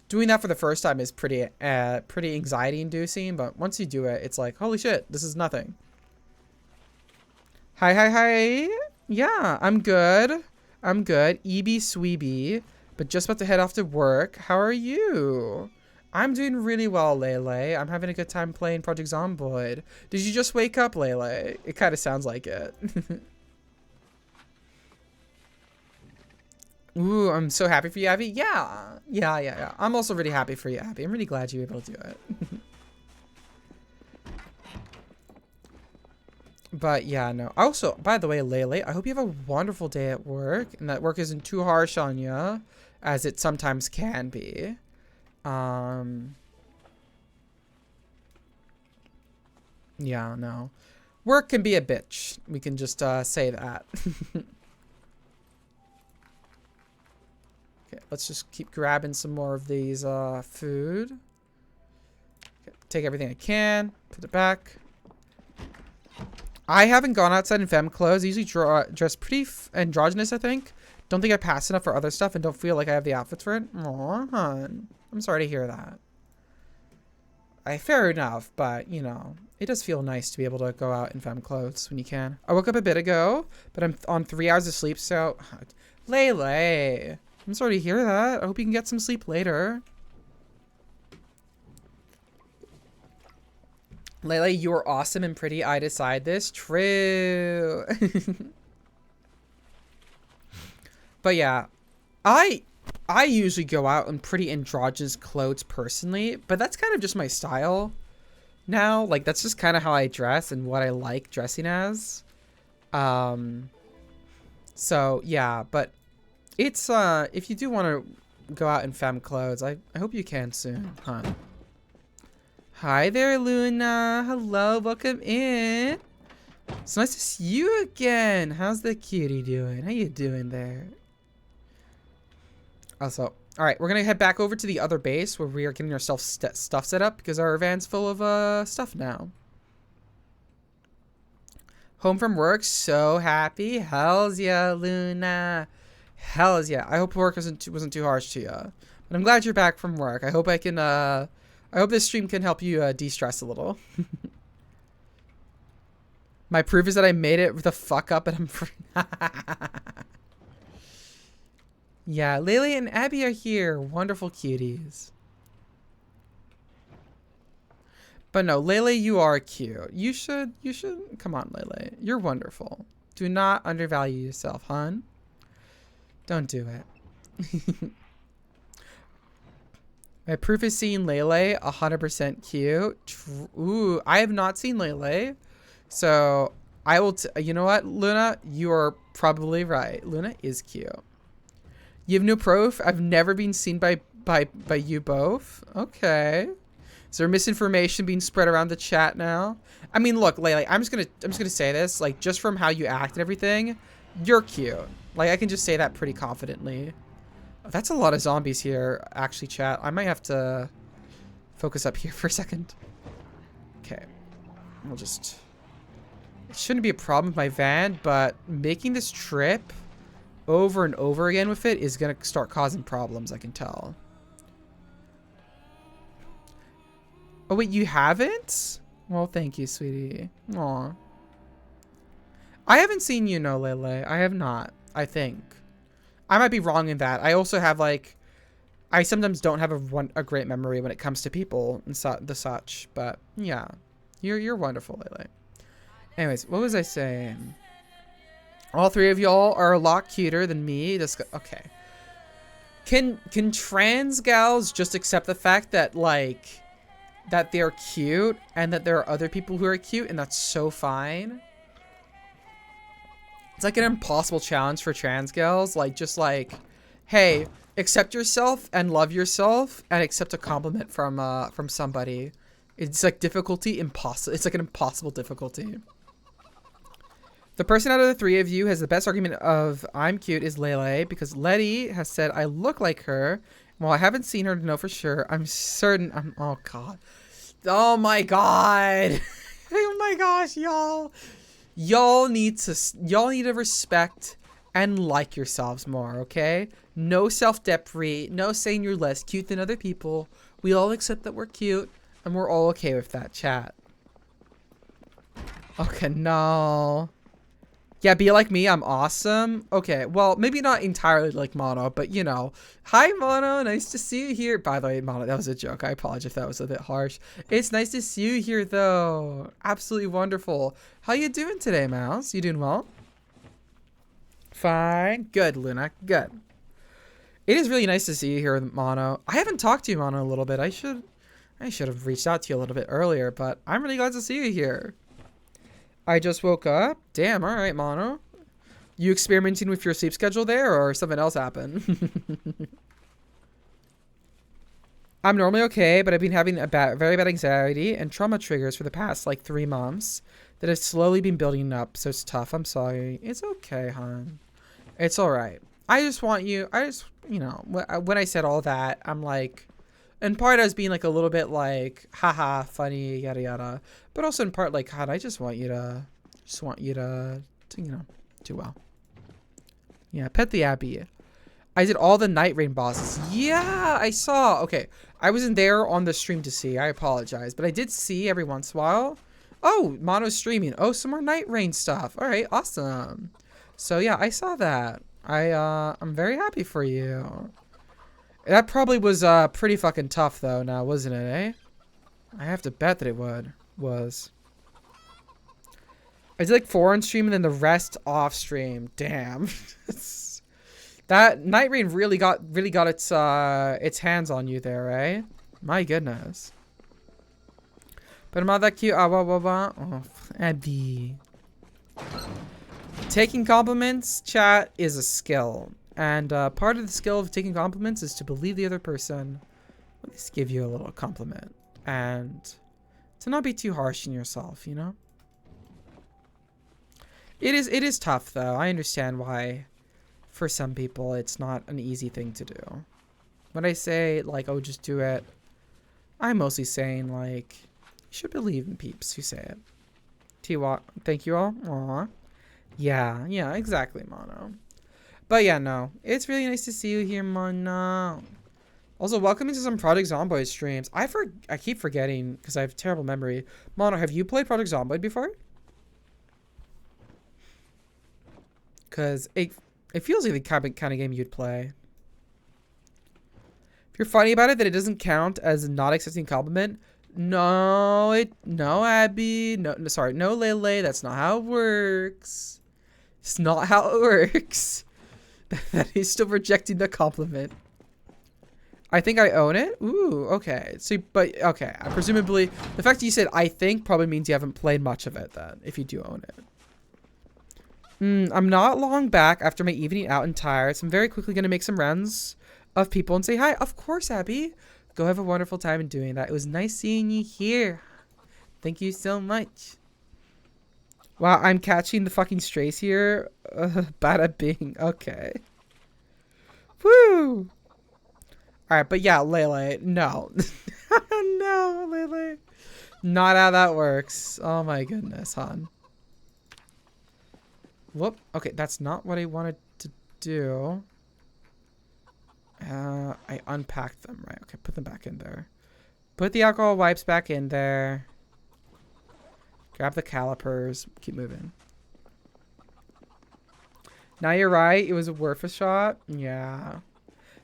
doing that for the first time is pretty anxiety inducing, but once you do it, it's like, holy shit, this is nothing. Hi. Yeah, I'm good. EB Sweeby. But just about to head off to work. How are you? I'm doing really well, Lele. I'm having a good time playing Project Zomboid. Did you just wake up, Lele? It kind of sounds like it. Ooh, I'm so happy for you, Abby. Yeah. I'm also really happy for you, Abby. I'm really glad you were able to do it. But yeah, no. Also, by the way, Lele, I hope you have a wonderful day at work and that work isn't too harsh on you, as it sometimes can be. Yeah, no. Work can be a bitch. We can just say that. Okay, let's just keep grabbing some more of these food. Okay, take everything I can, put it back. I haven't gone outside in femme clothes. I usually dress pretty androgynous, I think. Don't think I pass enough for other stuff and don't feel like I have the outfits for it. Aw, hon. I'm sorry to hear that. Fair enough, but, you know, it does feel nice to be able to go out in femme clothes when you can. I woke up a bit ago, but I'm on 3 hours of sleep, so... Lele, I'm sorry to hear that. I hope you can get some sleep later. Lele, you are awesome and pretty. I decide this. True. But yeah, I usually go out in pretty androgynous clothes personally, but that's kind of just my style now. Like, that's just kind of how I dress and what I like dressing as. So yeah, but it's if you do want to go out in femme clothes, I hope you can soon, huh? Hi there, Luna. Hello, welcome in. It's nice to see you again. How's the cutie doing? How you doing there? Also, all right, we're gonna head back over to the other base where we are getting ourselves stuff set up because our van's full of stuff now. Home from work, so happy. Hells yeah, Luna. Hells yeah. I hope work wasn't too harsh to you, but I'm glad you're back from work. I hope I can. I hope this stream can help you de-stress a little. My proof is that I made it with a fuck up and I'm free. Yeah, Lele and Abby are here. Wonderful cuties. But no, Lele, you are cute. You should, come on, Lele. You're wonderful. Do not undervalue yourself, hon. Don't do it. My proof is seeing Lele, 100% cute. Ooh, I have not seen Lele. So, I will, you know what, Luna? You are probably right. Luna is cute. You have no proof? I've never been seen by you both. Okay. Is there misinformation being spread around the chat now? I mean, look, Lele, I'm just gonna say this, like, just from how you act and everything, you're cute. Like, I can just say that pretty confidently. Oh, that's a lot of zombies here, actually, chat. I might have to focus up here for a second. Okay. We'll just... It shouldn't be a problem with my van, but making this trip over and over again with it is gonna start causing problems, I can tell. Oh wait, you haven't? Well, thank you, sweetie. Aw. I haven't seen you, no, Lele. I have not, I think. I might be wrong in that. I also have, like, I sometimes don't have a great memory when it comes to people and such, but yeah. You're wonderful, Lele. Anyways, what was I saying? All three of y'all are a lot cuter than me. Okay. Can trans gals just accept the fact that, like, that they're cute and that there are other people who are cute and that's so fine? It's like an impossible challenge for trans gals. Like, just like, hey, accept yourself and love yourself and accept a compliment from somebody. It's like difficulty impossible. It's like an impossible difficulty. The person out of the three of you has the best argument of I'm cute is Lele because Letty has said I look like her. While I haven't seen her to know for sure, I'm certain oh god. Oh my god. Oh my gosh, y'all. Y'all need to respect and like yourselves more, okay? No self-deprecate, no saying you're less cute than other people. We all accept that we're cute and we're all okay with that, chat. Okay, no. Yeah, be like me, I'm awesome. Okay, well, maybe not entirely like Mono, but you know. Hi, Mono, nice to see you here. By the way, Mono, that was a joke. I apologize if that was a bit harsh. It's nice to see you here, though. Absolutely wonderful. How you doing today, Mouse? You doing well? Fine. Good, Luna. Good. It is really nice to see you here with Mono. I haven't talked to you, Mono, a little bit. I should have reached out to you a little bit earlier, but I'm really glad to see you here. I just woke up. Damn, all right, Mono. You experimenting with your sleep schedule there or something else happened? I'm normally okay, but I've been having very bad anxiety and trauma triggers for the past, like, 3 months that have slowly been building up, so it's tough. I'm sorry. It's okay, hon. It's all right. I just, you know, when I said all that, I'm like, in part I was being like a little bit like, haha, funny, yada yada. But also in part like, God, I just want you to Just want you to you know, do well. Yeah, pet the Abbey. I did all the Night Rain bosses. Yeah, I saw. Okay, I wasn't there on the stream to see. I apologize, but I did see every once in a while. Oh, Mono's streaming. Oh, some more Night Rain stuff. All right, awesome. So yeah, I saw that. I'm very happy for you. That probably was pretty fucking tough though, now wasn't it, eh? I have to bet that it was. I did like 4 on stream and then the rest off stream. Damn. That Night Rain really got its hands on you there, eh? My goodness. But I'm not that cute. Oh, Abby. Taking compliments, chat, is a skill. And part of the skill of taking compliments is to believe the other person. At least give you a little compliment. And to not be too harsh on yourself, you know? It is tough, though. I understand why, for some people, it's not an easy thing to do. When I say, like, oh, just do it, I'm mostly saying, like, you should believe in peeps who say it. T-Walk, thank you all. Aw. Yeah, exactly, Mono. But yeah, no. It's really nice to see you here, Mono. Also, welcome into some Project Zomboid streams. I keep forgetting, because I have terrible memory. Mono, have you played Project Zomboid before? Because it feels like the kind of game you'd play. If you're funny about it, that it doesn't count as not accepting compliment. No, Abby. No, sorry, no, Lele. That's not how it works. It's not how it works. That he's still rejecting the compliment. I think I own it. Ooh, okay. So, but okay. Presumably, the fact that you said "I think" probably means you haven't played much of it. Then, if you do own it. I'm not long back after my evening out and tired, so I'm very quickly going to make some rounds of people and say hi. Of course, Abby. Go have a wonderful time in doing that. It was nice seeing you here. Thank you so much. Wow, I'm catching the fucking strays here. Bada bing. Okay. Woo! Alright, but yeah, Lele. No. No, Lele. Not how that works. Oh my goodness, hon. Whoop. Okay, that's not what I wanted to do. I unpacked them, right? Okay, put them back in there. Put the alcohol wipes back in there. Grab the calipers. Keep moving. Now you're right. It was worth a shot. Yeah.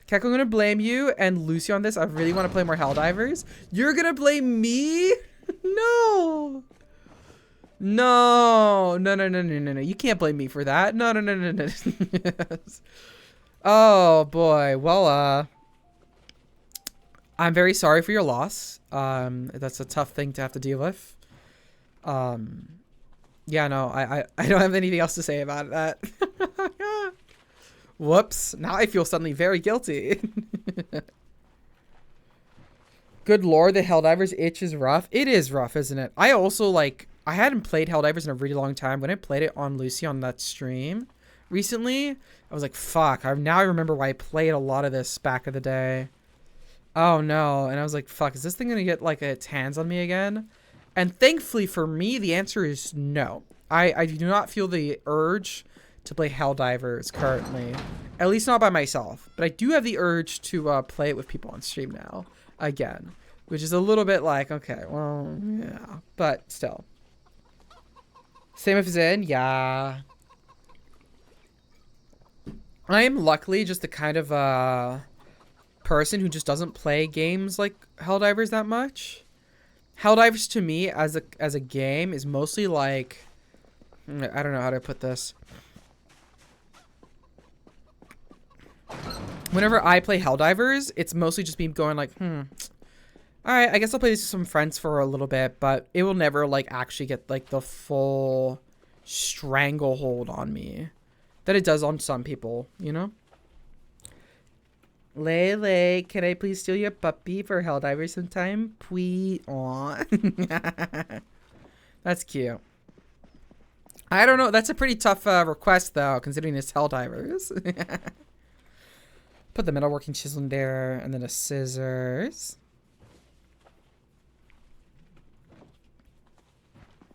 Kek, I'm going to blame you and Lucy on this. I really want to play more Helldivers. You're going to blame me? No. No. No. You can't blame me for that. No. Yes. Oh, boy. Well, I'm very sorry for your loss. That's a tough thing to have to deal with. Yeah, no, I don't have anything else to say about that. Whoops. Now I feel suddenly very guilty. Good lord, the Helldivers itch is rough. It is rough, isn't it? I also, like, I hadn't played Helldivers in a really long time. When I played it on Lucy on that stream recently, I was like, fuck. Now I remember why I played a lot of this back in the day. Oh, no. And I was like, fuck, is this thing going to get, like, its hands on me again? And thankfully for me, the answer is no. I do not feel the urge to play Helldivers currently. At least not by myself. But I do have the urge to play it with people on stream now. Again. Which is a little bit like, okay, well, yeah. But still. Same with Zen, yeah. I am luckily just the kind of person who just doesn't play games like Helldivers that much. Helldivers to me as a game is mostly like, I don't know how to put this. Whenever I play Helldivers, it's mostly just me going like, alright, I guess I'll play this with some friends for a little bit, but it will never like actually get like the full stranglehold on me that it does on some people, you know? Lele, can I please steal your puppy for Helldivers sometime? Please. Aw. That's cute. I don't know. That's a pretty tough request, though, considering it's Helldivers. Put the metalworking chisel in there, and then the scissors.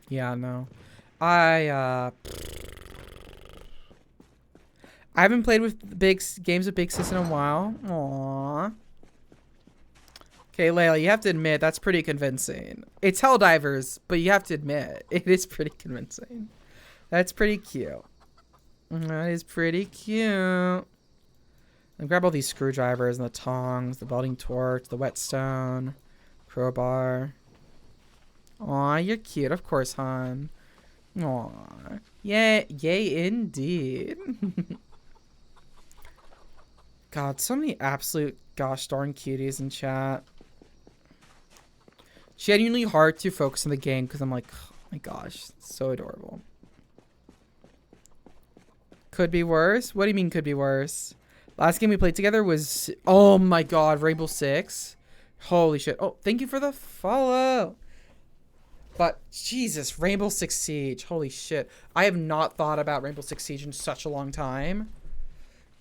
Yeah, no. I haven't played with games with Big Sis in a while. Aww. Okay, Layla, you have to admit that's pretty convincing. It's Helldivers, but you have to admit it is pretty convincing. That's pretty cute. That is pretty cute. And grab all these screwdrivers and the tongs, the welding torch, the whetstone, crowbar. Aw, you're cute, of course, hon. Aw, yeah, yay indeed. God, so many absolute gosh darn cuties in chat. Genuinely hard to focus on the game because I'm like, oh my gosh, it's so adorable. Could be worse? What do you mean could be worse? Last game we played together was, oh my god, Rainbow Six. Holy shit. Oh, thank you for the follow. But Jesus, Rainbow Six Siege. Holy shit. I have not thought about Rainbow Six Siege in such a long time.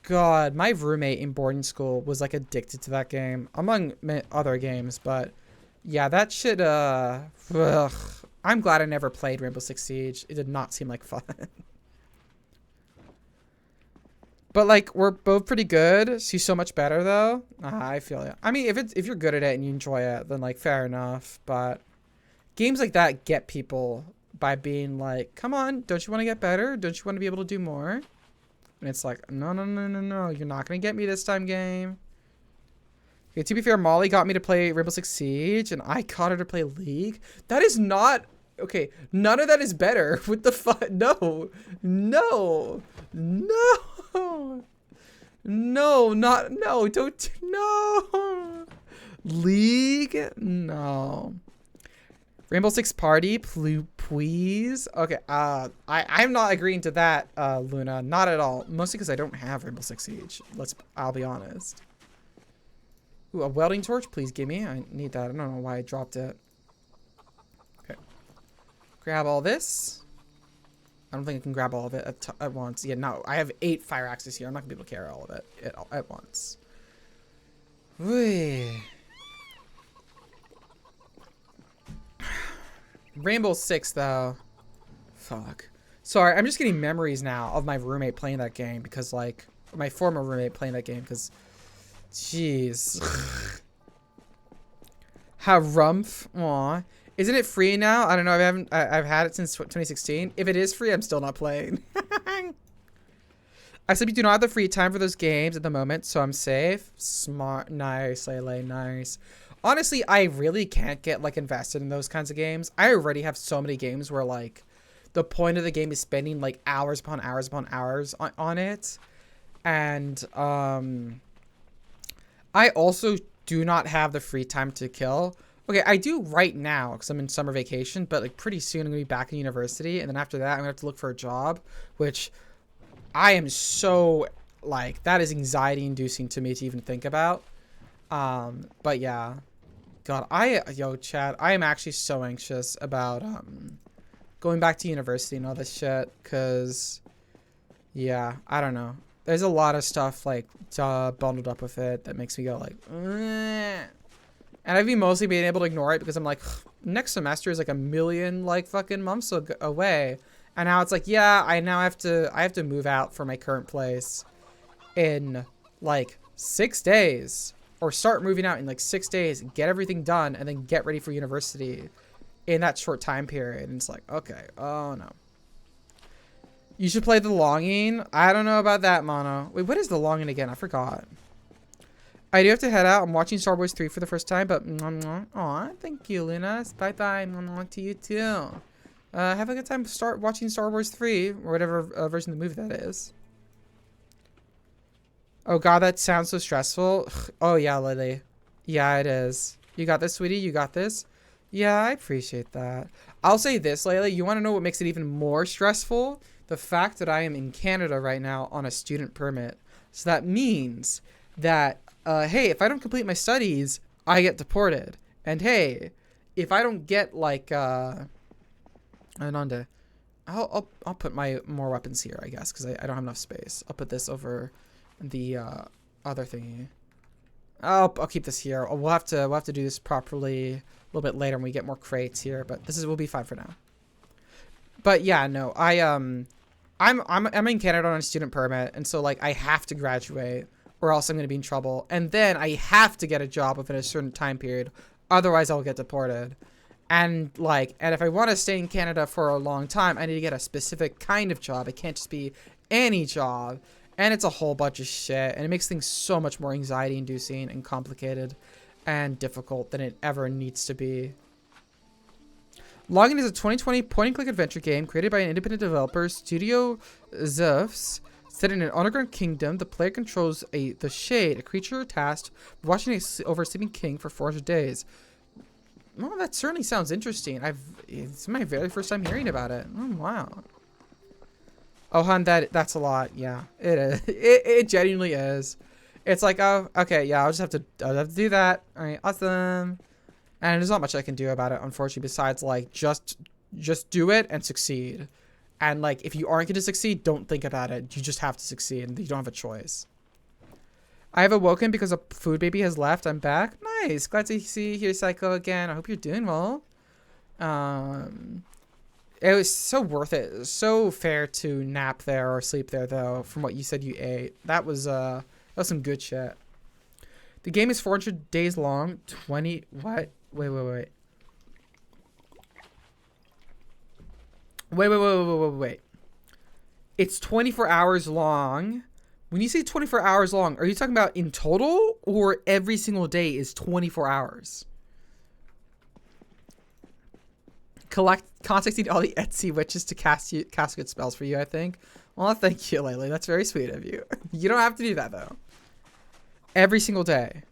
God, my roommate in boarding school was like addicted to that game, among other games, but yeah, that shit, ugh. I'm glad I never played Rainbow Six Siege. It did not seem like fun. But like, we're both pretty good. She's so much better though. I feel it. I mean, if you're good at it and you enjoy it, then like fair enough. But games like that get people by being like, come on, don't you want to get better? Don't you want to be able to do more? And it's like, no, no, no, no, no. You're not going to get me this time, game. Okay, to be fair, Molly got me to play Rainbow Six Siege, and I got her to play League. That is not... Okay, none of that is better. What the fuck? No. No. No. No, not... No, don't... No. League? No. Rainbow Six Party, please. Okay, I'm not agreeing to that, Luna. Not at all. Mostly because I don't have Rainbow Six Siege. I'll be honest. Ooh, a welding torch, please give me. I need that. I don't know why I dropped it. Okay. Grab all this. I don't think I can grab all of it at once. Yeah, no. I have 8 fire axes here. I'm not gonna be able to carry all of it at once. Whee. Rainbow Six, though. Fuck. Sorry, I'm just getting memories now of my roommate playing that game because, like, my former roommate playing that game because, jeez. How rumph. Aw. Isn't it free now? I don't know. I've had it since 2016. If it is free, I'm still not playing. I simply do not have the free time for those games at the moment, so I'm safe. Smart. Nice, Lele. Nice. Honestly, I really can't get, like, invested in those kinds of games. I already have so many games where, like, the point of the game is spending, like, hours upon hours upon hours on it. And, I also do not have the free time to kill. Okay, I do right now because I'm in summer vacation, but, like, pretty soon I'm going to be back in university. And then after that, I'm going to have to look for a job, which I am so, like, that is anxiety-inducing to me to even think about. But, yeah. God, yo, Chad, I am actually so anxious about, going back to university and all this shit, because, yeah, I don't know. There's a lot of stuff, like, bundled up with it that makes me go, like, and I've been mostly being able to ignore it because I'm like, next semester is, like, a million, like, fucking months away, and now it's like, yeah, I have to move out from my current place in, like, 6 days. Or start moving out in like 6 days, get everything done, and then get ready for university in that short time period. And it's like, okay, oh no. You should play The Longing. I don't know about that, Mono. Wait, what is The Longing again? I forgot. I do have to head out. I'm watching Star Wars 3 for the first time, but aw, thank you, Luna. Bye-bye, to you too. Have a good time watching Star Wars 3, or whatever version of the movie that is. Oh god, that sounds so stressful. Oh yeah, Lily. Yeah, it is. You got this, sweetie? You got this? Yeah, I appreciate that. I'll say this, Layla. You want to know what makes it even more stressful? The fact that I am in Canada right now on a student permit. So that means that, hey, if I don't complete my studies, I get deported. And hey, if I don't get, like, I'll put my more weapons here, I guess, because I don't have enough space. I'll put this over the other thingy. I'll keep this here. We'll have to do this properly a little bit later when we get more crates here, but will be fine for now. But yeah, no, I'm in Canada on a student permit, and so like I have to graduate or else I'm gonna be in trouble. And then I have to get a job within a certain time period, otherwise I'll get deported. And like, and if I want to stay in Canada for a long time, I need to get a specific kind of job. It can't just be any job. And it's a whole bunch of shit, and it makes things so much more anxiety inducing and complicated and difficult than it ever needs to be. Login is a 2020 point-and-click adventure game created by an independent developer, Studio Zeds. Set in an underground kingdom, the player controls the Shade, a creature tasked with watching over a sleeping king for 400 days. Well, that certainly sounds interesting. It's my very first time hearing about it. Oh, wow. Oh, hun, that's a lot. Yeah, it is. It genuinely is. It's like, oh, okay, yeah, I'll have to do that. All right, awesome. And there's not much I can do about it, unfortunately, besides like just do it and succeed. And like, if you aren't going to succeed, don't think about it. You just have to succeed, and you don't have a choice. I have awoken because a food baby has left. I'm back. Nice. Glad to see your cycle again. I hope you're doing well. It was so worth it. It was so fair to nap there or sleep there, though, from what you said you ate. That was some good shit. The game is 400 days long. 20... What? Wait. Wait. It's 24 hours long. When you say 24 hours long, are you talking about in total or every single day is 24 hours? Contacting all the Etsy witches to cast good spells for you, I think. Well, thank you, Laylee. That's very sweet of you. You don't have to do that, though. Every single day.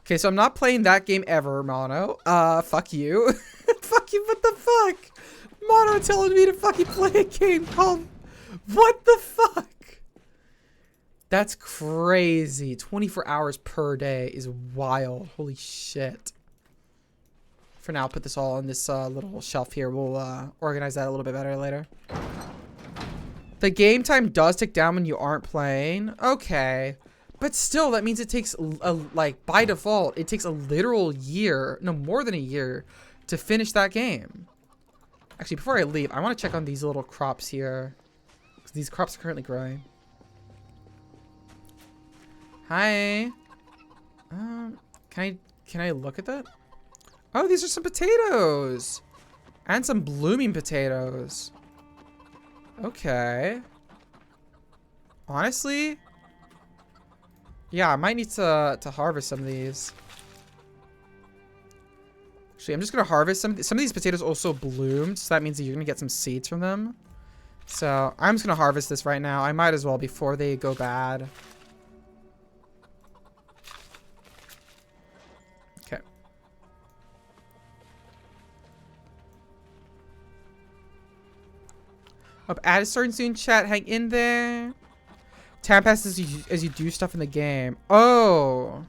Okay, so I'm not playing that game ever, Mono. Fuck you. Fuck you, what the fuck? Mono telling me to fucking play a game called... What the fuck? That's crazy. 24 hours per day is wild. Holy shit. For now, I'll put this all on this little shelf here. We'll organize that a little bit better later. The game time does tick down when you aren't playing. Okay. But still, that means it takes, like, by default, it takes a literal year, no, more than a year, to finish that game. Actually, before I leave, I want to check on these little crops here. Because these crops are currently growing. Hi. Can I look at that? Oh, these are some potatoes. And some blooming potatoes. Okay. Honestly... Yeah, I might need to harvest some of these. Actually, I'm just going to harvest some of these potatoes also bloomed, so that means that you're going to get some seeds from them. So, I'm just going to harvest this right now. I might as well before they go bad. Okay. Hope ad is starting soon, chat. Hang in there. Time passes as you do stuff in the game. Oh.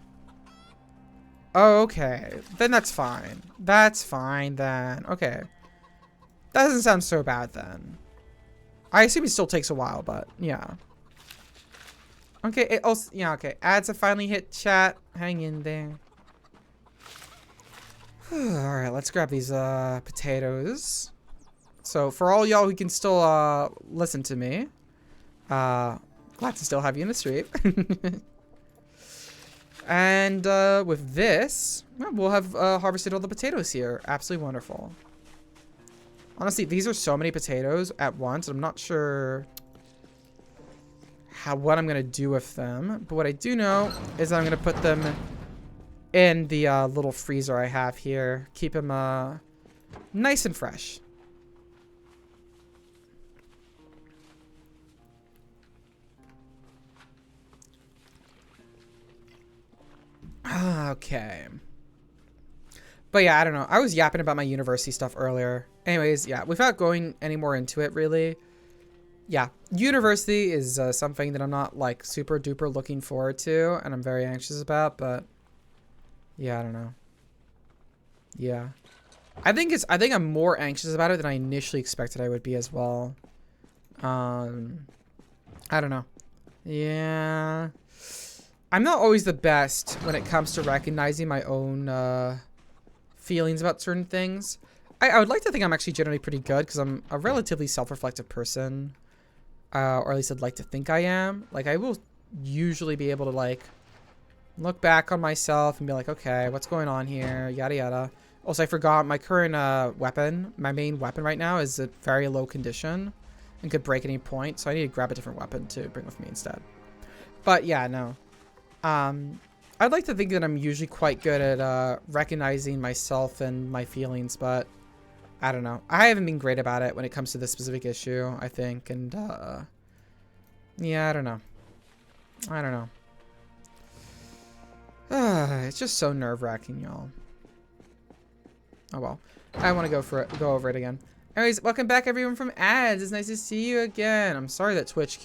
Oh, okay. Then that's fine. That's fine then. Okay. That doesn't sound so bad then. I assume it still takes a while, but yeah. Okay, it also, yeah, okay. Ads have finally hit chat. Hang in there. Alright, let's grab these potatoes. So for all y'all who can still listen to me, glad to still have you in the stream. And with this, well, we'll have harvested all the potatoes here. Absolutely wonderful. Honestly, these are so many potatoes at once. I'm not sure what I'm going to do with them. But what I do know is that I'm going to put them in the little freezer I have here. Keep them nice and fresh. Okay. But yeah, I don't know. I was yapping about my university stuff earlier. Anyways, yeah, without going any more into it, really. Yeah, university is something that I'm not, like, super duper looking forward to. And I'm very anxious about, but... Yeah, I don't know. Yeah. I think I'm more anxious about it than I initially expected I would be as well. I don't know. Yeah... I'm not always the best when it comes to recognizing my own feelings about certain things. I would like to think I'm actually generally pretty good because I'm a relatively self-reflective person. Or at least I'd like to think I am. Like, I will usually be able to, like, look back on myself and be like, okay, what's going on here? Yada, yada. Also, I forgot my current weapon. My main weapon right now is at very low condition and could break at any point. So I need to grab a different weapon to bring with me instead. But, yeah, no. I'd like to think that I'm usually quite good at recognizing myself and my feelings, but I don't know. I haven't been great about it when it comes to this specific issue, I think. And, yeah, I don't know. I don't know. It's just so nerve-wracking, y'all. Oh, well. I want to go over it again. Anyways, welcome back, everyone, from ads. It's nice to see you again. I'm sorry that Twitch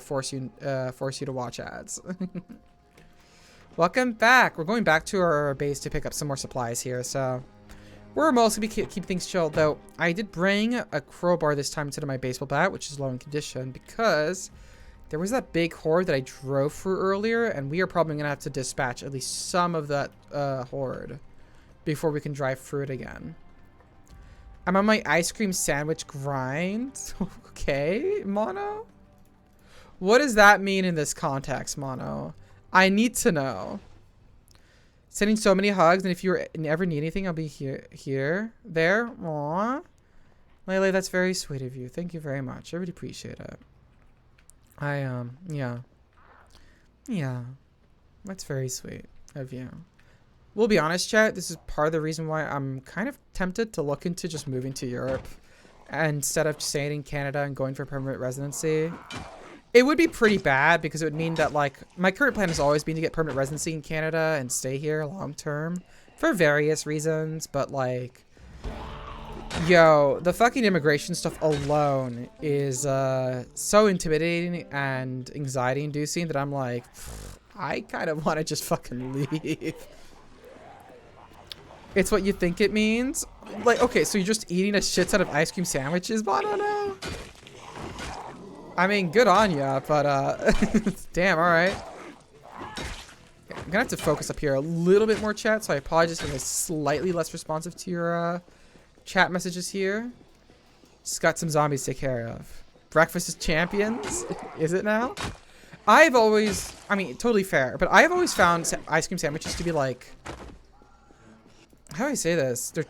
force you to watch ads. Welcome back. We're going back to our base to pick up some more supplies here, so we're mostly keep things chilled, though. I did bring a crowbar this time instead of my baseball bat, which is low in condition, because there was that big horde that I drove through earlier, and we are probably going to have to dispatch at least some of that horde before we can drive through it again. I'm on my ice cream sandwich grind. Okay, Mono? What does that mean in this context, Mono? I need to know. Sending so many hugs, and if you ever need anything, I'll be here, there. Aww. Lele, that's very sweet of you. Thank you very much. I really appreciate it. Yeah. Yeah. That's very sweet of you. We'll be honest, chat, this is part of the reason why I'm kind of tempted to look into just moving to Europe instead of staying in Canada and going for permanent residency. It would be pretty bad because it would mean that, like, my current plan has always been to get permanent residency in Canada and stay here long term for various reasons, but, like, yo, the fucking immigration stuff alone is so intimidating and anxiety inducing that I'm like, I kind of want to just fucking leave. It's what you think it means? Like, okay, so you're just eating a shit ton of ice cream sandwiches, but I don't know. I mean, good on ya, but, damn, alright. Okay, I'm gonna have to focus up here a little bit more, chat, so I apologize for slightly less responsive to your, chat messages here. Just got some zombies to take care of. Breakfast is champions? Is it now? I've always, I mean, totally fair, but I've always found ice cream sandwiches to be like, how do I say this? The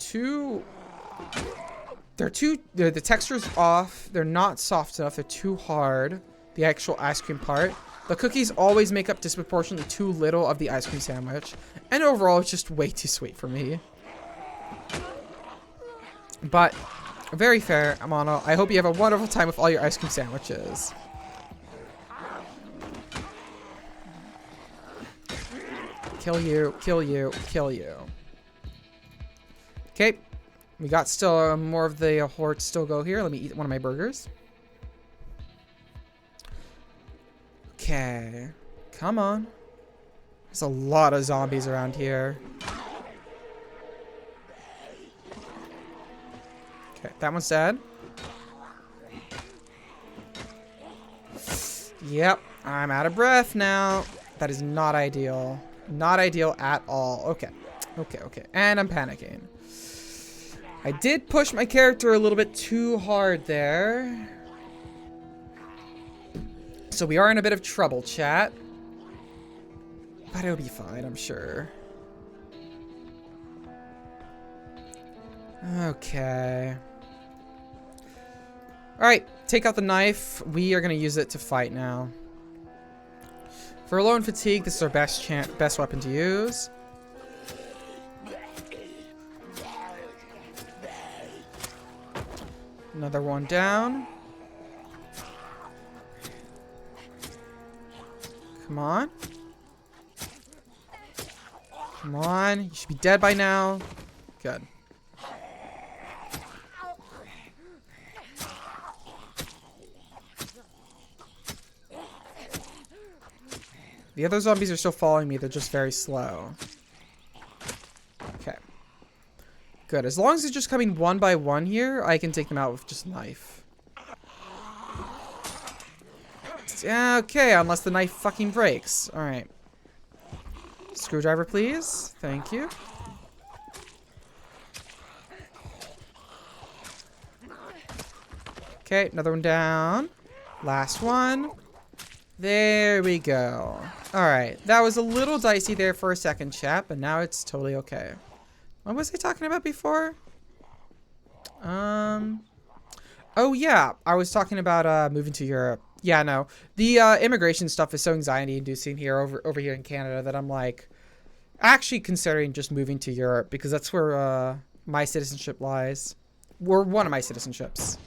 texture's off. They're not soft enough. They're too hard. The actual ice cream part. The cookies always make up disproportionately too little of the ice cream sandwich. And overall, it's just way too sweet for me. But, very fair, Amano. I hope you have a wonderful time with all your ice cream sandwiches. Kill you, kill you, kill you. Okay, we got still more of the horde to still go here. Let me eat one of my burgers. Okay, come on. There's a lot of zombies around here. Okay, that one's dead. Yep, I'm out of breath now. That is not ideal. Not ideal at all. Okay, okay. And I'm panicking. I did push my character a little bit too hard there. So we are in a bit of trouble, chat. But it'll be fine, I'm sure. Okay. Alright, take out the knife. We are going to use it to fight now. For low and fatigue, this is our best weapon to use. Another one down. Come on. Come on. You should be dead by now. Good. The other zombies are still following me. They're just very slow. Okay. Good. As long as it's just coming one by one here, I can take them out with just a knife. Okay, unless the knife fucking breaks. Alright. Screwdriver, please. Thank you. Okay, another one down. Last one. There we go. All right, that was a little dicey there for a second, chat, but now it's totally okay. What was I talking about before? Oh yeah, I was talking about moving to Europe. Yeah, no, the immigration stuff is so anxiety-inducing here over here in Canada that I'm like actually considering just moving to Europe because that's where my citizenship lies. Or one of my citizenships.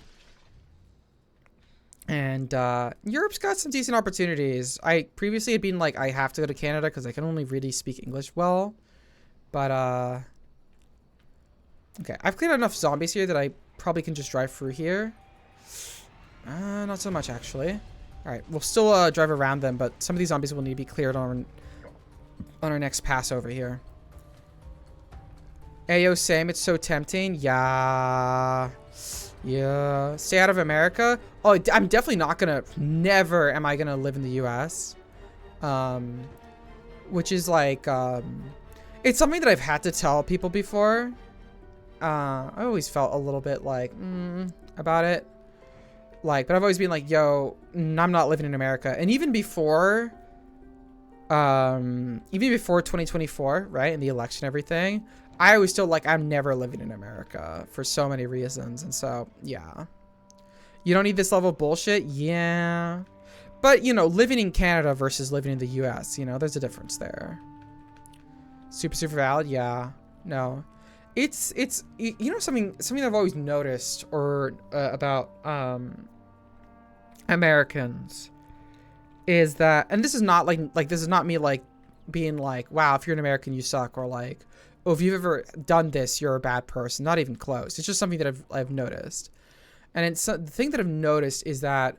And Europe's got some decent opportunities. I previously had been like, I have to go to Canada because I can only really speak English well. But, okay, I've cleared enough zombies here that I probably can just drive through here. Not so much, actually. Alright, we'll still drive around them, but some of these zombies will need to be cleared on our next pass over here. Ayo, same, it's so tempting. Yeah. Yeah. Stay out of America? Oh, I'm definitely not gonna... Never am I gonna live in the US. Which is like... it's something that I've had to tell people before. I always felt a little bit like... about it. Like, but I've always been like, yo, I'm not living in America. And even before... even before 2024, right? And the election and everything... I was still like, I'm never living in America for so many reasons. And so, yeah. You don't need this level of bullshit? Yeah. But, you know, living in Canada versus living in the US, you know, there's a difference there. Super valid? Yeah. No. It's you know, something I've always noticed or about Americans is that, and this is not like this is not me like being like, wow, if you're an American, you suck, or like, oh, if you've ever done this, you're a bad person. Not even close. It's just something that I've noticed. And it's the thing that I've noticed is that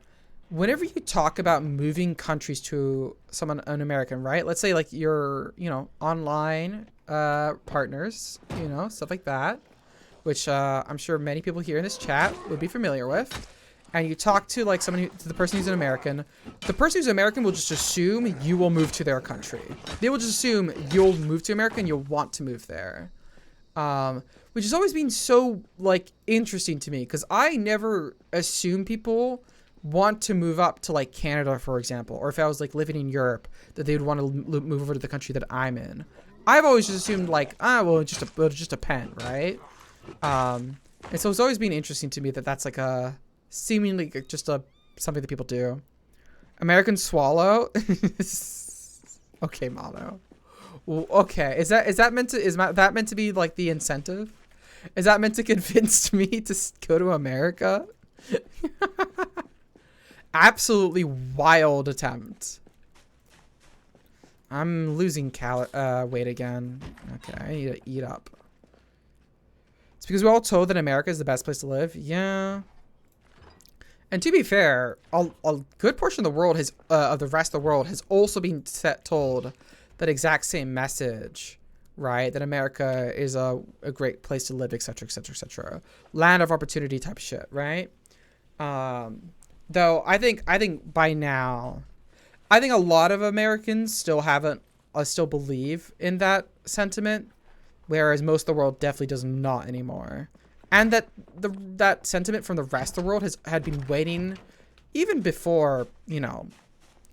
whenever you talk about moving countries to an American, right? Let's say like you're, you know, online partners, you know, stuff like that, which I'm sure many people here in this chat would be familiar with. And you talk to like someone to the person who's an American. The person who's American will just assume you will move to their country. They will just assume you'll move to America and you'll want to move there. Which has always been so like interesting to me because I never assume people want to move up to like Canada, for example, or if I was like living in Europe, that they would want to move over to the country that I'm in. I've always just assumed like, well, it's just a pen, right? And so it's always been interesting to me that that's like a seemingly just something that people do. American swallow. Okay, Mono. Okay, is that meant to be like the incentive? Is that meant to convince me to go to America? Absolutely wild attempt. I'm losing weight again. Okay, I need to eat up. It's because we're all told that America is the best place to live. Yeah. And to be fair, a good portion of the world of the rest of the world has also been told that exact same message, right? That America is a great place to live, etc., etc., etc. Land of opportunity type shit, right? Though I think by now, I think a lot of Americans still still believe in that sentiment, whereas most of the world definitely does not anymore. And that sentiment from the rest of the world had been waiting even before, you know,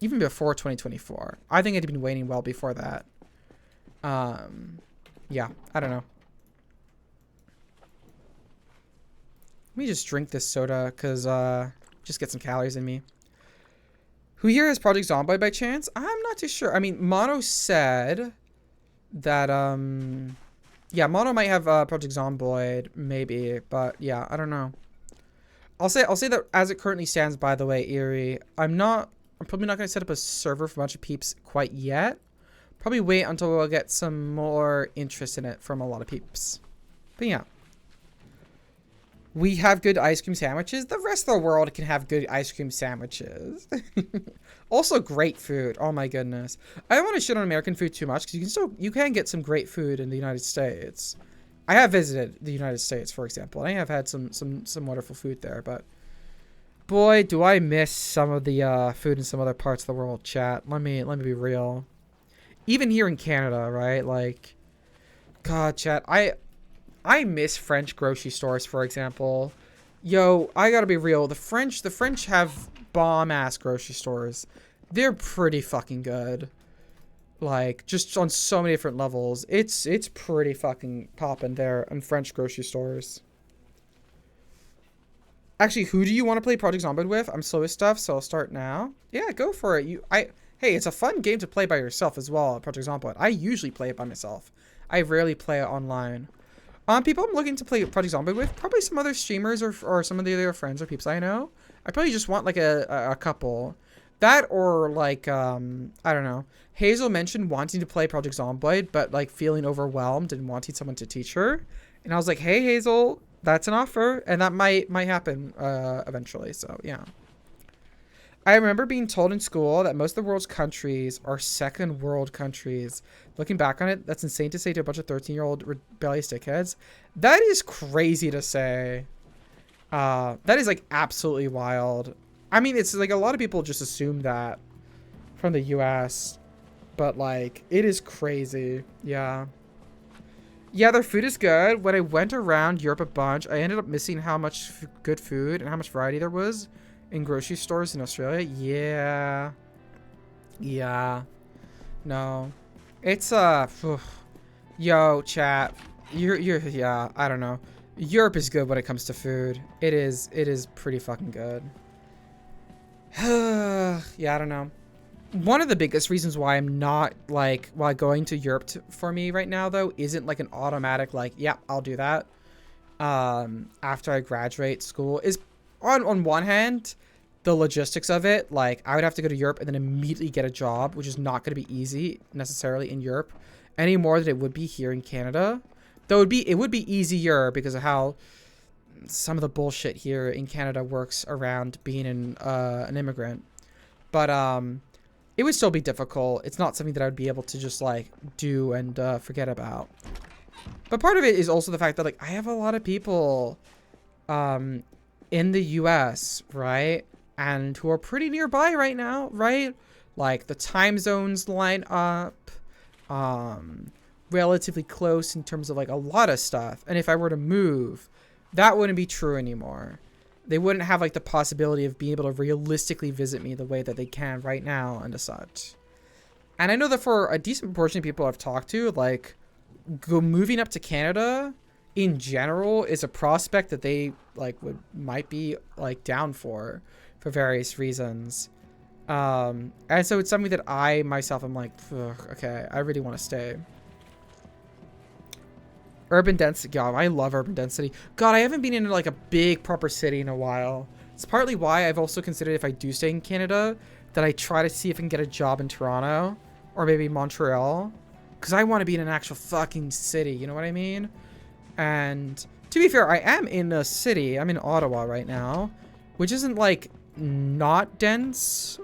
even before 2024. I think it had been waiting well before that. Yeah, I don't know. Let me just drink this soda because just get some calories in me. Who here has Project Zomboid by chance? I'm not too sure. I mean, Mono said that yeah, Mono might have Project Zomboid, maybe, but yeah, I don't know. I'll say that as it currently stands, by the way, Eerie, I'm probably not going to set up a server for a bunch of peeps quite yet. Probably wait until we'll get some more interest in it from a lot of peeps. But yeah. We have good ice cream sandwiches. The rest of the world can have good ice cream sandwiches. Also great food. Oh my goodness. I don't want to shit on American food too much because you can get some great food in the United States. I have visited the United States, for example, and I have had some wonderful food there, but boy, do I miss some of the food in some other parts of the world, chat. Let me be real. Even here in Canada, right? Like, God, chat, I miss French grocery stores, for example. Yo, I gotta be real. The French have bomb-ass grocery stores. They're pretty fucking good. Like, just on so many different levels. It's pretty fucking poppin' there in French grocery stores. Actually, who do you want to play Project Zomboid with? I'm slow with stuff, so I'll start now. Yeah, go for it. Hey, it's a fun game to play by yourself as well, Project Zomboid. I usually play it by myself. I rarely play it online. People I'm looking to play Project Zomboid with, probably some other streamers or some of the other friends or peeps I know. I probably just want like a couple. That or like, I don't know. Hazel mentioned wanting to play Project Zomboid, but like feeling overwhelmed and wanting someone to teach her. And I was like, hey, Hazel, that's an offer. And that might happen eventually. So, yeah. I remember being told in school that most of the world's countries are second world countries. Looking back on it, that's insane to say to a bunch of 13-year-old rebellious dickheads. That is crazy to say. That is like absolutely wild. I mean, it's like a lot of people just assume that from the US, but like it is crazy. Yeah. Yeah, their food is good. When I went around Europe a bunch, I ended up missing how much good food and how much variety there was in grocery stores in Australia. Yeah. Yeah. No. It's yo, chat. You're yeah, I don't know. Europe is good when it comes to food. It is pretty fucking good. Yeah, I don't know. One of the biggest reasons why I'm not like why going to Europe for me right now though isn't like an automatic like, yeah, I'll do that after I graduate school is on one hand the logistics of it. Like I would have to go to Europe and then immediately get a job, which is not going to be easy necessarily in Europe any more than it would be here in Canada. Though it would be easier because of how some of the bullshit here in Canada works around being an immigrant. But it would still be difficult. It's not something that I would be able to just like do and forget about. But part of it is also the fact that like I have a lot of people in the US, right? And who are pretty nearby right now, right? Like the time zones line up relatively close in terms of like a lot of stuff. And if I were to move, that wouldn't be true anymore. They wouldn't have like the possibility of being able to realistically visit me the way that they can right now and such. And I know that for a decent portion of people I've talked to, like moving up to Canada in general is a prospect that they like might be like down for various reasons. And so it's something that I myself am like, okay, I really want to stay. Urban density. God, I love urban density. God, I haven't been in like a big proper city in a while. It's partly why I've also considered if I do stay in Canada that I try to see if I can get a job in Toronto or maybe Montreal. Because I want to be in an actual fucking city. You know what I mean? And to be fair, I am in a city. I'm in Ottawa right now, which isn't like not dense.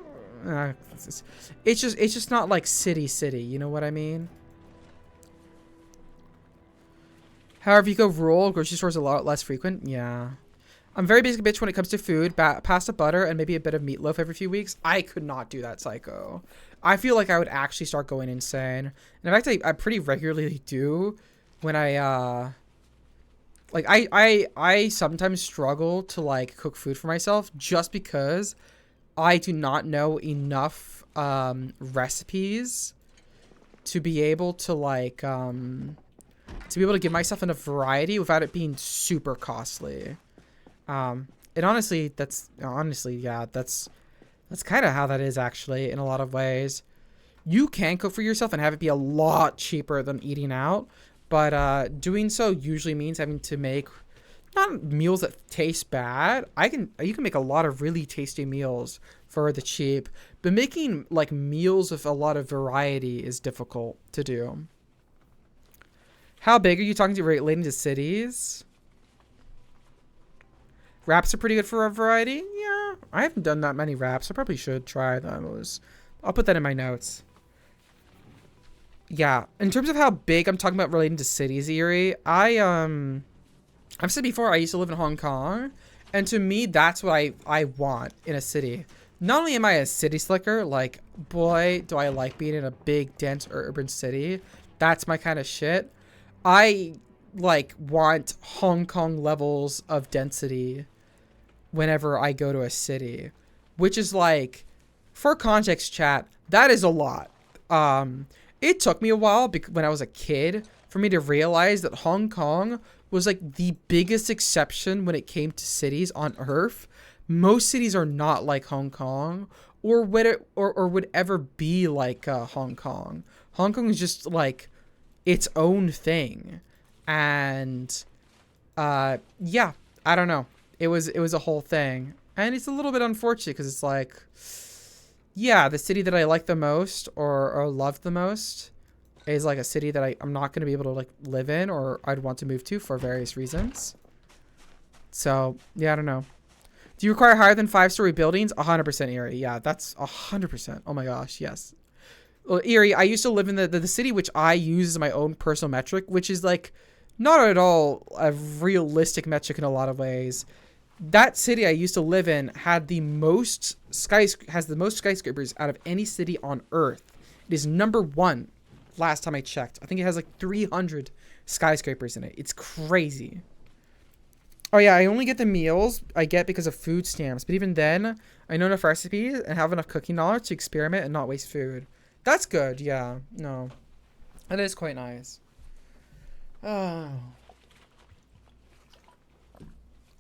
It's just not like city. You know what I mean? However, if you go rural, grocery stores are a lot less frequent. Yeah. I'm very basic bitch when it comes to food. Pasta, butter, and maybe a bit of meatloaf every few weeks. I could not do that, psycho. I feel like I would actually start going insane. And in fact, I pretty regularly do when I, like, I sometimes struggle to, like, cook food for myself just because I do not know enough recipes to be able to, like, to be able to give myself enough variety without it being super costly. And honestly, yeah, that's kind of how that is actually in a lot of ways. You can cook for yourself and have it be a lot cheaper than eating out, but doing so usually means having to make not meals that taste bad. You can make a lot of really tasty meals for the cheap, but making like meals with a lot of variety is difficult to do. How big are you talking to relating to cities? Wraps are pretty good for a variety. Yeah, I haven't done that many wraps. I probably should try those. I'll put that in my notes. Yeah, in terms of how big I'm talking about relating to cities, Erie, I've said before I used to live in Hong Kong, and to me that's what I want in a city. Not only am I a city slicker, like boy, do I like being in a big dense urban city. That's my kind of shit. I like want Hong Kong levels of density whenever I go to a city, which is like, for context, chat, that is a lot. It took me a while when I was a kid for me to realize that Hong Kong was like the biggest exception when it came to cities on Earth. Most cities are not like Hong Kong, or would ever be like Hong Kong. Hong Kong is just like its own thing, and yeah, I don't know. It was a whole thing, and it's a little bit unfortunate because it's like, yeah, the city that I like the most or love the most is like a city that I'm not going to be able to like live in, or I'd want to move to for various reasons. So yeah, I don't know. Do you require higher than 5-story buildings? 100% Erie. Yeah, that's 100%. Oh my gosh, yes. Well, Erie, I used to live in the city which I use as my own personal metric, which is like not at all a realistic metric in a lot of ways. That city I used to live in had has the most skyscrapers out of any city on Earth. It is number 1 last time I checked. I think it has like 300 skyscrapers in it. It's crazy. Oh yeah, I only get the meals I get because of food stamps. But even then, I know enough recipes and have enough cooking knowledge to experiment and not waste food. That's good, yeah. No. That is quite nice. Oh.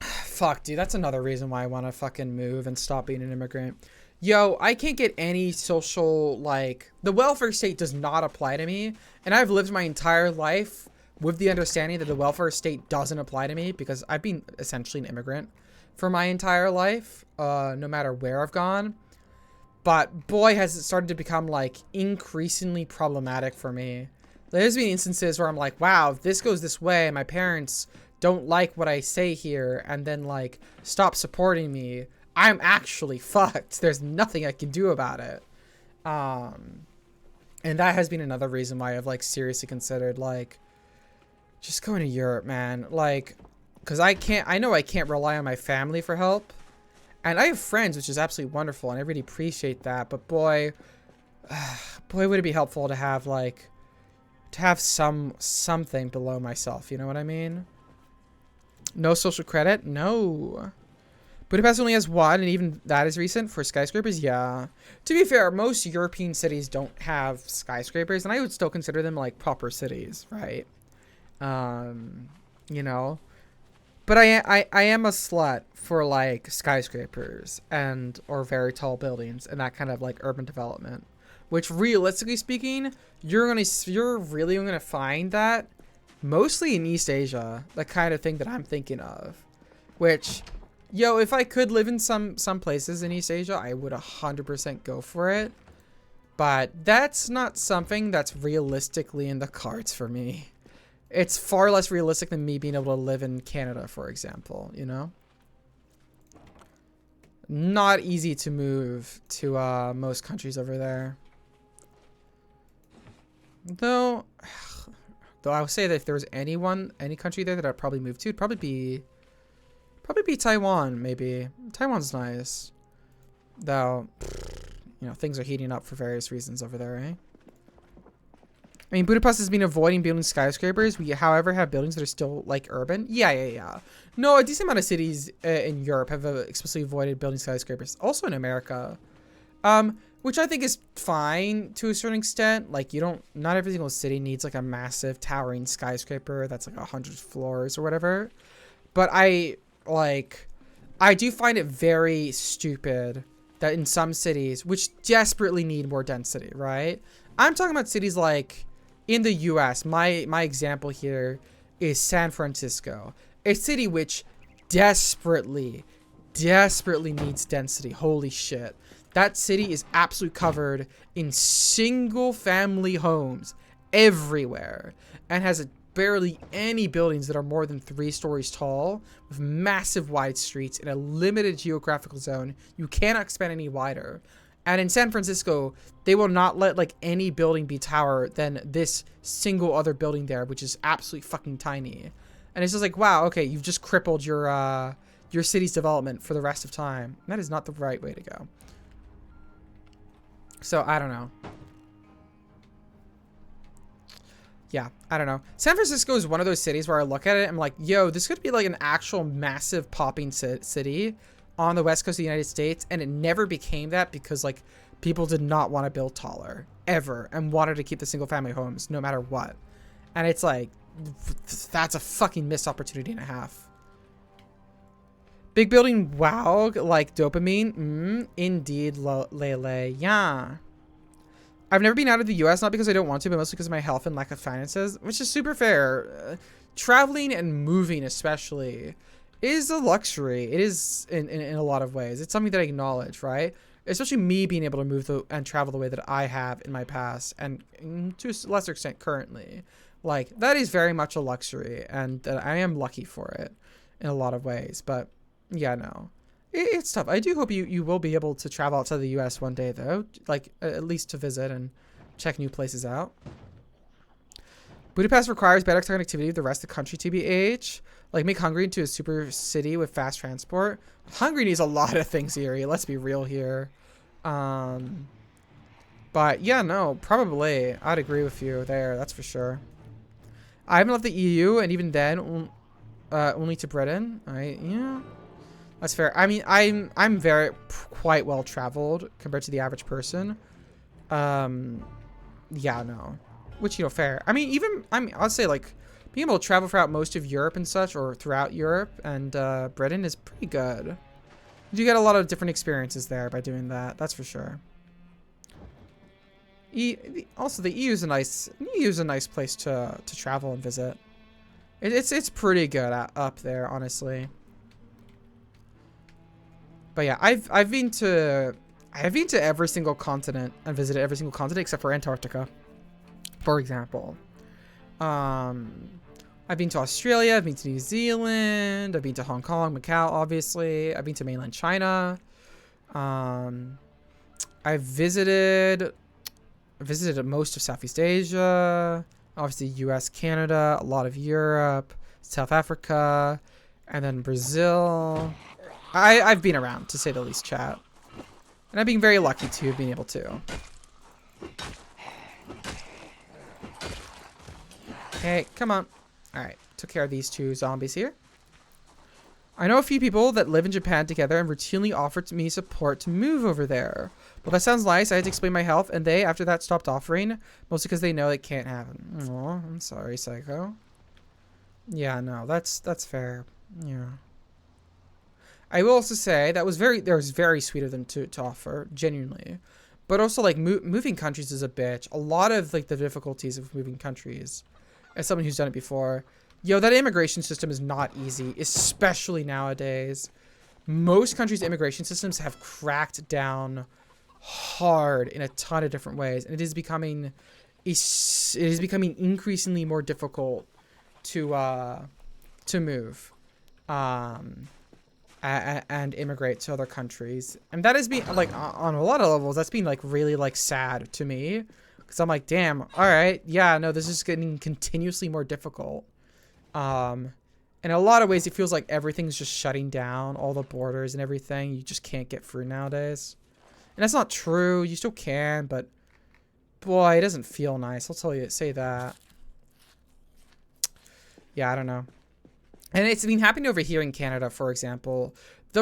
Fuck, dude, that's another reason why I want to fucking move and stop being an immigrant. Yo, I can't get any social, like, the welfare state does not apply to me. And I've lived my entire life with the understanding that the welfare state doesn't apply to me because I've been essentially an immigrant for my entire life, no matter where I've gone. But boy, has it started to become like increasingly problematic for me. There's been instances where I'm like, wow, if this goes this way, my parents don't like what I say here and then like stop supporting me, I'm actually fucked. There's nothing I can do about it. And that has been another reason why I've like seriously considered like just going to Europe, man. Like, because I know I can't rely on my family for help. And I have friends, which is absolutely wonderful, and I really appreciate that. But boy, would it be helpful to have, like, something below myself. You know what I mean? No social credit? No. Budapest only has 1, and even that is recent for skyscrapers? Yeah. To be fair, most European cities don't have skyscrapers, and I would still consider them, like, proper cities, right? You know, but I am a slut for like skyscrapers or very tall buildings and that kind of like urban development, which realistically speaking, you're really gonna find that mostly in East Asia, the kind of thing that I'm thinking of, which, yo, if I could live in some places in East Asia, I would 100% go for it. But that's not something that's realistically in the cards for me. It's far less realistic than me being able to live in Canada, for example, you know? Not easy to move to most countries over there. Though I would say that if there was any country there that I'd probably move to, it'd probably be Taiwan, maybe. Taiwan's nice. Though, you know, things are heating up for various reasons over there, eh? I mean, Budapest has been avoiding building skyscrapers. We, however, have buildings that are still, like, urban. Yeah. No, a decent amount of cities in Europe have explicitly avoided building skyscrapers. Also in America. Which I think is fine to a certain extent. Like, not every single city needs, like, a massive towering skyscraper that's, like, 100 floors or whatever. But I do find it very stupid that in some cities, which desperately need more density, right? I'm talking about cities like... in the US, my example here is San Francisco, a city which desperately needs density. Holy shit. That city is absolutely covered in single family homes everywhere and has barely any buildings that are more than 3 stories tall with massive wide streets in a limited geographical zone. You cannot expand any wider. And in San Francisco, they will not let like any building be taller than this single other building there, which is absolutely fucking tiny. And it's just like, wow, okay, you've just crippled your city's development for the rest of time. And that is not the right way to go. So I don't know. Yeah, I don't know. San Francisco is one of those cities where I look at it and I'm like, yo, this could be like an actual massive popping city on the west coast of the United States, and it never became that because like people did not want to build taller ever and wanted to keep the single family homes no matter what. And it's like, that's a fucking missed opportunity and a half. Big building, wow, like dopamine. Indeed, Lele, yeah. I've never been out of the US, not because I don't want to, but mostly because of my health and lack of finances, which is super fair. Traveling and moving especially is a luxury. It is in a lot of ways. It's something that I acknowledge, right? Especially me being able to move and travel the way that I have in my past and to a lesser extent currently. Like, that is very much a luxury, and I am lucky for it in a lot of ways. But yeah, no. It's tough. I do hope you will be able to travel outside the US one day, though. Like, at least to visit and check new places out. Budapest requires better connectivity with the rest of the country, TBH. Like, make Hungary into a super city with fast transport. Hungary needs a lot of things here. Let's be real here. But, yeah, no, probably. I'd agree with you there. That's for sure. I haven't left the EU, and even then, only to Britain. Yeah. That's fair. I mean, I'm quite well traveled compared to the average person. Yeah, no. Which, you know, fair. I mean, I'll say like being able to travel throughout most of Europe and such, or throughout Europe and Britain is pretty good. You get a lot of different experiences there by doing that. That's for sure. Also, the EU is a nice place to travel and visit. It's pretty good up there, honestly. But yeah, I've been to every single continent and visited every single continent except for Antarctica, for example. I've been to Australia, I've been to New Zealand, I've been to Hong Kong, Macau, obviously. I've been to mainland China. I've visited most of Southeast Asia, obviously US, Canada, a lot of Europe, South Africa, and then Brazil. I've been around, to say the least, chat. And I'm being very lucky to have been able to. Okay, come on. Alright, took care of these two zombies here. I know a few people that live in Japan together and routinely offered me support to move over there. Well, that sounds nice. I had to explain my health, and they, after that, stopped offering. Mostly because they know it can't happen. Oh, I'm sorry, Psycho. Yeah, no, that's fair. Yeah. I will also say that was very sweet of them to offer, genuinely. But also, like, moving countries is a bitch. A lot of, like, the difficulties of moving countries, as someone who's done it before, yo, that immigration system is not easy, especially nowadays. Most countries' immigration systems have cracked down hard in a ton of different ways, and it is becoming increasingly more difficult to move. And immigrate to other countries, and that has been like on a lot of levels. That's been like really like sad to me, because I'm like, damn, all right, yeah, no, this is getting continuously more difficult. In a lot of ways, it feels like everything's just shutting down, all the borders and everything. You just can't get through nowadays, and that's not true. You still can, but boy, it doesn't feel nice. I'll say that. Yeah, I don't know. And it's been happening over here in Canada, for example. The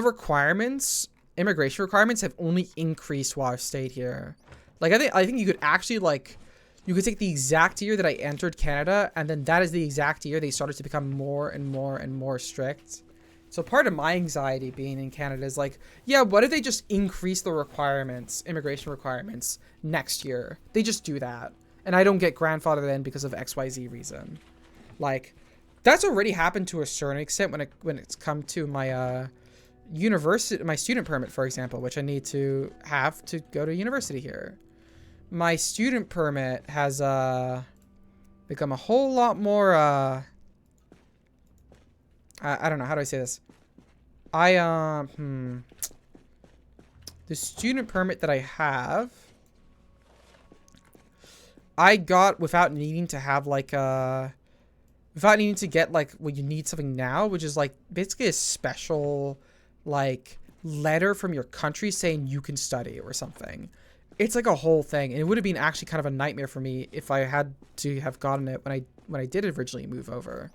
immigration requirements have only increased while I've stayed here. Like, I think you could actually, like, you could take the exact year that I entered Canada, and then that is the exact year they started to become more and more and more strict. So part of my anxiety being in Canada is like, yeah, what if they just increase the immigration requirements next year? They just do that. And I don't get grandfathered in because of XYZ reason. Like, that's already happened to a certain extent when it's come to my my student permit, for example, which I need to have to go to university here. My student permit has become a whole lot more I don't know, how do I say this? The student permit that I have, I got without needing to have like without needing to get like you need something now, which is like basically a special like letter from your country saying you can study or something. It's like a whole thing, and it would have been actually kind of a nightmare for me if I had to have gotten it when I did originally move over.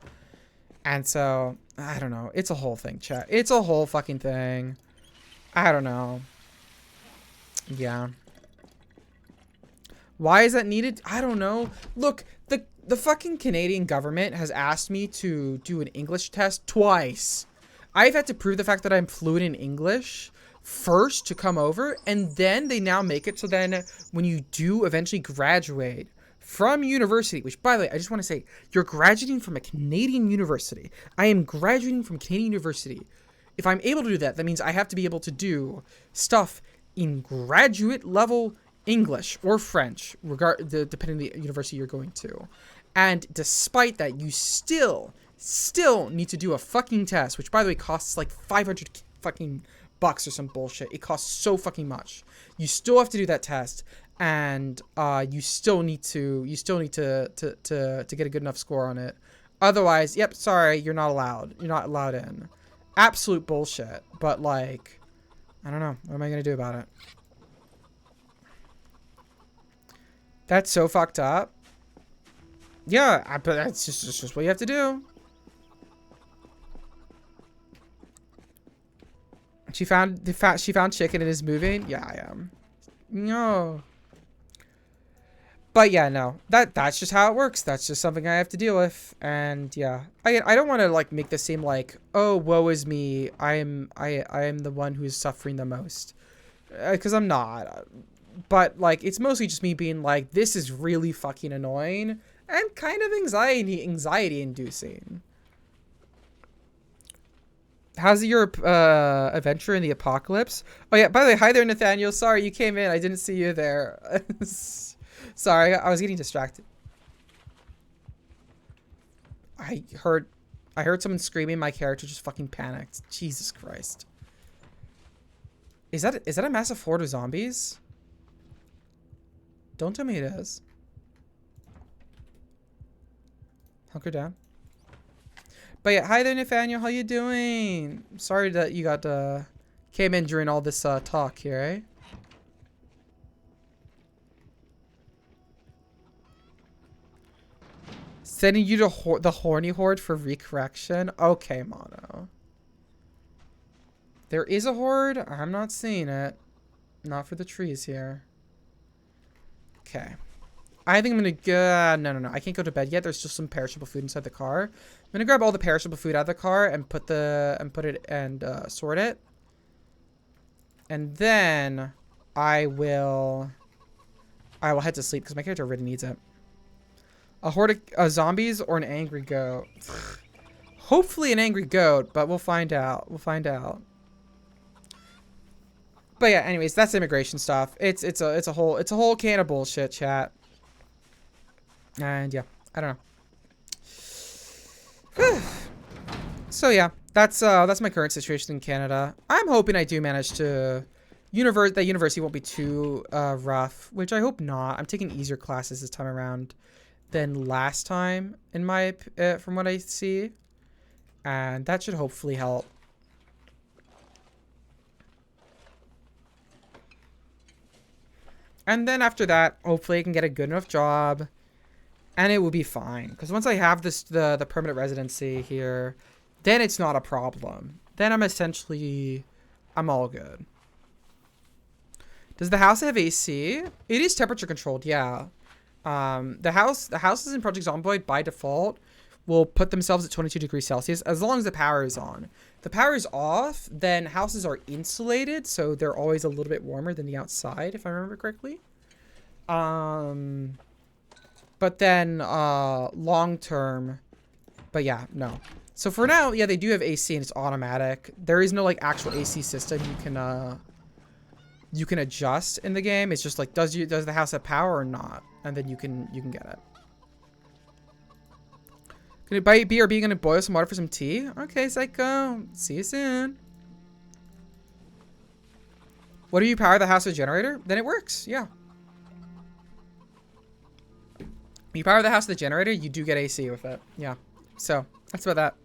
And so I don't know, it's a whole thing, chat. It's a whole fucking thing. I don't know. Yeah. Why is that needed? I don't know. Look, the fucking Canadian government has asked me to do an English test twice. I've had to prove the fact that I'm fluent in English first to come over, and then they now make it so then when you do eventually graduate from university, which by the way, I just want to say, you're graduating from a Canadian university. I am graduating from Canadian university. If I'm able to do that, that means I have to be able to do stuff in graduate level English or French, depending on the university you're going to. And despite that, you still need to do a fucking test, which by the way costs like 500 fucking bucks or some bullshit. It costs so fucking much. You still have to do that test, and you still need to get a good enough score on it. Otherwise, yep, sorry, you're not allowed. You're not allowed in. Absolute bullshit. But like, I don't know. What am I gonna do about it? That's so fucked up. Yeah, but that's just what you have to do. She found chicken and is moving. Yeah, I am. No. But yeah, no. That's just how it works. That's just something I have to deal with. And yeah, I don't want to like make this seem like, oh, woe is me. I am the one who is suffering the most, because I'm not. But like, it's mostly just me being like, this is really fucking annoying and kind of anxiety inducing. How's your adventure in the apocalypse? Oh yeah, by the way, hi there, Nathaniel. Sorry you came in. I didn't see you there. Sorry, I was getting distracted. I heard someone screaming. My character just fucking panicked. Jesus Christ. Is that a massive horde of zombies? Don't tell me it is. Hunker down. But yeah, hi there, Nathaniel. How you doing? Sorry that you got came in during all this talk here, eh? Sending you to the horny horde for recorrection. Okay, Mono. There is a horde. I'm not seeing it. Not for the trees here. Okay. I think I'm gonna go. No. I can't go to bed yet. There's just some perishable food inside the car. I'm gonna grab all the perishable food out of the car and sort it. And then I will head to sleep because my character really needs it. A horde of zombies or an angry goat? Hopefully an angry goat, but we'll find out. But yeah, anyways, that's immigration stuff. It's a whole can of bullshit, chat. And yeah, I don't know. So yeah, that's my current situation in Canada. I'm hoping I do manage to that university won't be too rough, which I hope not. I'm taking easier classes this time around than last time in my from what I see, and that should hopefully help. And then after that, hopefully I can get a good enough job and it will be fine. Because once I have the permanent residency here, then it's not a problem. Then I'm all good. Does the house have AC? It is temperature controlled, yeah. The houses in Project Zomboid by default will put themselves at 22 degrees Celsius as long as the power is on. If the power is off, then houses are insulated, so they're always a little bit warmer than the outside, if I remember correctly. But then long term, but yeah, no. So for now, yeah, they do have AC and it's automatic. There is no like actual AC system you can adjust in the game. It's just like does the house have power or not, and then you can get it. Gonna buy BRB, gonna boil some water for some tea. Okay, Psycho. See you soon. What do you power the house with a generator? Then it works, yeah. You power the house with a generator, you do get AC with it. Yeah. So that's about that.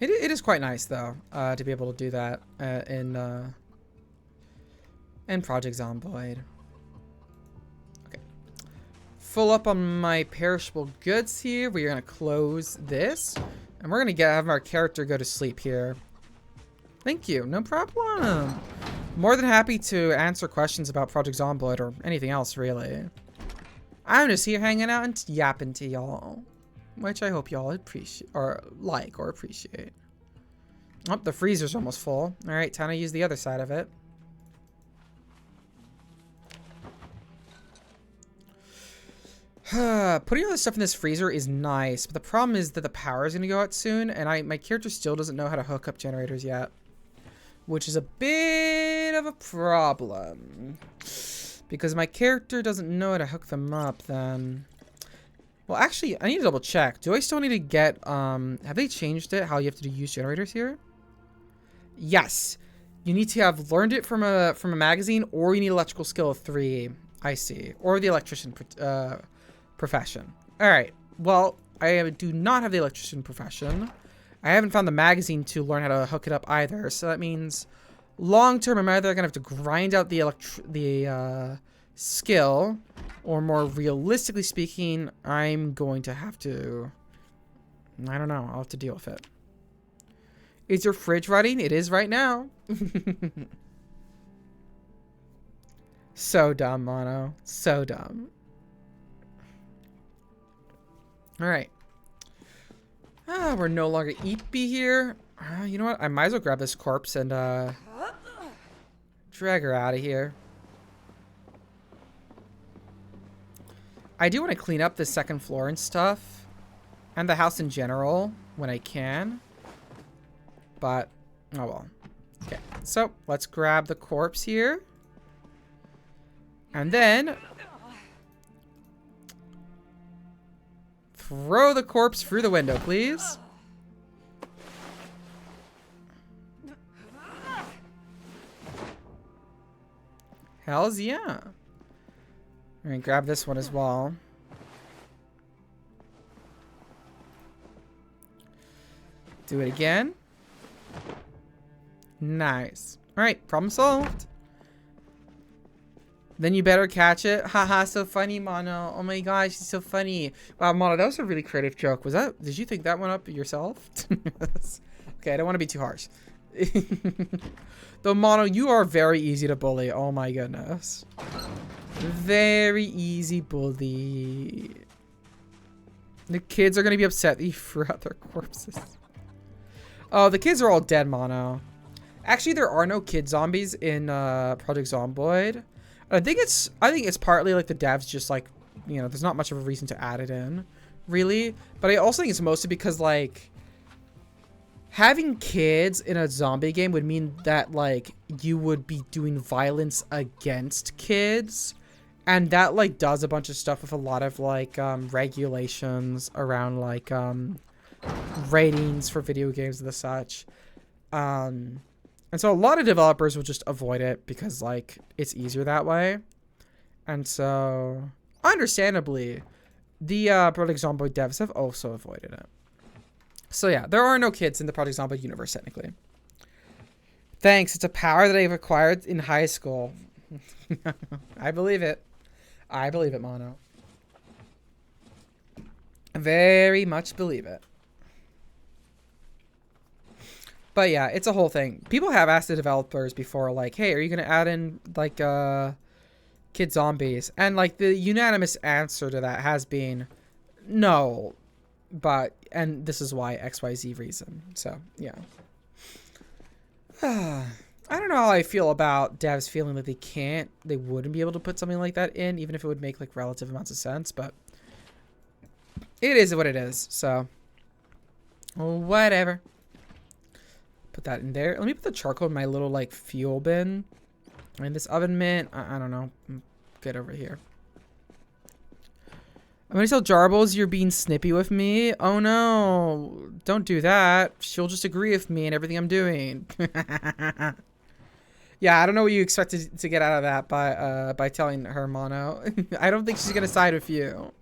It is quite nice though, to be able to do that in Project Zomboid. Okay. Full up on my perishable goods here. We're gonna close this. And we're gonna have our character go to sleep here. Thank you. No problem. More than happy to answer questions about Project Zomboid or anything else, really. I'm just here hanging out and yapping to y'all. Which I hope y'all appreciate, or like, or appreciate. Oh, the freezer's almost full. Alright, time to use the other side of it. Putting all this stuff in this freezer is nice, but the problem is that the power is going to go out soon, and my character still doesn't know how to hook up generators yet. Which is a bit of a problem. Because my character doesn't know how to hook them up, then... Well, actually, I need to double check. Do I still need to get, have they changed it, how you have to use generators here? Yes. You need to have learned it from a magazine, or you need electrical skill of 3. I see. Or the electrician profession. Alright. Well, I do not have the electrician profession. I haven't found the magazine to learn how to hook it up either. So that means long term, I'm either going to have to grind out the skill, or more realistically speaking, I'm going to have to, I don't know, I'll have to deal with it. Is your fridge running? It is right now. So dumb, Mono. So dumb. Alright. We're no longer Eepy here. You know what? I might as well grab this corpse and drag her out of here. I do want to clean up the second floor and stuff. And the house in general when I can. But, oh well. Okay, so let's grab the corpse here. And then throw the corpse through the window, please. Hells yeah. I'm gonna grab this one as well. Do it again. Nice. Alright, problem solved. Then you better catch it. Haha, so funny, Mono. Oh my gosh, it's so funny. Wow, Mono, that was a really creative joke. Was that, did you think that one up yourself? Okay, I don't want to be too harsh. Though, Mono, you are very easy to bully. Oh my goodness. Very easy bully. The kids are going to be upset that you threw out their corpses. Oh, the kids are all dead, Mono. Actually, there are no kid zombies in Project Zomboid. I think it's partly like the devs just like, you know, there's not much of a reason to add it in, really. But I also think it's mostly because like having kids in a zombie game would mean that like you would be doing violence against kids, and that like does a bunch of stuff with a lot of like regulations around like ratings for video games and the such. And so a lot of developers will just avoid it because, like, it's easier that way. And so, understandably, the Project Zomboid devs have also avoided it. So yeah, there are no kids in the Project Zomboid universe, technically. Thanks, it's a power that I've acquired in high school. I believe it. I believe it, Mono. Very much believe it. But yeah, it's a whole thing. People have asked the developers before, like, hey, are you going to add in, like, kid zombies? And, like, the unanimous answer to that has been no. But, and this is why, XYZ reason. So, yeah. I don't know how I feel about devs feeling that they wouldn't be able to put something like that in, even if it would make, like, relative amounts of sense. But it is what it is. So, whatever. Put that in there. Let me put the charcoal in my little like fuel bin. And this oven mitt, I don't know. Get over here. I'm gonna tell Jarbles you're being snippy with me. Oh no, don't do that. She'll just agree with me and everything I'm doing. Yeah, I don't know what you expected to get out of that by telling her, Mono. I don't think she's gonna side with you.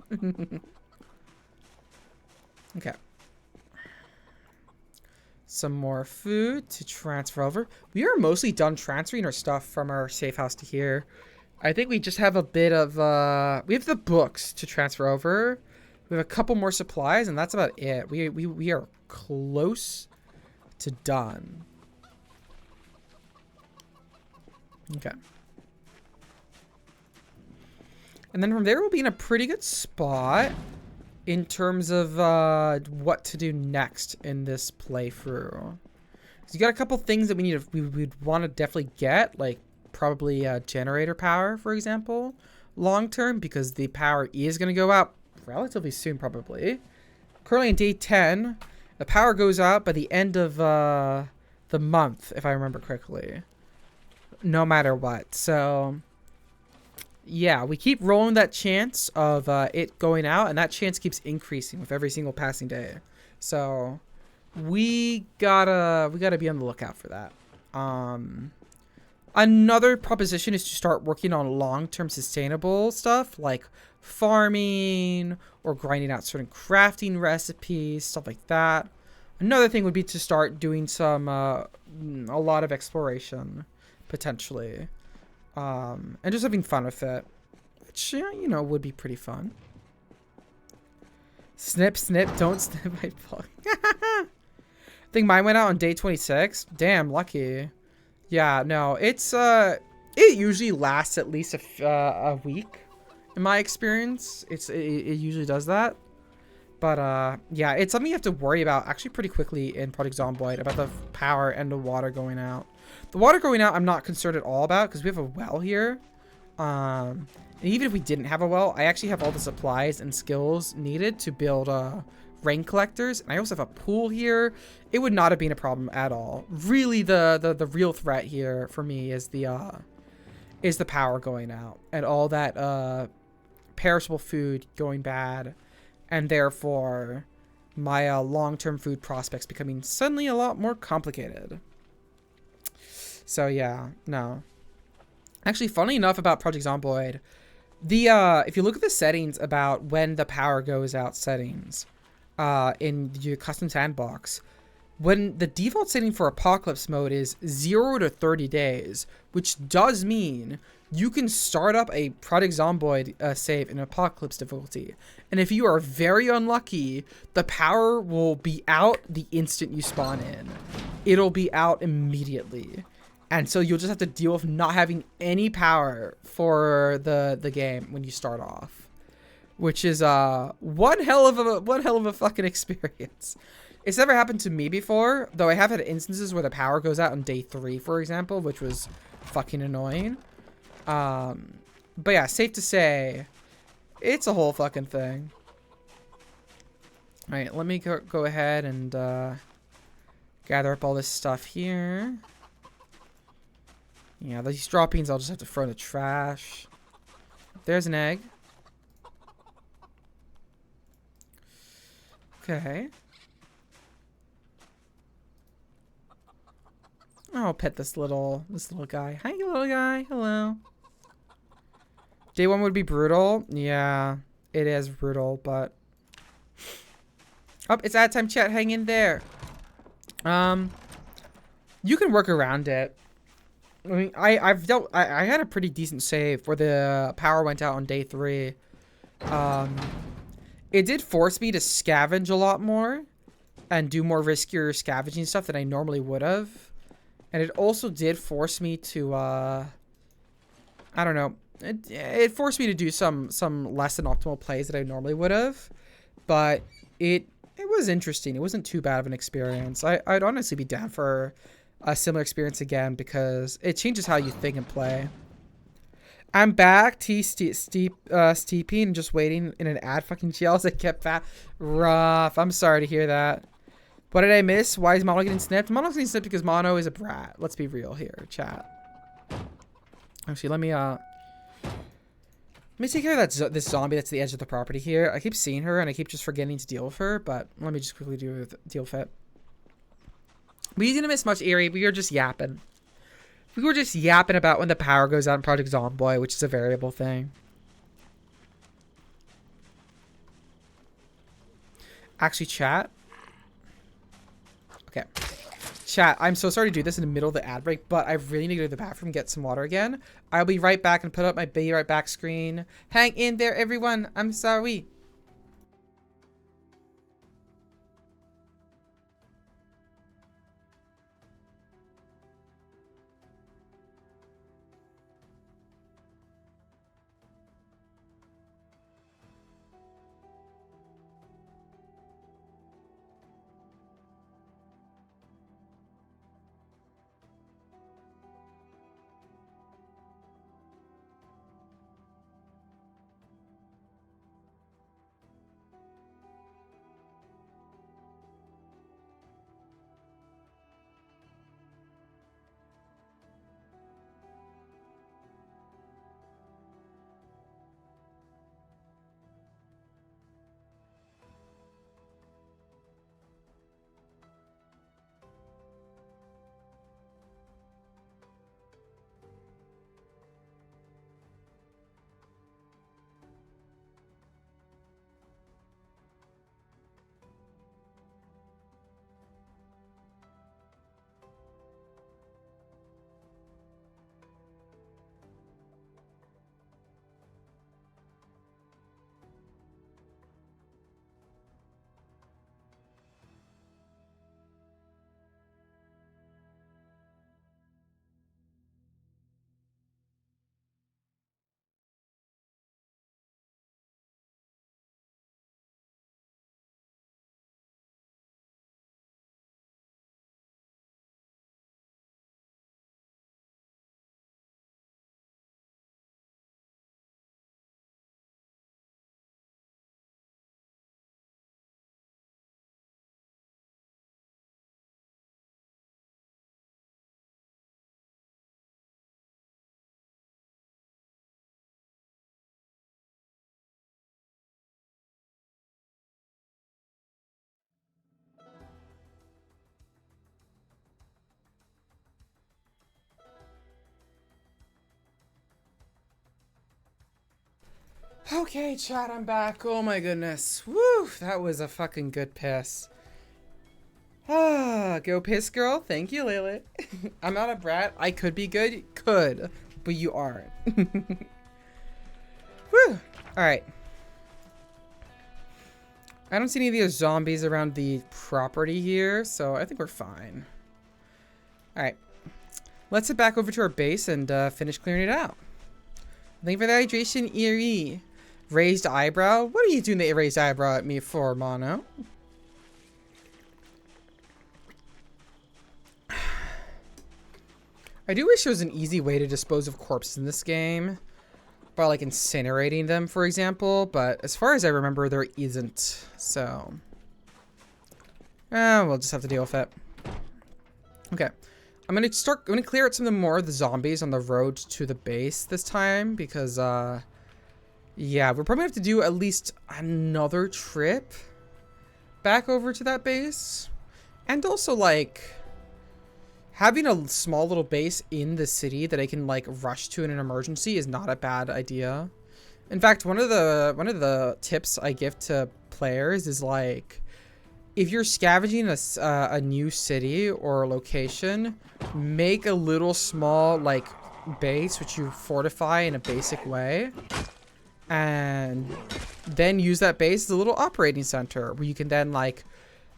Okay. Some more food to transfer over. We are mostly done transferring our stuff from our safe house to here. I think we just have a bit of, we have the books to transfer over. We have a couple more supplies, and that's about it. We are close to done. Okay. And then from there, we'll be in a pretty good spot in terms of what to do next in this playthrough. So you got a couple things that we would want to definitely get, like probably generator power, for example, long term, because the power is going to go out relatively soon, probably. Currently in day 10, the power goes out by the end of the month, if I remember correctly. No matter what. So yeah, we keep rolling that chance of it going out, and that chance keeps increasing with every single passing day. So we gotta be on the lookout for that. Another proposition is to start working on long-term sustainable stuff like farming or grinding out certain crafting recipes, stuff like that. Another thing would be to start doing some a lot of exploration, potentially, and just having fun with it, which, you know, would be pretty fun. Snip, snip, don't snip my plug. I think mine went out on day 26. Damn, lucky. Yeah, no, it's it usually lasts at least a week in my experience. It usually does that. But yeah, it's something you have to worry about actually pretty quickly in Project Zomboid, about the power and the water going out. The water going out, I'm not concerned at all about, because we have a well here. And even if we didn't have a well, I actually have all the supplies and skills needed to build rain collectors. And I also have a pool here. It would not have been a problem at all. Really, the real threat here for me is the power going out and all that perishable food going bad, and therefore my long-term food prospects becoming suddenly a lot more complicated. So yeah, no. Actually, funny enough about Project Zomboid, if you look at the settings about when the power goes out settings in your custom sandbox, when the default setting for apocalypse mode is 0 to 30 days, which does mean you can start up a Project Zomboid save in apocalypse difficulty. And if you are very unlucky, the power will be out the instant you spawn in. It'll be out immediately. And so you'll just have to deal with not having any power for the game when you start off, which is one hell of a fucking experience. It's never happened to me before, though I have had instances where the power goes out on day 3, for example, which was fucking annoying. But yeah, safe to say, it's a whole fucking thing. All right, let me go ahead and gather up all this stuff here. Yeah, these droppings I'll just have to throw in the trash. There's an egg. Okay. I'll pet this little guy. Hi, little guy. Hello. Day 1 would be brutal. Yeah, it is brutal, but oh, it's ad time, chat. Hang in there. You can work around it. I mean, I had a pretty decent save where the power went out on day 3. It did force me to scavenge a lot more and do more riskier scavenging stuff than I normally would have. And it also did force me to, I don't know. It forced me to do some less than optimal plays that I normally would have. But it was interesting. It wasn't too bad of an experience. I'd honestly be down for a similar experience again, because it changes how you think and play. I'm back, steeping and just waiting in an ad fucking jail as I kept fat. Rough. I'm sorry to hear that. What did I miss? Why is Mono getting snipped? Mono's getting snipped because Mono is a brat. Let's be real here, chat. Actually, let me take care of this zombie that's at the edge of the property here. I keep seeing her and I keep just forgetting to deal with her, but let me just quickly deal with it. We didn't miss much, Eerie. We were just yapping. We were just yapping about when the power goes out in Project Zomboid, which is a variable thing. Actually, chat. Okay. Chat, I'm so sorry to do this in the middle of the ad break, but I really need to go to the bathroom and get some water again. I'll be right back and put up my be right back screen. Hang in there, everyone. I'm sorry. Okay, chat, I'm back. Oh my goodness. Woo, that was a fucking good piss. Ah, go piss girl. Thank you, Lily. I'm not a brat. I could be good. Could. But you aren't. Woo. Alright. I don't see any of these zombies around the property here, so I think we're fine. Alright. Let's head back over to our base and finish clearing it out. Thank you for the hydration, Eerie. Raised eyebrow? What are you doing the raised eyebrow at me for, Mono? I do wish there was an easy way to dispose of corpses in this game. By, like, incinerating them, for example. But as far as I remember, there isn't. So. We'll just have to deal with it. Okay. I'm gonna clear out some more of the zombies on the road to the base this time. Because, yeah, we're probably gonna have to do at least another trip back over to that base. And also, like, having a small little base in the city that I can, like, rush to in an emergency is not a bad idea. In fact, one of the tips I give to players is, like, if you're scavenging a new city or location, make a little small, like, base which you fortify in a basic way. And then use that base as a little operating center where you can then, like,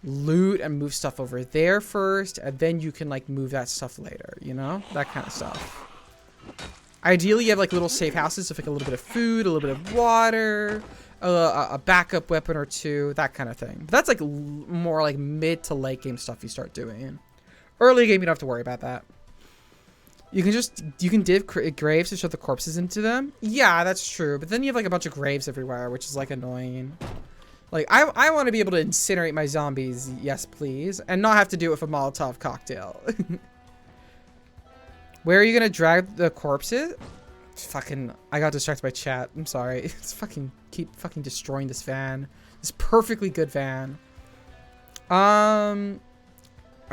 loot and move stuff over there first, and then you can, like, move that stuff later, you know? That kind of stuff. Ideally, you have, like, little safe houses with, like, a little bit of food, a little bit of water, a backup weapon or two, that kind of thing. But that's, like, more, like, mid to late game stuff you start doing. Early game, you don't have to worry about that. You can dig graves to shove the corpses into them. Yeah, that's true. But then you have, like, a bunch of graves everywhere, which is, like, annoying. Like, I want to be able to incinerate my zombies, yes please, and not have to do it with a Molotov cocktail. Where are you gonna drag the corpses? Fucking, I got distracted by chat. I'm sorry. It's keep fucking destroying this van. This perfectly good van. I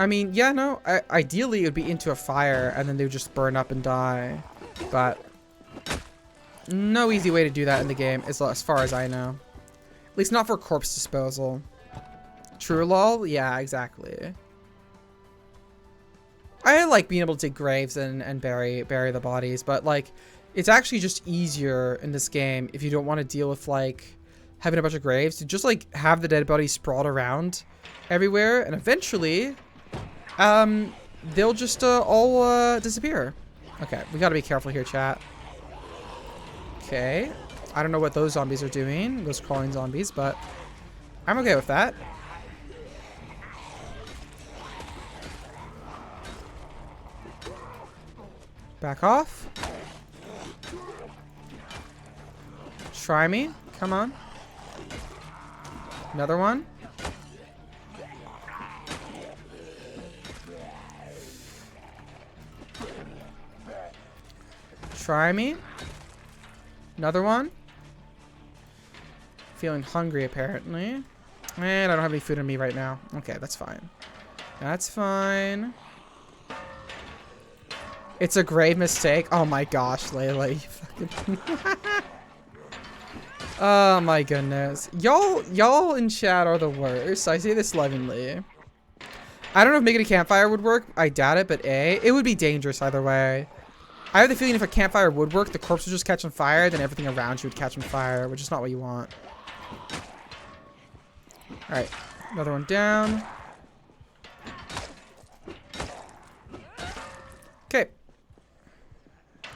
mean, yeah, no. Ideally, it would be into a fire, and then they would just burn up and die. But no easy way to do that in the game, as far as I know. At least not for corpse disposal. True lol? Yeah, exactly. I like being able to dig graves and bury the bodies, but, like, it's actually just easier in this game if you don't want to deal with, like, having a bunch of graves, to just, like, have the dead bodies sprawled around everywhere, and eventually they'll just all disappear. Okay, we gotta be careful here, chat. Okay. I don't know what those zombies are doing, those crawling zombies, but I'm okay with that. Back off. Try me. Come on. Another one. Try me. Another one. Feeling hungry, apparently. And I don't have any food on me right now. Okay, that's fine. That's fine. It's a grave mistake. Oh my gosh, Layla. You fucking... Oh my goodness. Y'all in chat are the worst. I say this lovingly. I don't know if making a campfire would work. I doubt it, but it would be dangerous either way. I have the feeling if a campfire would work, the corpse would just catch on fire, then everything around you would catch on fire, which is not what you want. Alright, another one down. Okay. I'm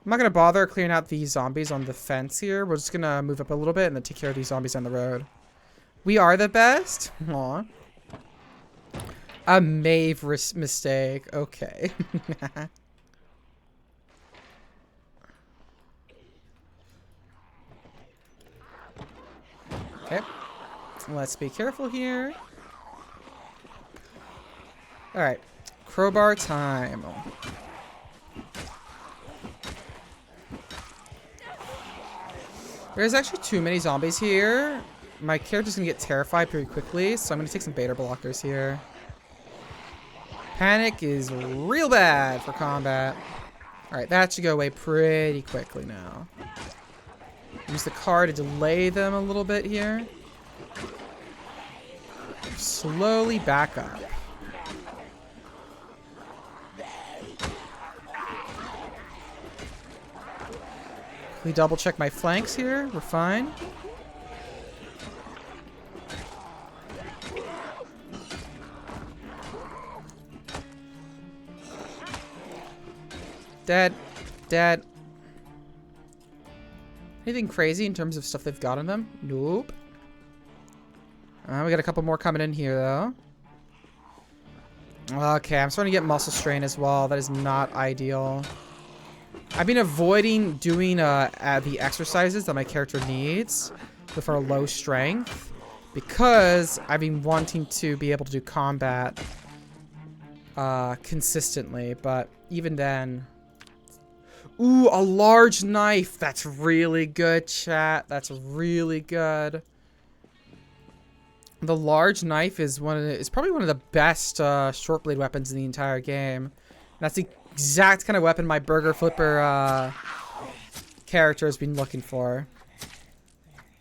not going to bother clearing out these zombies on the fence here. We're just going to move up a little bit and then take care of these zombies on the road. We are the best? Aw. A Maeve mistake. Okay. Okay. Let's be careful here. Alright. Crowbar time. There's actually too many zombies here. My character's gonna get terrified pretty quickly, so I'm gonna take some beta blockers here. Panic is real bad for combat. Alright, that should go away pretty quickly now. Use the car to delay them a little bit here. Slowly back up. We double check my flanks here. We're fine. Dead. Dead. Anything crazy in terms of stuff they've got on them? Nope. We got a couple more coming in here, though. Okay, I'm starting to get muscle strain as well. That is not ideal. I've been avoiding doing the exercises that my character needs with our low strength because I've been wanting to be able to do combat consistently, but even then... Ooh, a large knife. That's really good, chat. That's really good. The large knife is probably one of the best short blade weapons in the entire game. That's the exact kind of weapon my burger flipper character has been looking for.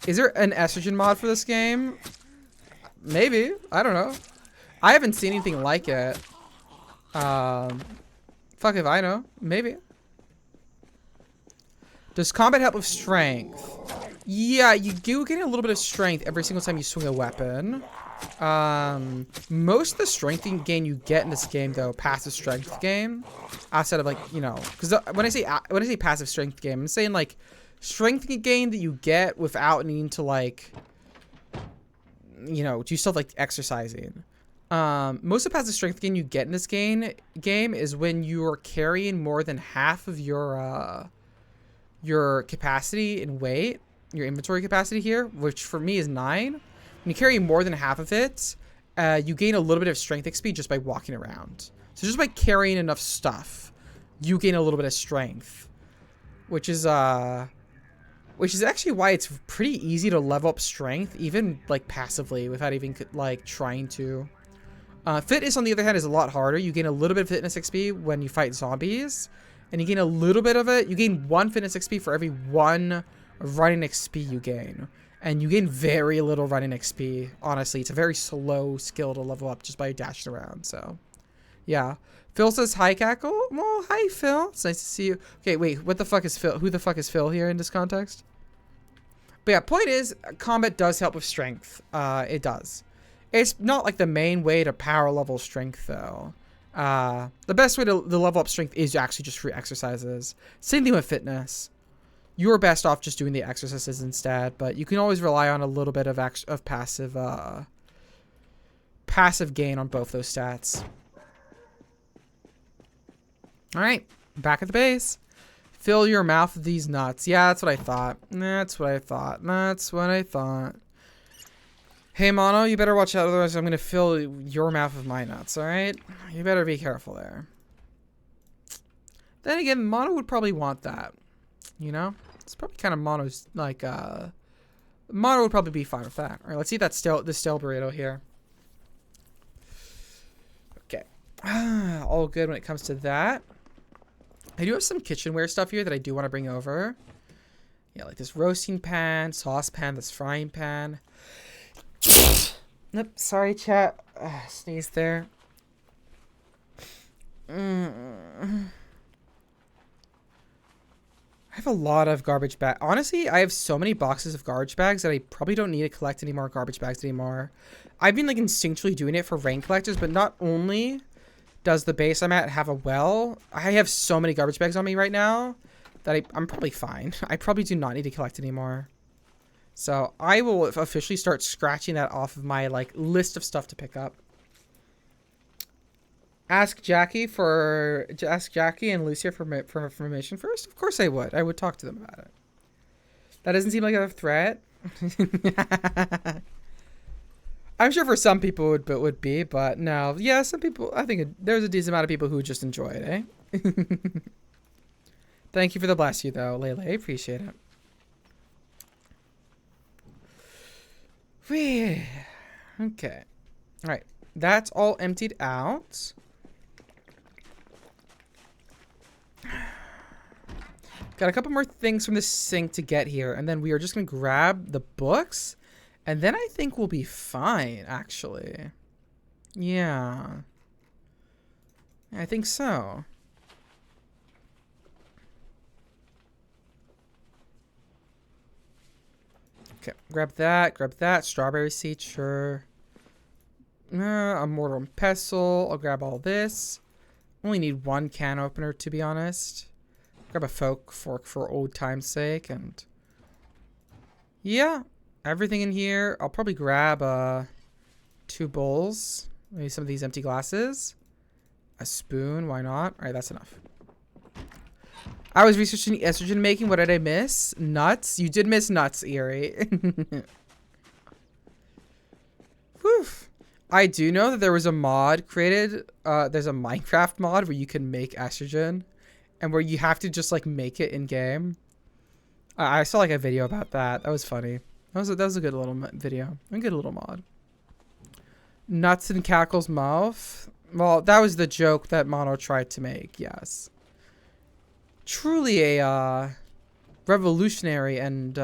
Is there an estrogen mod for this game? Maybe. I don't know. I haven't seen anything like it. Fuck if I know. Maybe. Does combat help with strength? Yeah, you do get a little bit of strength every single time you swing a weapon. Most of the strength gain you get in this game, though, passive strength game, outside of like, you know, because when I say passive strength game, I'm saying like strength gain that you get without needing to like, you know, do stuff like exercising. Most of the passive strength gain you get in this game is when you are carrying more than half of your capacity in weight, your inventory capacity here, which for me is 9. When you carry more than half of it, you gain a little bit of strength XP just by walking around. So just by carrying enough stuff, you gain a little bit of strength, which is actually why it's pretty easy to level up strength, even like passively, without even like trying to. Fitness, on the other hand, is a lot harder. You gain a little bit of fitness XP when you fight zombies. And you gain a little bit of it. You gain 1 fitness XP for every 1 running XP you gain. And you gain very little running XP. Honestly, it's a very slow skill to level up just by dashing around. So, yeah. Phil says, hi, Cackle. Well, hi, Phil. It's nice to see you. Okay, wait. What the fuck is Phil? Who the fuck is Phil here in this context? But yeah, point is, combat does help with strength. It does. It's not like the main way to power level strength, though. The best way to level up strength is actually just through exercises. Same thing with fitness. You're best off just doing the exercises instead, but you can always rely on a little bit of passive gain on both those stats. All right, back at the base. Fill your mouth with these nuts. Yeah, that's what I thought. That's what I thought. That's what I thought. Hey, Mono, you better watch out, otherwise I'm going to fill your mouth with my nuts, alright? You better be careful there. Then again, Mono would probably want that. You know? It's probably kind of Mono's, like, Mono would probably be fine with that. Alright, let's eat that the stale burrito here. Okay. All good when it comes to that. I do have some kitchenware stuff here that I do want to bring over. Yeah, like this roasting pan, saucepan, this frying pan. Nope, sorry, chat. Sneeze there. I have a lot of garbage bags. Honestly, I have so many boxes of garbage bags that I probably don't need to collect any more garbage bags anymore. I've been like instinctually doing it for rain collectors, but not only does the base I'm at have a well, I have so many garbage bags on me right now that I'm probably fine. I probably do not need to collect anymore. So I will officially start scratching that off of my like list of stuff to pick up. Ask Jackie and Lucia for information first. Of course I would. I would talk to them about it. That doesn't seem like a threat. I'm sure for some people it would be, but no. Yeah, some people. I think there's a decent amount of people who would just enjoy it, eh? Thank you for the bless you, though, Lele. I appreciate it. Okay. All right. That's all emptied out. Got a couple more things from the sink to get here, and then we are just gonna grab the books, and then I think we'll be fine, actually. Yeah. I think so. Okay, grab that. Strawberry seed, sure. A mortar and pestle. I'll grab all this. Only need one can opener, to be honest. Grab a fork for old time's sake, and yeah, everything in here. I'll probably grab 2 bowls, maybe some of these empty glasses, a spoon. Why not? All right, that's enough. I was researching estrogen making. What did I miss? Nuts. You did miss nuts, Eerie. Whew. I do know that there was a mod created. There's a Minecraft mod where you can make estrogen, and where you have to just like make it in game. I saw like a video about that. That was funny. That was a good little video. A good little mod. Nuts in Cackle's mouth. Well, that was the joke that Mono tried to make. Yes. Truly a revolutionary and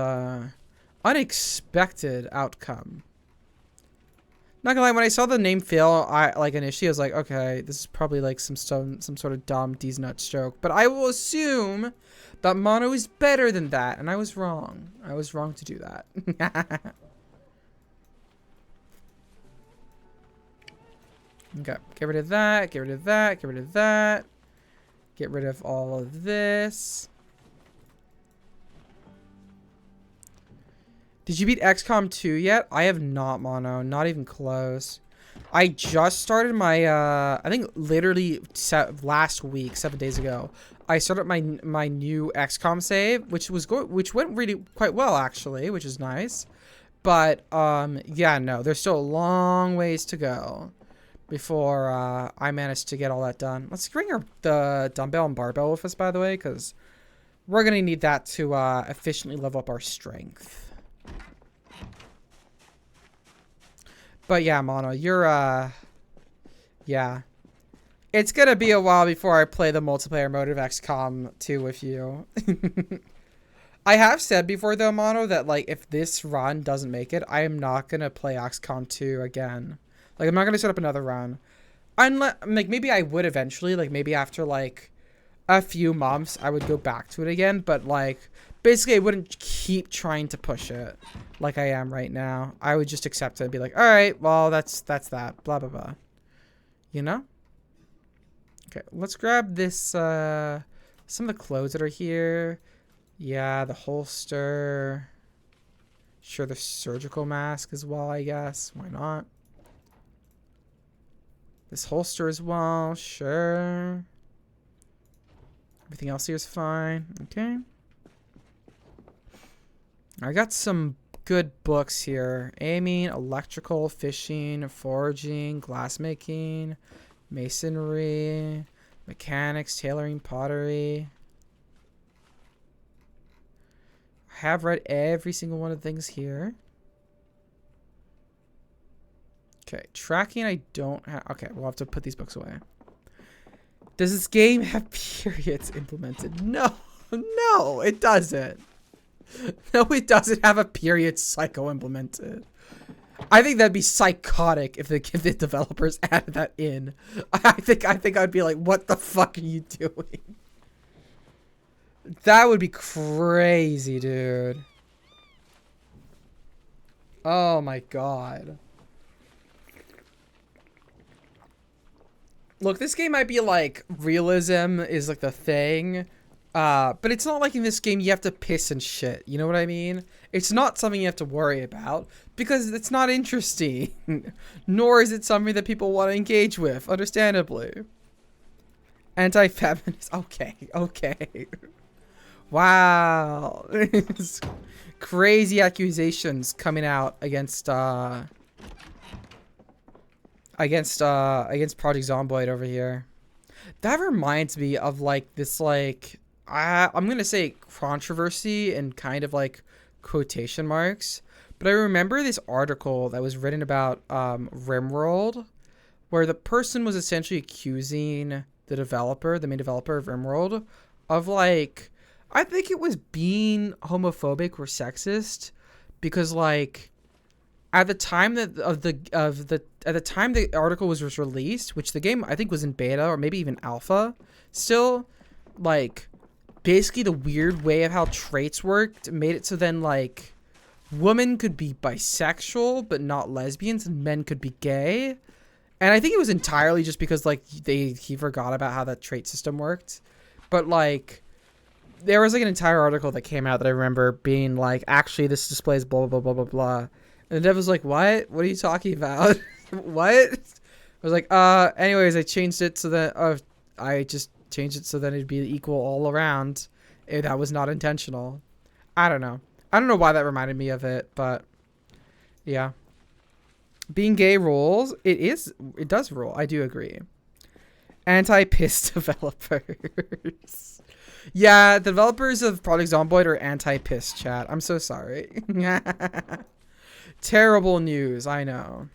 unexpected outcome. Not gonna lie, when I saw the name Phil, initially I was like, okay, this is probably like some sort of dumb D's nuts joke. But I will assume that Mono is better than that, and I was wrong. I was wrong to do that. Okay, get rid of that, get rid of that, get rid of that. Get rid of all of this. Did you beat XCOM 2 yet? I have not, Mono. Not even close. I just started my, I think literally last week, 7 days ago, I started my new XCOM save, which went really quite well, actually, which is nice. But, yeah, no, there's still a long ways to go before I managed to get all that done. Let's bring the dumbbell and barbell with us, by the way, because we're going to need that to efficiently level up our strength. But yeah, Mono, you're, yeah. It's going to be a while before I play the multiplayer mode of XCOM 2 with you. I have said before, though, Mono, that, like, if this run doesn't make it, I am not going to play XCOM 2 again. Like, I'm not going to set up another run. Unless, like, maybe I would eventually. Like, maybe after, like, a few months, I would go back to it again. But, like, basically, I wouldn't keep trying to push it like I am right now. I would just accept it and be like, all right, well, that's that. Blah, blah, blah. You know? Okay, let's grab this, some of the clothes that are here. Yeah, the holster. Sure, the surgical mask as well, I guess. Why not? This holster as well, sure. Everything else here is fine. Okay. I got some good books here. Aiming, electrical, fishing, foraging, glassmaking, masonry, mechanics, tailoring, pottery. I have read every single one of the things here. Okay, tracking I don't have. Okay, we'll have to put these books away. Does this game have periods implemented? No, no, it doesn't. No, it doesn't have a period cycle implemented. I think that'd be psychotic if the developers added that in. I think I'd be like, what the fuck are you doing? That would be crazy, dude. Oh my god. Look, this game might be like realism is like the thing, but it's not like in this game you have to piss and shit. You know what I mean? It's not something you have to worry about because it's not interesting, nor is it something that people want to engage with, understandably. Anti-feminist. Okay, okay. Wow. Crazy accusations coming out against Project Zomboid over here. That reminds me of like this like I'm gonna say controversy and kind of like quotation marks, but I remember this article that was written about RimWorld, where the person was essentially accusing the developer, the main developer of RimWorld, of like I think it was being homophobic or sexist because like at the time at the time the article was released, which the game I think was in beta or maybe even alpha still, like basically the weird way of how traits worked made it so then like women could be bisexual but not lesbians and men could be gay. And I think it was entirely just because like he forgot about how that trait system worked. But like there was like an entire article that came out that I remember being like, actually this displays blah blah blah blah blah blah. And the dev was like, what are you talking about? What? I was like, anyways, I changed it so that I just changed it so that it'd be equal all around. That was not intentional. I don't know why that reminded me of it, but yeah. Being gay rules. It does rule. I do agree. Anti-piss developers. Yeah, the developers of Project Zomboid are anti-piss, chat. I'm so sorry. Terrible news, I know.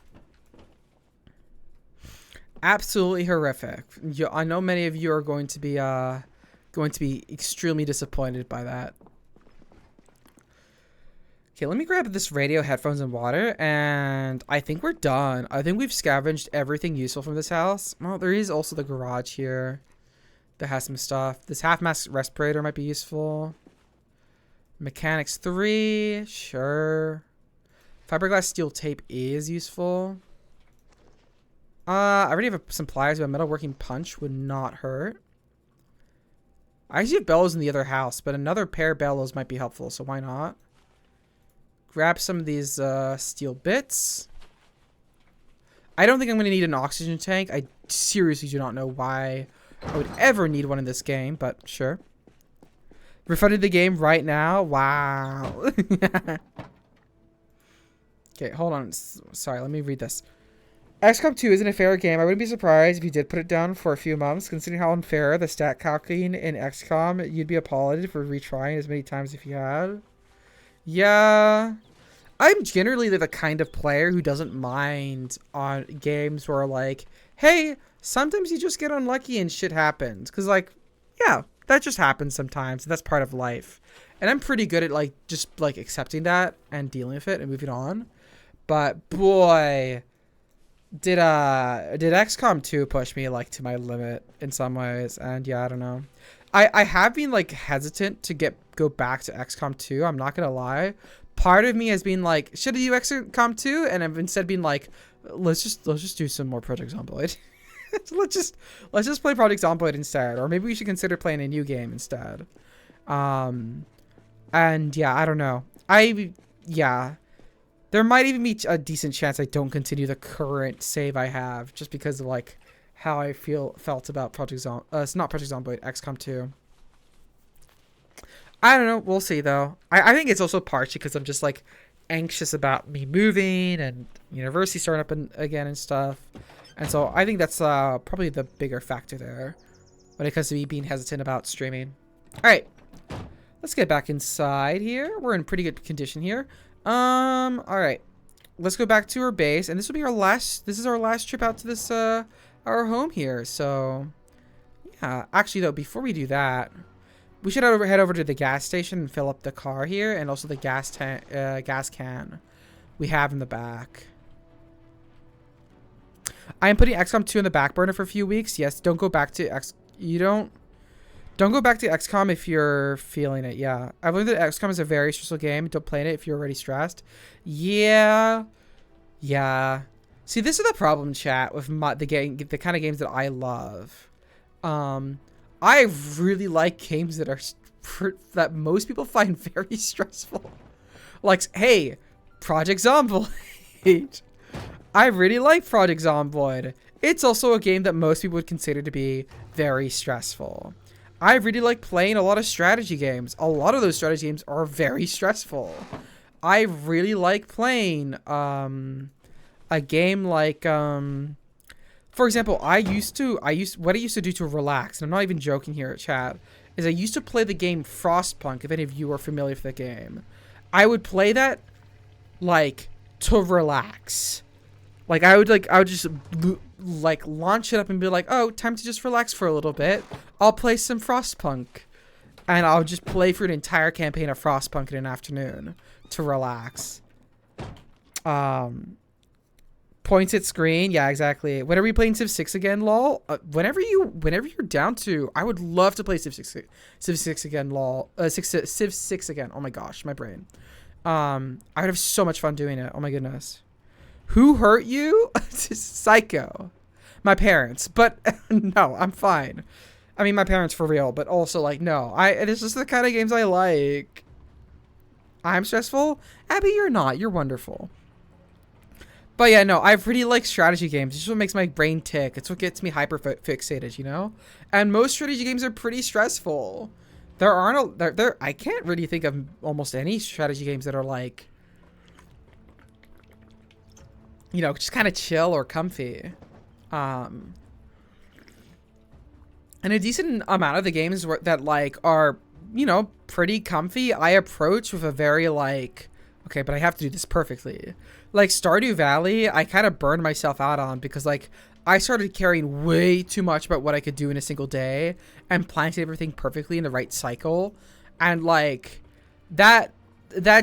Absolutely horrific. I know many of you are going to be extremely disappointed by that. Okay, let me grab this radio, headphones, and water, and I think we're done. I think we've scavenged everything useful from this house. Well, there is also the garage here that has some stuff. This half-mask respirator might be useful. Mechanics 3, sure. Fiberglass steel tape is useful. I already have some pliers, but a metalworking punch would not hurt. I actually have bellows in the other house, but another pair of bellows might be helpful, so why not? Grab some of these steel bits. I don't think I'm going to need an oxygen tank. I seriously do not know why I would ever need one in this game, but sure. Refunded the game right now. Wow. Okay, hold on. Sorry, let me read this. XCOM 2 isn't a fair game. I wouldn't be surprised if you did put it down for a few months. Considering how unfair the stat calculating in XCOM, you'd be applauded for retrying as many times if you had. Yeah. I'm generally the kind of player who doesn't mind on games where like, hey, sometimes you just get unlucky and shit happens. Because like, yeah, that just happens sometimes. That's part of life. And I'm pretty good at like just like accepting that and dealing with it and moving on. But boy, did XCOM 2 push me like to my limit in some ways. And yeah, I don't know. I have been like hesitant to go back to XCOM 2. I'm not gonna lie. Part of me has been like, should I do XCOM 2? And I've instead been like, let's just do some more Project Zomboid. let's just play Project Zomboid instead, or maybe we should consider playing a new game instead. And yeah, I don't know. There might even be a decent chance I don't continue the current save I have just because of like how I felt about Project it's not Project Zomboid, XCOM 2. I don't know. We'll see though. I think it's also partially because I'm just like anxious about me moving and university starting up again and stuff. And so I think that's probably the bigger factor there when it comes to me being hesitant about streaming. All right, let's get back inside here. We're in pretty good condition here. All right, let's go back to our base, and this will be our last. This is our last trip out to this our home here. So yeah, actually though, before we do that, we should head over to the gas station and fill up the car here, and also the gas can we have in the back. I am putting XCOM 2 in the back burner for a few weeks. Yes, don't go back to Don't go back to XCOM if you're feeling it. Yeah, I've learned that XCOM is a very stressful game. Don't play it if you're already stressed. Yeah. See, this is the problem, chat, with the kind of games that I love. I really like games that most people find very stressful. Like, hey, Project Zomboid. I really like Project Zomboid. It's also a game that most people would consider to be very stressful. I really like playing a lot of strategy games. A lot of those strategy games are very stressful. I really like playing a game like for example, what I used to do to relax, and I'm not even joking here at chat, is I used to play the game Frostpunk, if any of you are familiar with the game. I would play that like to relax. Like I would just like launch it up and be like, oh, time to just relax for a little bit. I'll play some Frostpunk. And I'll just play for an entire campaign of Frostpunk in an afternoon to relax. Points at screen. Yeah, exactly. When are we playing Civ 6 again, lol? Whenever you're down to, I would love to play Civ 6 again, lol. Civ 6 again. Oh my gosh, my brain. I would have so much fun doing it. Oh my goodness. Who hurt you? Psycho. My parents. But no, I'm fine. I mean, my parents for real, but also like, no. This is the kind of games I like. I'm stressful? Abby, you're not. You're wonderful. But yeah, no, I really like strategy games. It's what makes my brain tick. It's what gets me hyper fixated, you know? And most strategy games are pretty stressful. There aren't I can't really think of almost any strategy games that are like, you know, just kind of chill or comfy. And a decent amount of the games that like are, you know, pretty comfy, I approach with a very like, okay, but I have to do this perfectly. Like Stardew Valley, I kind of burned myself out on because like I started caring way too much about what I could do in a single day and planted everything perfectly in the right cycle. And like that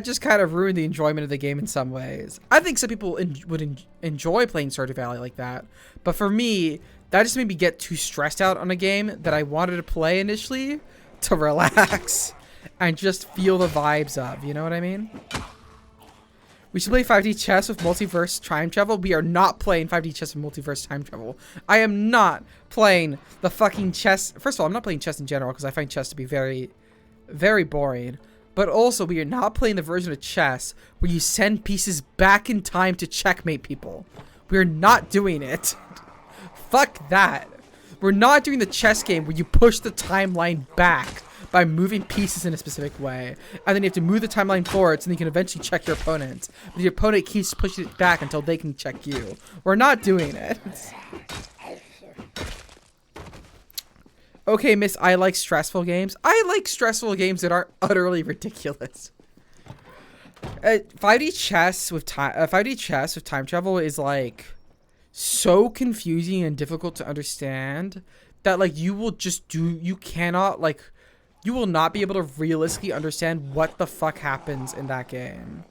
just kind of ruined the enjoyment of the game in some ways. I think some people would enjoy playing Stardew Valley like that. But for me, that just made me get too stressed out on a game that I wanted to play initially to relax and just feel the vibes of, you know what I mean? We should play 5D chess with multiverse time travel. We are not playing 5D chess with multiverse time travel. I am not playing the fucking chess. First of all, I'm not playing chess in general because I find chess to be very, very boring. But also, we are not playing the version of chess where you send pieces back in time to checkmate people. We're not doing it. Fuck that. We're not doing the chess game where you push the timeline back by moving pieces in a specific way. And then you have to move the timeline forward so then you can eventually check your opponent. But your opponent keeps pushing it back until they can check you. We're not doing it. Okay, miss, I like stressful games. I like stressful games that aren't utterly ridiculous. 5D chess with time travel is like so confusing and difficult to understand that like you will not be able to realistically understand what the fuck happens in that game.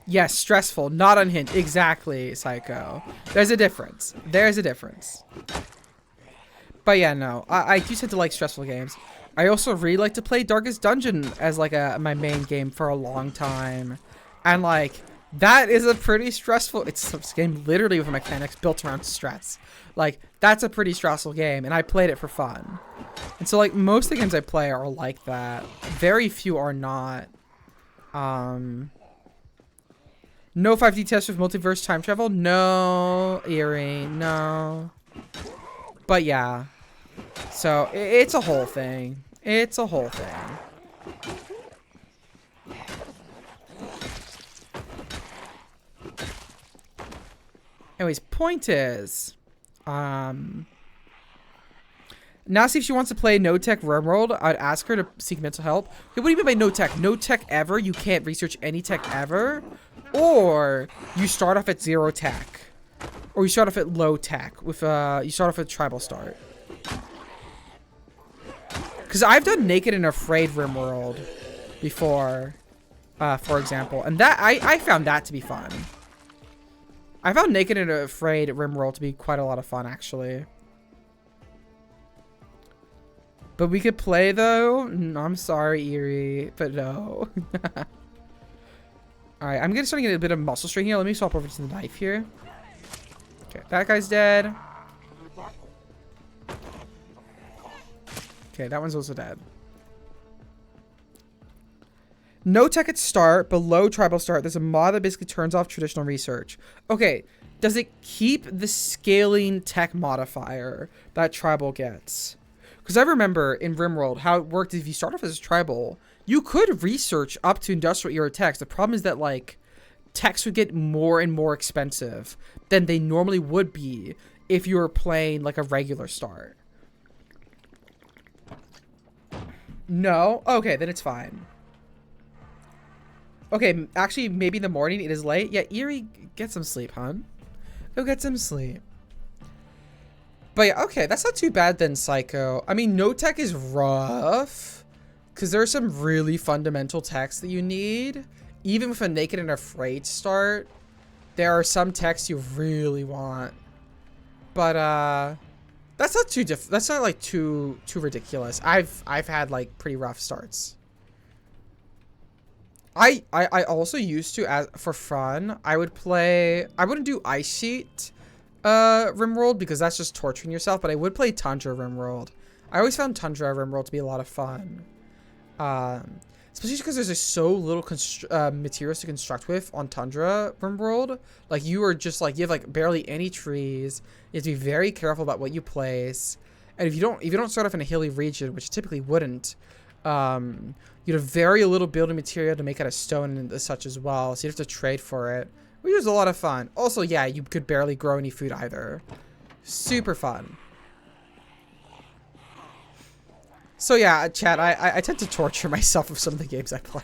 Yes, stressful, not unhinged. Exactly, Psycho. There's a difference. But yeah, no. I do tend to like stressful games. I also really like to play Darkest Dungeon as like my main game for a long time. And like, that is a pretty stressful... It's a game literally with mechanics built around stress. Like, that's a pretty stressful game, and I played it for fun. And so, like, most of the games I play are like that. Very few are not. No 5D test with multiverse time travel? No, Eerie, no. But yeah. So, it's a whole thing. It's a whole thing. Anyways, point is, now see if she wants to play No Tech RimWorld. I'd ask her to seek mental help. Okay, what do you mean by no tech? No tech ever? You can't research any tech ever? Or you start off at 0 tech, or you start off at low tech with you start off at tribal start. Because I've done Naked and Afraid RimWorld before, for example, and that I found that to be fun. I found Naked and Afraid RimWorld to be quite a lot of fun, actually. But we could play, though. I'm sorry, Eerie, but no. Alright, I'm going to start getting a bit of muscle strain here. Let me swap over to the knife here. Okay, that guy's dead. Okay, that one's also dead. No tech at start, below tribal start. There's a mod that basically turns off traditional research. Okay, does it keep the scaling tech modifier that tribal gets? Because I remember in RimWorld how it worked. If you start off as tribal, you could research up to industrial era techs. The problem is that like techs would get more and more expensive than they normally would be if you were playing like a regular start. No? Okay, then it's fine. Okay, actually, maybe in the morning. It is late. Yeah, Eerie, get some sleep, hon. Go get some sleep. But yeah, okay, that's not too bad then, Psycho. I mean, no tech is rough, because there's some really fundamental techs that you need. Even with a naked and afraid start, there are some techs you really want. But that's not too that's not like too ridiculous. I've had like pretty rough starts. I also used to, as for fun, I wouldn't do Ice Sheet Rimworld because that's just torturing yourself, but I would play Tundra Rimworld. I always found Tundra Rimworld to be a lot of fun. Especially because there's just so little materials to construct with on Tundra Rimworld. Like you are just like, you have like barely any trees. You have to be very careful about what you place. And if you don't start off in a hilly region, which you typically wouldn't, you have very little building material to make out of stone and such as well. So you have to trade for it, which is a lot of fun. Also, yeah, you could barely grow any food either. Super fun. So yeah, chat, I tend to torture myself with some of the games I play.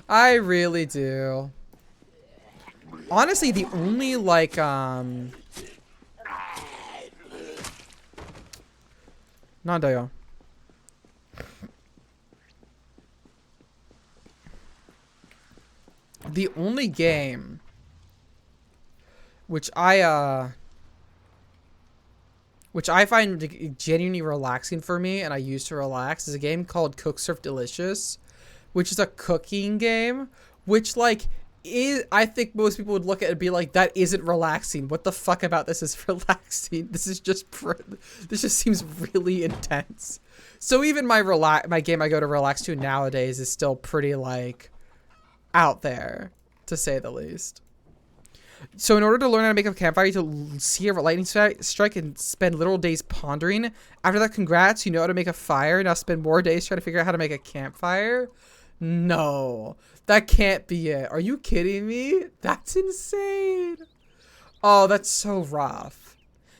I really do. Honestly, the only like Nandayo. The only game which I find genuinely relaxing for me and I use to relax is a game called Cook Surf Delicious, which is a cooking game, which like I think most people would look at it and be like, that isn't relaxing. What the fuck about this is relaxing? This is just this just seems really intense. So even my game I go to relax to nowadays is still pretty like out there, to say the least. So in order to learn how to make a campfire, you have to see a lightning strike and spend literal days pondering. After that, congrats, you know how to make a fire. Now spend more days trying to figure out how to make a campfire. No, that can't be it. Are you kidding me? That's insane. Oh, that's so rough.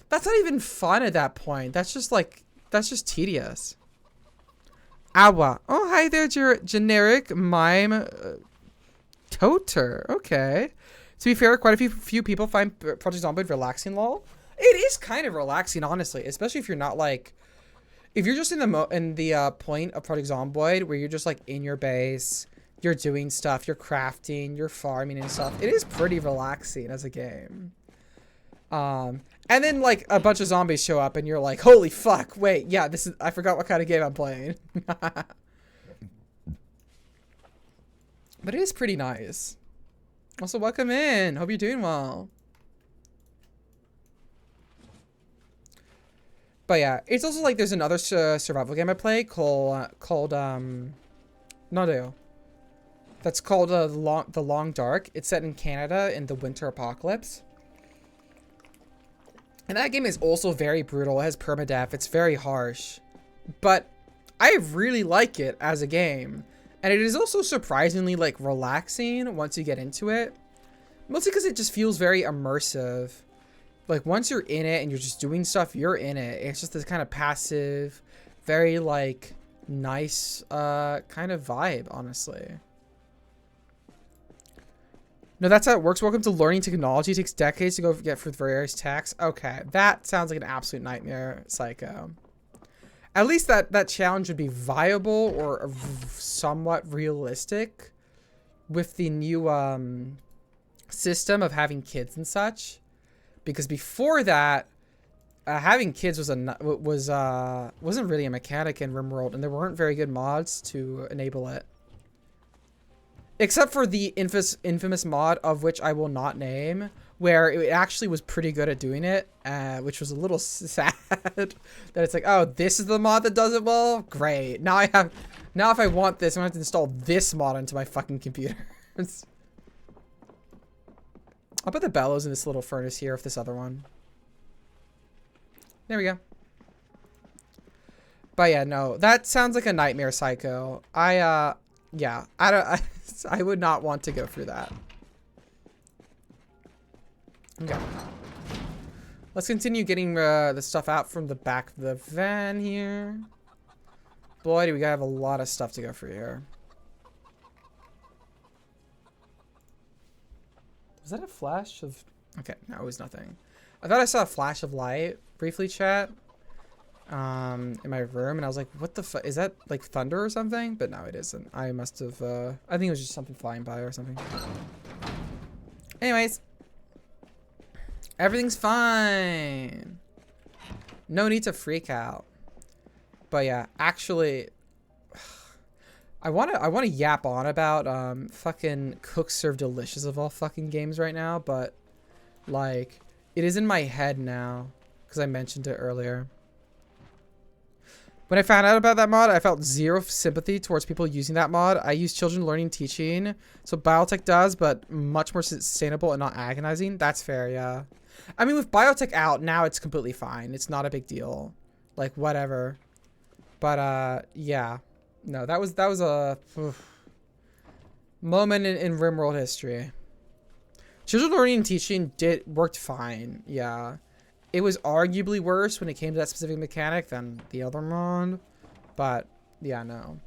That's not even fun at that point. That's just tedious. Awa. Oh, hi there, generic mime toter. Okay. To be fair, quite a few people find Project Zomboid relaxing, lol. It is kind of relaxing, honestly, especially if you're not like, if you're just in the point of Project Zomboid where you're just like in your base, you're doing stuff, you're crafting, you're farming and stuff. It is pretty relaxing as a game. And then like a bunch of zombies show up and you're like, holy fuck, wait, yeah, I forgot what kind of game I'm playing. But it is pretty nice. Also, welcome in. Hope you're doing well. But yeah, it's also like there's another survival game I play called Nadeo. That's called The Long Dark. It's set in Canada in the winter apocalypse. And that game is also very brutal. It has permadeath. It's very harsh. But I really like it as a game. And it is also surprisingly like relaxing once you get into it. Mostly because it just feels very immersive. Like once you're in it and you're just doing stuff, you're in it. It's just this kind of passive, very like nice kind of vibe, honestly. No, that's how it works. Welcome to learning technology. It takes decades to go get for various tasks. Okay, that sounds like an absolute nightmare, Psycho. At least that challenge would be viable or somewhat realistic with the new system of having kids and such. Because before that, having kids wasn't really a mechanic in RimWorld, and there weren't very good mods to enable it. Except for the infamous mod, of which I will not name, where it actually was pretty good at doing it, which was a little sad that it's like, oh, this is the mod that does it well? Great. Now if I want this, I'm gonna have to install this mod into my fucking computer. I'll put the bellows in this little furnace here with this other one. There we go. But yeah, no, that sounds like a nightmare, Psycho. Yeah, I would not want to go through that. Okay. Let's continue getting the stuff out from the back of the van here. Boy, do we gotta have a lot of stuff to go through here. Was that a flash of Okay, no, it was nothing. I thought I saw a flash of light briefly, chat, in my room, and I was like, what the fuck? Is that like thunder or something? But no, it isn't. I must have, I think it was just something flying by or something. Anyways. Everything's fine. No need to freak out. But yeah, actually, I wanna yap on about fucking Cook Serve Delicious of all fucking games right now, but like it is in my head now because I mentioned it earlier. When I found out about that mod, I felt zero sympathy towards people using that mod. I use children learning teaching, so biotech does, but much more sustainable and not agonizing. That's fair, yeah. I mean, with biotech out now, it's completely fine. It's not a big deal, like whatever. But yeah, no, that was a moment in RimWorld history. Children learning and teaching worked fine, yeah. It was arguably worse when it came to that specific mechanic than the other mod, but yeah, no.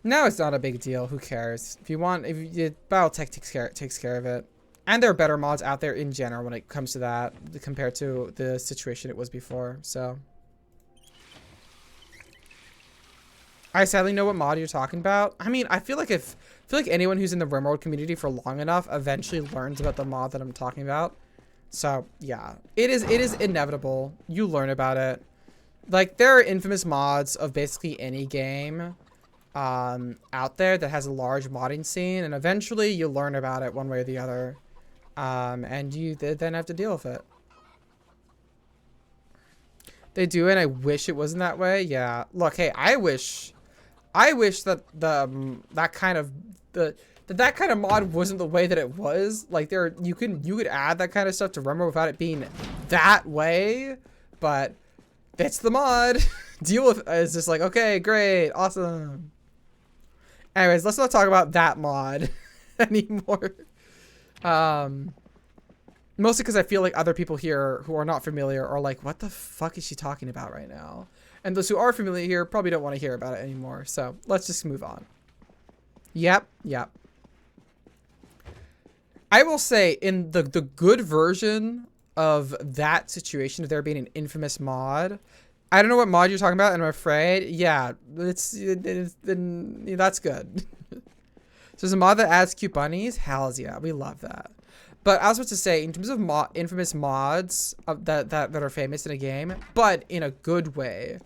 Now it's not a big deal. Who cares? If biotech takes care of it, and there are better mods out there in general when it comes to that compared to the situation it was before. So I sadly know what mod you're talking about. I mean, I feel like anyone who's in the RimWorld community for long enough eventually learns about the mod that I'm talking about. So yeah, it is inevitable. You learn about it. Like there are infamous mods of basically any game out there that has a large modding scene, and eventually you learn about it one way or the other, and you then have to deal with it. They do, and I wish it wasn't that way. Yeah, look, hey, I wish that that kind of mod wasn't the way that it was. Like you could add that kind of stuff to RimWorld without it being that way, but it's the mod. Deal with it. It's just like, okay, great, awesome. Anyways, let's not talk about that mod anymore. Mostly because I feel like other people here who are not familiar are like, what the fuck is she talking about right now? And those who are familiar here probably don't want to hear about it anymore. So let's just move on. Yep. I will say in the good version of that situation of there being an infamous mod, I don't know what mod you're talking about, and I'm afraid, yeah, that's good. So there's a mod that adds cute bunnies. Hells yeah, we love that. But I was about to say, in terms of infamous mods that are famous in a game, but in a good way,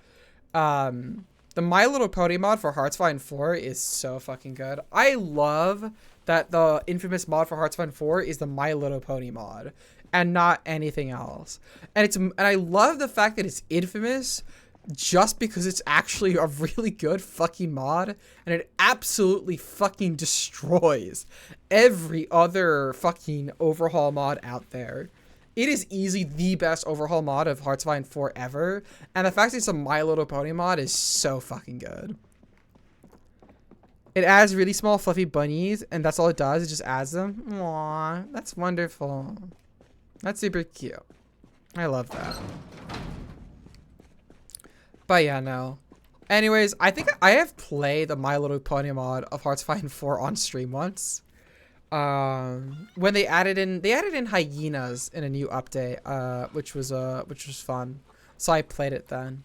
the My Little Pony mod for Hearts of Iron 4 is so fucking good. I love that the infamous mod for Hearts of Iron 4 is the My Little Pony mod and not anything else. And I love the fact that it's infamous just because it's actually a really good fucking mod, and it absolutely fucking destroys every other fucking overhaul mod out there. It is easily the best overhaul mod of Hearts of Iron 4 ever, and the fact that it's a My Little Pony mod is so fucking good. It adds really small fluffy bunnies, and that's all it does. It just adds them. Aww, that's wonderful. That's super cute. I love that. But yeah, no. Anyways, I think I have played the My Little Pony mod of Hearts of Iron 4 on stream once. When they added in hyenas in a new update, which was fun. So I played it then.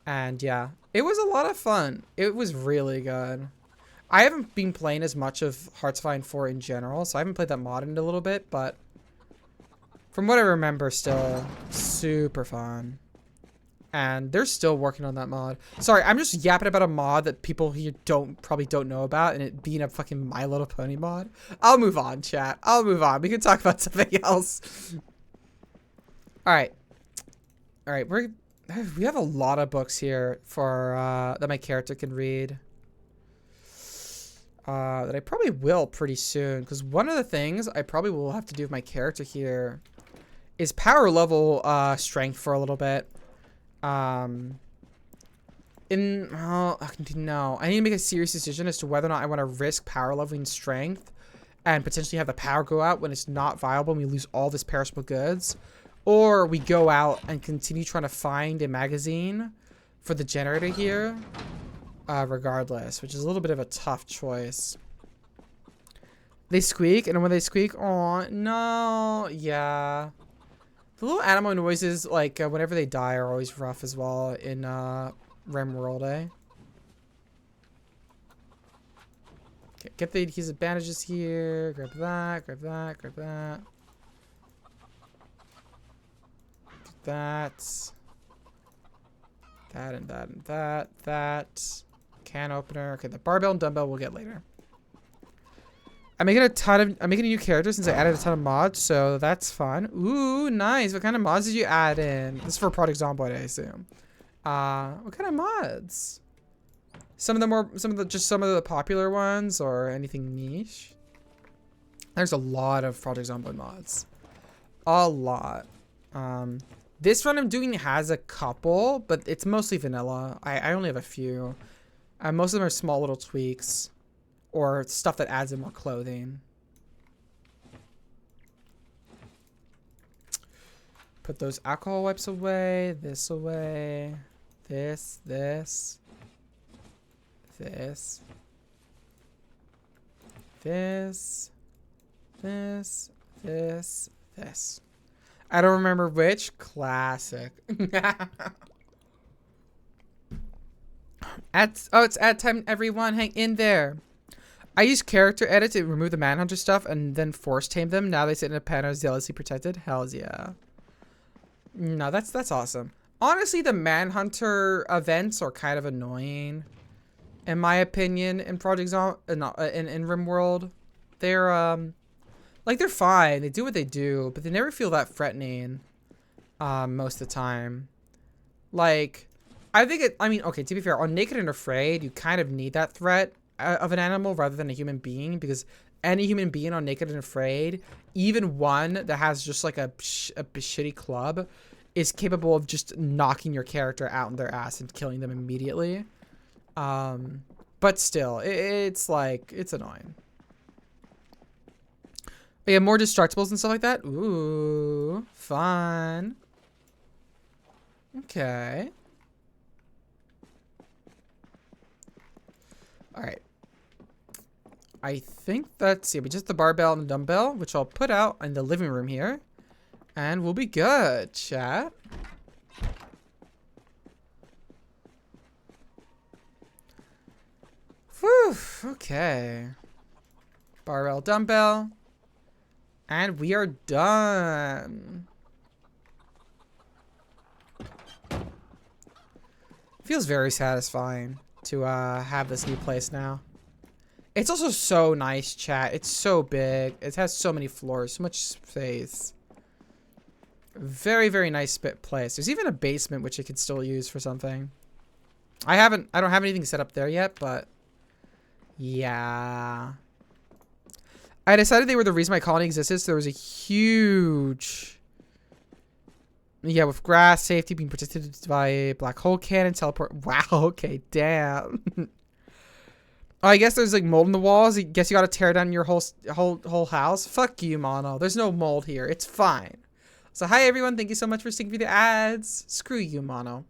And yeah, it was a lot of fun. It was really good. I haven't been playing as much of Hearts of Iron 4 in general, so I haven't played that mod in a little bit, but from what I remember, still super fun. And they're still working on that mod. Sorry, I'm just yapping about a mod that people here probably don't know about, and it being a fucking My Little Pony mod. I'll move on, chat. I'll move on. We can talk about something else. All right. We have a lot of books here for that my character can read. That I probably will pretty soon, because one of the things I probably will have to do with my character here is power level strength for a little bit. No, I need to make a serious decision as to whether or not I want to risk power leveling strength and potentially have the power go out when it's not viable and we lose all this perishable goods, or we go out and continue trying to find a magazine for the generator here. regardless, which is a little bit of a tough choice. They squeak, and when they squeak, oh no, yeah. The little animal noises, like whenever they die, are always rough as well in RimWorld, eh? Okay, get the adhesive bandages here. Grab that, grab that, grab that. That. That and that and that. That. Can opener. Okay, the barbell and dumbbell we'll get later. I'm making a new character since I added a ton of mods, so that's fun. Ooh, nice. What kind of mods did you add in? This is for Project Zomboid, I assume. What kind of mods? Some of the popular ones, or anything niche? There's a lot of Project Zomboid mods. A lot. This one I'm doing has a couple, but it's mostly vanilla. I only have a few. Most of them are small little tweaks. Or stuff that adds in more clothing. Put those alcohol wipes away. This away. This. This. This. This. This. This. This. I don't remember which. Classic. It's ad time, everyone. Hang in there. I use character edit to remove the Manhunter stuff and then force tame them. Now they sit in a pen as jealousy protected. Hells yeah. No, that's awesome. Honestly, the Manhunter events are kind of annoying, in my opinion. In Project in RimWorld, they're like they're fine. They do what they do, but they never feel that threatening. Most of the time, like I mean, okay. To be fair, on Naked and Afraid, you kind of need that threat of an animal rather than a human being, because any human being on Naked and Afraid, even one that has just like a shitty club, is capable of just knocking your character out in their ass and killing them immediately. But still, it's like, it's annoying. But yeah, more destructibles and stuff like that. Ooh, fun. Okay. All right. I think that's it. We just the barbell and the dumbbell, which I'll put out in the living room here. And we'll be good, chat. Whew, okay. Barbell, dumbbell. And we are done. Feels very satisfying to have this new place now. It's also so nice, chat. It's so big. It has so many floors, so much space. Very, very nice place. There's even a basement which it could still use for something. I don't have anything set up there yet, but yeah. I decided they were the reason my colony existed, so there was a huge, yeah, with grass, safety, being protected by a black hole cannon, teleport. Wow, okay, damn. Oh, I guess there's like mold in the walls. I guess you gotta tear down your whole house. Fuck you, Mono. There's no mold here. It's fine. So hi everyone. Thank you so much for sticking through the ads. Screw you, Mono.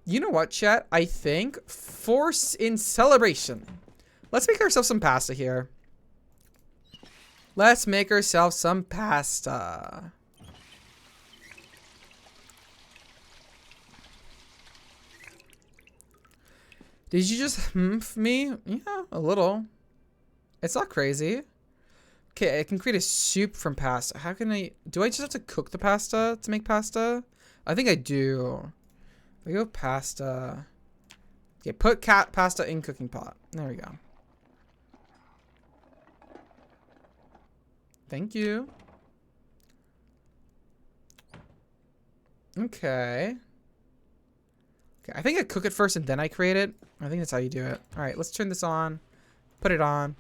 You know what, chat? I think force in celebration. Let's make ourselves some pasta here. Let's make ourselves some pasta. Did you just me? Yeah, a little. It's not crazy. Okay, I can create a soup from pasta. How can I... Do I just have to cook the pasta to make pasta? I think I do. I go pasta. Okay, put pasta in cooking pot. There we go. Thank you. Okay. Okay, I think I cook it first and then I create it. I think that's how you do it. All right, let's turn this on. Put it on.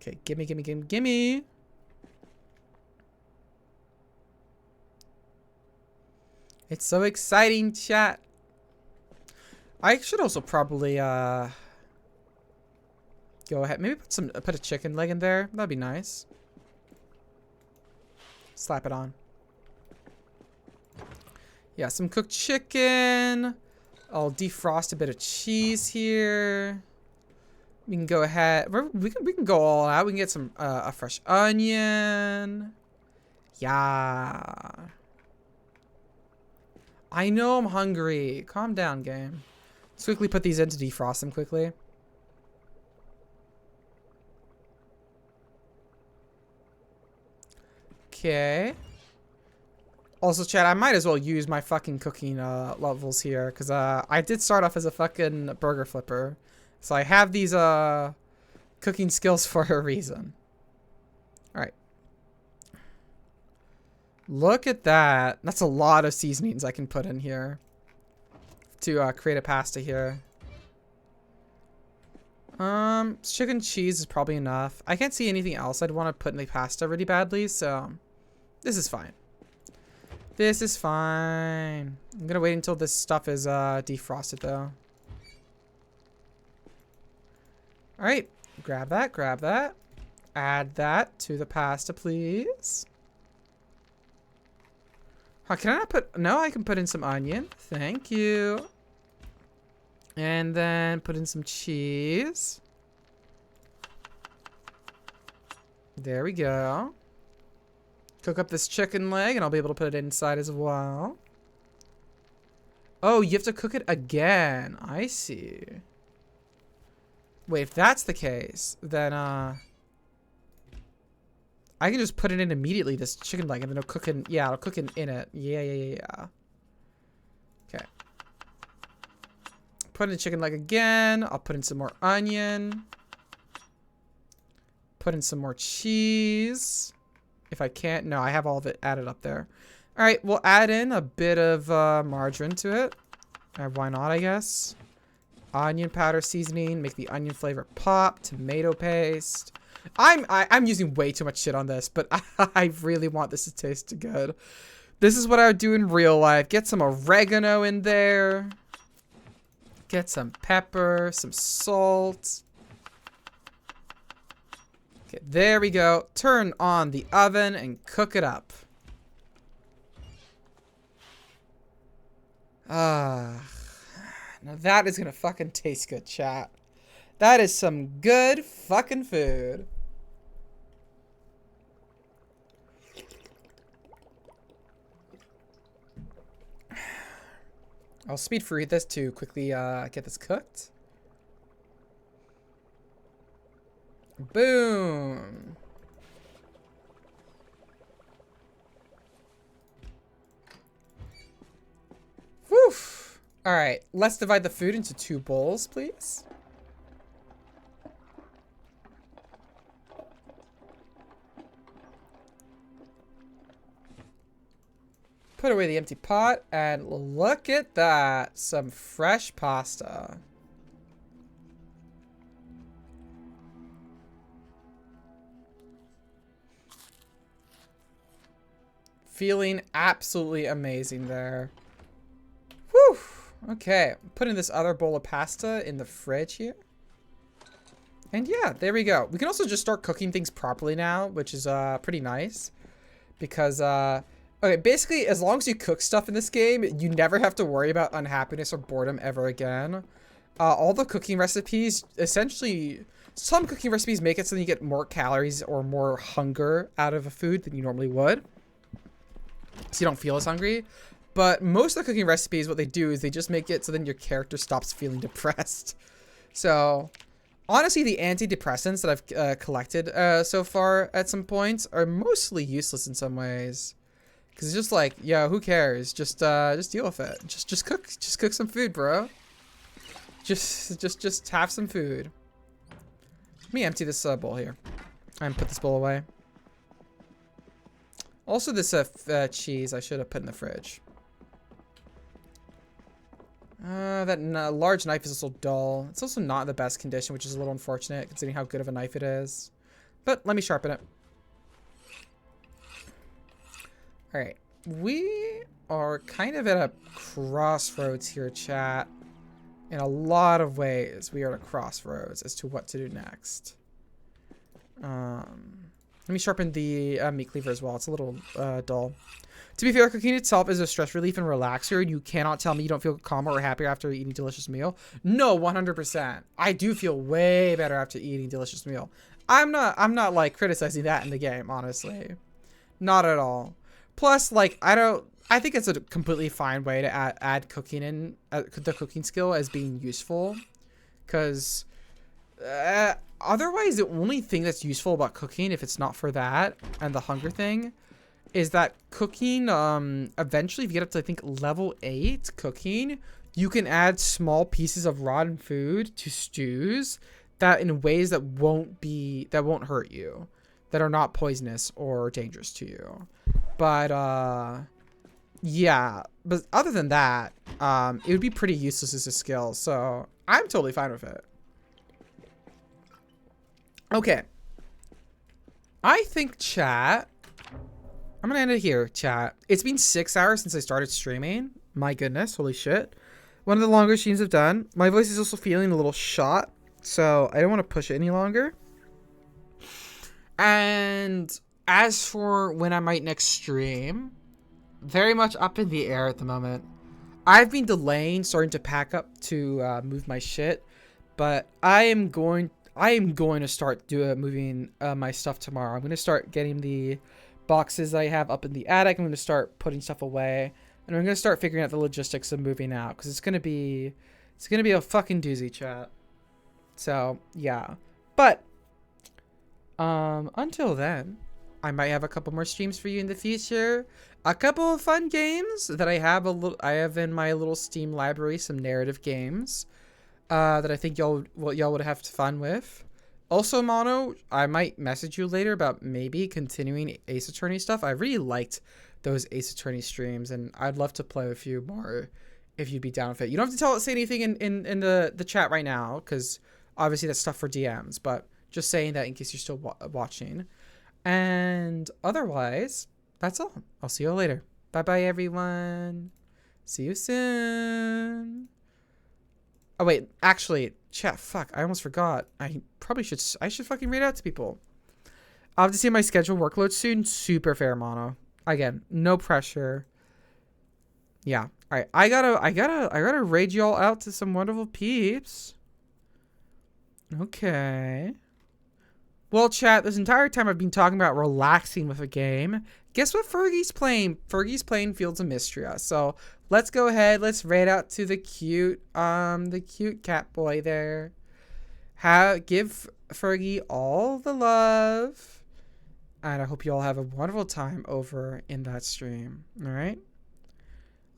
Okay, gimme, gimme, gimme, gimme. It's so exciting, chat. I should also probably go ahead. Maybe put a chicken leg in there. That'd be nice. Slap it on. Yeah, some cooked chicken. I'll defrost a bit of cheese here. We can go ahead. We can go all out. We can get some a fresh onion. Yeah. I know I'm hungry. Calm down, game. Let's quickly put these in to defrost them quickly. Okay. Also, chat, I might as well use my fucking cooking levels here, because I did start off as a fucking burger flipper. So I have these cooking skills for a reason. Alright. Look at that. That's a lot of seasonings I can put in here to create a pasta here. Chicken cheese is probably enough. I can't see anything else I'd want to put in the pasta really badly, so this is fine. This is fine. I'm gonna wait until this stuff is defrosted though. Alright, grab that, grab that. Add that to the pasta, please. Huh, can I not put... No, I can put in some onion. Thank you. And then put in some cheese. There we go. Cook up this chicken leg and I'll be able to put it inside as well. Oh, you have to cook it again. I see. Wait, if that's the case, then I can just put it in immediately, this chicken leg, and then it'll cook in, yeah, it'll cook in it. Yeah. Okay. Put in the chicken leg again. I'll put in some more onion. Put in some more cheese. If I can't, no, I have all of it added up there. All right, we'll add in a bit of margarine to it. Why not, I guess. Onion powder seasoning, make the onion flavor pop. Tomato paste. I'm using way too much shit on this, but I really want this to taste good. This is what I would do in real life. Get some oregano in there. Get some pepper, some salt. Okay, there we go. Turn on the oven and cook it up. Now that is gonna fucking taste good, chat. That is some good fucking food. I'll speed read this to quickly get this cooked. Boom. Whew. All right, let's divide the food into 2 bowls, please. Put away the empty pot, and look at that. Some fresh pasta. Feeling absolutely amazing there. Whew. Okay, putting this other bowl of pasta in the fridge here. And yeah, there we go. We can also just start cooking things properly now, which is pretty nice. Because, okay, basically, as long as you cook stuff in this game, you never have to worry about unhappiness or boredom ever again. All the cooking recipes, essentially, some cooking recipes make it so that you get more calories or more hunger out of a food than you normally would. So you don't feel as hungry. But most of the cooking recipes, what they do is they just make it so then your character stops feeling depressed. So, honestly, the antidepressants that I've collected so far at some points are mostly useless in some ways. Because it's just like, yo, who cares? Just deal with it. Just cook some food, bro. Just have some food. Let me empty this bowl here and put this bowl away. Also, this cheese I should have put in the fridge. That large knife is also dull. It's also not in the best condition, which is a little unfortunate considering how good of a knife it is. But let me sharpen it. Alright. We are kind of at a crossroads here, chat. In a lot of ways, we are at a crossroads as to what to do next. Let me sharpen the meat cleaver as well. It's a little dull. To be fair, cooking itself is a stress relief and relaxer, and you cannot tell me you don't feel calmer or happier after eating a delicious meal. No, 100%. I do feel way better after eating a delicious meal. I'm not like criticizing that in the game, honestly. Not at all. Plus, like, I think it's a completely fine way to add cooking in, the cooking skill as being useful. Because otherwise, the only thing that's useful about cooking, if it's not for that and the hunger thing, is that cooking, eventually if you get up to, I think, level 8 cooking, you can add small pieces of rotten food to stews that in ways that won't hurt you, that are not poisonous or dangerous to you. But, yeah, but other than that, it would be pretty useless as a skill, so I'm totally fine with it. Okay. I think, chat, I'm gonna end it here, chat. It's been 6 hours since I started streaming. My goodness, holy shit. One of the longest streams I've done. My voice is also feeling a little shot, so I don't want to push it any longer. And as for when I might next stream, very much up in the air at the moment. I've been delaying starting to pack up to move my shit, but I am going to start moving my stuff tomorrow. I'm going to start getting the boxes I have up in the attic. I'm going to start putting stuff away, and I'm going to start figuring out the logistics of moving out, because it's going to be a fucking doozy, chat. So yeah, but until then, I might have a couple more streams for you in the future. A couple of fun games that I have in my little Steam library, some narrative games that I think y'all would have fun with. Also, Mono, I might message you later about maybe continuing Ace Attorney stuff. I really liked those Ace Attorney streams, and I'd love to play with you more if you'd be down with it. You don't have to say anything in the chat right now, because obviously that's stuff for DMs, but just saying that in case you're still watching. And otherwise, that's all. I'll see you later. Bye-bye, everyone. See you soon. Oh, wait. Actually, chat, fuck. I almost forgot. I should fucking read out to people. I'll have to see my schedule workload soon. Super fair, Mono. Again, no pressure. Yeah. All right. I gotta raid y'all out to some wonderful peeps. Okay. Well, chat, this entire time I've been talking about relaxing with a game. Guess what Fergie's playing? Fergie's playing Fields of Mystria. So let's go ahead. Let's raid out to the cute cat boy there. Give Fergie all the love. And I hope you all have a wonderful time over in that stream. All right?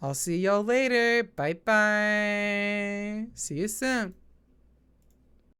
I'll see y'all later. Bye-bye. See you soon.